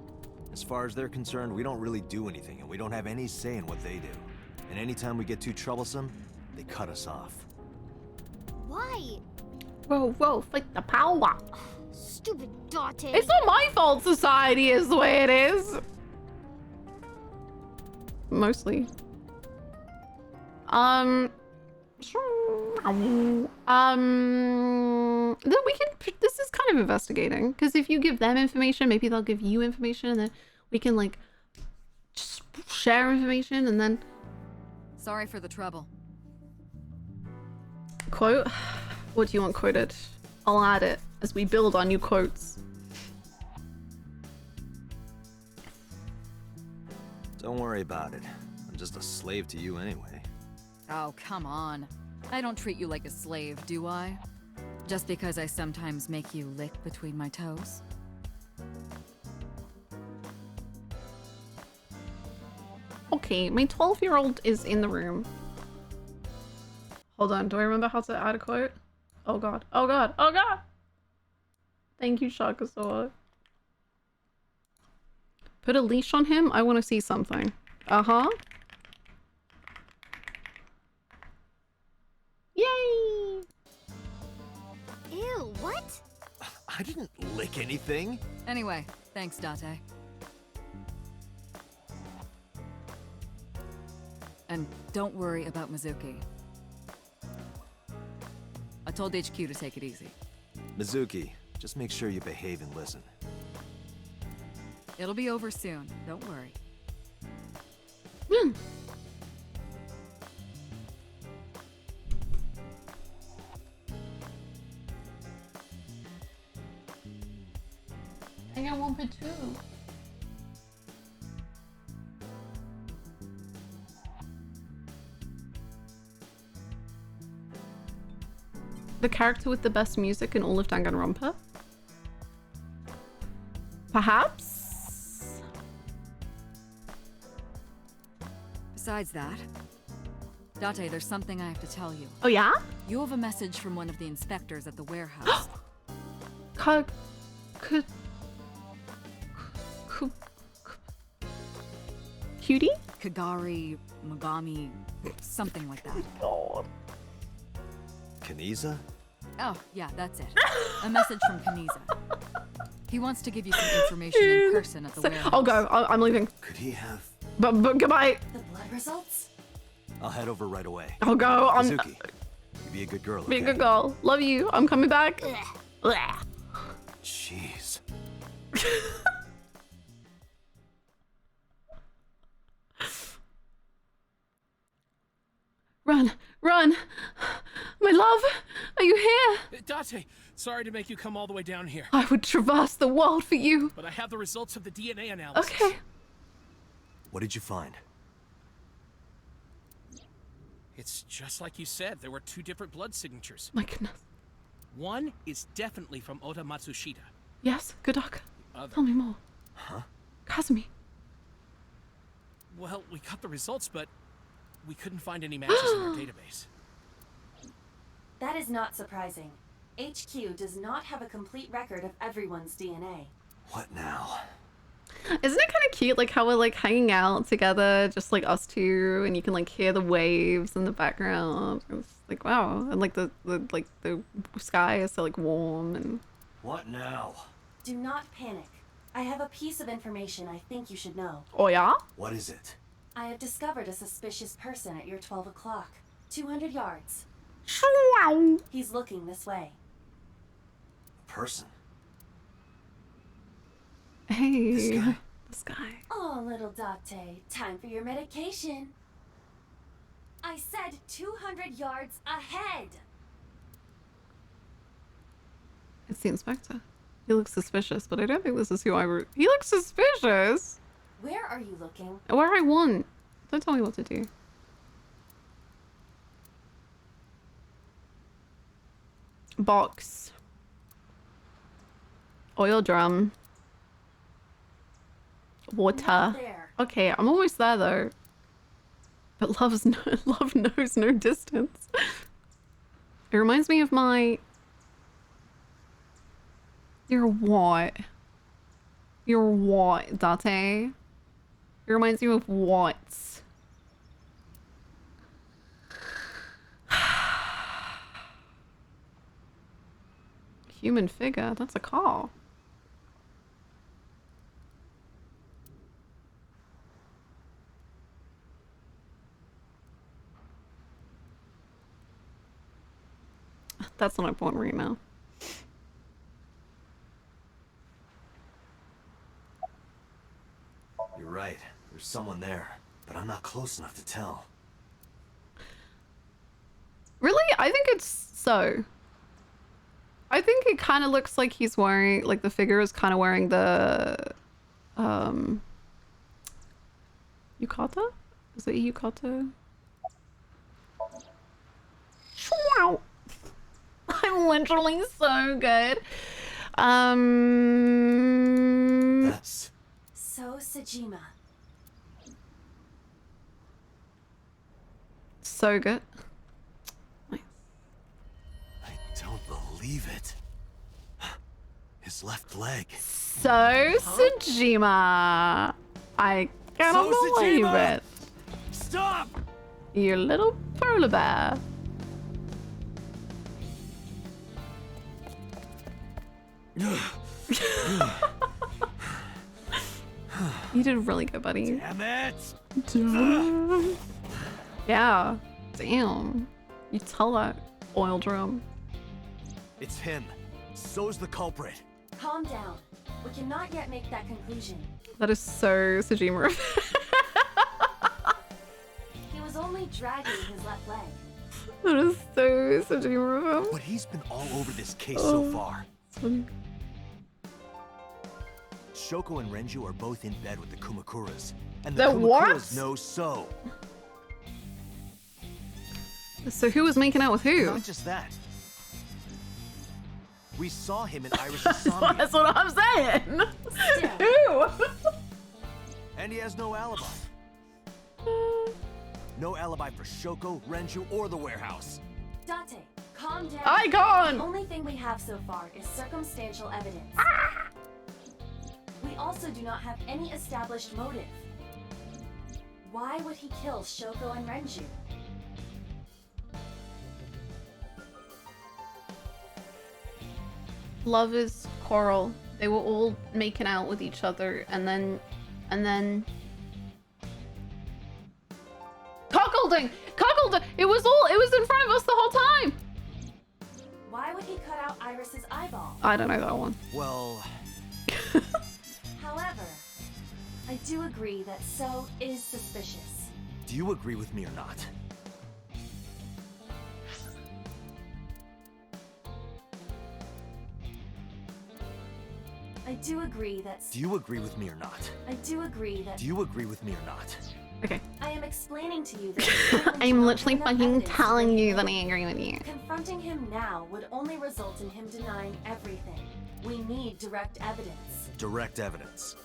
As far as they're concerned, we don't really do anything, and we don't have any say in what they do. And anytime we get too troublesome, they cut us off. Why? Whoa, fight the power. Stupid Dante. It's not my fault society is the way it is. Mostly. Then we can, this is kind of investigating, because if you give them information, maybe they'll give you information, and then we can like just share information, and then Sorry for the trouble. quote. What do you want quoted? I'll add it as we build our new quotes. Don't worry about it. I'm just a slave to you anyway. Oh, come on. I don't treat you like a slave, do I? Just because I sometimes make you lick between my toes? Okay, my 12-year-old is in the room. Hold on, do I remember how to add a quote? Oh god, oh god, oh god! Thank you, Shakasawa. Put a leash on him? I want to see something. Uh-huh. Yay! Ew, what? I didn't lick anything. Anyway, thanks, Dante. And don't worry about Mizuki. I told HQ to take it easy. Mizuki, just make sure you behave and listen. It'll be over soon, don't worry. I got one for two. the character with the best music in all of Danganronpa? Perhaps? Besides that, Dante, there's something I have to tell you. Oh yeah? You have a message from one of the inspectors at the warehouse. Cutie? Kagari, Mogami, something like that. God. Kaniza? Oh, yeah, that's it. A message from Kaniza. He wants to give you some information in person at the warehouse. I'll go. I'm leaving. Could he have? But goodbye. The blood results? I'll head over right away. I'll go. Mizuki, you be a good girl, Be a okay? good girl. Love you. I'm coming back. Jeez. Run, run. My love, are you here? Dante, sorry to make you come all the way down here. I would traverse the world for you. But I have the results of the DNA analysis. Okay. What did you find? It's just like you said. There were 2 different blood signatures. My goodness. One is definitely from Ota Matsushita. Yes, good luck. Other. Tell me more. Huh? Kazumi. Well, we got the results, but we couldn't find any matches in our database. That is not surprising. HQ does not have a complete record of everyone's DNA. What now? Isn't it kind of cute, like how we're like hanging out together, just like us two, and you can like hear the waves in the background. It's like wow, and like the sky is so like warm and. What now? Do not panic. I have a piece of information I think you should know. Oh yeah? What is it? I have discovered a suspicious person at your 12 o'clock. 200 yards. He's looking this way. A person? Hey. This guy? Oh, little Dante, time for your medication. I said 200 yards ahead. It's the inspector. He looks suspicious, but I don't think this is who I wrote. He looks suspicious! Where are you looking? Where I want. Don't tell me what to do. Box. Oil drum. Water. Okay, I'm almost there though. But love knows no distance. It reminds me of my... You're what? You're what, Dante? It reminds you of what? Human figure? That's a car. That's not important right now. You're right. There's someone there, but I'm not close enough to tell. Really? I think it's so. I think it kind of looks like he's wearing, like the figure is kind of wearing the, yukata? Is it a yukata? Wow. I'm literally so good. That's... So Sejima. So good. I don't believe it. His left leg. So Sejima. I cannot believe it. Stop! You little polar bear. You did really good, buddy. Damn it! Damn. Yeah. Damn. You tell that oil drum. It's him. So's the culprit. Calm down. We cannot yet make that conclusion. That is so Sejima. He was only dragging his left leg. That is so Sejima. But he's been all over this case so far. Funny. Shoko and Renju are both in bed with the Kumakuras. And The the what? Kumakuras know So. So who was making out with who? Not just that. We saw him in Iris's somnium. That's what I'm saying. Still, Who? And he has no alibi. No alibi for Shoko, Renju, or the warehouse. Dante, calm down. Icon! The only thing we have so far is circumstantial evidence. We also do not have any established motive. Why would he kill Shoko and Renju? Lovers quarrel. They were all making out with each other, and then cuckolding. It was in front of us the whole time. Why would he cut out Iris's eyeball? I don't know that one. Well, However, I do agree that So is suspicious. do you agree with me or not? I do agree that. Do you agree with me or not? I do agree that. Do you agree with me or not? Okay. I am explaining to you that. I'm literally enough fucking evidence telling to you make that I agree with you. Confronting him now would only result in him denying everything. We need direct evidence. Direct evidence.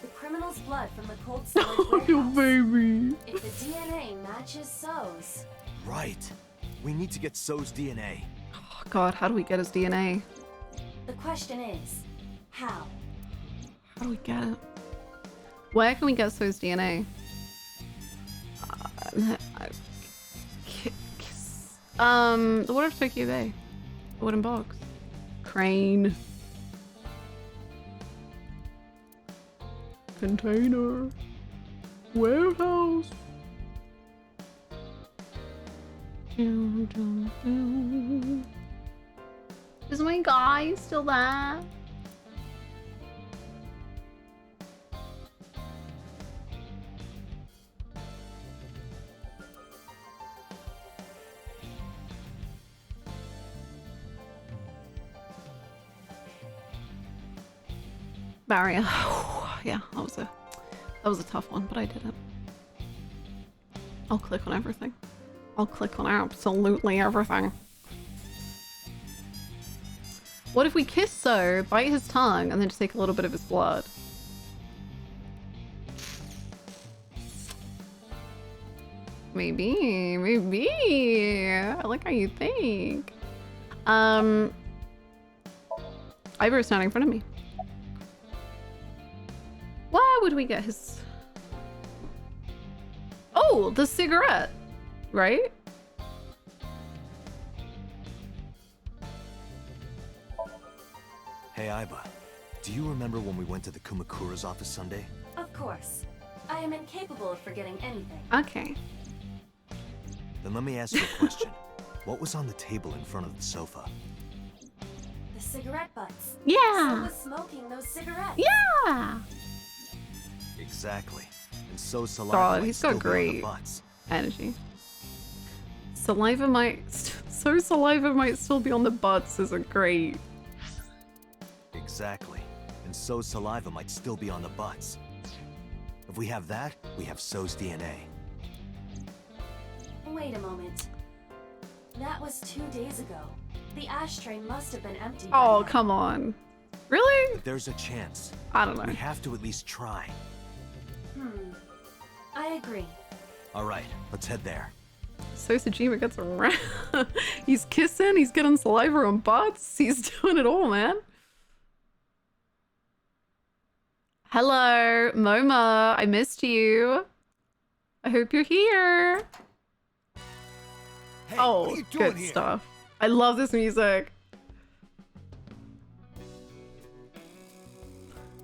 The criminal's blood from the cold storage Oh, warehouse. baby. If the DNA matches So's, Right. We need to get So's DNA. Oh, God, how do we get his DNA? the question is, how? How do we get it? Where can we get So's DNA? The Water of Tokyo Bay. The wooden box. Crane. Container. Warehouse. Is my guy still there? Barrier. Yeah, that was a tough one, but I did it. I'll click on everything. I'll click on absolutely everything. What if we kiss So, bite his tongue, and then just take a little bit of his blood? Maybe. I like how you think. Ivor's not in front of me. Why would we get his... Oh, the cigarette, right? Hey, Aiba. Do you remember when we went to the Kumakura's office Sunday? Of course. I am incapable of forgetting anything. Okay. Then let me ask you a question. What was on the table in front of the sofa? The cigarette butts. Yeah. So was smoking those cigarettes. Yeah. Exactly. And so saliva God, might he's still got be on the great butts. energy. Saliva might... So saliva might still be on the butts is a great... Exactly. And So's saliva might still be on the butts. If we have that, we have So's DNA. Wait a moment. That was 2 days ago. The ashtray must have been empty. Oh, by now. come on. Really? But there's a chance. I don't know. We have to at least try. I agree. All right, let's head there. So Sejima gets around. He's kissing, he's getting saliva on butts. He's doing it all, man. Hello, Moma. I missed you. I hope you're here. Hey, Oh, what are you doing good here? stuff. I love this music.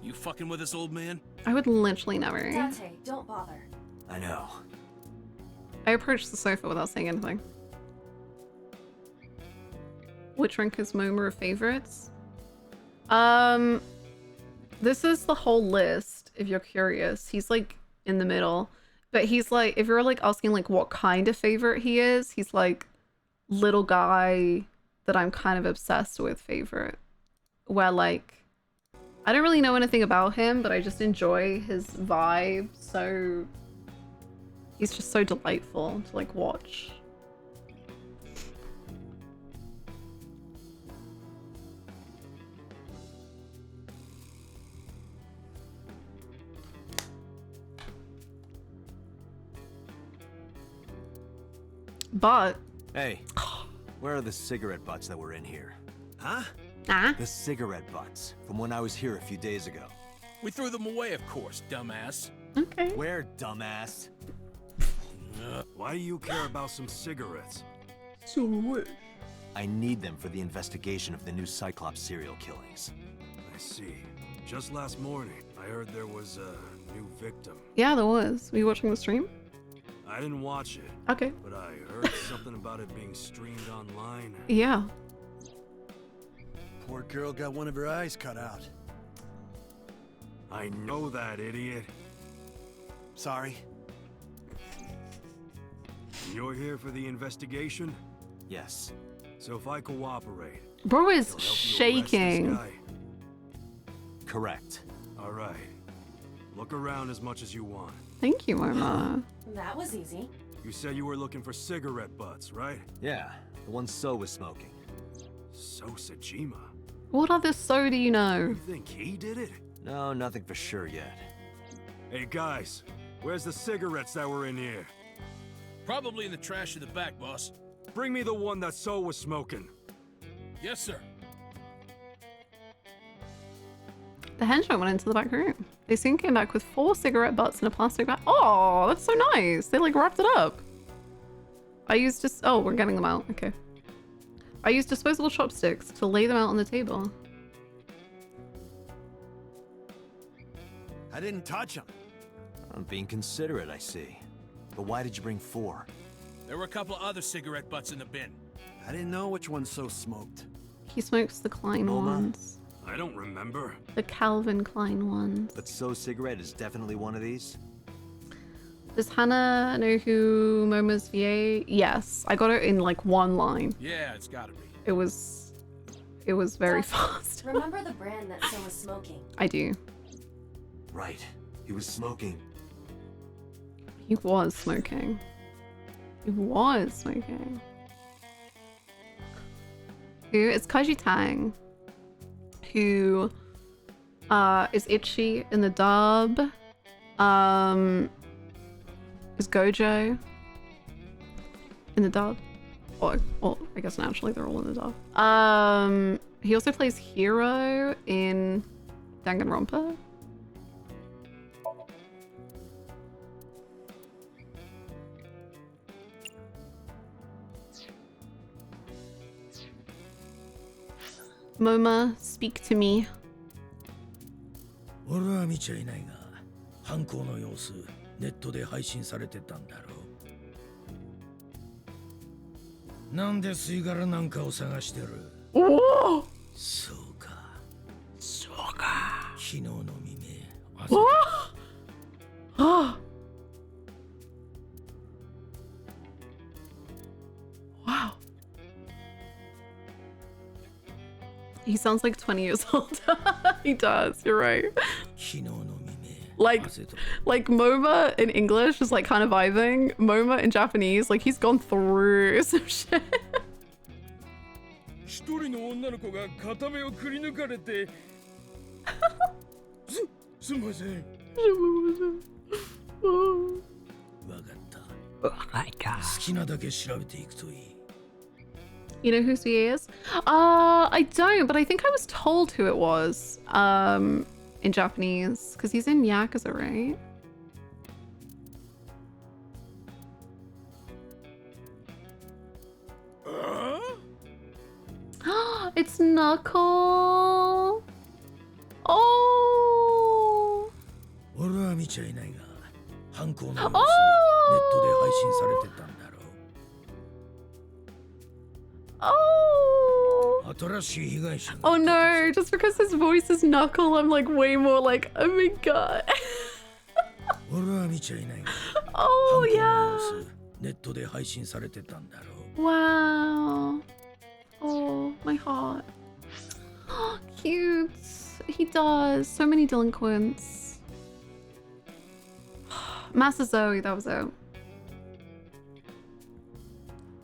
You fucking with this old man? I would literally never. Dante, don't bother. I know. I approached the sofa without saying anything. Which rank is Moma favorites? This is the whole list, if you're curious. He's like in the middle. But he's like, if you're like asking like what kind of favorite he is, he's like little guy that I'm kind of obsessed with favorite. Where like, I don't really know anything about him, but I just enjoy his vibe. So he's just so delightful to like watch. But... Hey, where are the cigarette butts that were in here? Huh? The cigarette butts from when I was here a few days ago. We threw them away, of course, dumbass. Okay. Where, dumbass? Why do you care about some cigarettes? So what? I need them for the investigation of the new Cyclops serial killings. I see. Just last morning, I heard there was a new victim. Yeah, there was. Were you watching the stream? I didn't watch it. Okay. But I heard something about it being streamed online. Yeah. Poor girl got one of her eyes cut out. I know that, idiot. Sorry. You're here for the investigation? Yes. So if I cooperate... Bro is you'll help you arrest this shaking. guy? Correct. All right. Look around as much as you want. Thank you, Mama. That was easy. You said you were looking for cigarette butts, right? Yeah, the one So was smoking. So Sajima. What other So do you know? You think he did it? No, nothing for sure yet. Hey guys, where's the cigarettes that were in here? Probably in the trash in the back, boss. Bring me the one that So was smoking. Yes, sir. The henchman went into the back room. They soon came back with 4 cigarette butts in a plastic bag. Oh, that's so nice. They like wrapped it up. I used just... Oh, we're getting them out. Okay. I used disposable chopsticks to lay them out on the table. I didn't touch them. I'm being considerate, I see. But why did you bring 4? There were a couple of other cigarette butts in the bin. I didn't know which one So smoked. He smokes the Klein ones. I don't remember. The Calvin Klein ones. But So cigarette is definitely one of these? Does Hannah know who Moma's VA? Yes. I got it in like 1 line. Yeah, it's gotta be. It was very fast. Remember the brand that So was smoking? I do. Right. He was smoking. He was smoking. He was smoking. Who? It's Kaiji Tang. Who is Itchy in the dub. Is Gojo in the dub. Or I guess naturally they're all in the dub. He also plays Hero in Danganronpa. Moma, speak to me. 俺は見ちゃいないが、犯行の様子、ネットで配信されてたんだろう。なんで吸い殻なんかを探してる？おお！そうか。そうか。昨日の未明、朝。おお！ああ。Wow. He sounds like 20 years old. He does, you're right. Like Moma in English is like kind of vibing. Moma in Japanese, like he's gone through some shit. 一人の女の子が片目をくり抜かれてすみません。わかった。好きなだけ調べていくといい。You know who he is? I don't, but I think I was told who it was in Japanese, because he's in Yakuza, right? It's Knuckle! Oh! 俺は見ちゃいないが、犯行の様子、ネットで配信されてたんだろう。Oh! 新しい被害者。Oh no, just because his voice is Knuckle, I'm like way more like, oh my god. 俺は見ちゃいないが、 Oh 犯行の yeah. 様子、ネットで配信されてたんだろう。 Wow. Oh, my heart. Cute. He does. So many delinquents. Master Zoe, that was out.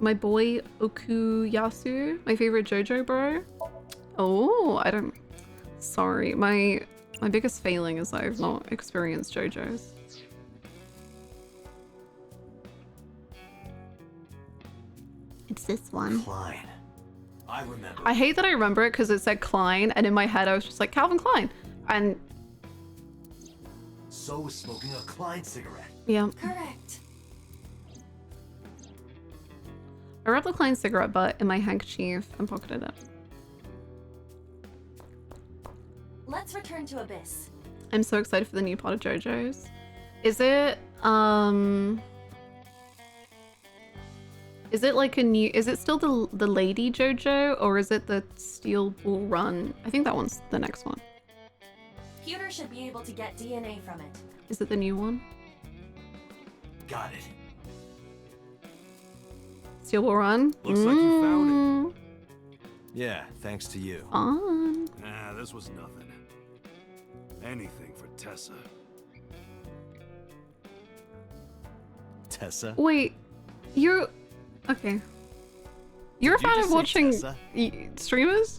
My boy Okuyasu, my favorite JoJo bro. Oh, I don't... Sorry, my biggest failing is I've not experienced JoJo's. It's this one. Klein. I remember. I hate that I remember it because it said Klein, and in my head I was just like, Calvin Klein. And So was smoking a Klein cigarette. yeah. Correct. I rubbed the Klein cigarette butt in my handkerchief and pocketed it. Let's return to Abyss. I'm so excited for the new part of JoJo's. Is it like a new, is it still the Lady JoJo, or is it the Steel Bull Run? I think that one's the next one. Pewter should be able to get DNA from it. Is it the new one? Got it. Steel Bull Run? Looks like you found it. Yeah, thanks to you. Fun. Nah, this was nothing. Anything for Tessa. Tessa? Wait, you're... Okay. You're a Did you fan just of say watching Tessa? streamers?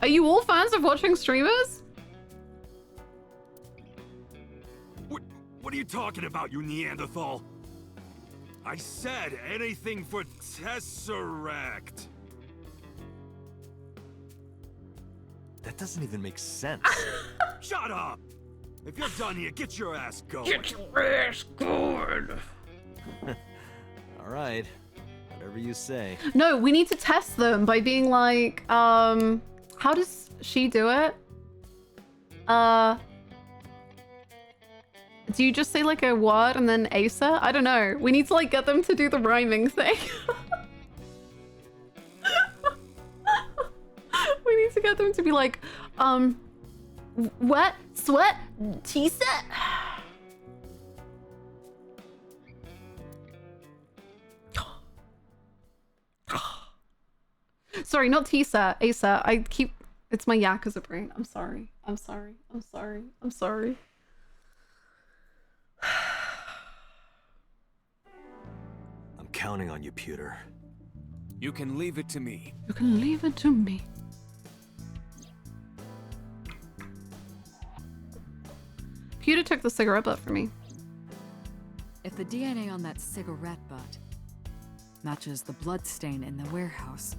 Are you all fans of watching streamers? What are you talking about, you Neanderthal? I said anything for Tesseract. That doesn't even make sense. Shut up! If you're done here, get your ass going. Get your ass going. All right. Whatever you say. No, we need to test them by being like, how does she do it? Do you just say like a word and then Asa? I don't know. We need to like get them to do the rhyming thing. We need to get them to be like, wet, sweat, T-set. Sorry, not Tisa, Asa. I keep... It's my Yakuza brain. I'm sorry. I'm sorry. I'm sorry. I'm sorry. I'm counting on you, Pewter. You can leave it to me. You can leave it to me. Pewter took the cigarette butt for me. If the DNA on that cigarette butt matches the bloodstain in the warehouse,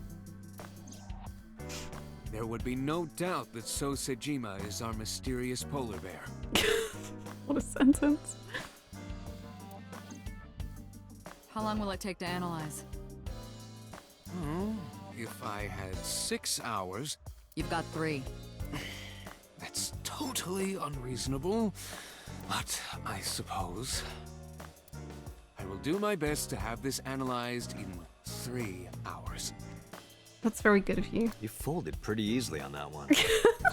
there would be no doubt that So Sejima is our mysterious polar bear. What a sentence. how long will it take to analyze? Oh, if I had 6 hours... You've got 3. That's totally unreasonable, but I suppose I will do my best to have this analyzed in 3 hours. That's very good of you. You folded pretty easily on that one.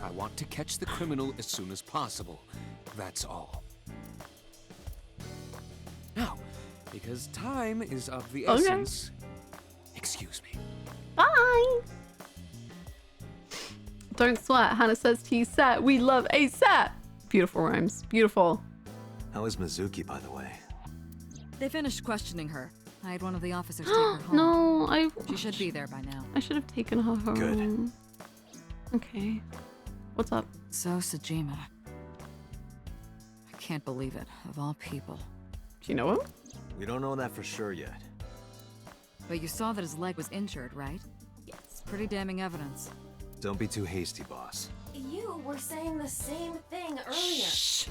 I want to catch the criminal as soon as possible. That's all. Now, because time is of the essence, excuse me. Bye! Don't sweat. Hannah says T-set. We love A-set. Beautiful rhymes. Beautiful. How is Mizuki, by the way? They finished questioning her. I had one of the officers take her home. No, She should be there by now. I should have taken her home. Good. Okay. What's up? So Sejima. I can't believe it. Of all people. Do you know him? We don't know that for sure yet. But you saw that his leg was injured, right? Yes. Pretty damning evidence. Don't be too hasty, boss. You were saying the same thing earlier. Shh.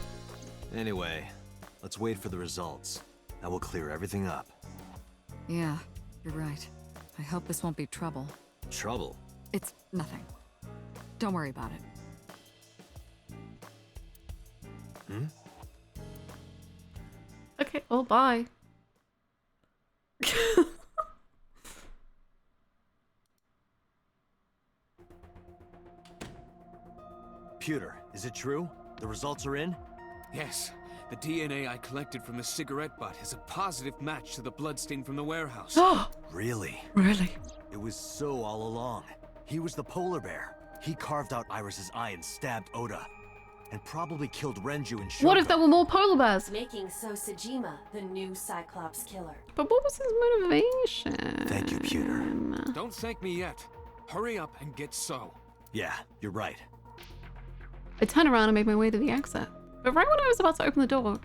Anyway, let's wait for the results. That will clear everything up. Yeah, you're right. I hope this won't be trouble. Trouble? It's nothing. Don't worry about it. Hmm? Okay, well, bye. Pewter, is it true? The results are in? Yes, the DNA I collected from the cigarette butt is a positive match to the bloodstain from the warehouse. Really? Really? It was so all along. He was the polar bear. He carved out Iris's eye and stabbed Oda. And probably killed Renju and Shoko. What if there were more polar bears? Making So Sejima the new Cyclops killer. But what was his motivation? Thank you, Pewter. Don't thank me yet. Hurry up and get So. Yeah, you're right. I turned around and made my way to the exit. But right when I was about to open the door,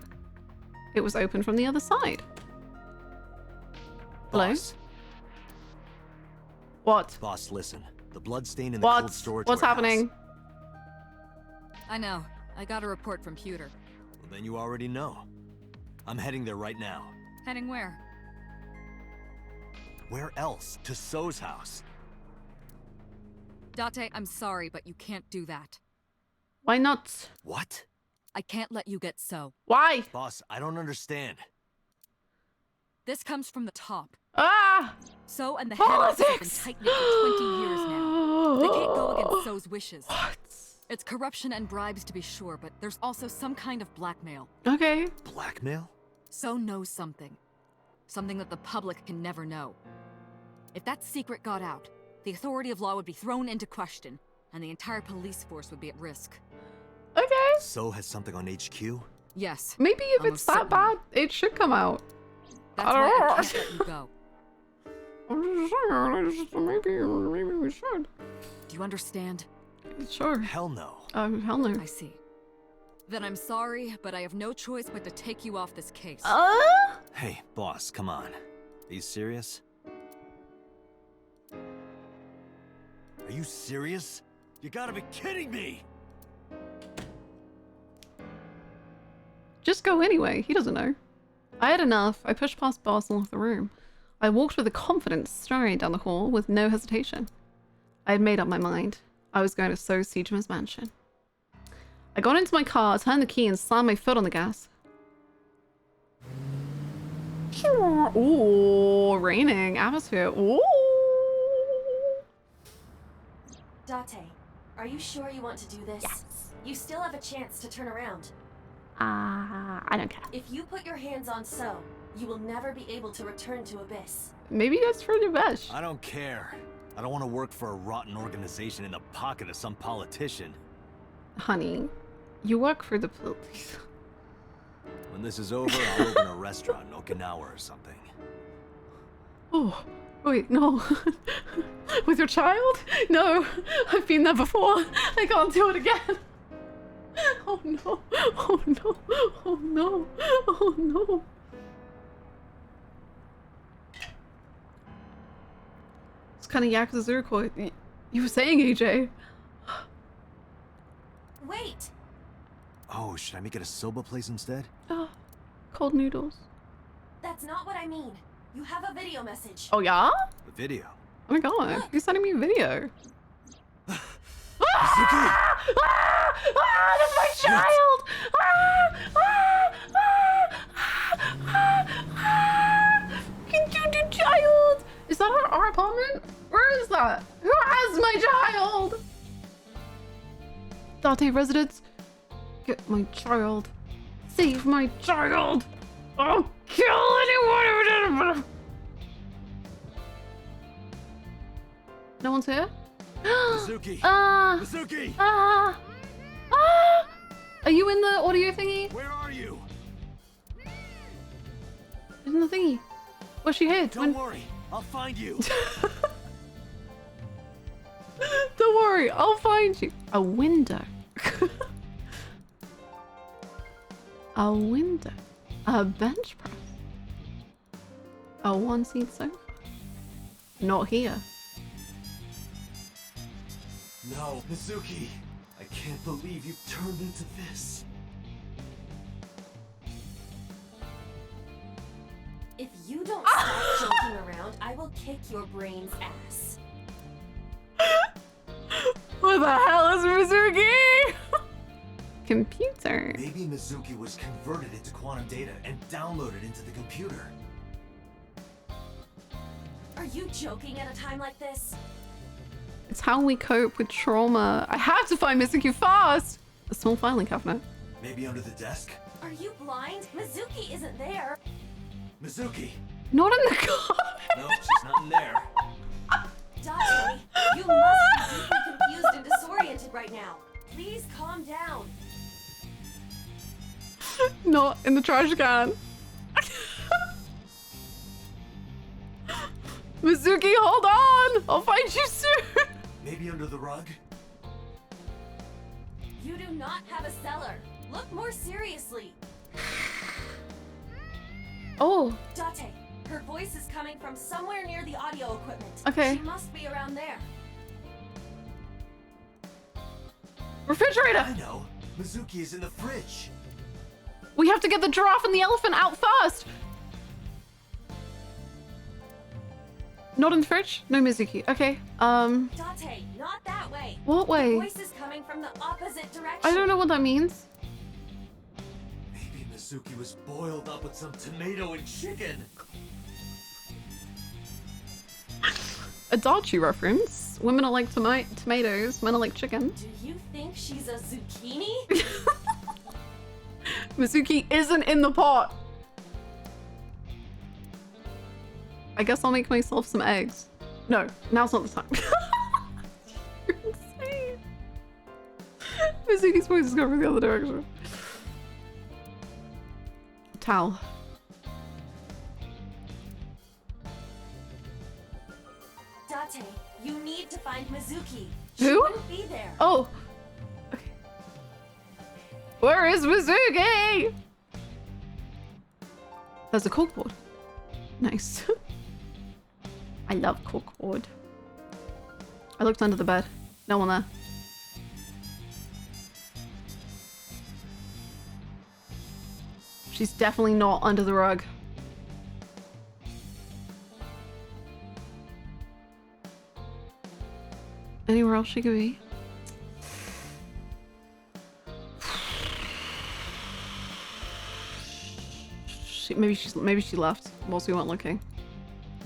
it was open from the other side. Hello? Boss. What? Boss, listen. The blood stain in the cold storage What's warehouse. happening? I know. I got a report from Pewter. Well, then you already know. I'm heading there right now. Heading where? Where else? To So's house. Dante, I'm sorry, but you can't do that. Why not? What? I can't let you get So. Why? Boss, I don't understand. This comes from the top. Ah! So and the head office have been Politics! tight-knit for 20 years now. They can't go against So's wishes. What? It's corruption and bribes to be sure, but there's also some kind of blackmail. Okay. Blackmail? So knows something. Something that the public can never know. If that secret got out, the authority of law would be thrown into question, and the entire police force would be at risk. Okay. So has something on HQ? Yes. Maybe if it's that bad, it should come out. That's why I can't let you go. Maybe we should. Do you understand? Sure. Hell no. Oh, hell no. I see. Then I'm sorry, but I have no choice but to take you off this case. Hey, boss, come on. Are you serious? Are you serious? You gotta be kidding me! Just go anyway. He doesn't know. I had enough. I pushed past Boss and left the room. I walked with a confident stride down the hall with no hesitation. I had made up my mind. I was going to So Seijima's mansion. I got into my car, turned the key, and slammed my foot on the gas. Ooh, raining atmosphere. Ooh. Dante, are you sure you want to do this? Yes. You still have a chance to turn around. I don't care. If you put your hands on So, you will never be able to return to Abyss. Maybe that's for the best. I don't care. I don't want to work for a rotten organization in the pocket of some politician. Honey, you work for the police. When this is over, I'll open a restaurant in Okinawa or something. Oh, wait, no. With your child? No, I've been there before. I can't do it again. Oh no, oh no, oh no, oh no. It's kind of Yakuza Zurikoi. You were saying, AJ. Wait! Oh, should I make it a soba place instead? Oh, cold noodles. That's not what I mean. You have a video message. Oh, yeah? The video? Oh my god, you're sending me a video. That's my child! Child! Is that our apartment? Where is that? Who has my child? Dante residence. Get my child. Save my child. I'll kill anyone. No one's here? Mizuki! Mizuki! Are you in the audio thingy? Where are you? In the thingy. Where's she hid? Don't worry, I'll find you. Don't worry, I'll find you. A window. A window. A bench press. A one-seat sofa. Not here. No, Mizuki! I can't believe you turned into this. If you don't stop joking around, I will kick your brain's ass. What the hell is Mizuki? Computer. Maybe Mizuki was converted into quantum data and downloaded into the computer. Are you joking at a time like this? It's how we cope with trauma. I have to find Mizuki fast. A small filing cabinet. Maybe under the desk? Are you blind? Mizuki isn't there. Mizuki! Not in the car. No, she's not in there. Dante, you must be deeply confused and disoriented right now. Please calm down. Not in the trash can. Mizuki, hold on! I'll find you soon! Maybe under the rug? You do not have a cellar. Look more seriously. Oh. Dante, Her voice is coming from somewhere near the audio equipment. Okay. She must be around there. Refrigerator! I know. Mizuki is in the fridge. We have to get the giraffe and the elephant out first! Not in the fridge? No Mizuki. Okay, Dante, not that way. What way? The voice is coming from the opposite direction. I don't know what that means. Maybe Mizuki was boiled up with some tomato and chicken. A Daichi reference. Women are like tomatoes, men are like chicken. Do you think she's a zucchini? Mizuki isn't in the pot. I guess I'll make myself some eggs. No, now's not the time. You're insane. Mizuki's voice is going the other direction. Towel. Dante, you need to find Mizuki. Who? She wouldn't be there. Oh. Okay. Where is Mizuki? There's a corkboard. Nice. I love corkboard. I looked under the bed. No one there. She's definitely not under the rug. Anywhere else she could be? Maybe she left whilst we weren't looking.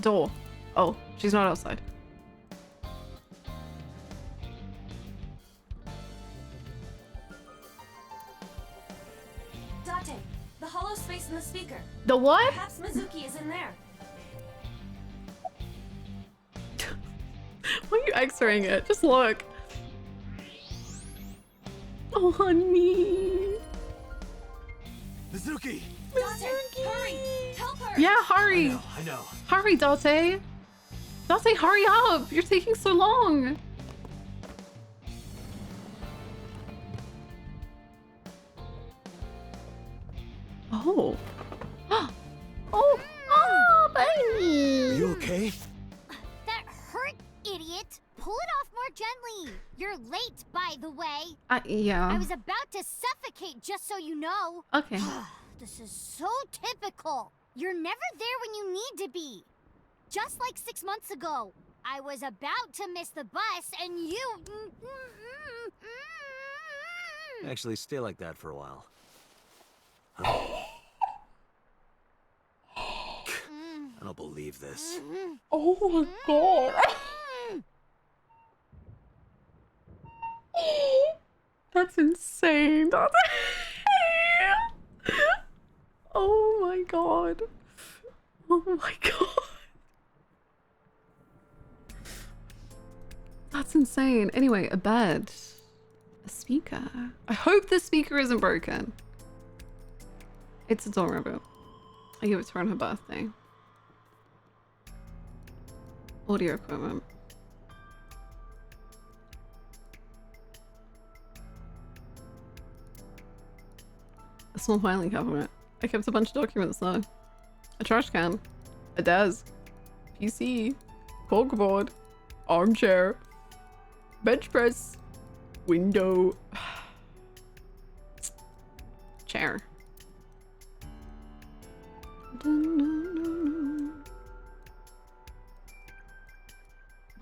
Door. Oh, she's not outside. Dante, the hollow space in the speaker. The what? Perhaps Mizuki is in there. Why are you x-raying it? Just look. Oh, honey. Mizuki! Dante, hurry! Help her! Yeah, hurry! I know. Hurry, Dante! Dante, hurry up! You're taking so long! Oh. Oh, baby! Are you okay? That hurt, idiot! Pull it off more gently. You're late, by the way. Yeah. I was about to suffocate, just so you know. Okay. This is so typical. You're never there when you need to be. Just like 6 months ago. I was about to miss the bus, and you... Actually, stay like that for a while. Huh? I don't believe this. Oh my god. That's insane. That's... Oh my god. Oh my god. That's insane. Anyway, a bed. A speaker. I hope the speaker isn't broken. It's adorable. I give it to her on her birthday. Audio equipment. A small filing cabinet. I kept a bunch of documents though. A trash can. A desk. PC. Corkboard. Armchair. Bench press. Window. Chair.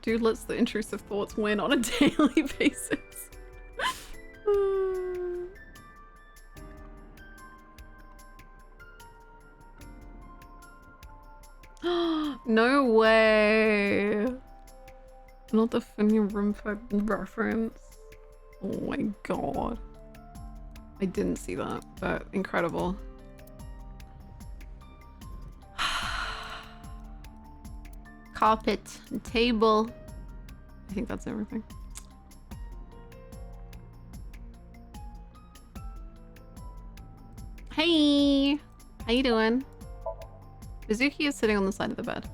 Dude lets the intrusive thoughts win on a daily basis. No way. Not the funny room for reference. Oh my god. I didn't see that, but incredible. Carpet, table. I think that's everything. Hey! How you doing? Mizuki is sitting on the side of the bed.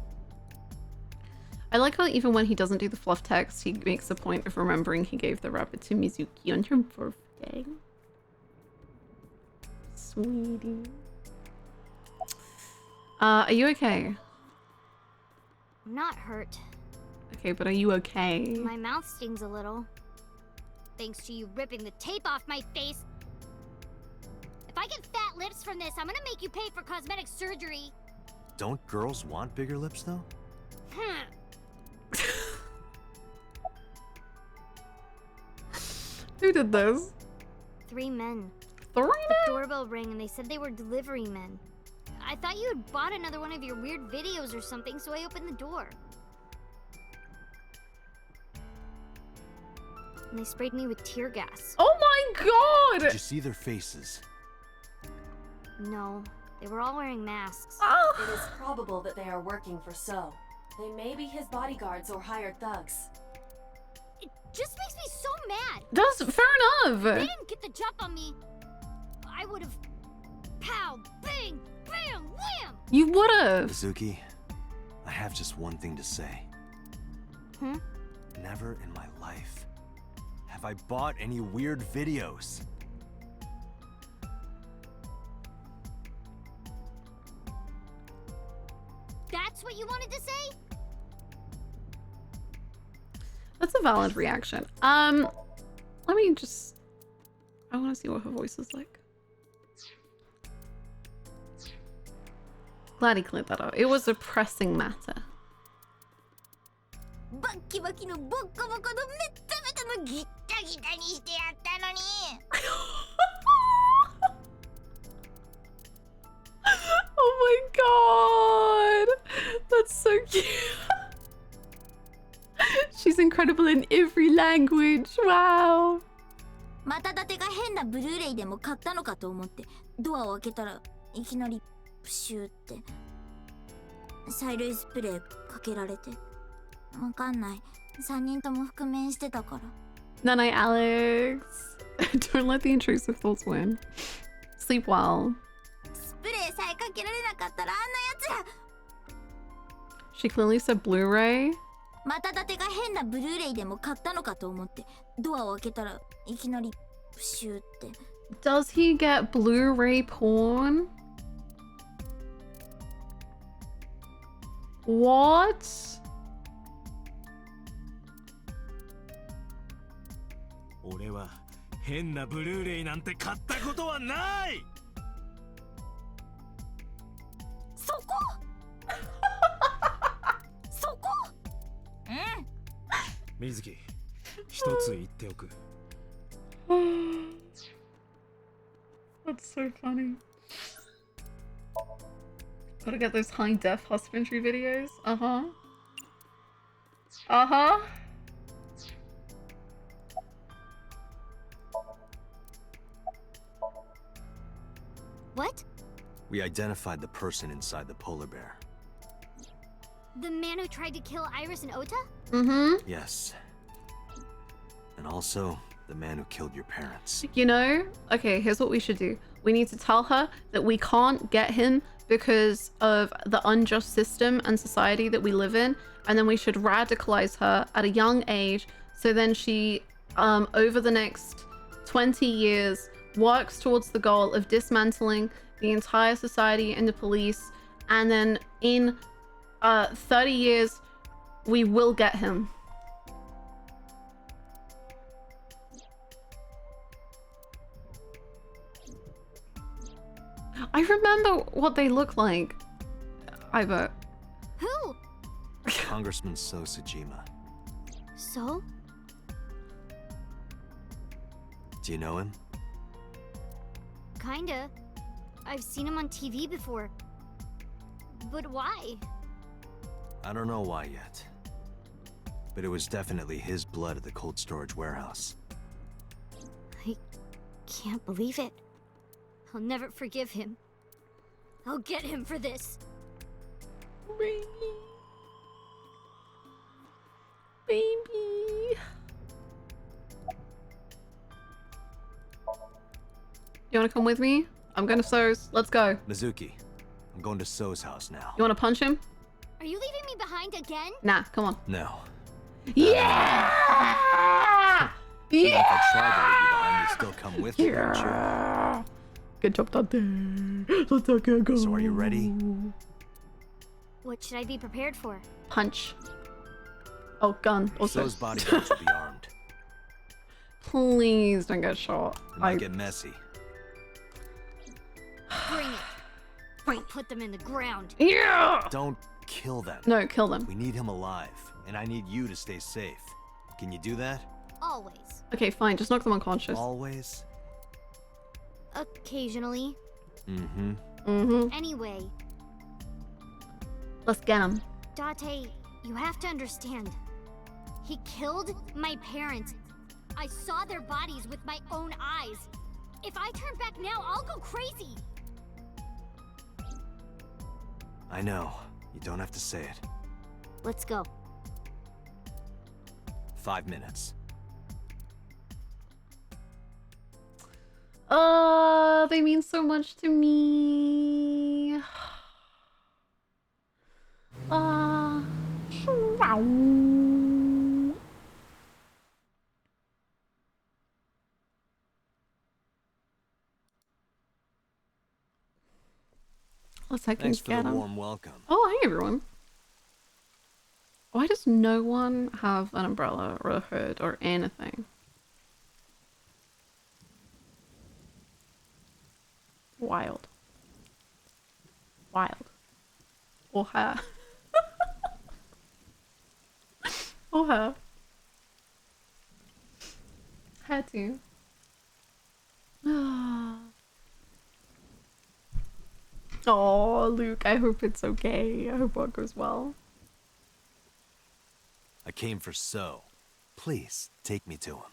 I like how even when he doesn't do the fluff text, he makes a point of remembering he gave the rabbit to Mizuki on your birthday. Sweetie. Are you okay? I'm not hurt. Okay, but are you okay? My mouth stings a little. Thanks to you ripping the tape off my face. If I get fat lips from this, I'm gonna make you pay for cosmetic surgery. Don't girls want bigger lips, though? Who did this? 3 men. 3 men? The doorbell rang and they said they were delivery men. I thought you had bought another one of your weird videos or something, so I opened the door. And they sprayed me with tear gas. Oh my god! Did you see their faces? No, they were all wearing masks. It is probable that they are working for So. They may be his bodyguards or hired thugs. It just makes me so mad. That's fair enough. If they didn't get the jump on me, I would have pow, bang, bam, wham. You would have. Mizuki, I have just one thing to say. Never in my life have I bought any weird videos. That's what you wanted to say? That's a valid reaction. Let me just... I want to see what her voice is like. Glad he cleared that up. It was a pressing matter. Oh my god! That's so cute. She's incredible in every language. Wow. まただてが変なブルーレイでも買ったのかと思ってドアを開けたらいきなりプシューって催涙スプレーかけられてわかんない3人とも覆面してたから Night night, Alex. Don't let the intrusive thoughts win. Sleep well. スプレーさえかけられなかったらあんなやつら She clearly said Blu-ray. まただてが変なブルーレイでも買ったのかと思ってドアを開けたらいきなりプシューって Does he get Blu-ray porn? What? 俺は変なブルーレイなんて買ったことはないそこそこ水木一つ言っておく That's so funny. Gotta get those high def husbandry videos. Uh-huh. Uh-huh. What? We identified the person inside the polar bear. The man who tried to kill Iris and Ota? Mm-hmm. Yes. And also, the man who killed your parents. You know, okay, here's what we should do. We need to tell her that we can't get him because of the unjust system and society that we live in. And then we should radicalize her at a young age. So then she, over the next 20 years, works towards the goal of dismantling the entire society and the police. And then in 30 years, we will get him. I remember what they look like. I bet. Who? Congressman So Tsujima. So? Do you know him? Kinda. I've seen him on TV before. But why? I don't know why yet. But it was definitely his blood at the cold storage warehouse. I can't believe it. I'll never forgive him. I'll get him for this. Baby. Baby. You wanna come with me? I'm going to So's. Let's go. Mizuki, I'm going to So's house now. You wanna punch him? Are you leaving me behind again? Nah, come on. No. Yeah! Even if I tried to leave you behind, you'd still come with me, wouldn't you? Good job, Dante. Let's go. So are you ready? What should I be prepared for? Punch. Oh, gun. Also. Those bodyguards will be armed. Please don't get shot. It might get messy. Bring it. I'll put them in the ground. Yeah! Don't kill them. No, kill them. We need him alive, and I need you to stay safe. Can you do that? Always. Okay, fine. Just knock them unconscious. Always? Occasionally. Mm-hmm. Mm-hmm. Anyway, Let's get him. Dante, you have to understand. He killed my parents. I saw their bodies with my own eyes. If I turn back now, I'll go crazy. I know. You don't have to say it. Let's go. 5 minutes. They mean so much to me. Let's heck Thanks for get the him. warm welcome. Oh, hey everyone. Why does no one have an umbrella or a hood or anything? Wild. Wild. Or her. Or her. Her too. Oh, Luke, I hope it's okay. I hope all goes well. I came for So. Please, take me to him.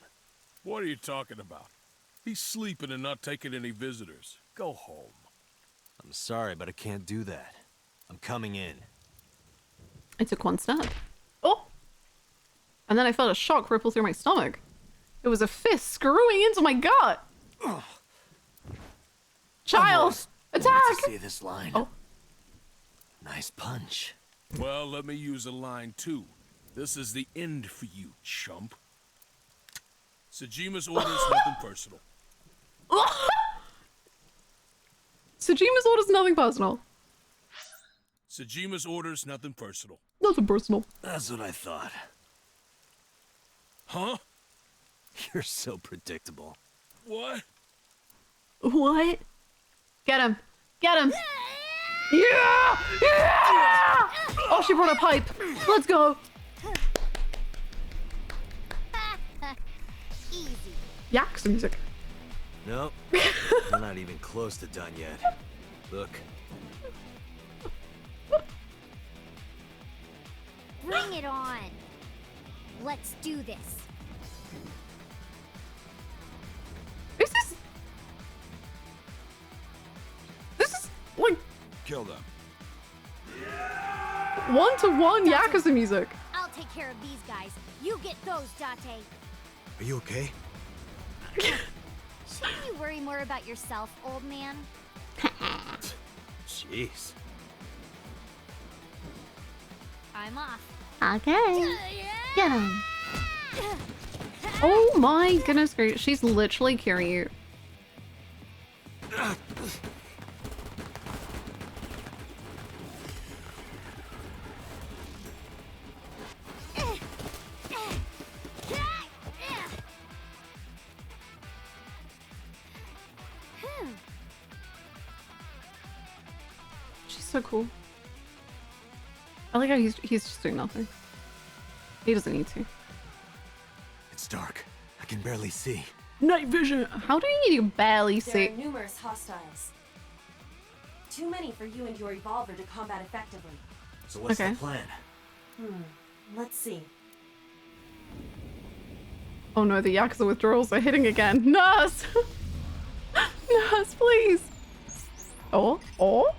What are you talking about? He's sleeping and not taking any visitors. Go home. I'm sorry, but I can't do that. I'm coming in. I took one step. Oh! And then I felt a shock ripple through my stomach. It was a fist screwing into my gut. Child! Attack! To see this line. Oh. Nice punch. Well, let me use a line too. This is the end for you, chump. Sajima's orders, nothing personal. Sajima's orders, nothing personal. Sajima's orders, nothing personal. Nothing personal. That's what I thought. Huh? You're so predictable. What? What? Get him. Get him. Yeah! Yeah! Oh, she brought a pipe. Let's go. Easy. Yak some music. Nope. We're not even close to done yet. Look. Bring it on. Let's do this. Is this like Kill them. 1-to-1 Yakuza music? I'll take care of these guys. You get those, Dante. Are you okay? Shouldn't you worry more about yourself, old man? Jeez. I'm off. Okay. Get him. Oh my goodness gracious. She's literally carrying you. She's so cool. I like how he's just doing nothing. He doesn't need to. It's dark. I can barely see. Night vision. How do you barely There see? are numerous hostiles. Too many for you and your evolver to combat effectively. So what's Okay. the plan? Let's see. Oh no, the Yakuza withdrawals are hitting again. Nurse! Nurse, please! Oh? Oh?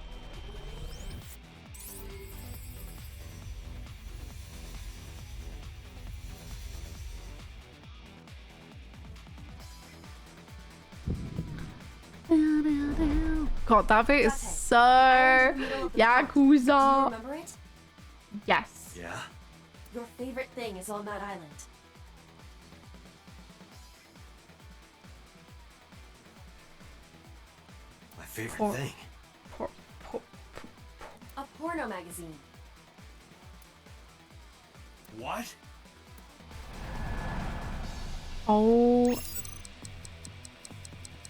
God, that bit is so Yakuza. Remember it? Yes. Yeah? Your favorite thing is on that island. My favorite thing. A porno magazine. What? Oh.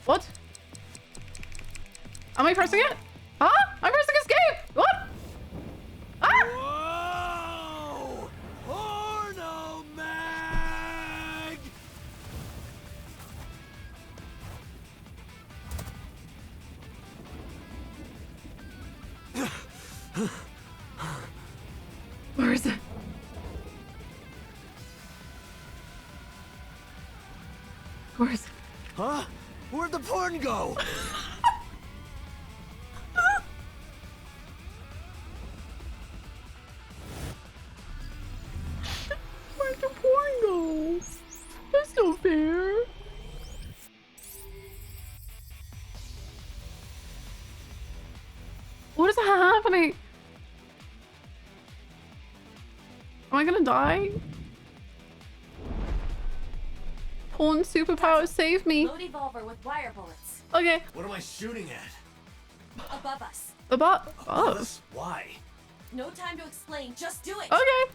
What? Am I pressing it? Huh? I'm pressing escape! What? Ah! Whoa! Porno mag! Where is it? Where is it? Huh? Where'd the porn go? Where'd the porn go? That's not fair. What is happening? Am I gonna die? Porn superpower, save me. Load evolver with wire bullets. Okay. What am I shooting at? Above us. Above Above us? us? Why? No time to explain. Just do it. Okay.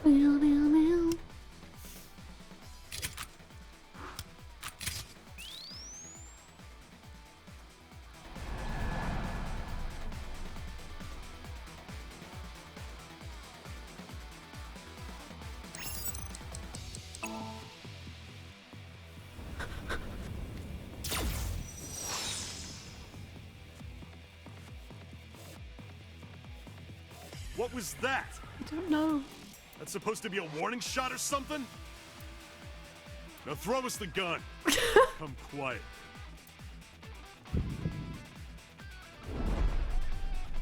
Meow, meow, meow. What was that? I don't know. That's supposed to be a warning shot or something? Now throw us the gun. Come quiet.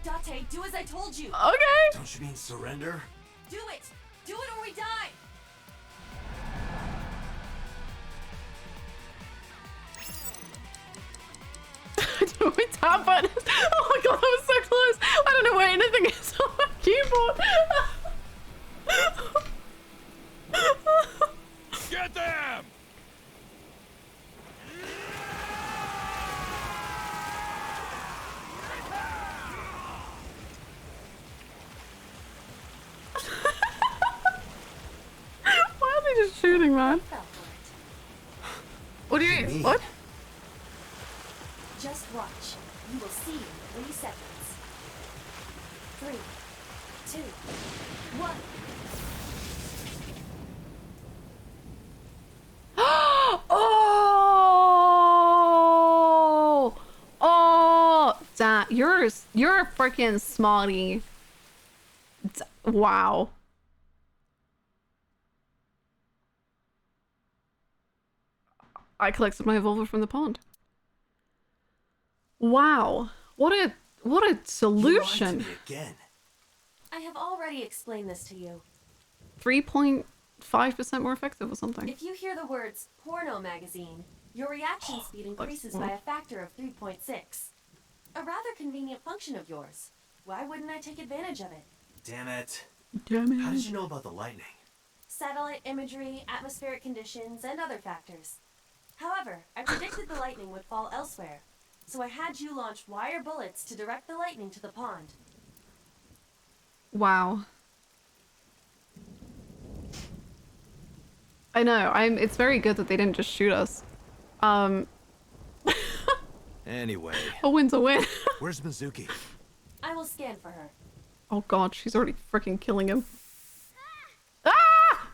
Dante, do as I told you. Okay. Don't you mean surrender? Do it. Do it or we die. We tap buttons. Oh my god, that was so close. I don't know where anything is on my keyboard. Get them! Why are they just shooting, man? What do you mean? What? Just watch. You will see in 3 seconds. 3, 2, 1. Oh! Oh! You're a freaking smarty. Wow. I collected my evolver from the pond. Wow. What a solution. You lied to me again. I have already explained this to you. 3.5% more effective or something. If you hear the words porno magazine, your reaction speed increases by a factor of 3.6. A rather convenient function of yours. Why wouldn't I take advantage of it? Damn it. Damn it. How did you know about the lightning? Satellite imagery, atmospheric conditions, and other factors. However, I predicted the lightning would fall elsewhere, so I had you launch wire bullets to direct the lightning to the pond. Wow. I know, it's very good that they didn't just shoot us. Anyway. A win's a win. Where's Mizuki? I will scan for her. Oh god, she's already freaking killing him. Ah!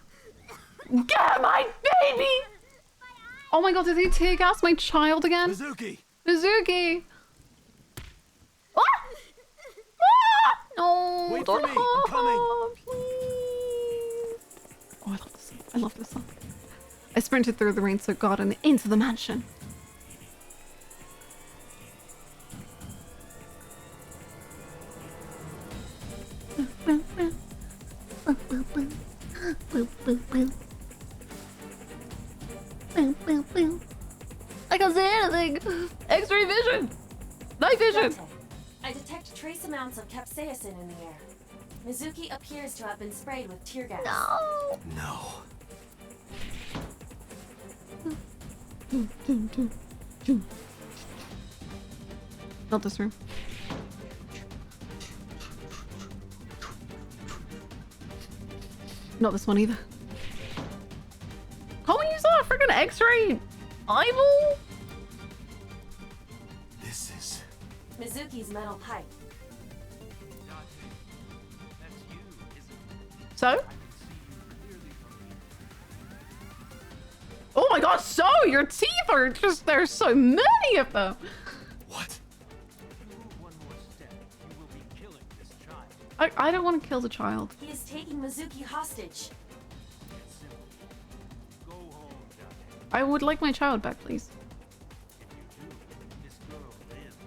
Get my baby! Oh my god, did they tear gas my child again? Mizuki! Mizuki! Ah! Ah! No, Wait don't for me, I'm coming. please. Oh, I love this song. I love this song. I sprinted through the rain so god and into the mansion. I can't see anything! X-ray vision! Night vision! Dante, I detect trace amounts of capsaicin in the air. Mizuki appears to have been sprayed with tear gas. No! No. Not this room. Not this one either. Can't we use our freaking X-ray eyeball? This is... Mizuki's metal pipe. So? Oh my god, so your teeth are just, there's so many of them. What? I don't want to kill the child. He is taking Mizuki hostage. I would like my child back, please.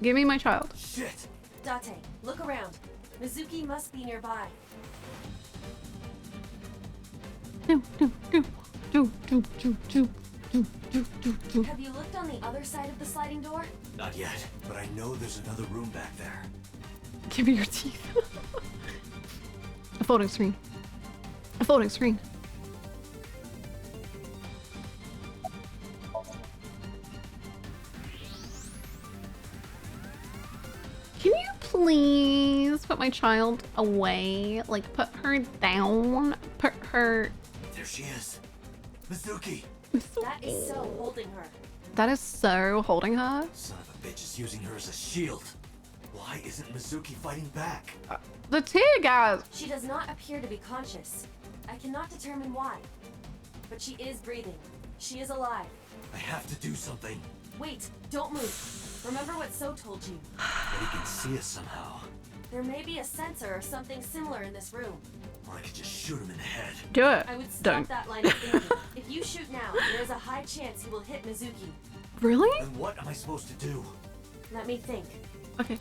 Give me my child. Shit! Dante, look around. Mizuki must be nearby. Have you looked on the other side of the sliding door? Not yet, but I know there's another room back there. Give me your teeth. A folding screen. A folding screen. Can you please put my child away? Like, put her down. Put her... There she is. Mizuki! That is so holding her. That is so holding her. Son of a bitch is using her as a shield. Why isn't Mizuki fighting back? The tear gas! She does not appear to be conscious. I cannot determine why. But she is breathing. She is alive. I have to do something. Wait, don't move. Remember what So told you. But he can see us somehow. There may be a sensor or something similar in this room. Or I could just shoot him in the head. Do it. I would stop Don't. that line of thinking. If you shoot now, there is a high chance he will hit Mizuki. Really? Then what am I supposed to do? Let me think. Okay.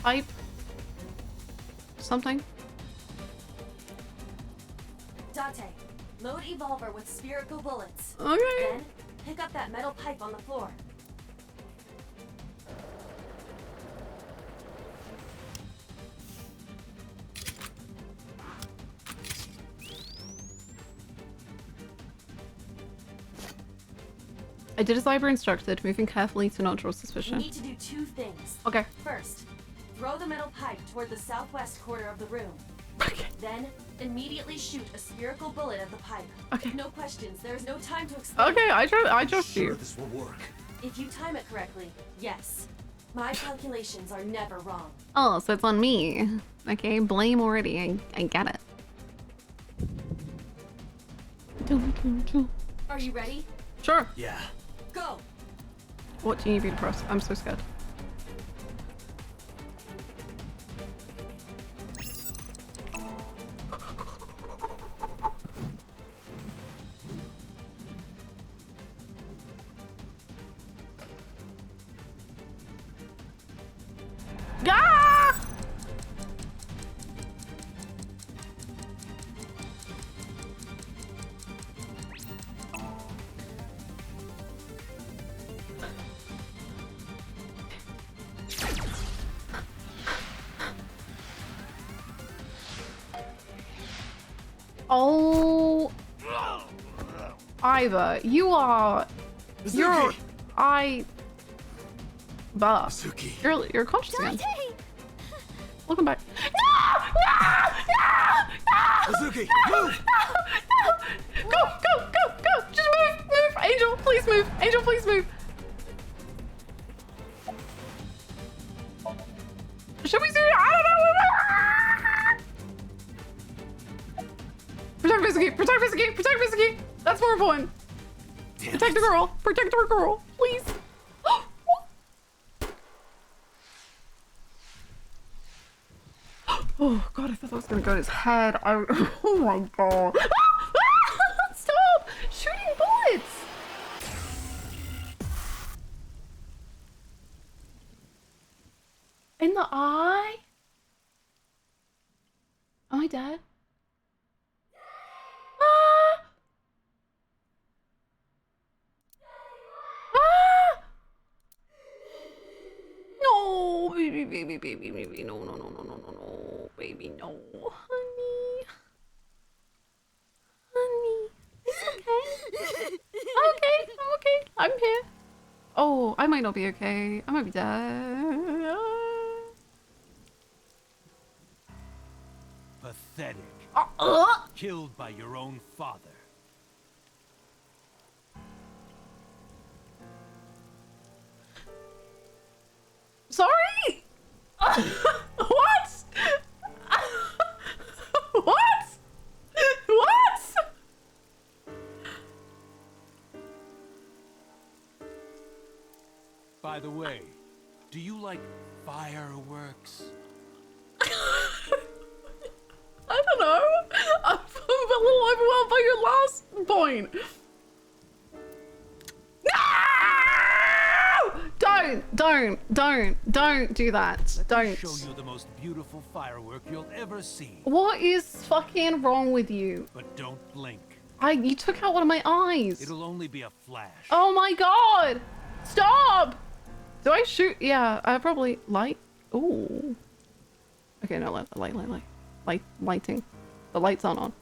Pipe. Something. Dante, load Evolver with spherical bullets. Okay. Then, pick up that metal pipe on the floor. I did as I were instructed, moving carefully to not draw You suspicion. need to do two things. Okay. First, throw the metal pipe toward the southwest corner of the room. Okay. Then, immediately shoot a spherical bullet at the pipe. Okay. No questions. There is no time to explain. Okay, I trust Sure you. this will work. If you time it correctly, yes. My calculations are never wrong. Oh, so it's on me. Okay, blame already. I get it. Are you ready? Sure. Yeah. Go! What do you need me to press? I'm so scared. Ah! Oh, Iva, you are. Mizuki! You're conscious again. Welcome back. Mizuki, no! move! No! Go! Just move! Angel, please move! Angel, please move! Should we do it? I don't know! Protect Mizuki! That's more important. Protect the girl! Protect our girl, please! Oh god, I thought that was gonna go to his head. Oh my god. Stop shooting bullets! In the eye? Am I dead? No, baby, no, baby, no, honey. might not be okay. I might be dead. Pathetic. Killed by your own father. Sorry? What? What? What? By the way, do you like fireworks? I don't know. I'm a little overwhelmed by your last point. No! Don't do that. Don't. Show you the most beautiful firework you'll ever see. What is fucking wrong with you? But don't blink. You took out one of my eyes. It'll only be a flash. Oh my god! Stop! Do I shoot? Yeah, I probably light. Ooh. Okay, no, lighting. The lights aren't on.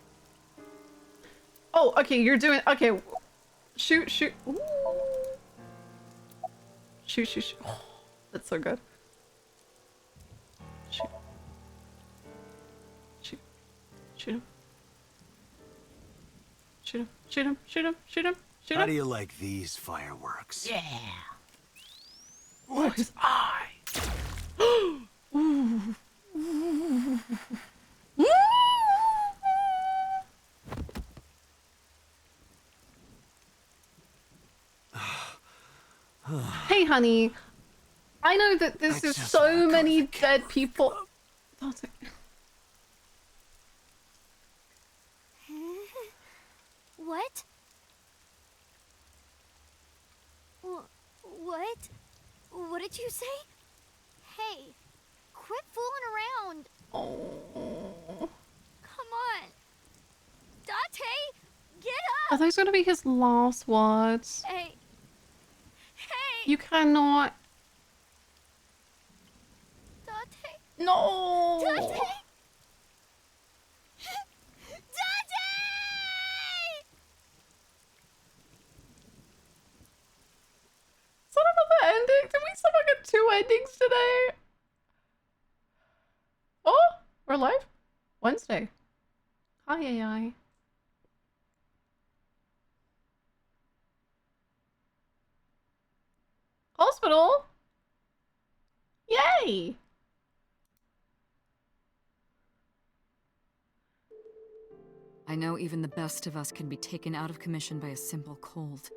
Oh, okay, you're doing. Okay, shoot. Ooh. Shoot. Oh, that's so good. Shoot him. How do you like these fireworks? Yeah. Oh, his eye. Ooh. Hey, honey. I know that this is so many dead people. Dante. What? What? What did you say? Hey, quit fooling around. Oh. Come on. Dante, get Are up. those going to be his last words? Hey. You cannot. Dante. No. Dante. Is that another ending? Did we somehow get 2 endings today? Oh, we're live? Wednesday. Hi, AI. Hospital? Yay! I know even the best of us can be taken out of commission by a simple cold.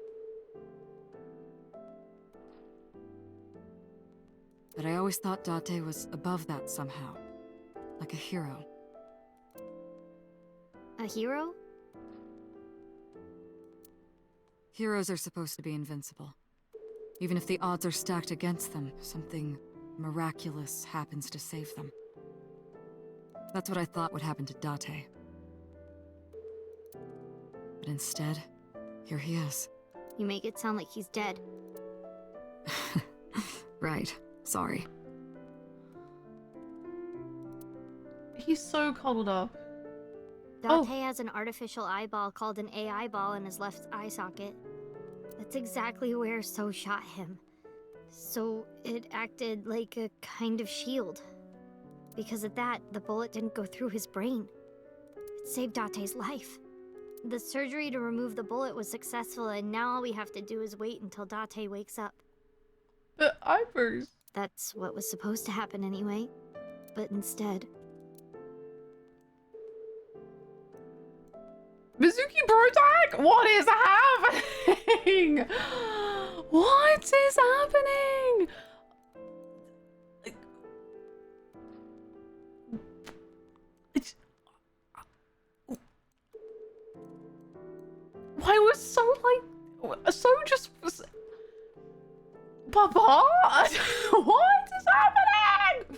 But I always thought Dante was above that somehow. Like a hero. A hero? Heroes are supposed to be invincible. Even if the odds are stacked against them, something miraculous happens to save them. That's what I thought would happen to Dante. But instead, here he is. You make it sound like he's dead. Right. Sorry. He's so cuddled up. Dante has an artificial eyeball called an AI ball in his left eye socket. That's exactly where So shot him. So it acted like a kind of shield. Because of that, the bullet didn't go through his brain. It saved Dante's life. The surgery to remove the bullet was successful, and now all we have to do is wait until Dante wakes up. The eyebrows. That's what was supposed to happen anyway. But instead... Mizuki Brodak? What is happening? What is happening? Why was so like... So just... Papa? What is happening?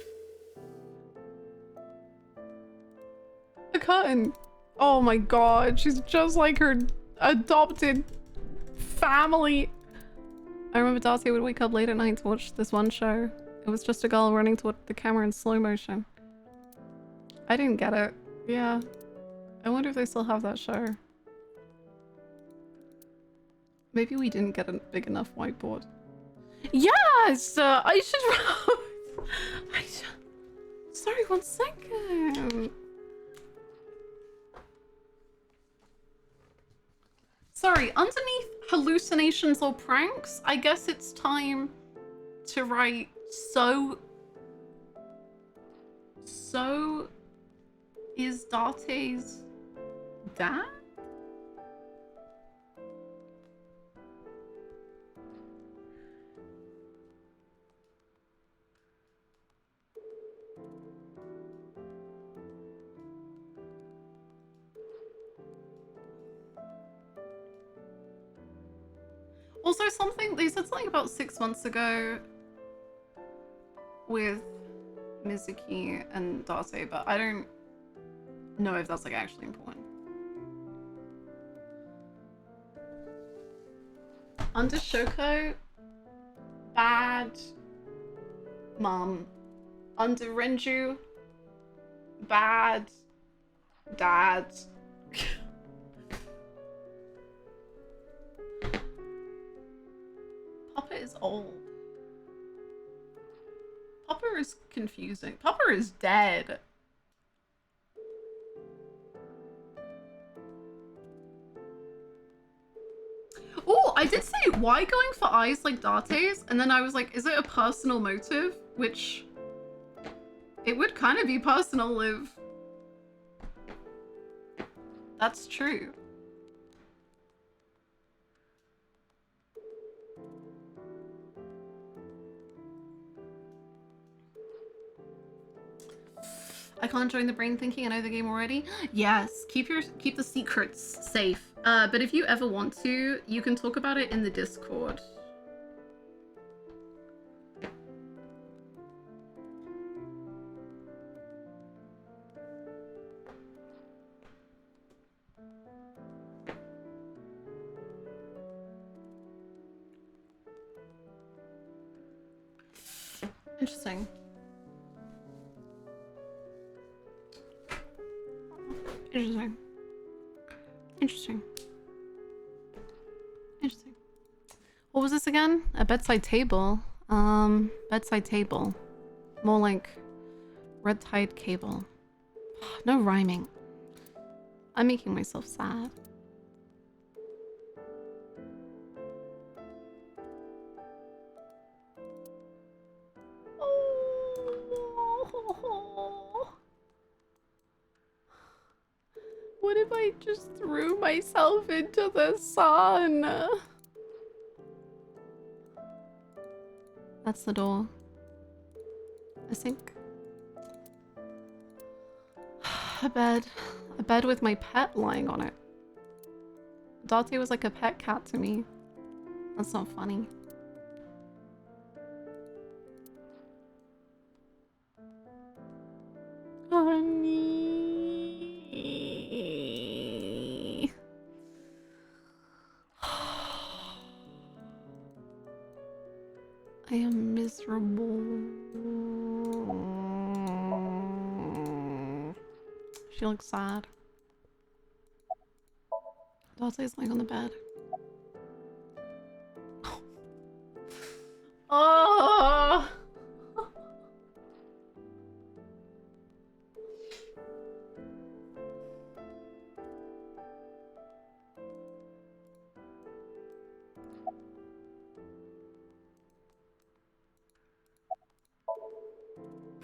The curtain. Oh my god, she's just like her adopted family. I remember Dante would wake up late at night to watch this one show. It was just a girl running toward the camera in slow motion. I didn't get it. Yeah. I wonder if they still have that show. Maybe we didn't get a big enough whiteboard. Yes! I should... Sorry, 1 second. Sorry, underneath hallucinations or pranks, I guess it's time to write So is Dante's dad? Also, they said something about 6 months ago with Mizuki and Dante, but I don't know if that's like actually important. Under Shoko, bad mom. Under Renju, bad dad. Papa is old. Papa is confusing. Papa is dead. Oh, I did say, why going for eyes like Dante's? And then I was like, is it a personal motive? Which, it would kind of be personal if that's true. I can't join the brain thinking. I know the game already. Yes, keep the secrets safe. But if you ever want to, you can talk about it in the Discord. Interesting. Interesting. Interesting. Interesting. What was this again? A bedside table. Bedside table. More like red tide cable. No rhyming. I'm making myself sad. What if I just threw myself into the sun? That's the door. I think. A bed. A bed with my pet lying on it. Dante was like a pet cat to me. That's not funny. Honey. I am miserable. She looks sad. Dante's lying on the bed. Oh!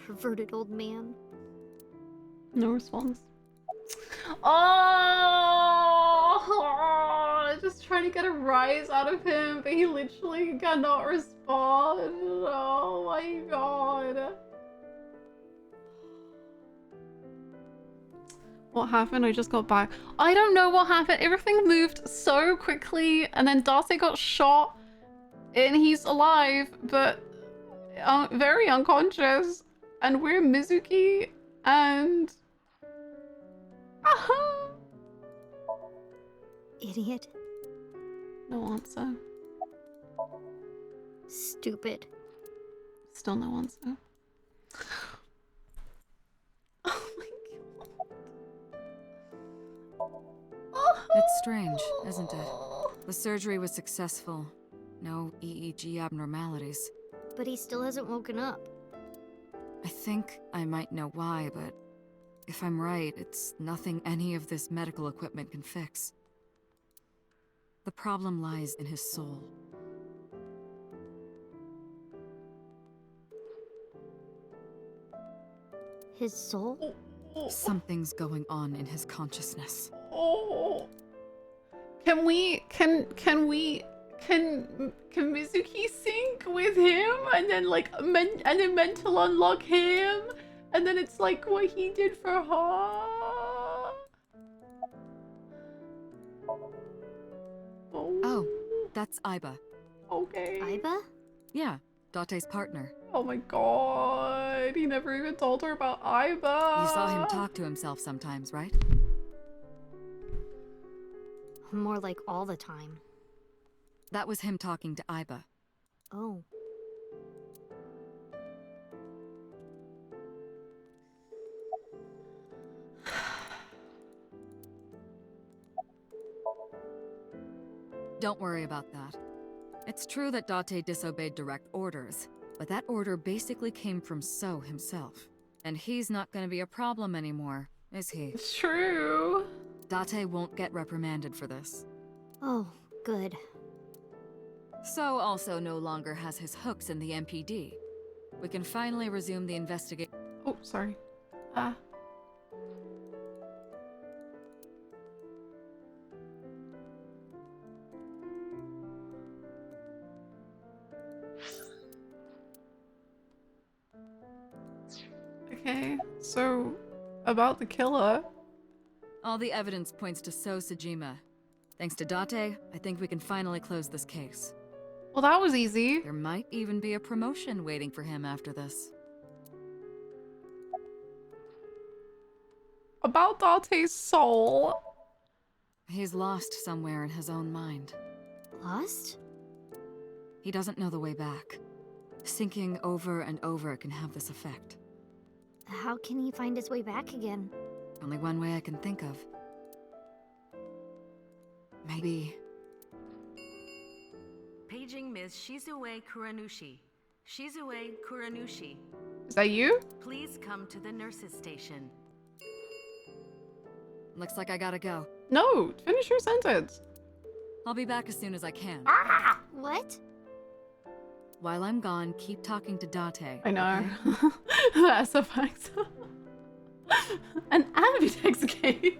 Perverted old man. No response. Oh! Just trying to get a rise out of him, but he literally cannot respond. Oh my god. What happened? I just got back. I don't know what happened. Everything moved so quickly, and then Dante got shot, and he's alive, but very unconscious. And we're Mizuki, and... Idiot. No answer. Stupid. Still no answer. Oh my god. It's strange, isn't it? The surgery was successful. no EEG abnormalities. But he still hasn't woken up. I think I might know why, but if I'm right, it's nothing any of this medical equipment can fix. The problem lies in his soul. His soul? Something's going on in his consciousness. Oh. Can Mizuki sync with him and then like mental unlock him and then it's like what he did for her? Oh, that's Aiba. Okay. Aiba? Yeah, Dante's partner. Oh my god, he never even told her about Aiba. You saw him talk to himself sometimes, right? More like all the time. That was him talking to Aiba. Oh. Don't worry about that. It's true that Dante disobeyed direct orders, but that order basically came from So himself. And he's not gonna be a problem anymore, is he? It's true. Dante won't get reprimanded for this. Oh, good. So also no longer has his hooks in the MPD. We can finally resume the investigation. Oh, sorry. Okay, so about the killer. All the evidence points to So Sejima. Thanks to Dante, I think we can finally close this case. Well, that was easy. There might even be a promotion waiting for him after this. About Dante's soul. He's lost somewhere in his own mind. Lost? He doesn't know the way back. Sinking over and over can have this effect. How can he find his way back again? Only one way I can think of. Maybe... Paging Ms. Shizue Kuranushi. Shizue Kuranushi. Is that you? Please come to the nurses' station. Looks like I gotta go. No, finish your sentence. I'll be back as soon as I can. Ah! What? While I'm gone, keep talking to Dante. I know. Okay? That's a fact. An ambidextrous game.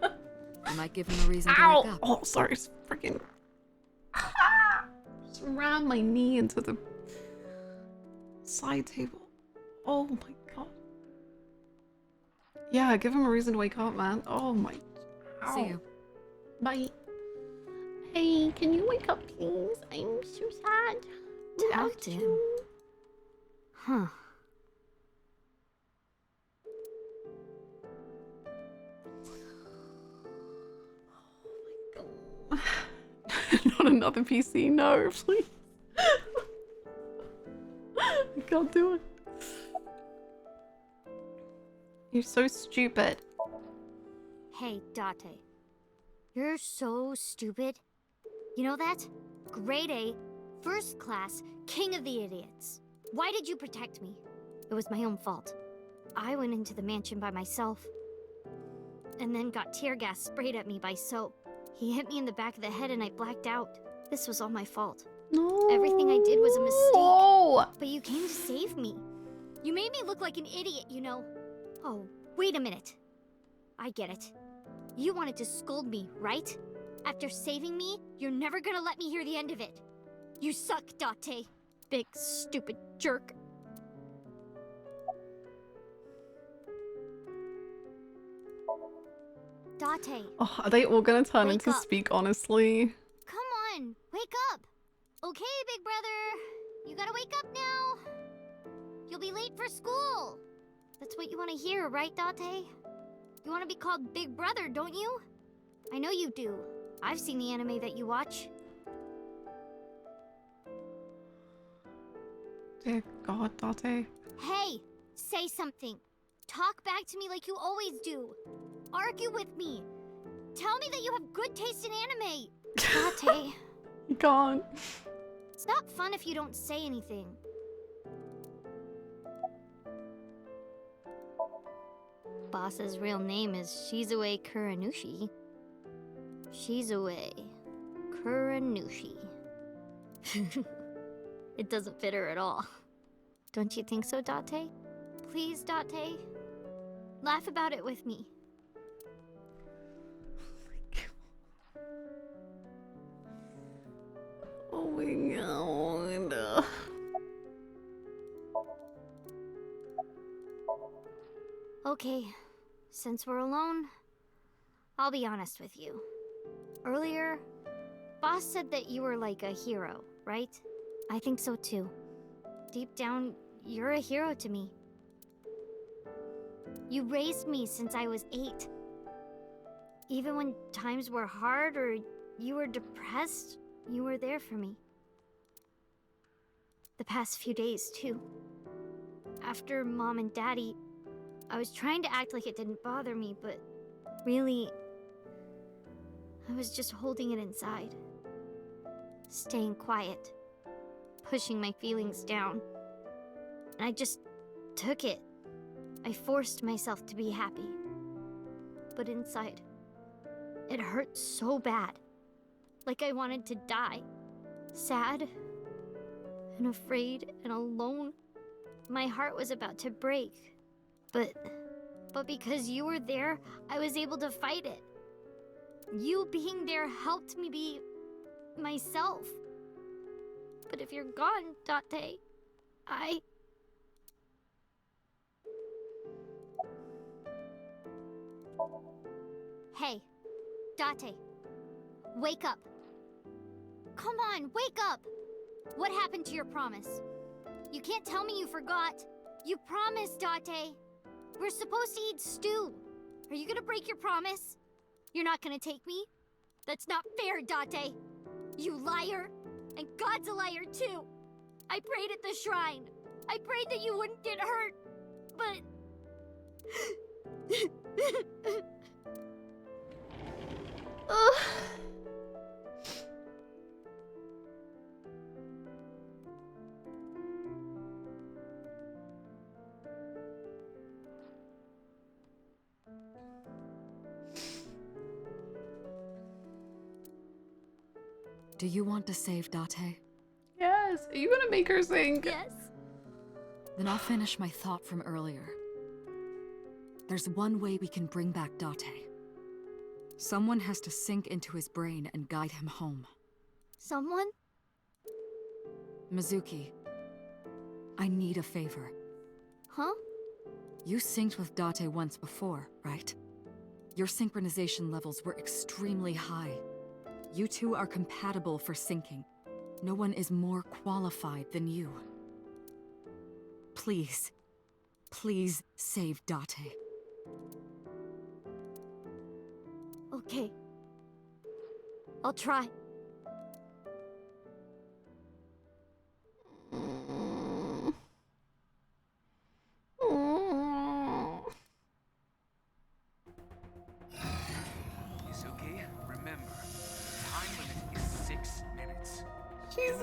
I might give him a reason to wake up. Oh, sorry. It's freaking... Just rammed my knee into the side table. Oh my god. Yeah, give him a reason to wake up, man. Oh my... Ow. See you. Bye. Hey, can you wake up, please? I'm so sad. Talk to him. Huh. Not another PC, no, please. I can't do it. You're so stupid. Hey, Dante. You're so stupid. You know that? Grade A, first class, king of the idiots. Why did you protect me? It was my own fault. I went into the mansion by myself. And then got tear gas sprayed at me by Soap. He hit me in the back of the head and I blacked out. This was all my fault. No. Everything I did was a mistake. No. But you came to save me. You made me look like an idiot, you know. Oh, wait a minute. I get it. You wanted to scold me, right? After saving me, you're never gonna let me hear the end of it. You suck, Dante. Big, stupid jerk. Dante. Oh, are they all gonna turn Wake into up. speak honestly? Come on, wake up. Okay, big brother. You gotta wake up now. You'll be late for school. That's what you want to hear, right, Dante? You want to be called Big Brother, don't you? I know you do. I've seen the anime that you watch. Dear God, Dante. Hey, say something. Talk back to me like you always do. Argue with me. Tell me that you have good taste in anime. Dante. You can't. It's not fun if you don't say anything. Boss's real name is Shizue Kuranushi. Shizue Kuranushi. It doesn't fit her at all. Don't you think so, Dante? Please, Dante? Laugh about it with me. Oh my god. Okay, since we're alone, I'll be honest with you. Earlier, Boss said that you were like a hero, right? I think so too. Deep down, you're a hero to me. You raised me since I was 8. Even when times were hard or you were depressed, you were there for me. The past few days, too. After Mom and Daddy, I was trying to act like it didn't bother me, but really, I was just holding it inside. Staying quiet. Pushing my feelings down. And I just took it. I forced myself to be happy. But inside, it hurt so bad. Like I wanted to die. Sad and afraid and alone. My heart was about to break. But because you were there, I was able to fight it. You being there helped me be myself. But if you're gone, Dante, Hey, Dante, wake up. Come on, wake up! What happened to your promise? You can't tell me you forgot. You promised, Dante. We're supposed to eat stew. Are you gonna break your promise? You're not gonna take me? That's not fair, Dante. You liar. And God's a liar, too. I prayed at the shrine. I prayed that you wouldn't get hurt. But... Do you want to save Dante? Yes. Are you gonna make her sing? Yes. Then I'll finish my thought from earlier. There's one way we can bring back Dante. Someone has to sink into his brain and guide him home. Someone? Mizuki, I need a favor. Huh? You synced with Dante once before, right? Your synchronization levels were extremely high. You two are compatible for syncing. No one is more qualified than you. Please, please save Dante. Okay. I'll try. Mizuki, remember, time limit is 6 minutes. She's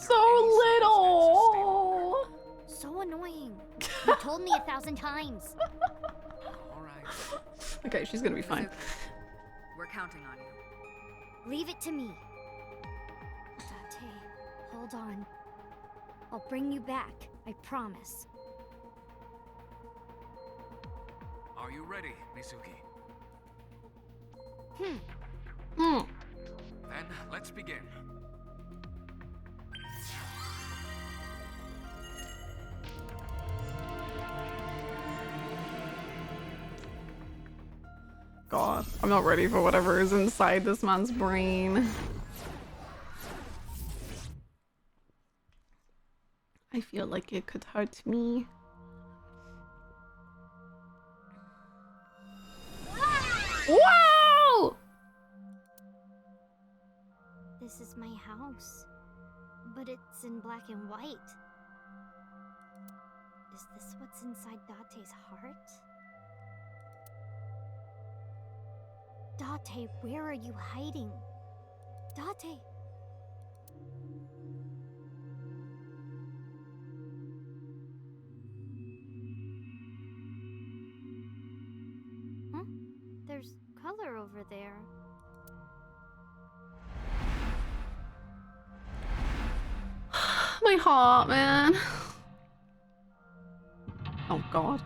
so little. So annoying. You told me 1,000 times. Alright. Okay, she's gonna be fine. We're counting on you. Leave it to me. Dante, hold on. I'll bring you back, I promise. Are you ready, Mizuki? Then let's begin. God, I'm not ready for whatever is inside this man's brain. I feel like it could hurt me. Whoa! This is my house, but it's in black and white. Is this what's inside Dante's heart? Dante, where are you hiding? Dante! brother over there. My heart, man. Oh god.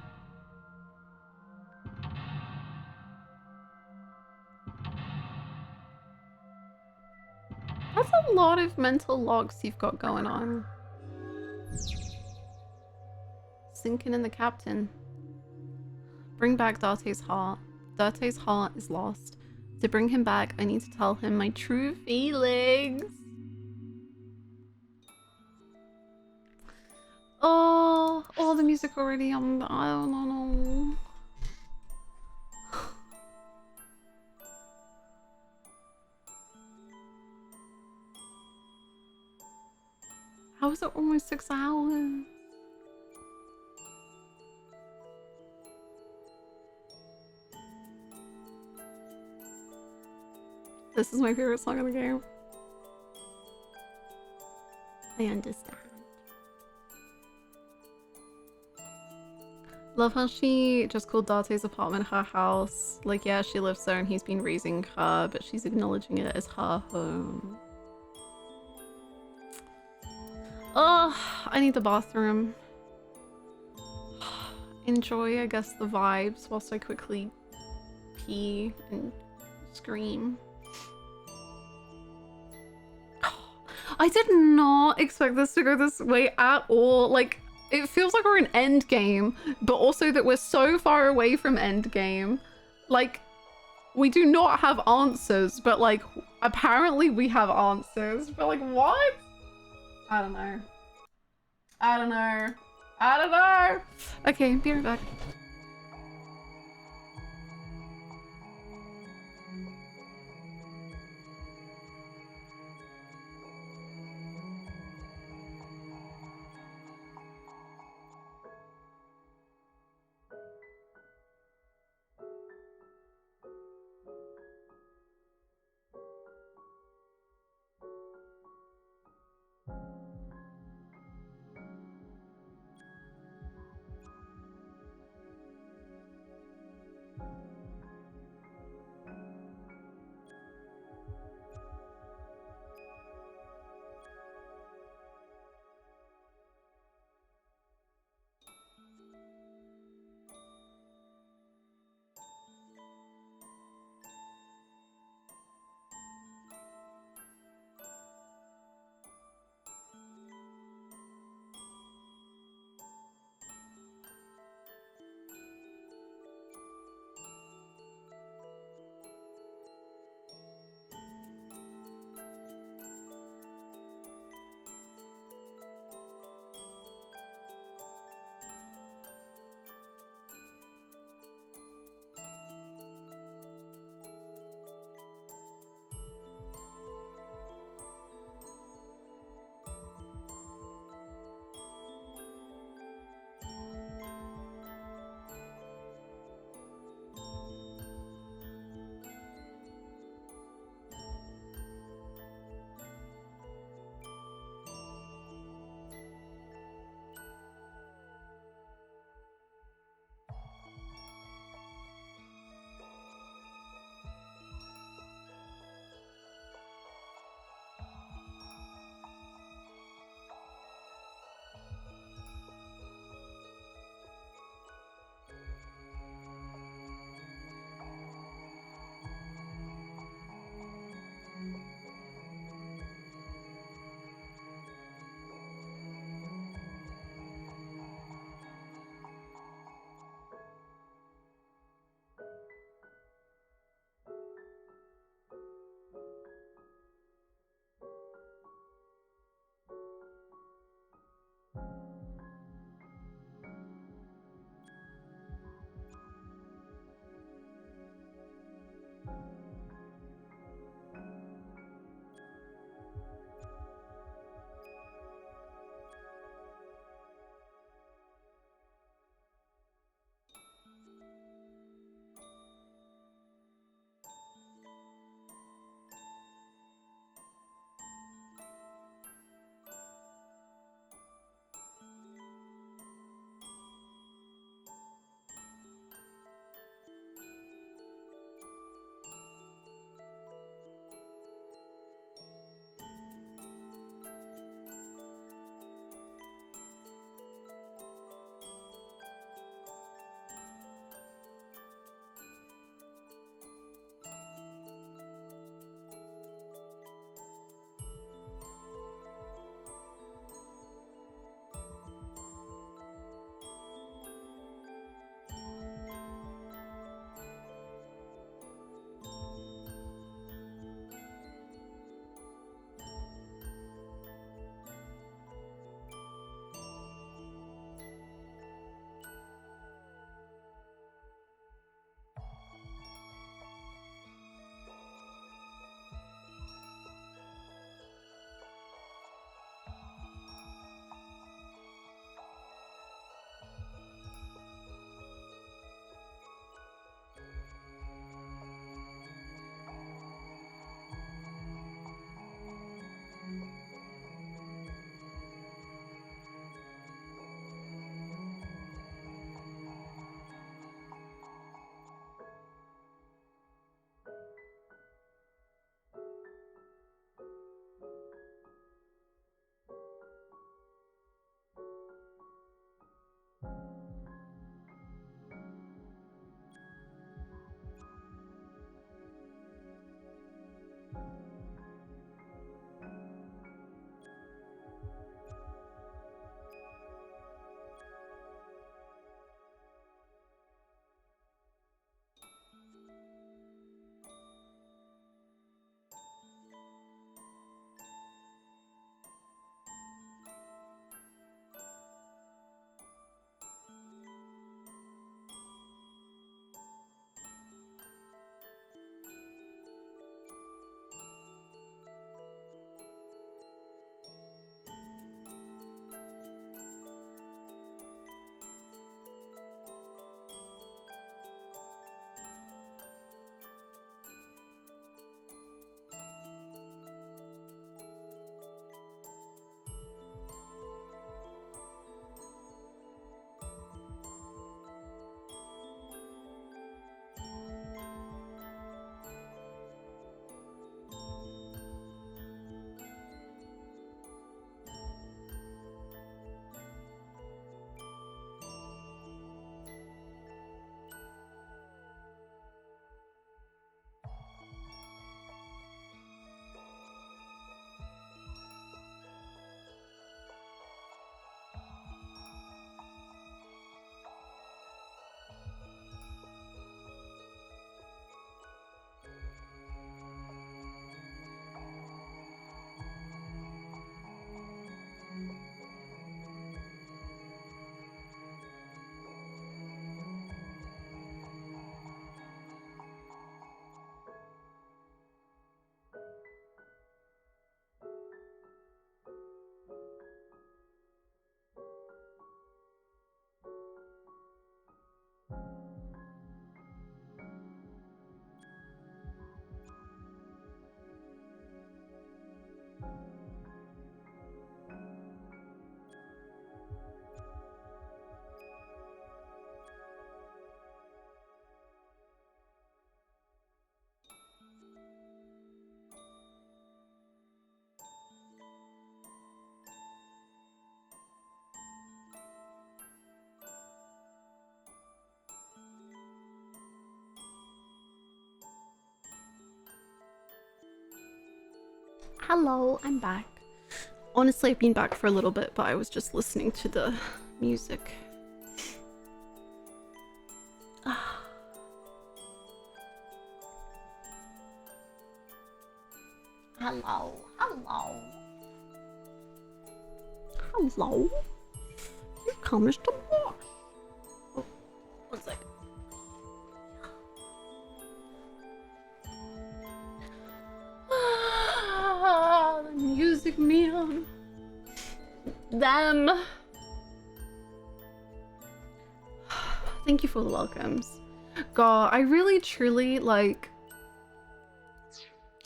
That's a lot of mental logs you've got going on. Sinking in the captain. Bring back Dante's heart. Dante's heart is lost. To bring him back, I need to tell him my true feelings. Oh, the music already. I don't know. How is it almost 6 hours? This is my favorite song in the game. I understand. Love how she just called Dante's apartment her house. Like, yeah, she lives there and he's been raising her, but she's acknowledging it as her home. Oh, I need the bathroom. Enjoy, I guess, the vibes whilst I quickly pee and scream. I did not expect this to go this way at all. Like, it feels like we're in endgame, but also that we're so far away from endgame. Like, we do not have answers, but like, apparently we have answers. But like, what? I don't know. I don't know. I don't know. Okay, be right back. Hello, I'm back. Honestly, I've been back for a little bit, but I was just listening to the music. Hello, hello. Hello. Here comes the boss. Oh, one second. The music, man. Them. Thank you for the welcomes. God, I really truly like.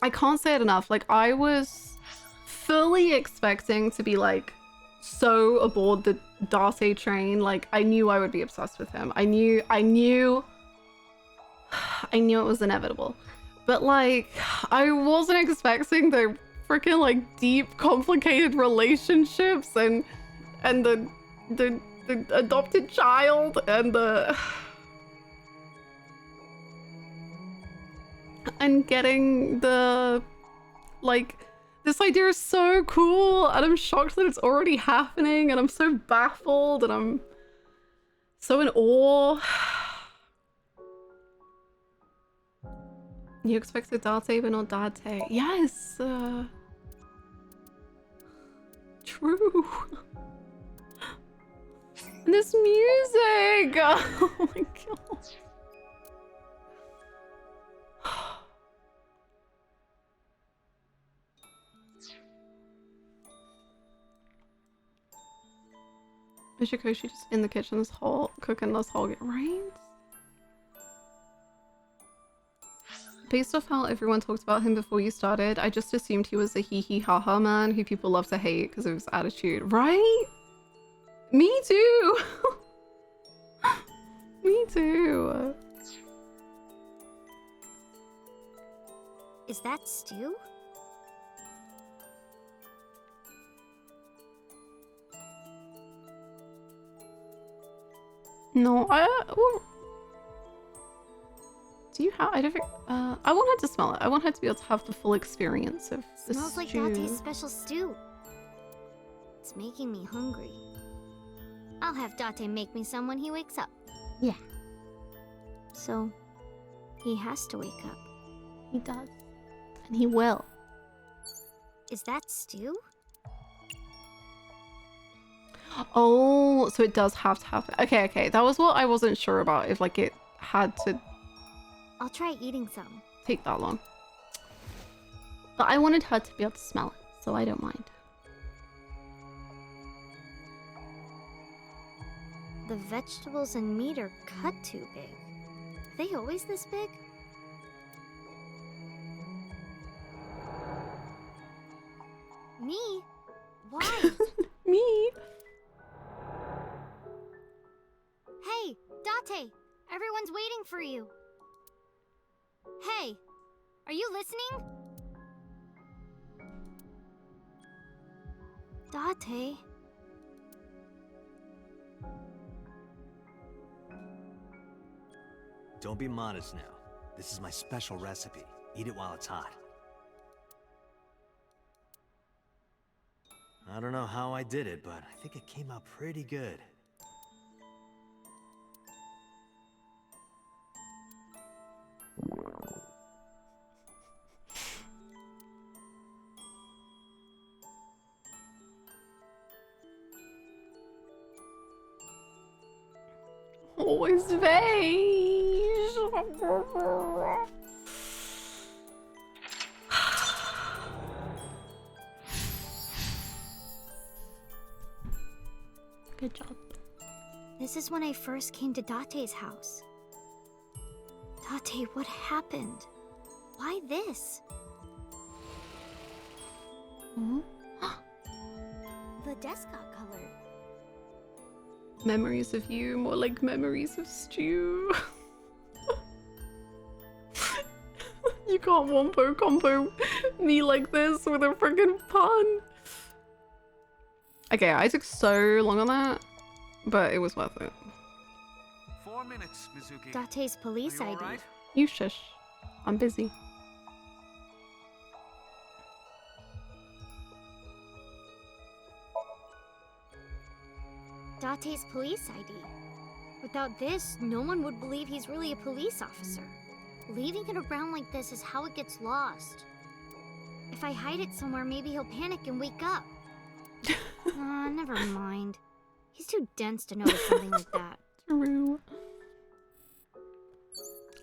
I can't say it enough. Like, I was fully expecting to be like so aboard the Dante train. Like, I knew I would be obsessed with him. I knew it was inevitable. But like, I wasn't expecting the freaking like deep, complicated relationships and the adopted child and the and getting the like, this idea is so cool and I'm shocked that it's already happening and I'm so baffled and I'm so in awe. You expected Dante but not Dante. Yes! True. And this music! Oh my god. Is Shikoshi just in the kitchen this whole cooking this whole right? Based off how everyone talked about him before you started, I just assumed he was a hee haha man who people love to hate because of his attitude, right? Me too. Me too. Is that stew? No, well, Do you have? I don't think. I want her to smell it. I want her to be able to have the full experience of the Smells like stew. Dante's special stew. It's making me hungry. I'll have Dante make me some when he wakes up. Yeah. So, he has to wake up. He does. And he will. Is that stew? Oh, so it does have to happen. Okay, okay. That was what I wasn't sure about. If like it had to I'll try eating some. take that long. But I wanted her to be able to smell it, so I don't mind. The vegetables and meat are cut too big. Are they always this big? Me? Why? Me? Hey, Dante! Everyone's waiting for you. Hey, are you listening? Dante? Don't be modest now. This is my special recipe. Eat it while it's hot. I don't know how I did it, but I think it came out pretty good. Always beige. Good job. This is when I first came to Dante's house. Dante, what happened? Why this? Hmm? The desk got colored. Memories of you, more like memories of stew. You can't wompo combo me like this with a freaking pun. Okay, I took so long on that, but it was worth it. 4 minutes, Mizuki. Dante's police ID. Right? You shush. I'm busy. Dante's police ID. Without this, no one would believe he's really a police officer. Leaving it around like this is how it gets lost. If I hide it somewhere, maybe he'll panic and wake up. Never mind. He's too dense to notice something like that. True.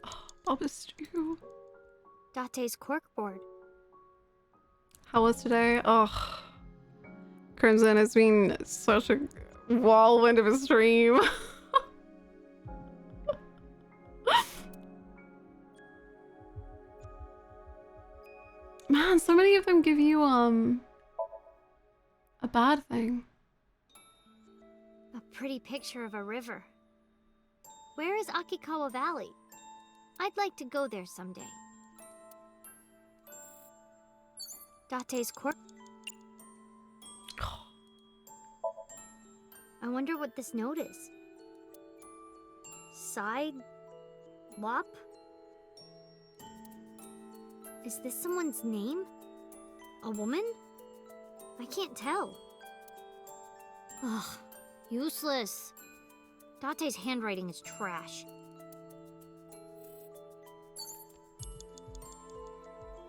Oh, Baba Stew. Dante's corkboard. How was today? Oh, Crimson has been such a whirlwind of a stream. Man, so many of them give you a bad thing. A pretty picture of a river. Where is Akikawa Valley? I'd like to go there someday. Dante's cork. I wonder what this note is. Side Lop? Is this someone's name? A woman? I can't tell. Ugh, useless. Dante's handwriting is trash.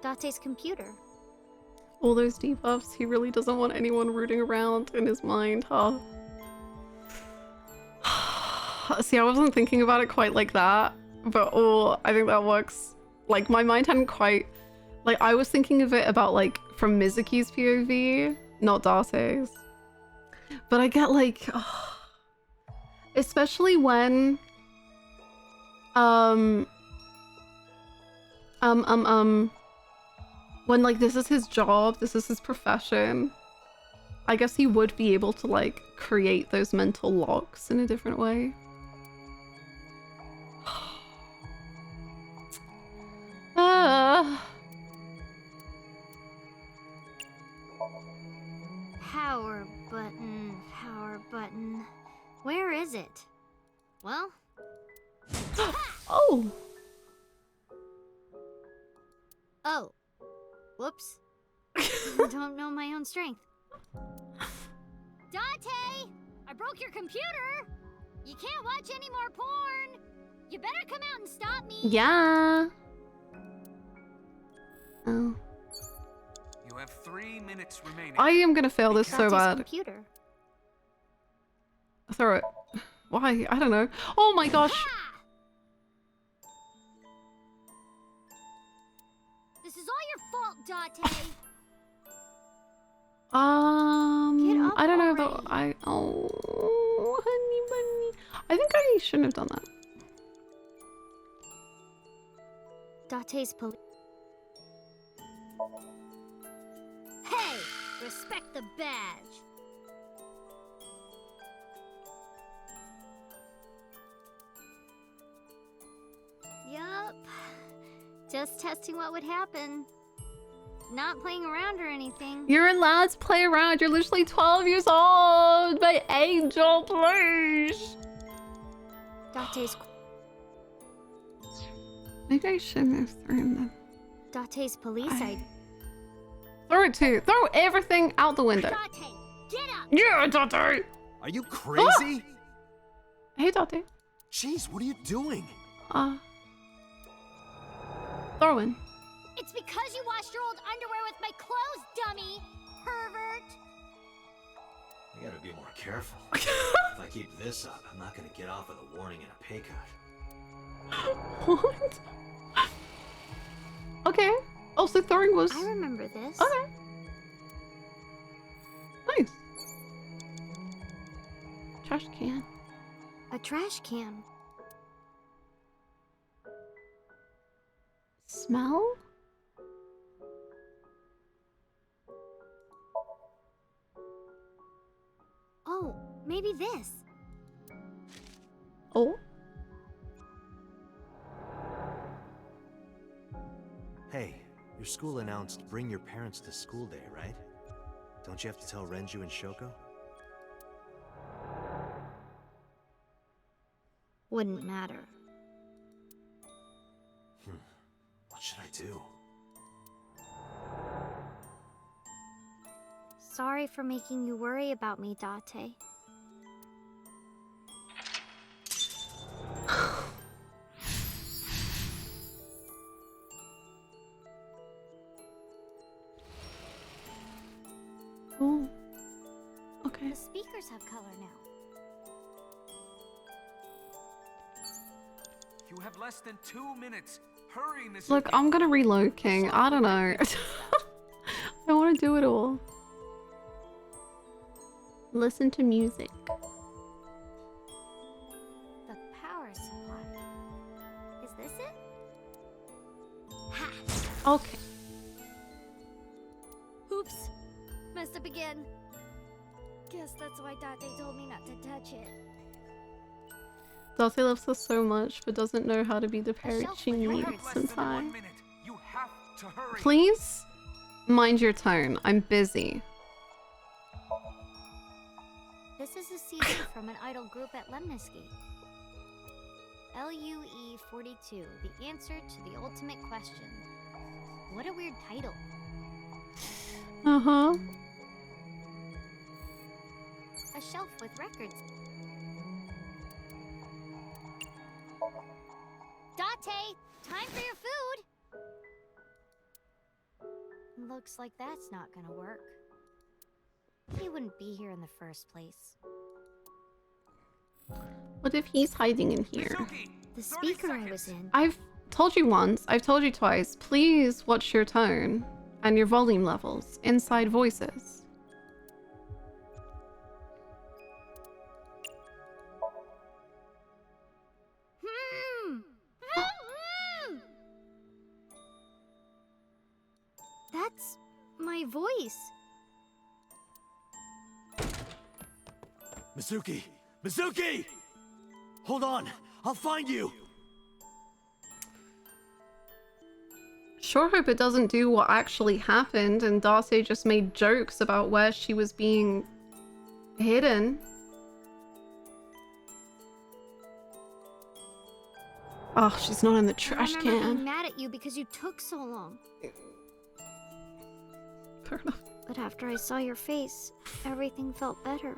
Dante's computer. All those debuffs, he really doesn't want anyone rooting around in his mind, huh? See, I wasn't thinking about it quite like that, but I think that works. Like, my mind hadn't quite... Like, I was thinking of it about, like, from Mizuki's POV, not Dante's. But I get, like... especially when... when, like, this is his job, this is his profession. I guess he would be able to, like, create those mental locks in a different way. Power button, power button. Where is it? Well... Oh! Oh. Whoops. I don't know my own strength. Dante! I broke your computer! You can't watch any more porn! You better come out and stop me! Yeah. Oh. You have 3 minutes remaining. I am gonna fail this so bad. Computer. Throw it. Why? I don't know. Oh my gosh. This is all your fault, Dante. I don't know though. Oh, honey bunny. I think I shouldn't have done that. Dante's police. Hey, respect the badge. Yup. Just testing what would happen. Not playing around or anything. You're allowed to play around. You're literally 12 years old. My angel, please. Dante's. Maybe I shouldn't have thrown them. Dante's police ID. Throw it too. Throw everything out the window. Dante, get up! Yeah, Dante! Are you crazy? Hey, Dante. Jeez, what are you doing? Throw in. It's because you washed your old underwear with my clothes, dummy! Pervert! I gotta be more careful. If I keep this up, I'm not gonna get off with a warning and a pay cut. What? Okay. Also, throwing was. I remember this. Okay. Nice. Trash can. A trash can. Smell? Oh, maybe this. Oh. Hey, your school announced bring your parents to school day, right? Don't you have to tell Renju and Shoko? Wouldn't matter. What should I do? Sorry for making you worry about me, Dante. Oh. Okay. The speakers have color now. You have less than 2 minutes. Hurry, Miss. Look, I'm gonna reload King. I don't know. I want to do it all. Listen to music. The power supply. Is this it? Ha! Okay. Oops. Messed up again. Guess that's why Dante told me not to touch it. Dante loves us so much, but doesn't know how to be the parent she needs sometimes. Please mind your tone. I'm busy. This is a CD from an idol group at Lemnisgate. LUE42, the answer to the ultimate question. What a weird title. Uh-huh. A shelf with records. Dante, time for your food! Looks like that's not gonna work. He wouldn't be here in the first place. What if he's hiding in here? The speaker I was in. I've told you once, I've told you twice, please watch your tone and your volume levels inside voices. That's my voice. Mizuki! Mizuki! Hold on! I'll find you! Sure hope it doesn't do what actually happened and Dante just made jokes about where she was being hidden. Oh, she's not in the trash I remember being can. mad at you because you took so long. Fair enough. But after I saw your face, everything felt better.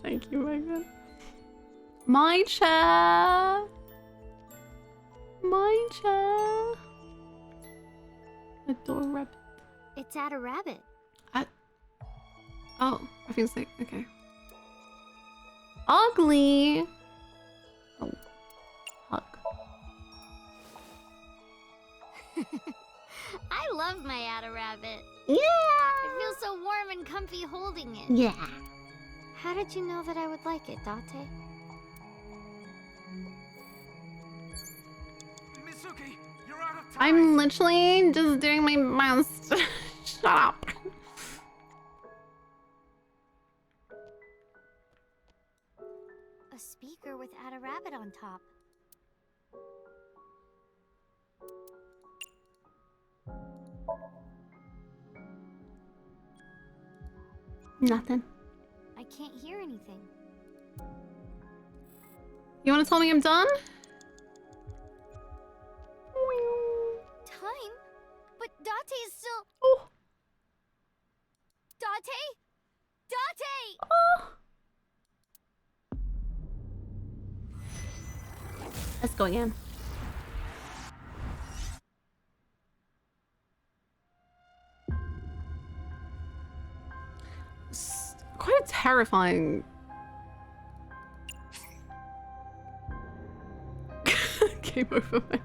Thank you, Megan. My chair. My chair. Adorable. It's at a rabbit. Oh, I feel sick. Okay. Ugly. Oh. Hug. I love my Ada rabbit. Yeah. It feels so warm and comfy holding it. Yeah. How did you know that I would like it, Dante? Mizuki, you're out of time. I'm literally just doing my best. Shut up. A speaker with Ada rabbit on top. Nothing. I can't hear anything. You want to tell me I'm done? Time? But Dante is still... Oh. Dante? Dante! Oh. Let's go again. It's quite a terrifying. Game over, man.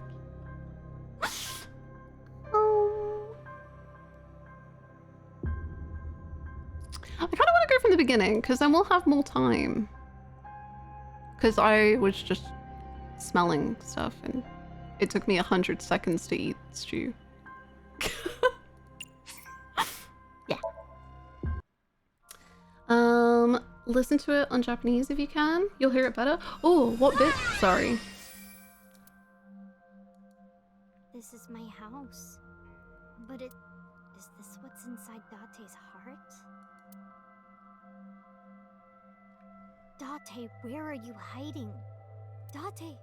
I kind of want to go from the beginning because then we'll have more time. Because I was just smelling stuff and it took me 100 seconds to eat stew. Yeah. Listen to it on Japanese if you can. You'll hear it better. Oh, what bit? Sorry. This is my house. But is this what's inside Dante's heart? Dante, where are you hiding? Dante!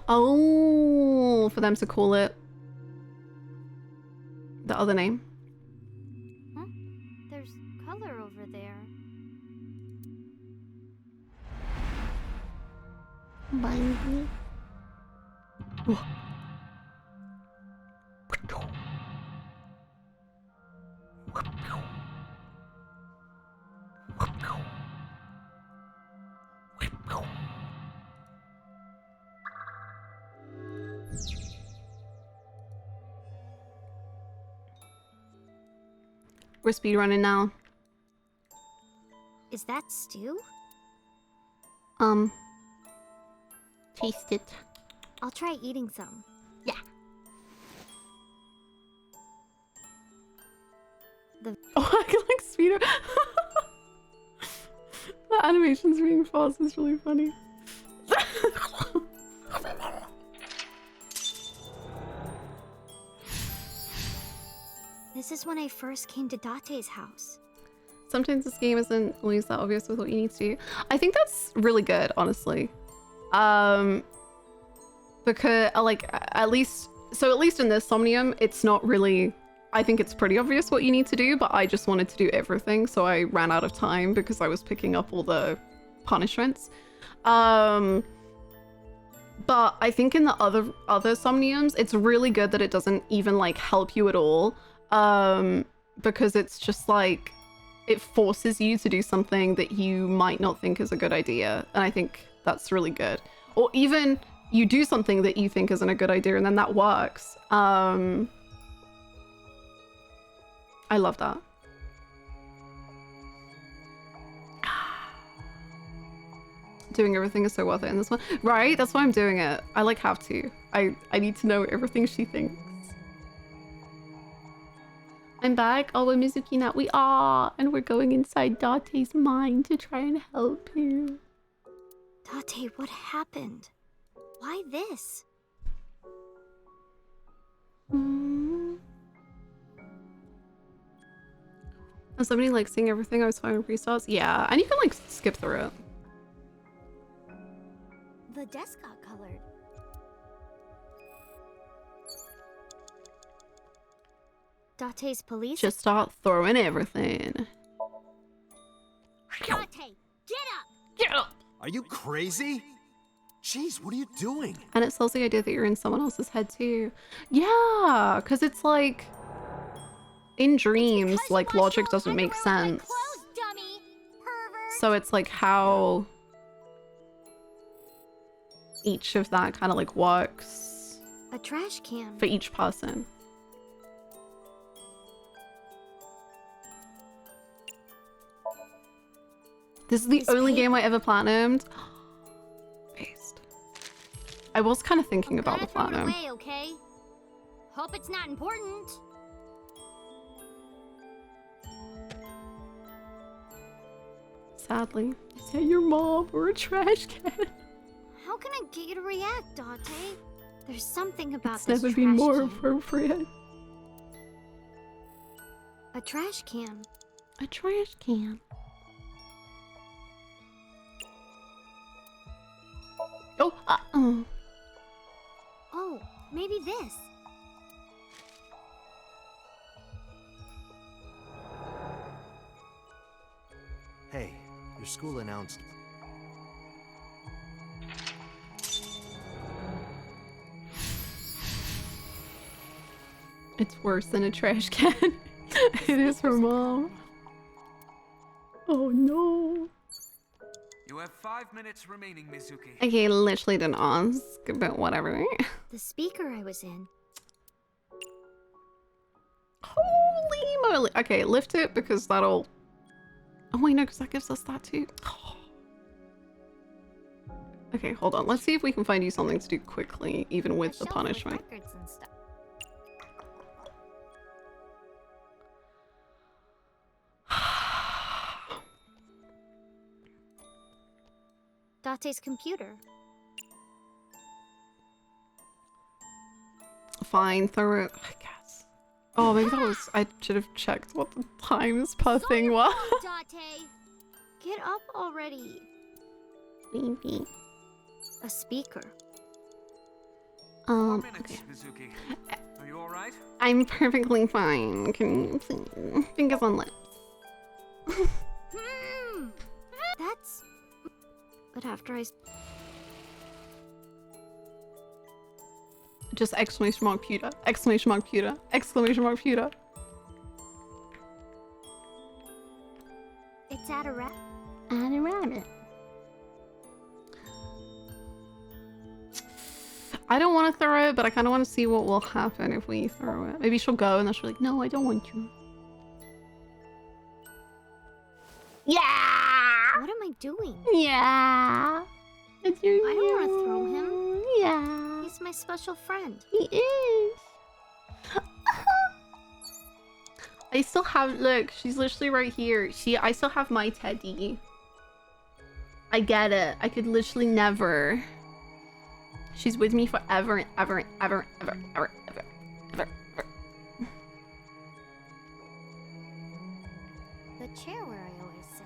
Oh, for them to call it the other name. Huh? There's color over there. Baby. We're speedrunning now. Is that stew? Taste it. I'll try eating some. Yeah. Oh, I can like speeder. The animations being fast is really funny. This is when I first came to Dante's house. Sometimes this game isn't always that obvious with what you need to do. I think that's really good, honestly. Because like at least in this Somnium, it's not really. I think it's pretty obvious what you need to do, but I just wanted to do everything, so I ran out of time because I was picking up all the punishments. But I think in the other Somniums, it's really good that it doesn't even like help you at all. Because it's just like it forces you to do something that you might not think is a good idea, and I think that's really good. Or even you do something that you think isn't a good idea and then that works. I love that. Doing everything is so worth it in this one. Right? That's why I'm doing it. I like have to. I need to know everything she thinks. I'm back. Oh, we're Mizuki now. We are. And we're going inside Dante's mind to try and help him. Dante, what happened? Why this? And somebody like seeing everything I was fine with restarts? Yeah, and you can like skip through it. The desk got colored. Dante's police. Just start throwing everything. Dante, get up! Get up! Are you crazy? Jeez, what are you doing? And it sells the idea that you're in someone else's head too. Yeah, because it's like in dreams, like logic doesn't make sense. So it's like how each of that kind of like works A trash can. for each person. This is the only game I ever platinumed. Based. I was kind of thinking about the platinum. Away, okay? Hope it's not important. Sadly, I said your mom or a trash can. How can I get you to react, Dante? There's something about It's this never trash been more can. appropriate. A trash can. A trash can. Oh, Oh, maybe this. Hey, your school announced. It's worse than a trash can. It is for mom. Oh no. You have 5 minutes remaining, Mizuki. Okay, literally didn't ask, but whatever. The speaker I was in. Holy moly. Okay, lift it because that'll... Oh wait, no, because that gives us that too. Okay, hold on. Let's see if we can find you something to do quickly, even with the punishment. Records and stuff. Dante's computer. Fine, throw it, I guess. Oh, maybe that was... I should have checked what the times per thing was. Dante, get up already. Maybe. A speaker. Okay. Mizuki. Are you alright? I'm perfectly fine. Can you please? Fingers on lips. That's... But after I... Just exclamation mark pewter. Exclamation mark pewter. Exclamation mark pewter. It's at a rat. At a rabbit. I don't want to throw it, but I kind of want to see what will happen if we throw it. Maybe she'll go and then she'll be like, no, I don't want you. Yeah! What am I doing? Yeah! It's your I don't want to throw him. Yeah. He's my special friend. He is. I still have, look, she's literally right here. I still have my teddy. I get it. I could literally never. She's with me forever and ever and ever and ever, ever, ever, ever, ever. The chair where I always sit.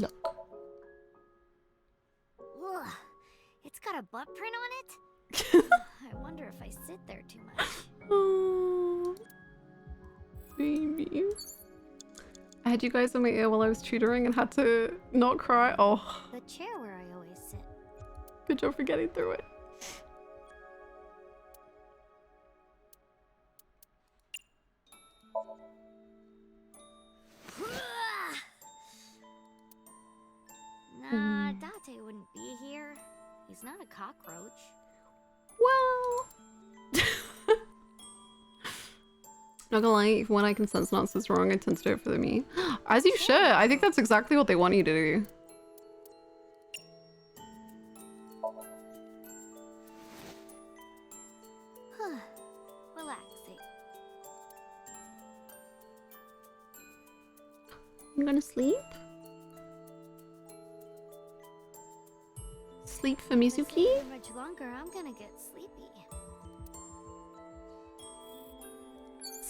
Look. Ugh, it's got a butt print on it? I wonder if I sit there too much. Oh, baby. I had you guys in my ear while I was tutoring and had to not cry. Oh. The chair where I always sit. Good job for getting through it. Nah, Dante wouldn't be here. He's not a cockroach. Well... Not gonna lie, when I can sense nonsense wrong, I tend to do it for the me. As you should. I think that's exactly what they want you to do. Relaxing. I'm gonna sleep. Sleep for Mizuki. For much longer, I'm gonna get sleepy.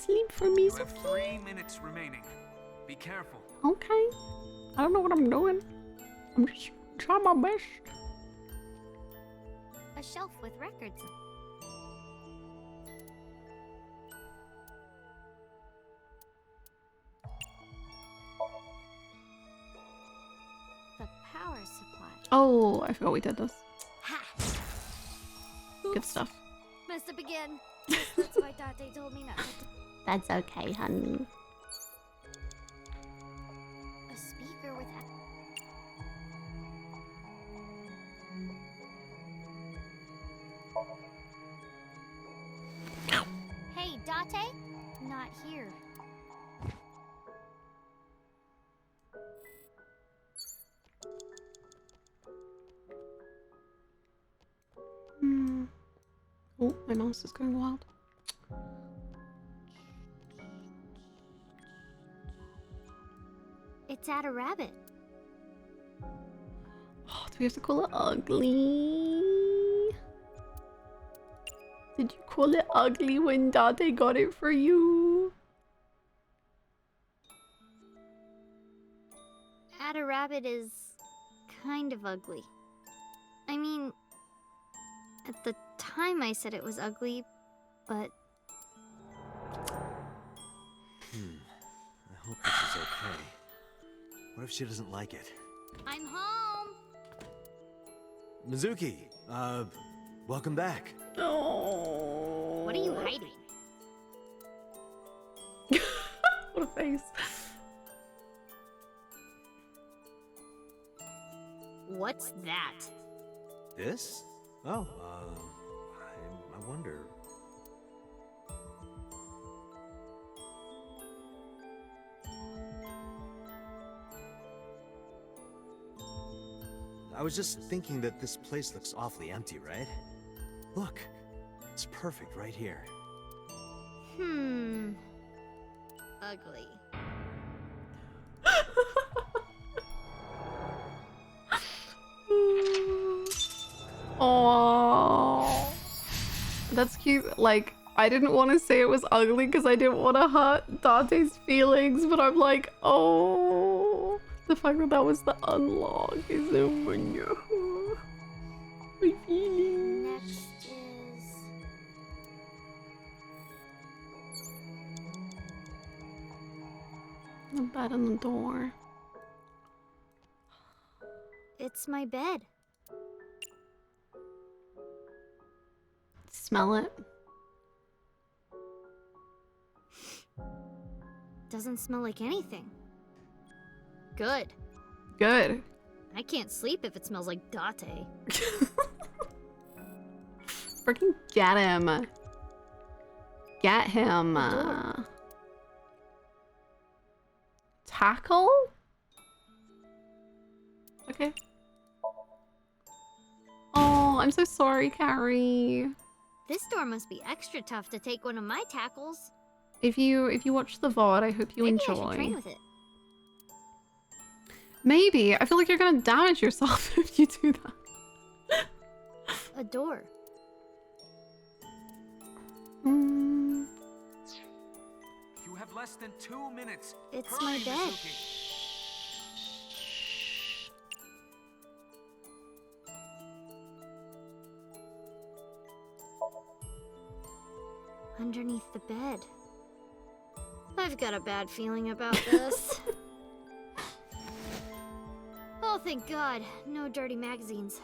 sleep for me. You have 3 minutes remaining. Be careful. Okay. I don't know what I'm doing. I'm just trying my best. A shelf with records. The power supply. Oh, I forgot we did this. Ha! Good stuff. Messed up again. That's why Dante told me not to. That's okay, honey. A speaker with. Hey, Dante? Not here. Oh, my mouse is going wild. It's at a rabbit. Oh, do we have to call it ugly? Did you call it ugly when Dante got it for you? At a rabbit is kind of ugly. I mean, at the time I said it was ugly, but... I hope this is okay. What if she doesn't like it? I'm home! Mizuki, welcome back. Oh. What are you hiding? What a face. What's that? This? Oh, I wonder. I was just thinking that this place looks awfully empty, right? Look, it's perfect right here. Ugly. Oh, that's cute. Like, I didn't want to say it was ugly because I didn't want to hurt Dante's feelings, but I'm like, oh, the fact that that was the unlock is so wonderful. My feelings. Next is... The bed and the door. It's my bed. Smell it. Doesn't smell like anything. Good. Good. I can't sleep if it smells like Dante. Freaking get him. Get him. Tackle? Okay. Oh, I'm so sorry, Carrie. This door must be extra tough to take one of my tackles. If you watch the VOD, I hope you Maybe enjoy. I should train with it. Maybe. I feel like you're gonna damage yourself if you do that. A door. You have less than 2 minutes. It's Hurry, my bed. Mizuki. Underneath the bed. I've got a bad feeling about this. Oh, thank God. No dirty magazines.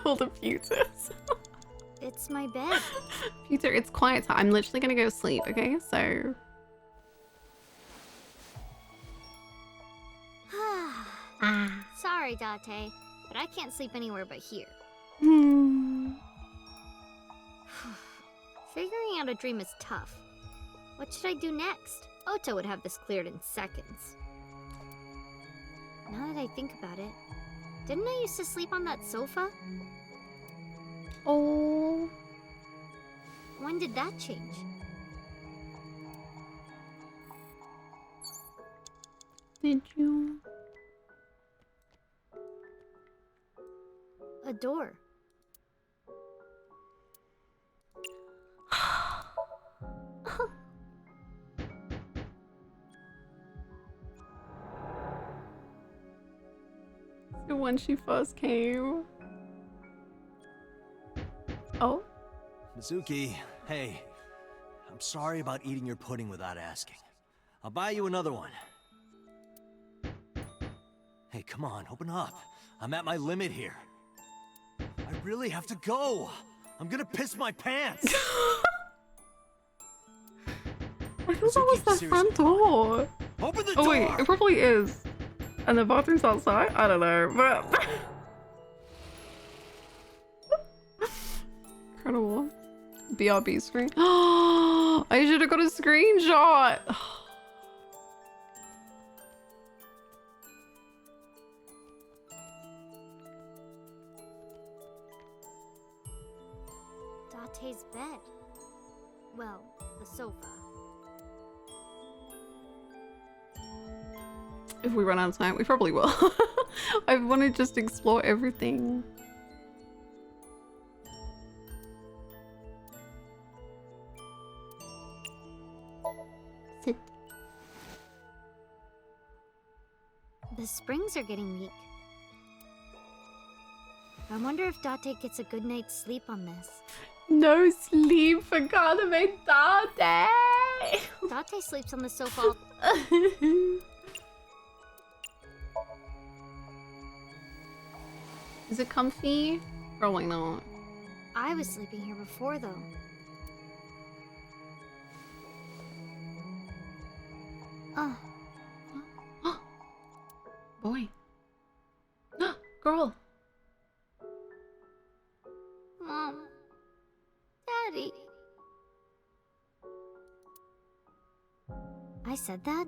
All the futures. It's my bed. Future, it's quiet time. I'm literally gonna go to sleep, okay? So... Sorry, Dante, but I can't sleep anywhere but here. Figuring out a dream is tough. What should I do next? Ota would have this cleared in seconds. Now that I think about it, didn't I used to sleep on that sofa? Oh. When did that change? Did you? A door. when she first came. Oh? Mizuki, hey. I'm sorry about eating your pudding without asking. I'll buy you another one. Hey, come on, open up. I'm at my limit here. I really have to go. I'm gonna piss my pants. I thought that was the front door. Open the Oh wait, door! it probably is. And the bathroom's outside? I don't know, but... Incredible. BRB screen. Oh, I should have got a screenshot. Dante's bed. Well, the sofa. If we run out of time, we probably will. I want to just explore everything. Sit. The springs are getting weak. I wonder if Dante gets a good night's sleep on this. No sleep for Carnivate Dante! Dante sleeps on the sofa. Is it comfy? Probably not. I was sleeping here before, though. Oh. Boy. Girl. Mom. Daddy. I said that?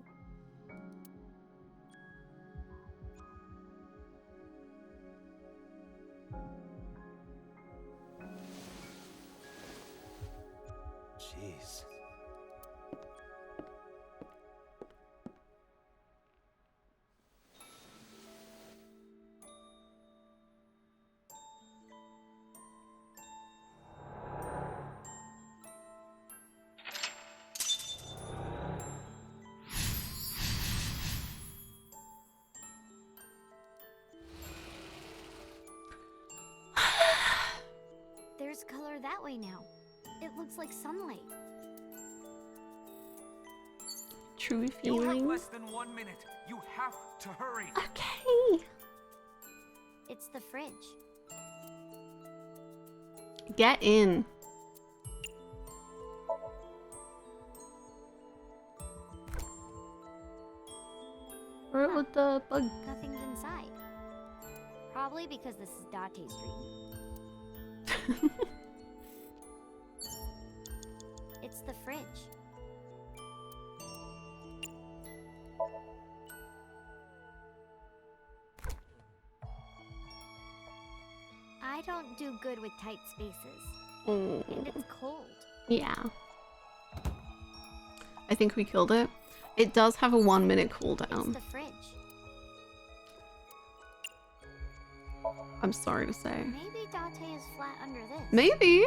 Jeez. There's color that way now. It looks like sunlight. True You have feeling. less than 1 minute. You have to hurry. Okay. It's the fridge. Get in. Where with the bug? Nothing's inside. Probably because this is Dante's dream. It's the fridge. I don't do good with tight spaces. Oh. And it's cold. Yeah. I think we killed it. It does have a 1 minute cooldown. It's the fridge. I'm sorry to say. Maybe Dante is flat under this. Maybe.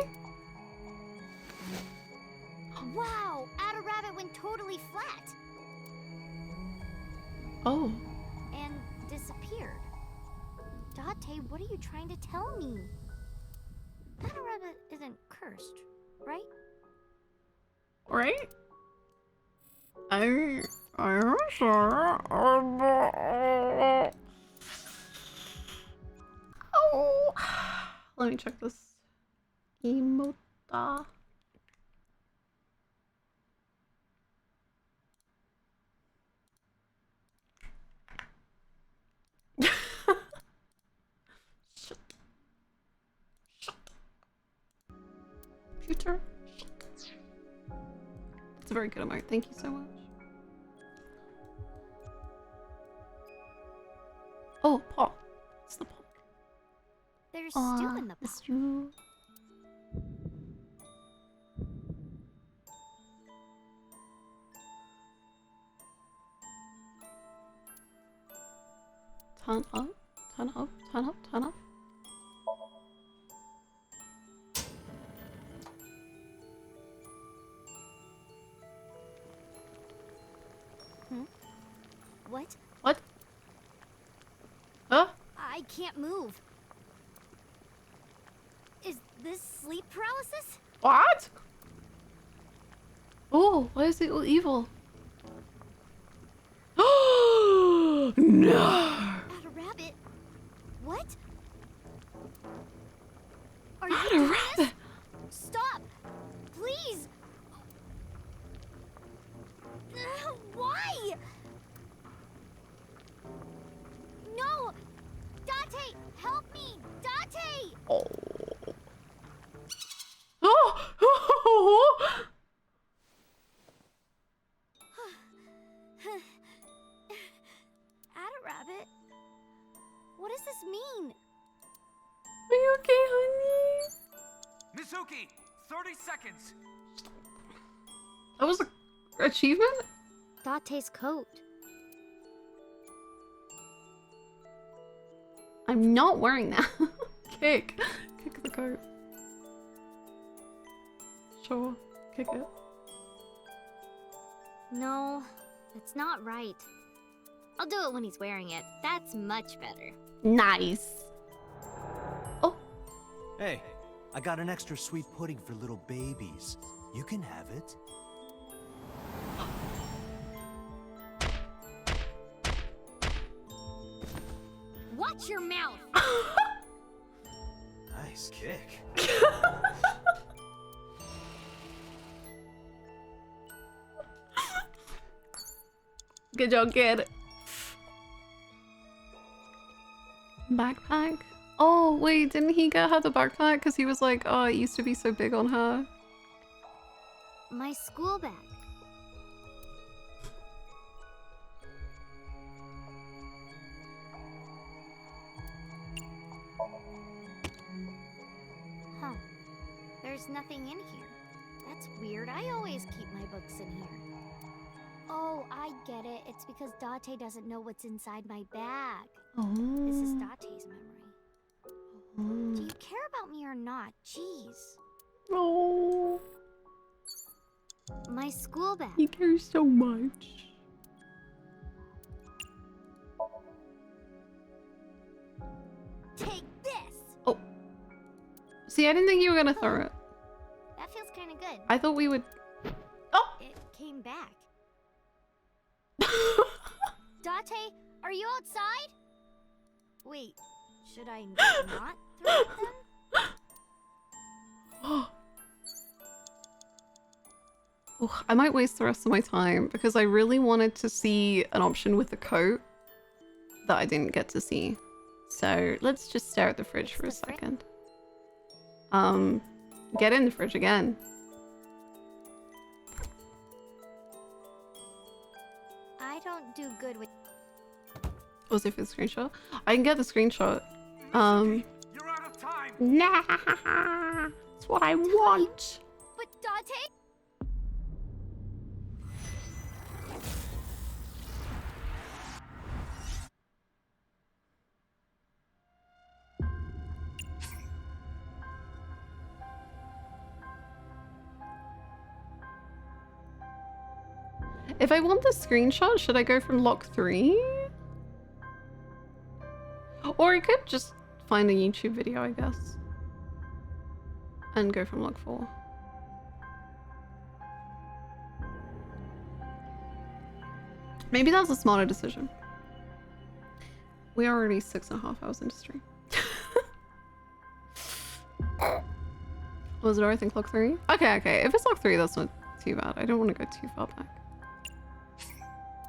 Wow! Ada Rabbit went totally flat. Oh. And disappeared. Dante, what are you trying to tell me? Ada Rabbit isn't cursed, right? Right? I'm sure. Oh. Let me check this. Emota. Computer. It's a very good emote. Thank you so much. Oh, paw. It's the paw. There's stew in the pot. Stew. Turn up, turn up, turn up, turn up. What? What? Huh? I can't can't move. Is this sleep paralysis? What? Oh, why is it all evil? Oh no! Not a rabbit. What? Are you doing this? Stop! Please! Why? No! Dante, help me! Dante! Oh. Oh! Ada Rabbit? What does this mean? Are you okay, honey? Mizuki, 30 seconds. That was an achievement? Dante's coat. I'm not wearing that. Kick the coat. Sure, kick it. No, that's not right. I'll do it when he's wearing it. That's much better. Nice. Hey, I got an extra sweet pudding for little babies. You can have it. Watch your mouth! Nice kick. Good job, kid. Backpack? Oh, wait, didn't he get her the backpack? Because he was like, oh, it used to be so big on her. My school bag. Huh. There's nothing in here. That's weird. I always keep my books in here. Oh, I get it. It's because Dante doesn't know what's inside my bag. Oh. This is Dante's memory. Do you care about me or not? Jeez. Oh. My school bag. He cares so much. Take this! Oh. See, I didn't think you were gonna throw it. That feels kind of good. I thought we would... Oh! It came back. Dante, are you outside? Wait, should I not throw it then? Oh, I might waste the rest of my time because I really wanted to see an option with the coat that I didn't get to see. So let's just stare at the fridge for a second. Get in the fridge again. I don't do good with... Was it for the screenshot? I can get the screenshot. You're out of time. Nah, that's what I want. But Dante? If I want the screenshot, should I go from lock 3? Or I could just find a YouTube video, I guess. And go from lock 4. Maybe that's a smarter decision. We are already 6.5 hours into stream. Was it I think lock 3? Okay. If it's lock 3, that's not too bad. I don't want to go too far back.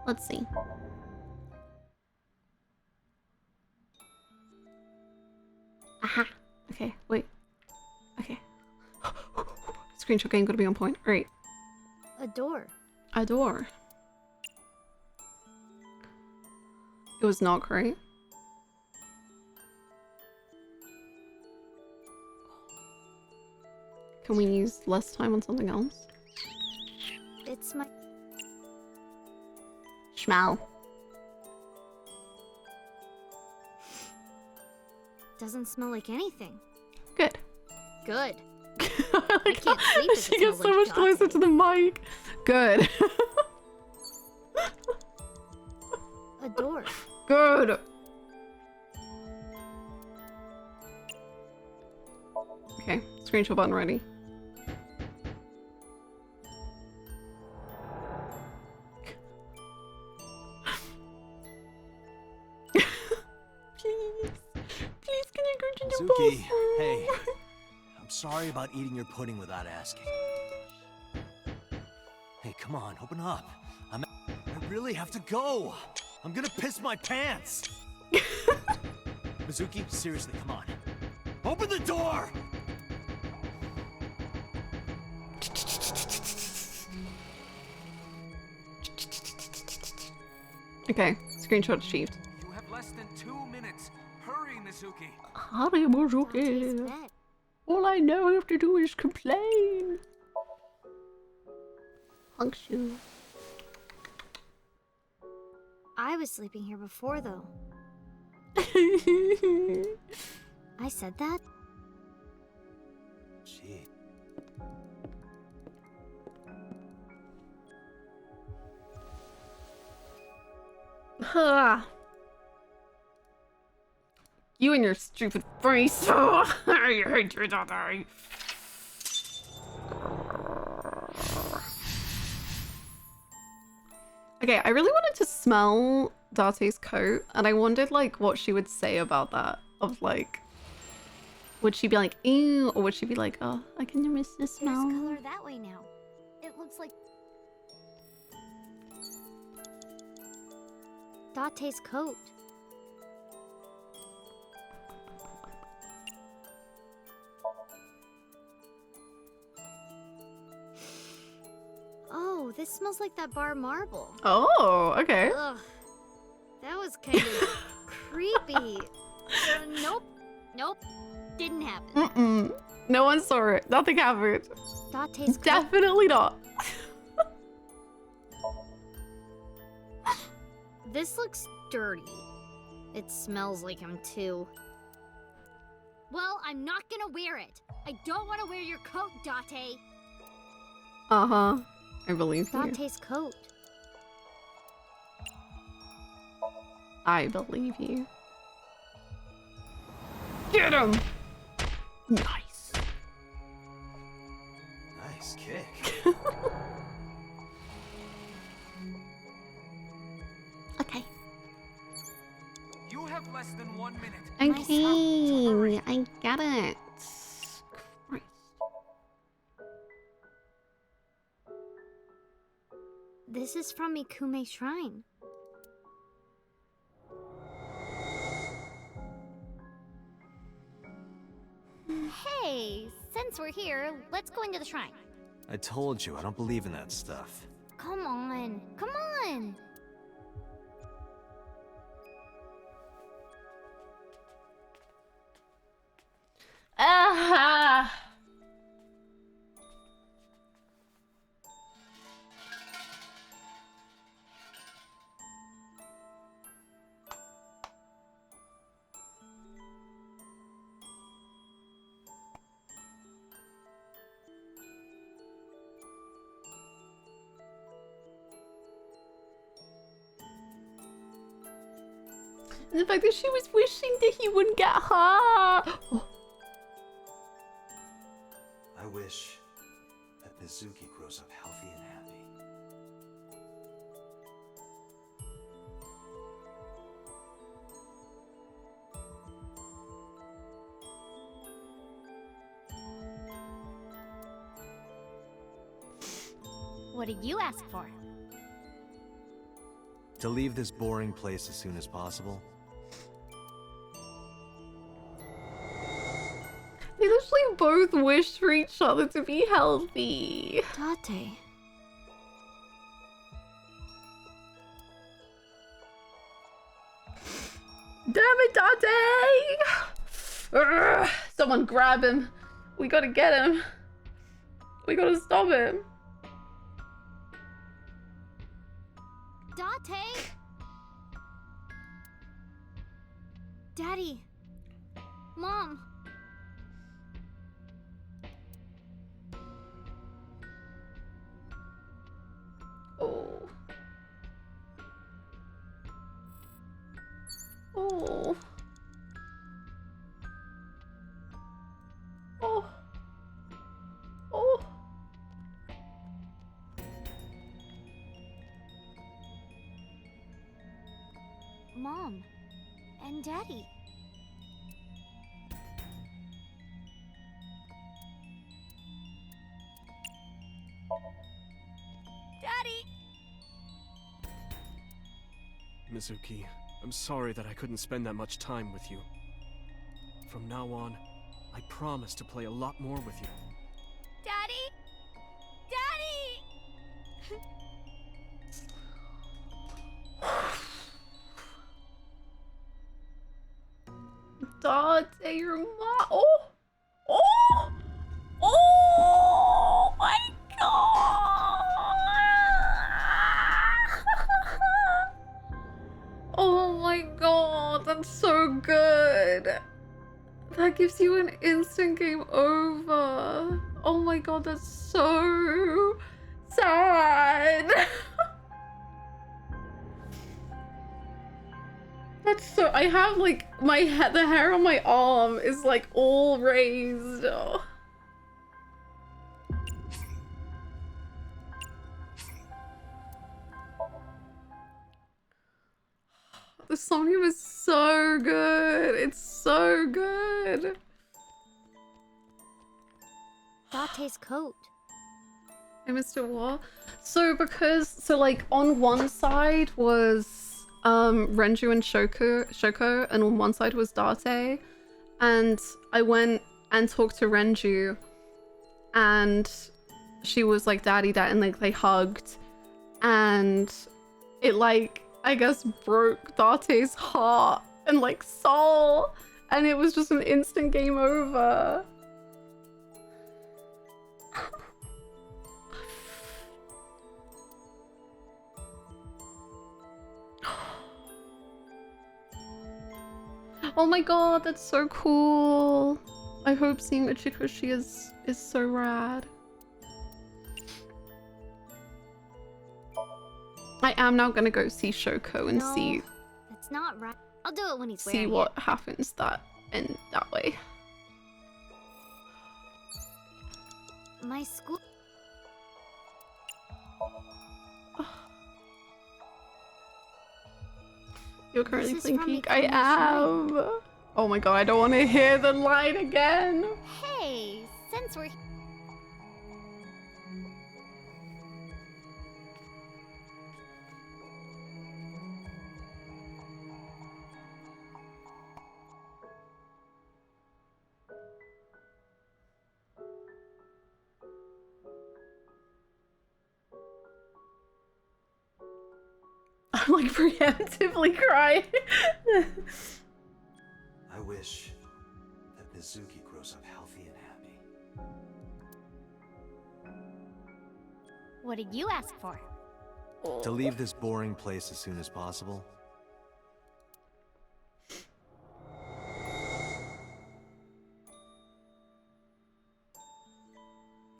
Let's see. Aha. Okay, wait. Okay. Screenshot game gotta be on point. Alright. A door. A door. It was not great. Can we use less time on something else? It's my... Schmal. Doesn't smell like anything. Good. Good. I can't sleep if She it gets smells so like much closer Dante. to the mic. Good. A door. Good. Okay, screenshot button ready. Please, can I go to the Suki, bathroom? hey. I'm sorry about eating your pudding without asking. Hey, come on, open up. I really have to go. I'm gonna piss my pants. Mizuki, seriously, come on. Open the door! Okay, screenshot achieved. You have less than 2 minutes. Hurry, Mizuki. Hurry, Mizuki. All I know I have to do is complain. Hunks you. I was sleeping here before, though. I said that? Gee. You and your stupid face. I hate you, Dante. Okay, I really wanted to smell Dante's coat, and I wondered like what she would say about that. Of like, would she be like, ew, or would she be like, oh, I can miss the smell? There's color that way now. It looks like Dante's coat. Oh, this smells like that bar marble. Oh, okay. Ugh, that was kind of creepy. Nope, didn't happen. No one saw it. Nothing happened. Dante's coat. Definitely not. This looks dirty. It smells like him too. Well, I'm not gonna wear it. I don't want to wear your coat, Dante. Uh-huh. I believe you. Dante's coat. I believe you. Get him! Nice. Nice kick. Okay. You have less than 1 minute. Okay, I got it. Christ. This is from Ikume Shrine. Hey, since we're here, let's go into the shrine. I told you, I don't believe in that stuff. Come on, come on. Ah! And the fact that she was wishing that he wouldn't get her. Oh. I wish that Mizuki grows up healthy and happy. What did you ask for? To leave this boring place as soon as possible. They literally both wish for each other to be healthy. Dante. Damn it, Dante! Urgh. Someone grab him. We gotta get him. We gotta stop him. Dante! Daddy. Mom. Oh. Oh. Oh. Mom and Daddy. Daddy! Mizuki, I'm sorry that I couldn't spend that much time with you. From now on, I promise to play a lot more with you. Daddy! Daddy! Dante, your mom. Oh! Oh! Oh my god! Oh my god, that's so good. That gives you an instant game over. Oh my god, that's so sad. That's so. I have like my head, the hair on my arm is like all raised. Oh. The Somnium is so good. It's so good. Dante's coat. I missed it what? So like on one side was Renju and Shoko, and on one side was Dante, and I went and talked to Renju, and she was like daddy, and like they hugged, and it like I guess broke Dante's heart and like soul, and it was just an instant game over. Oh my god, that's so cool. I hope seeing Uchikoshi is so rad. I am now gonna go see Shoko and see That's not right. I'll do it when he's see wearing what it. happens in that way. My school. You're currently This is playing from Peak. I Becoming am. Oh my god, I don't want to hear the line again. Hey, since we're I'm like preemptively crying. I wish that Mizuki grows up healthy and happy. What did you ask for? To leave this boring place as soon as possible.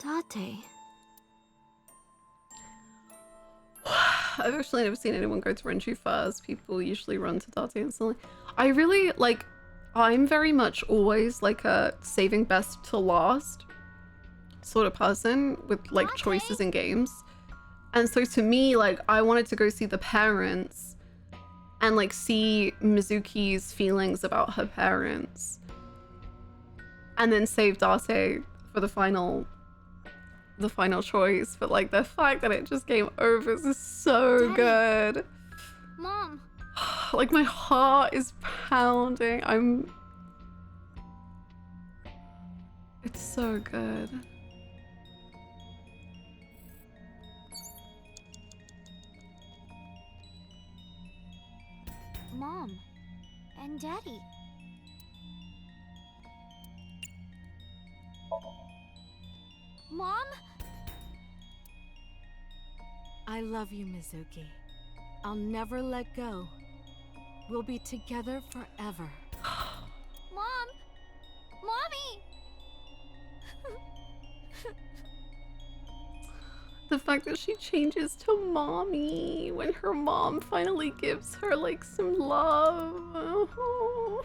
Dante. I've actually never seen anyone go to Renju first. People usually run to Dante instantly. I really like. I'm very much always like a saving best to last sort of person with like choices in games. And so to me, like I wanted to go see the parents and like see Mizuki's feelings about her parents, and then save Dante for the final choice. But like the fact that it just came over is so good. Mom. Like my heart is pounding. It's so good. Mom and Daddy. Mom? I love you, Mizuki. I'll never let go. We'll be together forever. Mom! Mommy! The fact that she changes to mommy when her mom finally gives her like some love. Oh.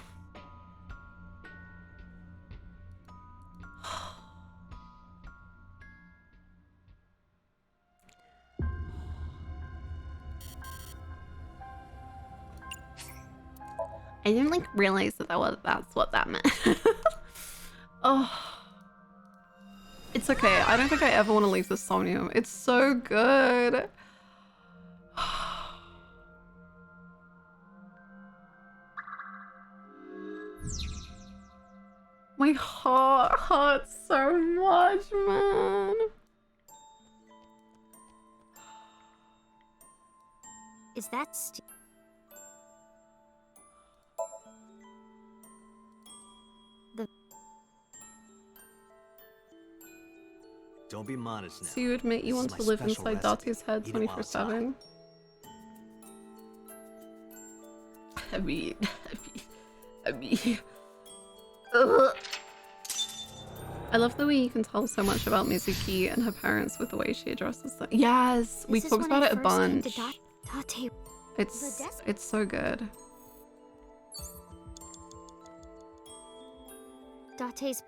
I didn't like realize that that's what that meant. Oh, it's okay. I don't think I ever want to leave the Somnium. It's so good. My heart hurts so much, man. Is that Don't be modest now. So you admit you This want is to my live special inside recipe. Darty's head Eat it while it's hot. 24/7? I mean, ugh. I love the way you can tell so much about Mizuki and her parents with the way she addresses them. Yes, we talked about it a bunch. It's so good. Dante's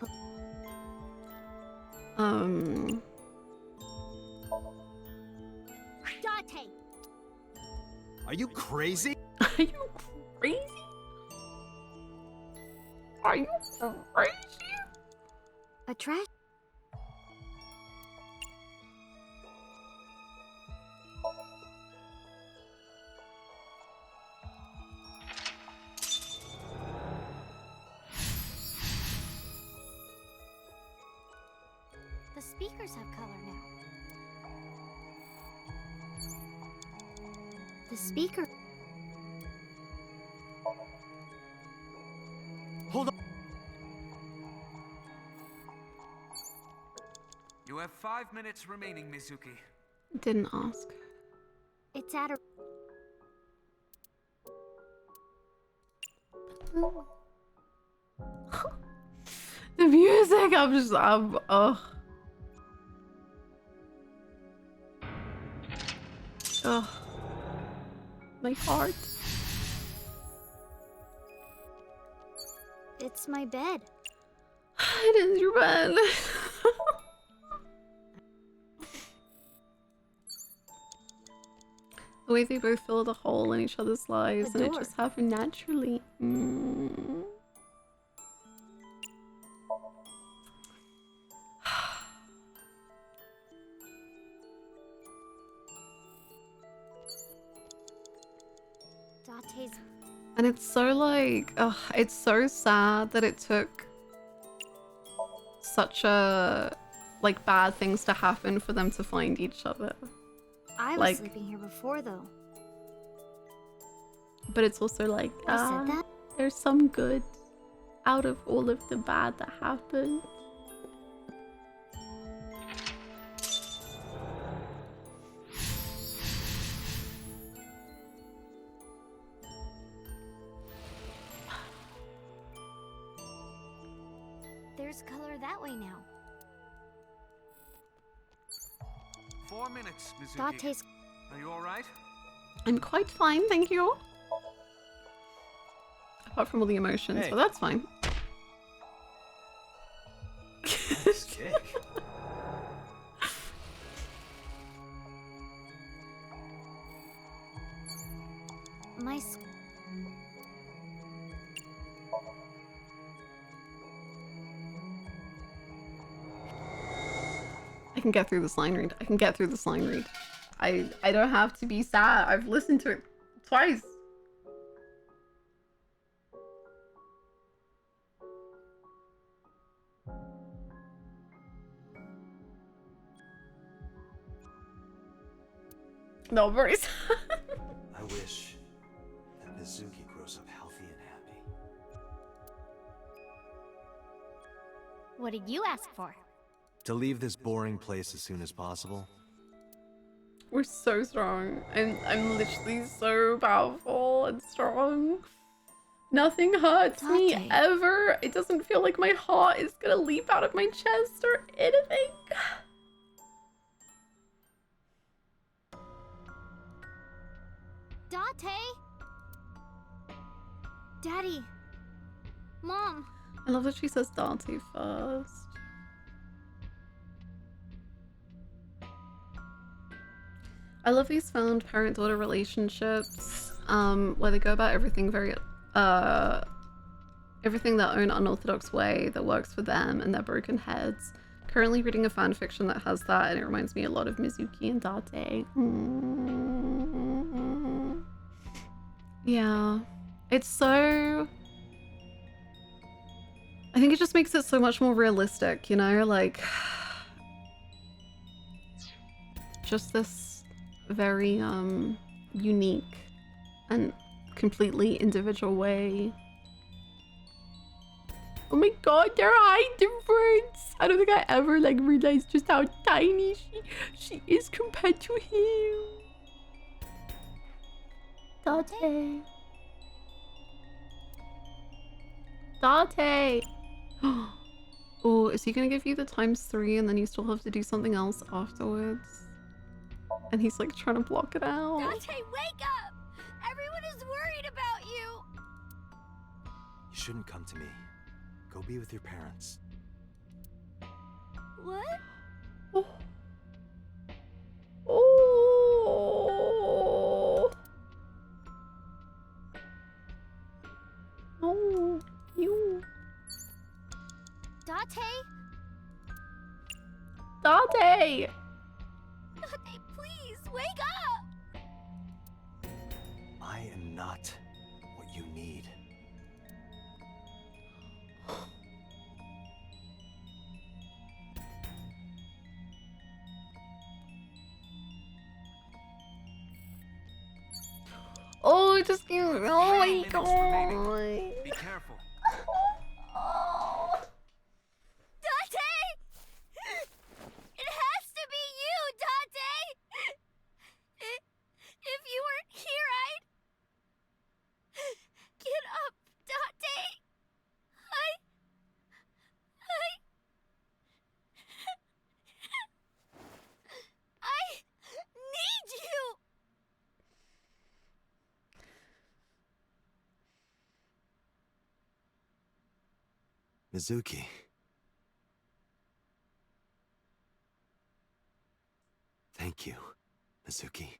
Dante! Are you crazy? Are you crazy? Are you crazy? A trash? The speakers have color now. The speaker. Hold on. You have 5 minutes remaining, Mizuki. Didn't ask. It's at a. The music, ugh. Ugh. My heart. It's my bed. It is your bed. The way they both filled a hole in each other's lives, and it just happened naturally. Dante's. And it's so like, ugh, it's so sad that it took such like bad things to happen for them to find each other. I was like, sleeping here before, though. But it's also like, I said that? there's some good out of all of the bad that happened. There's color that way now. 4 minutes, Mizuki. Dante's. Are you alright? I'm quite fine, thank you. Apart from all the emotions, Hey. but that's fine. Nice kick. My. I can get through this line read. I can get through this line read. I don't have to be sad. I've listened to it twice. No, very sad. I wish that Mizuki grows up healthy and happy. What did you ask for? To leave this boring place as soon as possible. We're so strong. I'm literally so powerful and strong. Nothing hurts me Dante. ever. It doesn't feel like my heart is gonna leap out of my chest or anything. Dante! Daddy! Mom! I love that she says Dante first. I love these found parent-daughter relationships, where they go about everything very everything their own unorthodox way that works for them and their broken heads. Currently reading a fan fiction that has that, and it reminds me a lot of Mizuki and Dante. Yeah, it's so... I think it just makes it so much more realistic, you know, like... just this very, unique and completely individual way. Oh my god, their height difference! I don't think I ever, like, realized just how tiny she is compared to him. Dante. Dante! Oh, is he gonna give you the ×3 and then you still have to do something else afterwards? And he's like trying to block it out. Dante, wake up! Everyone is worried about you! You shouldn't come to me. Go be with your parents. What? Oh. Oh. Oh, you. Dante? Dante! Dante, please, wake up! I am not what you need. Oh, it just came. Oh my god. Be careful. Dante! It has to be you, Dante! If you weren't here, I'd... Get up, Dante! I need you! Mizuki. Thank you, Mizuki.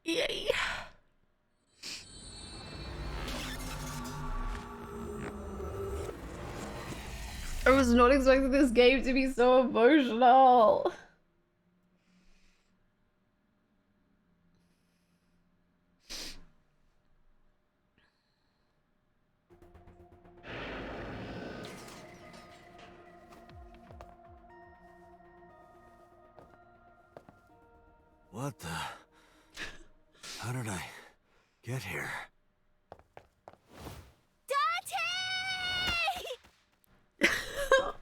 Yay. I was not expecting this game to be so emotional. What the... How did I get here? Dante!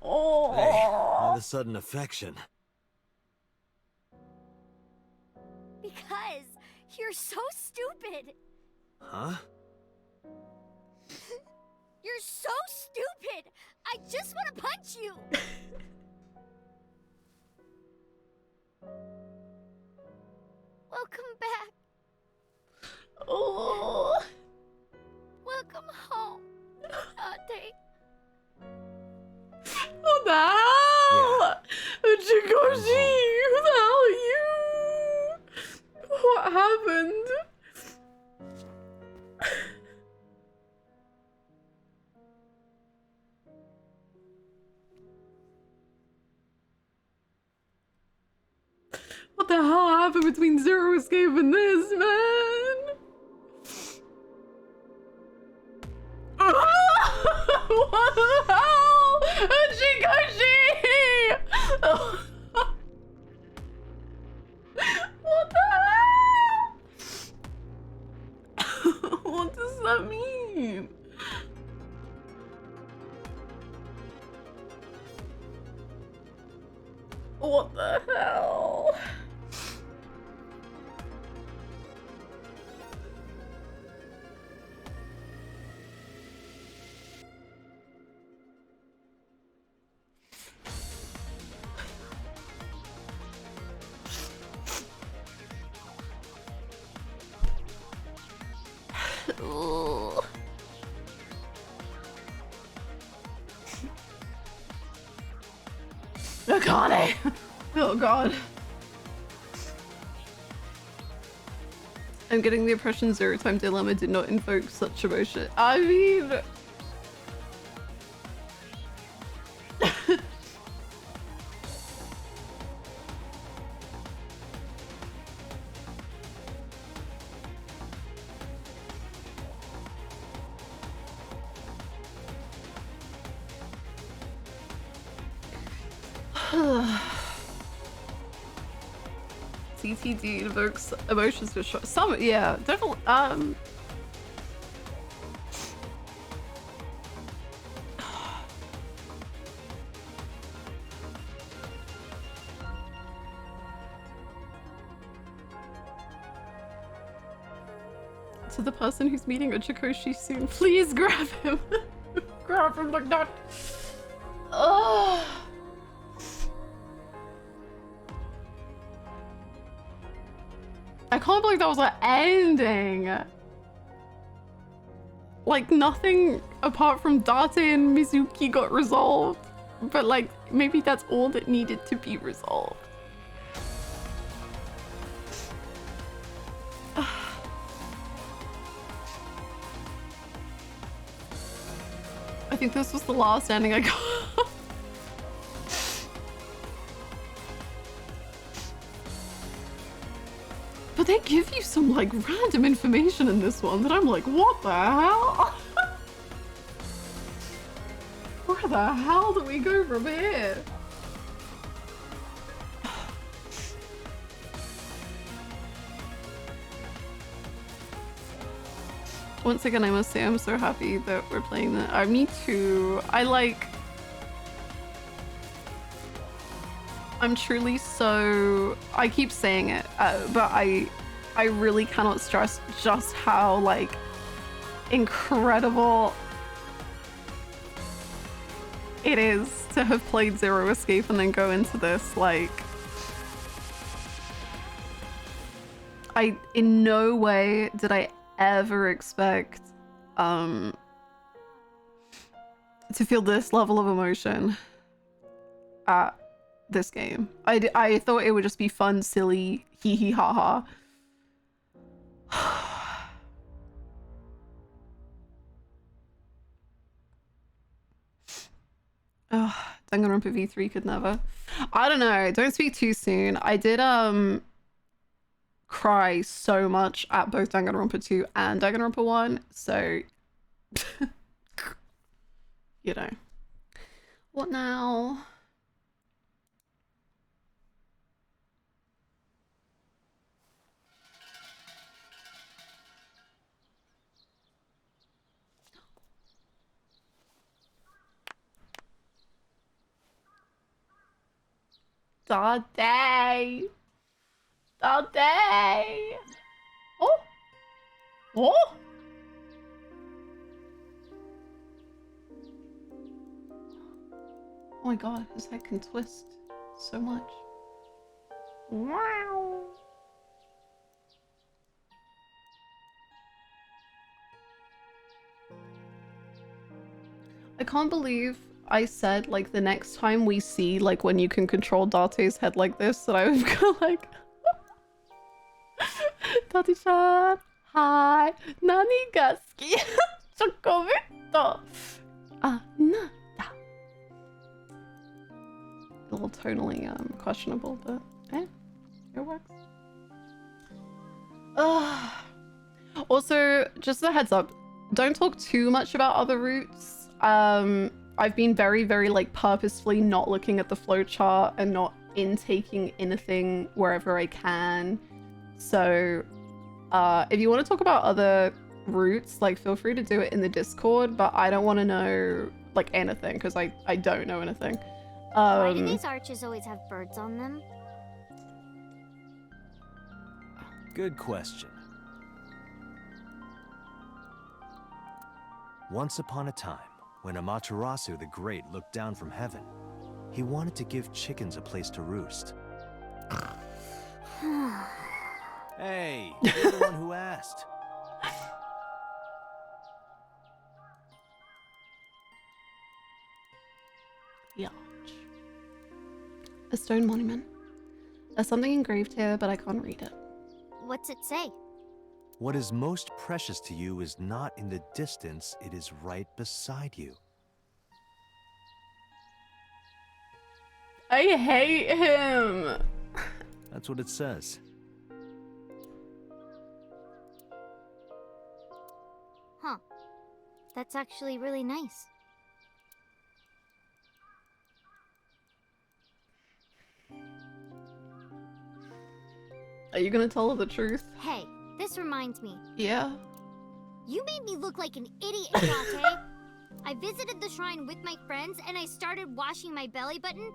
Oh. Hey, all of a sudden affection. Because you're so stupid. Huh? You're so stupid. I just want to punch you. Welcome back. Oh. Welcome home, Dante. What the hell? Chikoshi, who the hell are you? What happened? What the hell happened between Zero Escape and this, man? What the hell? Chikoshi! What the hell? What does that mean? What the hell? Ooh. Akane! Oh god. I'm getting the impression Zero Time Dilemma did not invoke such emotion. I mean... CTD invokes emotions for sure. Some, yeah, definitely. To the person who's meeting Uchikoshi soon, please grab him. Grab him like that. Oh. I can't believe that was an ending. Like, nothing apart from Dante and Mizuki got resolved. But like, maybe that's all that needed to be resolved. I think this was the last ending I got. But they give you some like random information in this one that I'm like, what the hell? Where the hell do we go from here? Once again, I must say I'm so happy that we're playing that. Me too. I'm truly so... I keep saying it, but I really cannot stress just how, like, incredible it is to have played Zero Escape and then go into this, like... in no way did I ever expect, to feel this level of emotion at this game. I thought it would just be fun, silly, hee hee ha ha. Oh, Danganronpa V3 could never. I don't know, don't speak too soon. I did cry so much at both Danganronpa 2 and Danganronpa 1, so you know. What now? Dante! Dante! Oh! Oh! Oh my god, his head can twist so much. Wow! I can't believe I said, like, the next time we see, like, when you can control Dante's head like this, that I was gonna, like... Dante-chan, hi! Nani ga suki? Chocolate! Anata! A little tonally, questionable, but, it works. Also, just a heads up, don't talk too much about other routes. I've been very, very, like, purposefully not looking at the flowchart and not intaking anything wherever I can. So, if you want to talk about other routes, like, feel free to do it in the Discord, but I don't want to know, like, anything, because I don't know anything. Why do these arches always have birds on them? Good question. Once upon a time, when Amaterasu the Great looked down from heaven, he wanted to give chickens a place to roost. Hey, you're the one who asked. A stone monument. There's something engraved here, but I can't read it. What's it say? What is most precious to you is not in the distance, it is right beside you. I hate him. That's what it says. Huh. That's actually really nice. Are you gonna tell her the truth? Hey, this reminds me. Yeah. You made me look like an idiot, Dante. I visited the shrine with my friends and I started washing my belly button.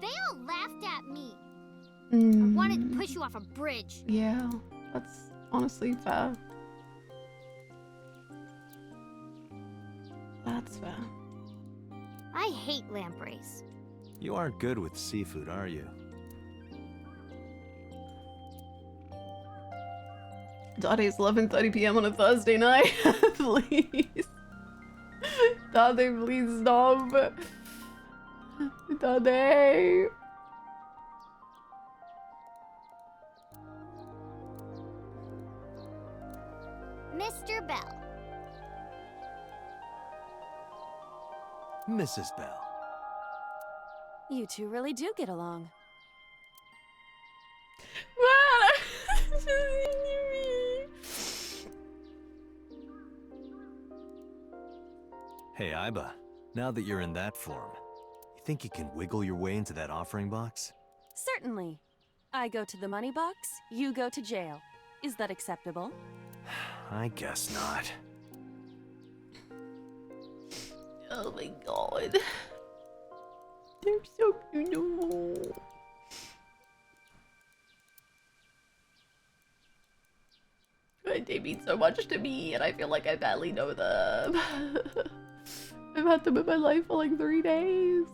They all laughed at me. I wanted to push you off a bridge. Yeah, that's honestly fair. That's fair. I hate lampreys. You aren't good with seafood, are you? Dante's 11:30 p.m. on a Thursday night. Please. Dante, please stop. Dante. Mr. Bell. Mrs. Bell. You two really do get along. Hey, Iba. Now that you're in that form, you think you can wiggle your way into that offering box? Certainly. I go to the money box, you go to jail. Is that acceptable? I guess not. Oh my god. They're so beautiful. They mean so much to me, and I feel like I barely know them. I've had them in my life for like 3 days.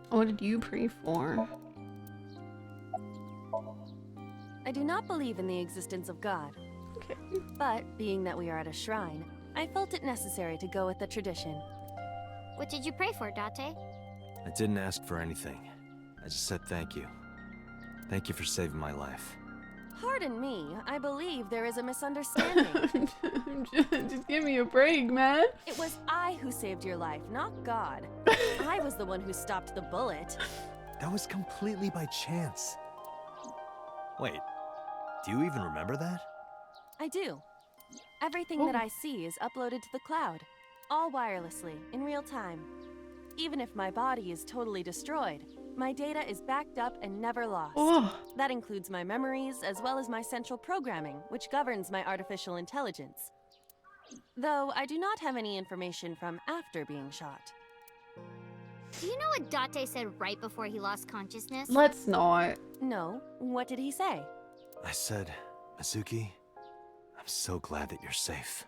What did you pray for? I do not believe in the existence of God. Okay. But, being that we are at a shrine, I felt it necessary to go with the tradition. What did you pray for, Dante? I didn't ask for anything. I just said thank you. Thank you for saving my life. Pardon me, I believe there is a misunderstanding. Just give me a break, man. It was I who saved your life, not God. I was the one who stopped the bullet. That was completely by chance. Wait, do you even remember that? I do. Everything that I see is uploaded to the cloud, all wirelessly, in real time. Even if my body is totally destroyed, my data is backed up and never lost. That includes my memories, as well as my central programming, which governs my artificial intelligence. Though I do not have any information from after being shot. Do you know what Dante said right before he lost consciousness? Let's not. No, what did he say? I said, Mizuki, I'm so glad that you're safe.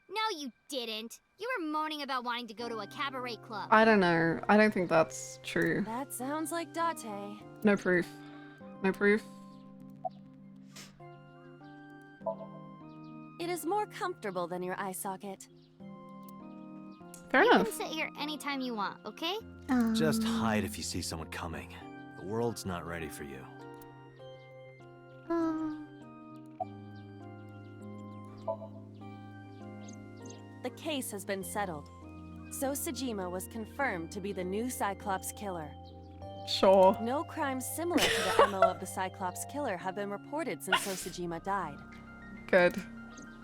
No, you didn't. You were moaning about wanting to go to a cabaret club. I don't know. I don't think that's true. That sounds like Dante. No proof. No proof. It is more comfortable than your eye socket. Fair You enough. can sit here anytime you want, okay? Just hide if you see someone coming. The world's not ready for you. The case has been settled. So Sejima was confirmed to be the new Cyclops killer. Sure. No crimes similar to the MO of the Cyclops killer have been reported since Sejima died. Good.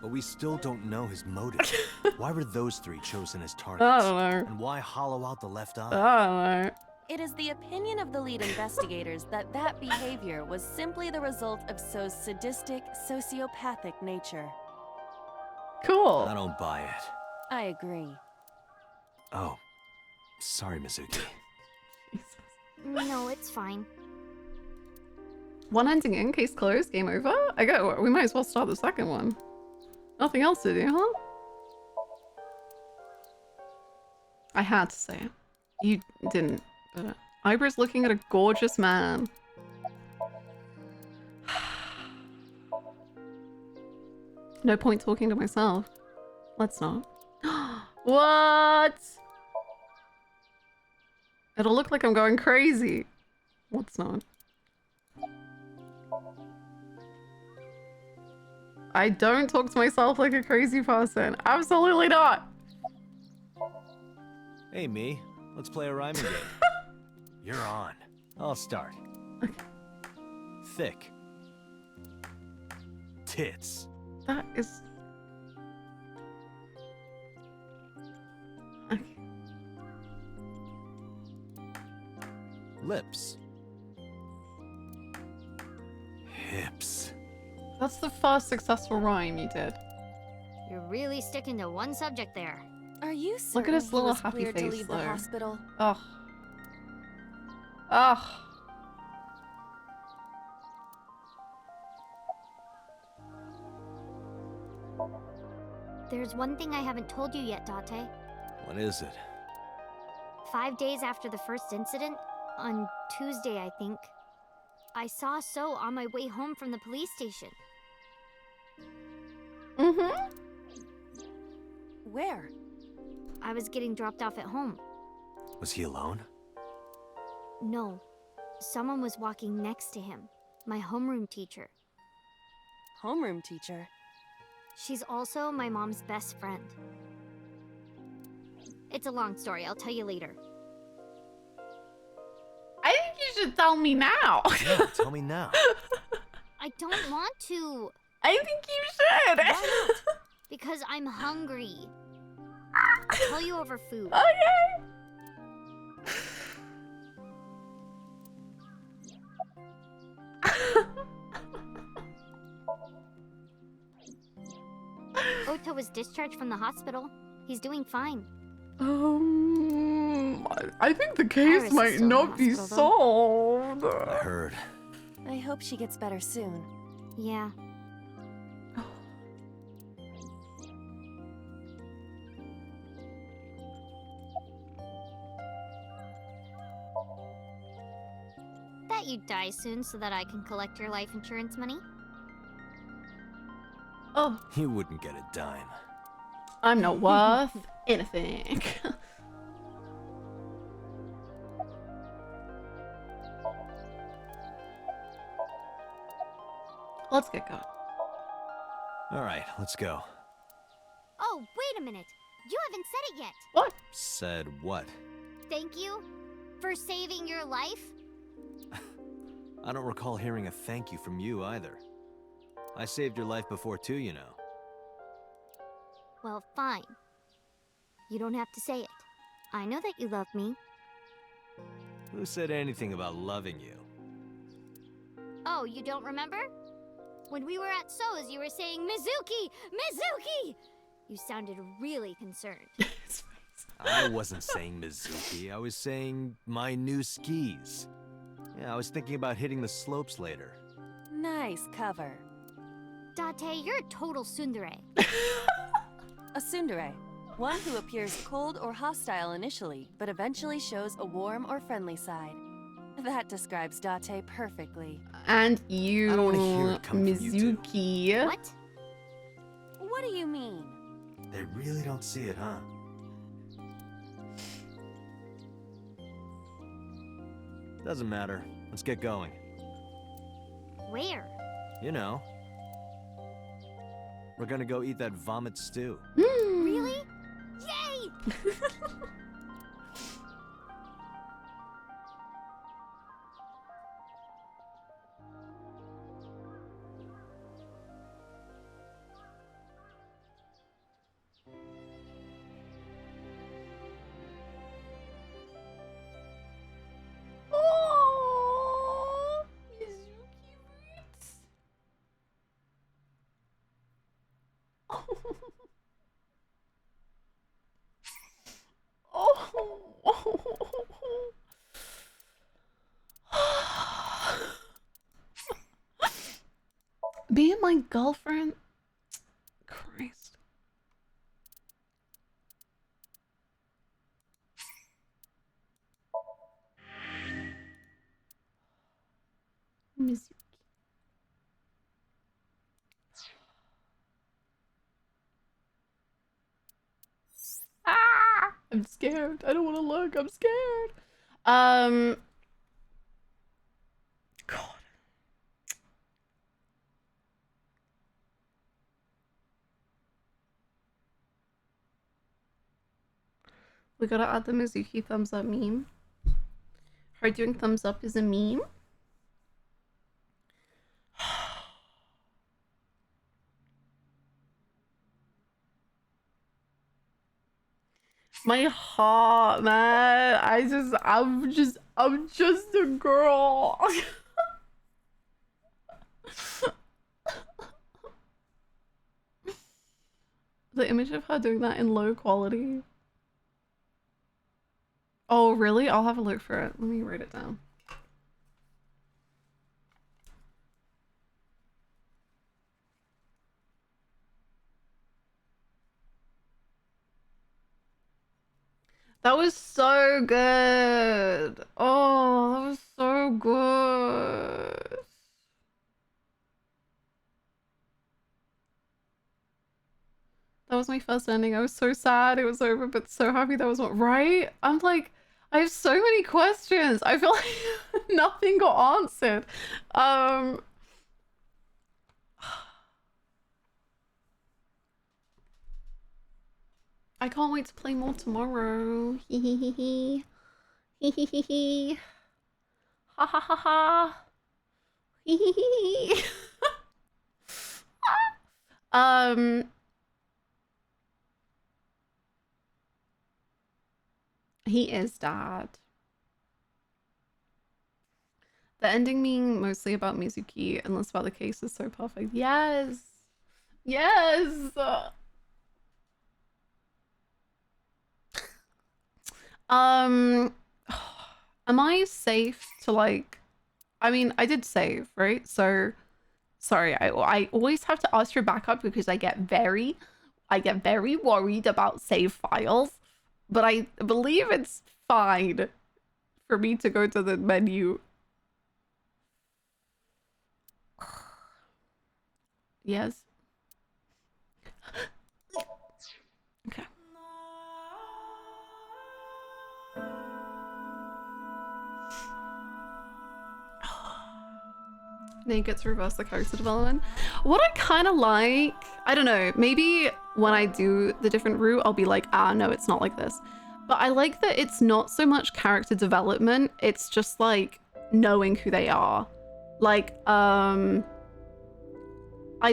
But we still don't know his motive. Why were those three chosen as targets? I don't know. And why hollow out the left eye? I don't know. It is the opinion of the lead investigators that that behavior was simply the result of So's sadistic, sociopathic nature. Cool. I don't buy it. I agree. Oh, sorry, Mizuki. No, it's fine. One ending in, case closed, game over. We might as well start the second one. Nothing else to do, huh? I had to say it. You didn't. But Ibra's looking at a gorgeous man. No point talking to myself. Let's not. What? It'll look like I'm going crazy. Let's not. I don't talk to myself like a crazy person. Absolutely not. Hey, me. Let's play a rhyming game. You're on. I'll start. Okay. Thick. Tits. That is... Okay. Lips. Hips. That's the first successful rhyme you did. You're really sticking to one subject there. Are you Look at certain his he little was happy cleared to face leave the there. hospital? Ugh. Ugh. There's one thing I haven't told you yet, Dante. What is it? 5 days after the first incident, on Tuesday, I think, I saw So on my way home from the police station. Mm-hmm. Where? I was getting dropped off at home. Was he alone? No. Someone was walking next to him. My homeroom teacher. Homeroom teacher? She's also my mom's best friend. It's a long story. I'll tell you later. I think you should tell me now. Yeah, tell me now. I don't want to. I think you should. Why not? Because I'm hungry. I'll tell you over food. Okay. Ota was discharged from the hospital. He's doing fine. I think the case Iris is might still in the not be hospital, solved. I heard. I hope she gets better soon. Yeah. Bet you die soon so that I can collect your life insurance money. Oh, You wouldn't get a dime. I'm not worth anything. Let's get going. All right, let's go. Oh, wait a minute. You haven't said it yet. What? Said what? Thank you for saving your life. I don't recall hearing a thank you from you either. I saved your life before too, you know. Well, fine. You don't have to say it. I know that you love me. Who said anything about loving you? Oh, you don't remember? When we were at So's, you were saying, Mizuki! Mizuki! You sounded really concerned. I wasn't saying Mizuki, I was saying my new skis. Yeah, I was thinking about hitting the slopes later. Nice cover. Dante, you're a total tsundere. A tsundere. One who appears cold or hostile initially, but eventually shows a warm or friendly side. That describes Dante perfectly. And you, I don't want to hear it coming from you two. Mizuki. What? What do you mean? They really don't see it, huh? Doesn't matter. Let's get going. Where? You know. We're gonna go eat that vomit stew. Really? Yay! Oh, Mizuki roots. Being my girlfriend? Christ. Mizuki. Ah! I'm scared. I don't want to look. I'm scared. God. We gotta add the Mizuki thumbs up meme. Her doing thumbs up is a meme. My heart, man. I'm just a girl. The image of her doing that in low quality. Oh, really? I'll have a look for it. Let me write it down. That was so good. Oh, that was so good. That was my first ending. I was so sad it was over, but so happy that was what, right? I'm like, I have so many questions. I feel like nothing got answered. I can't wait to play more tomorrow. Hee hee hee hee. Hee hee hee hee. Ha ha ha ha. Hee hee hee hee. He is dad. The ending being mostly about Mizuki and less about the case is so perfect. Yes. Yes. Am I safe to like, I mean, I did save, right? So sorry, I always have to ask for backup because I get very worried about save files, but I believe it's fine for me to go to the menu. Yes. Okay. Then you get to reverse the character development. What I kind of like, I don't know, maybe when I do the different route, I'll be like, ah, no, it's not like this. But I like that it's not so much character development, it's just like knowing who they are. Like, I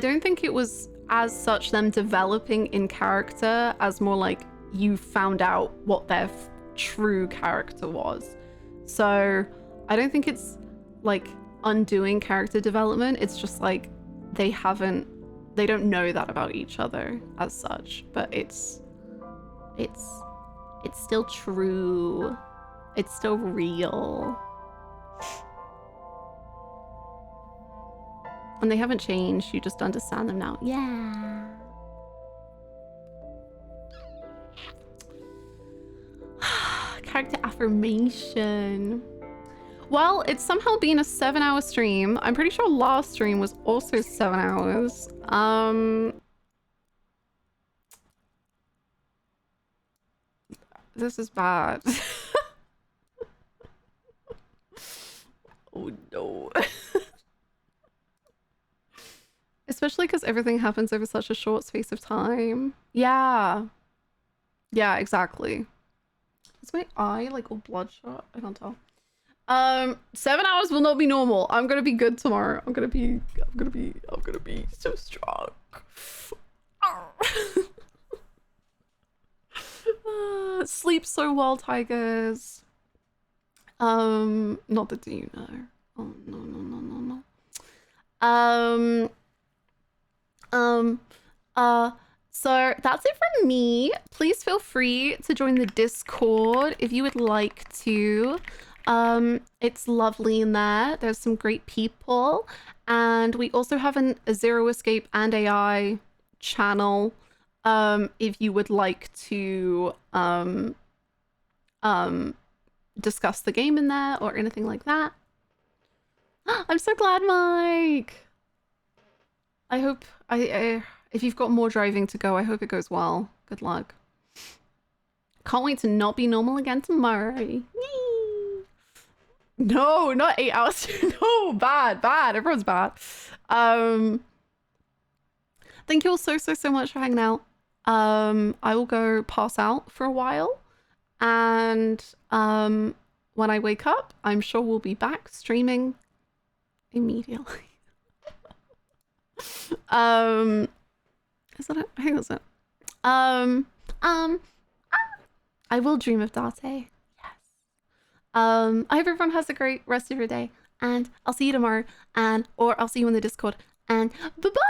don't think it was as such them developing in character as more like you found out what their true character was. So I don't think it's like undoing character development. It's just like they don't know that about each other as such, but it's still true. It's still real. And they haven't changed, you just understand them now. Yeah. Character affirmation. Well, it's somehow been a 7-hour stream. I'm pretty sure last stream was also 7 hours. This is bad. Oh no. Especially because everything happens over such a short space of time. Yeah. Yeah, exactly. Is my eye like all bloodshot? I can't tell. 7 hours will not be normal. I'm gonna be good tomorrow. I'm gonna be so strong. Sleep so well, tigers. Not that you know. Oh no. So that's it from me. Please feel free to join the Discord if you would like to. It's lovely in there. There's some great people, and we also have a Zero Escape and AI channel. If you would like to discuss the game in there or anything like that. I'm so glad, Mike. I hope if you've got more driving to go, I hope it goes well. Good luck. Can't wait to not be normal again tomorrow. Yay. No, not 8 hours. No, bad. Everyone's bad. Thank you all so much for hanging out. I will go pass out for a while, and when I wake up, I'm sure we'll be back streaming immediately. Is that it? I think that's it. I will dream of Dante. Yes. I hope everyone has a great rest of your day, and I'll see you tomorrow, or I'll see you in the Discord, and bye-bye!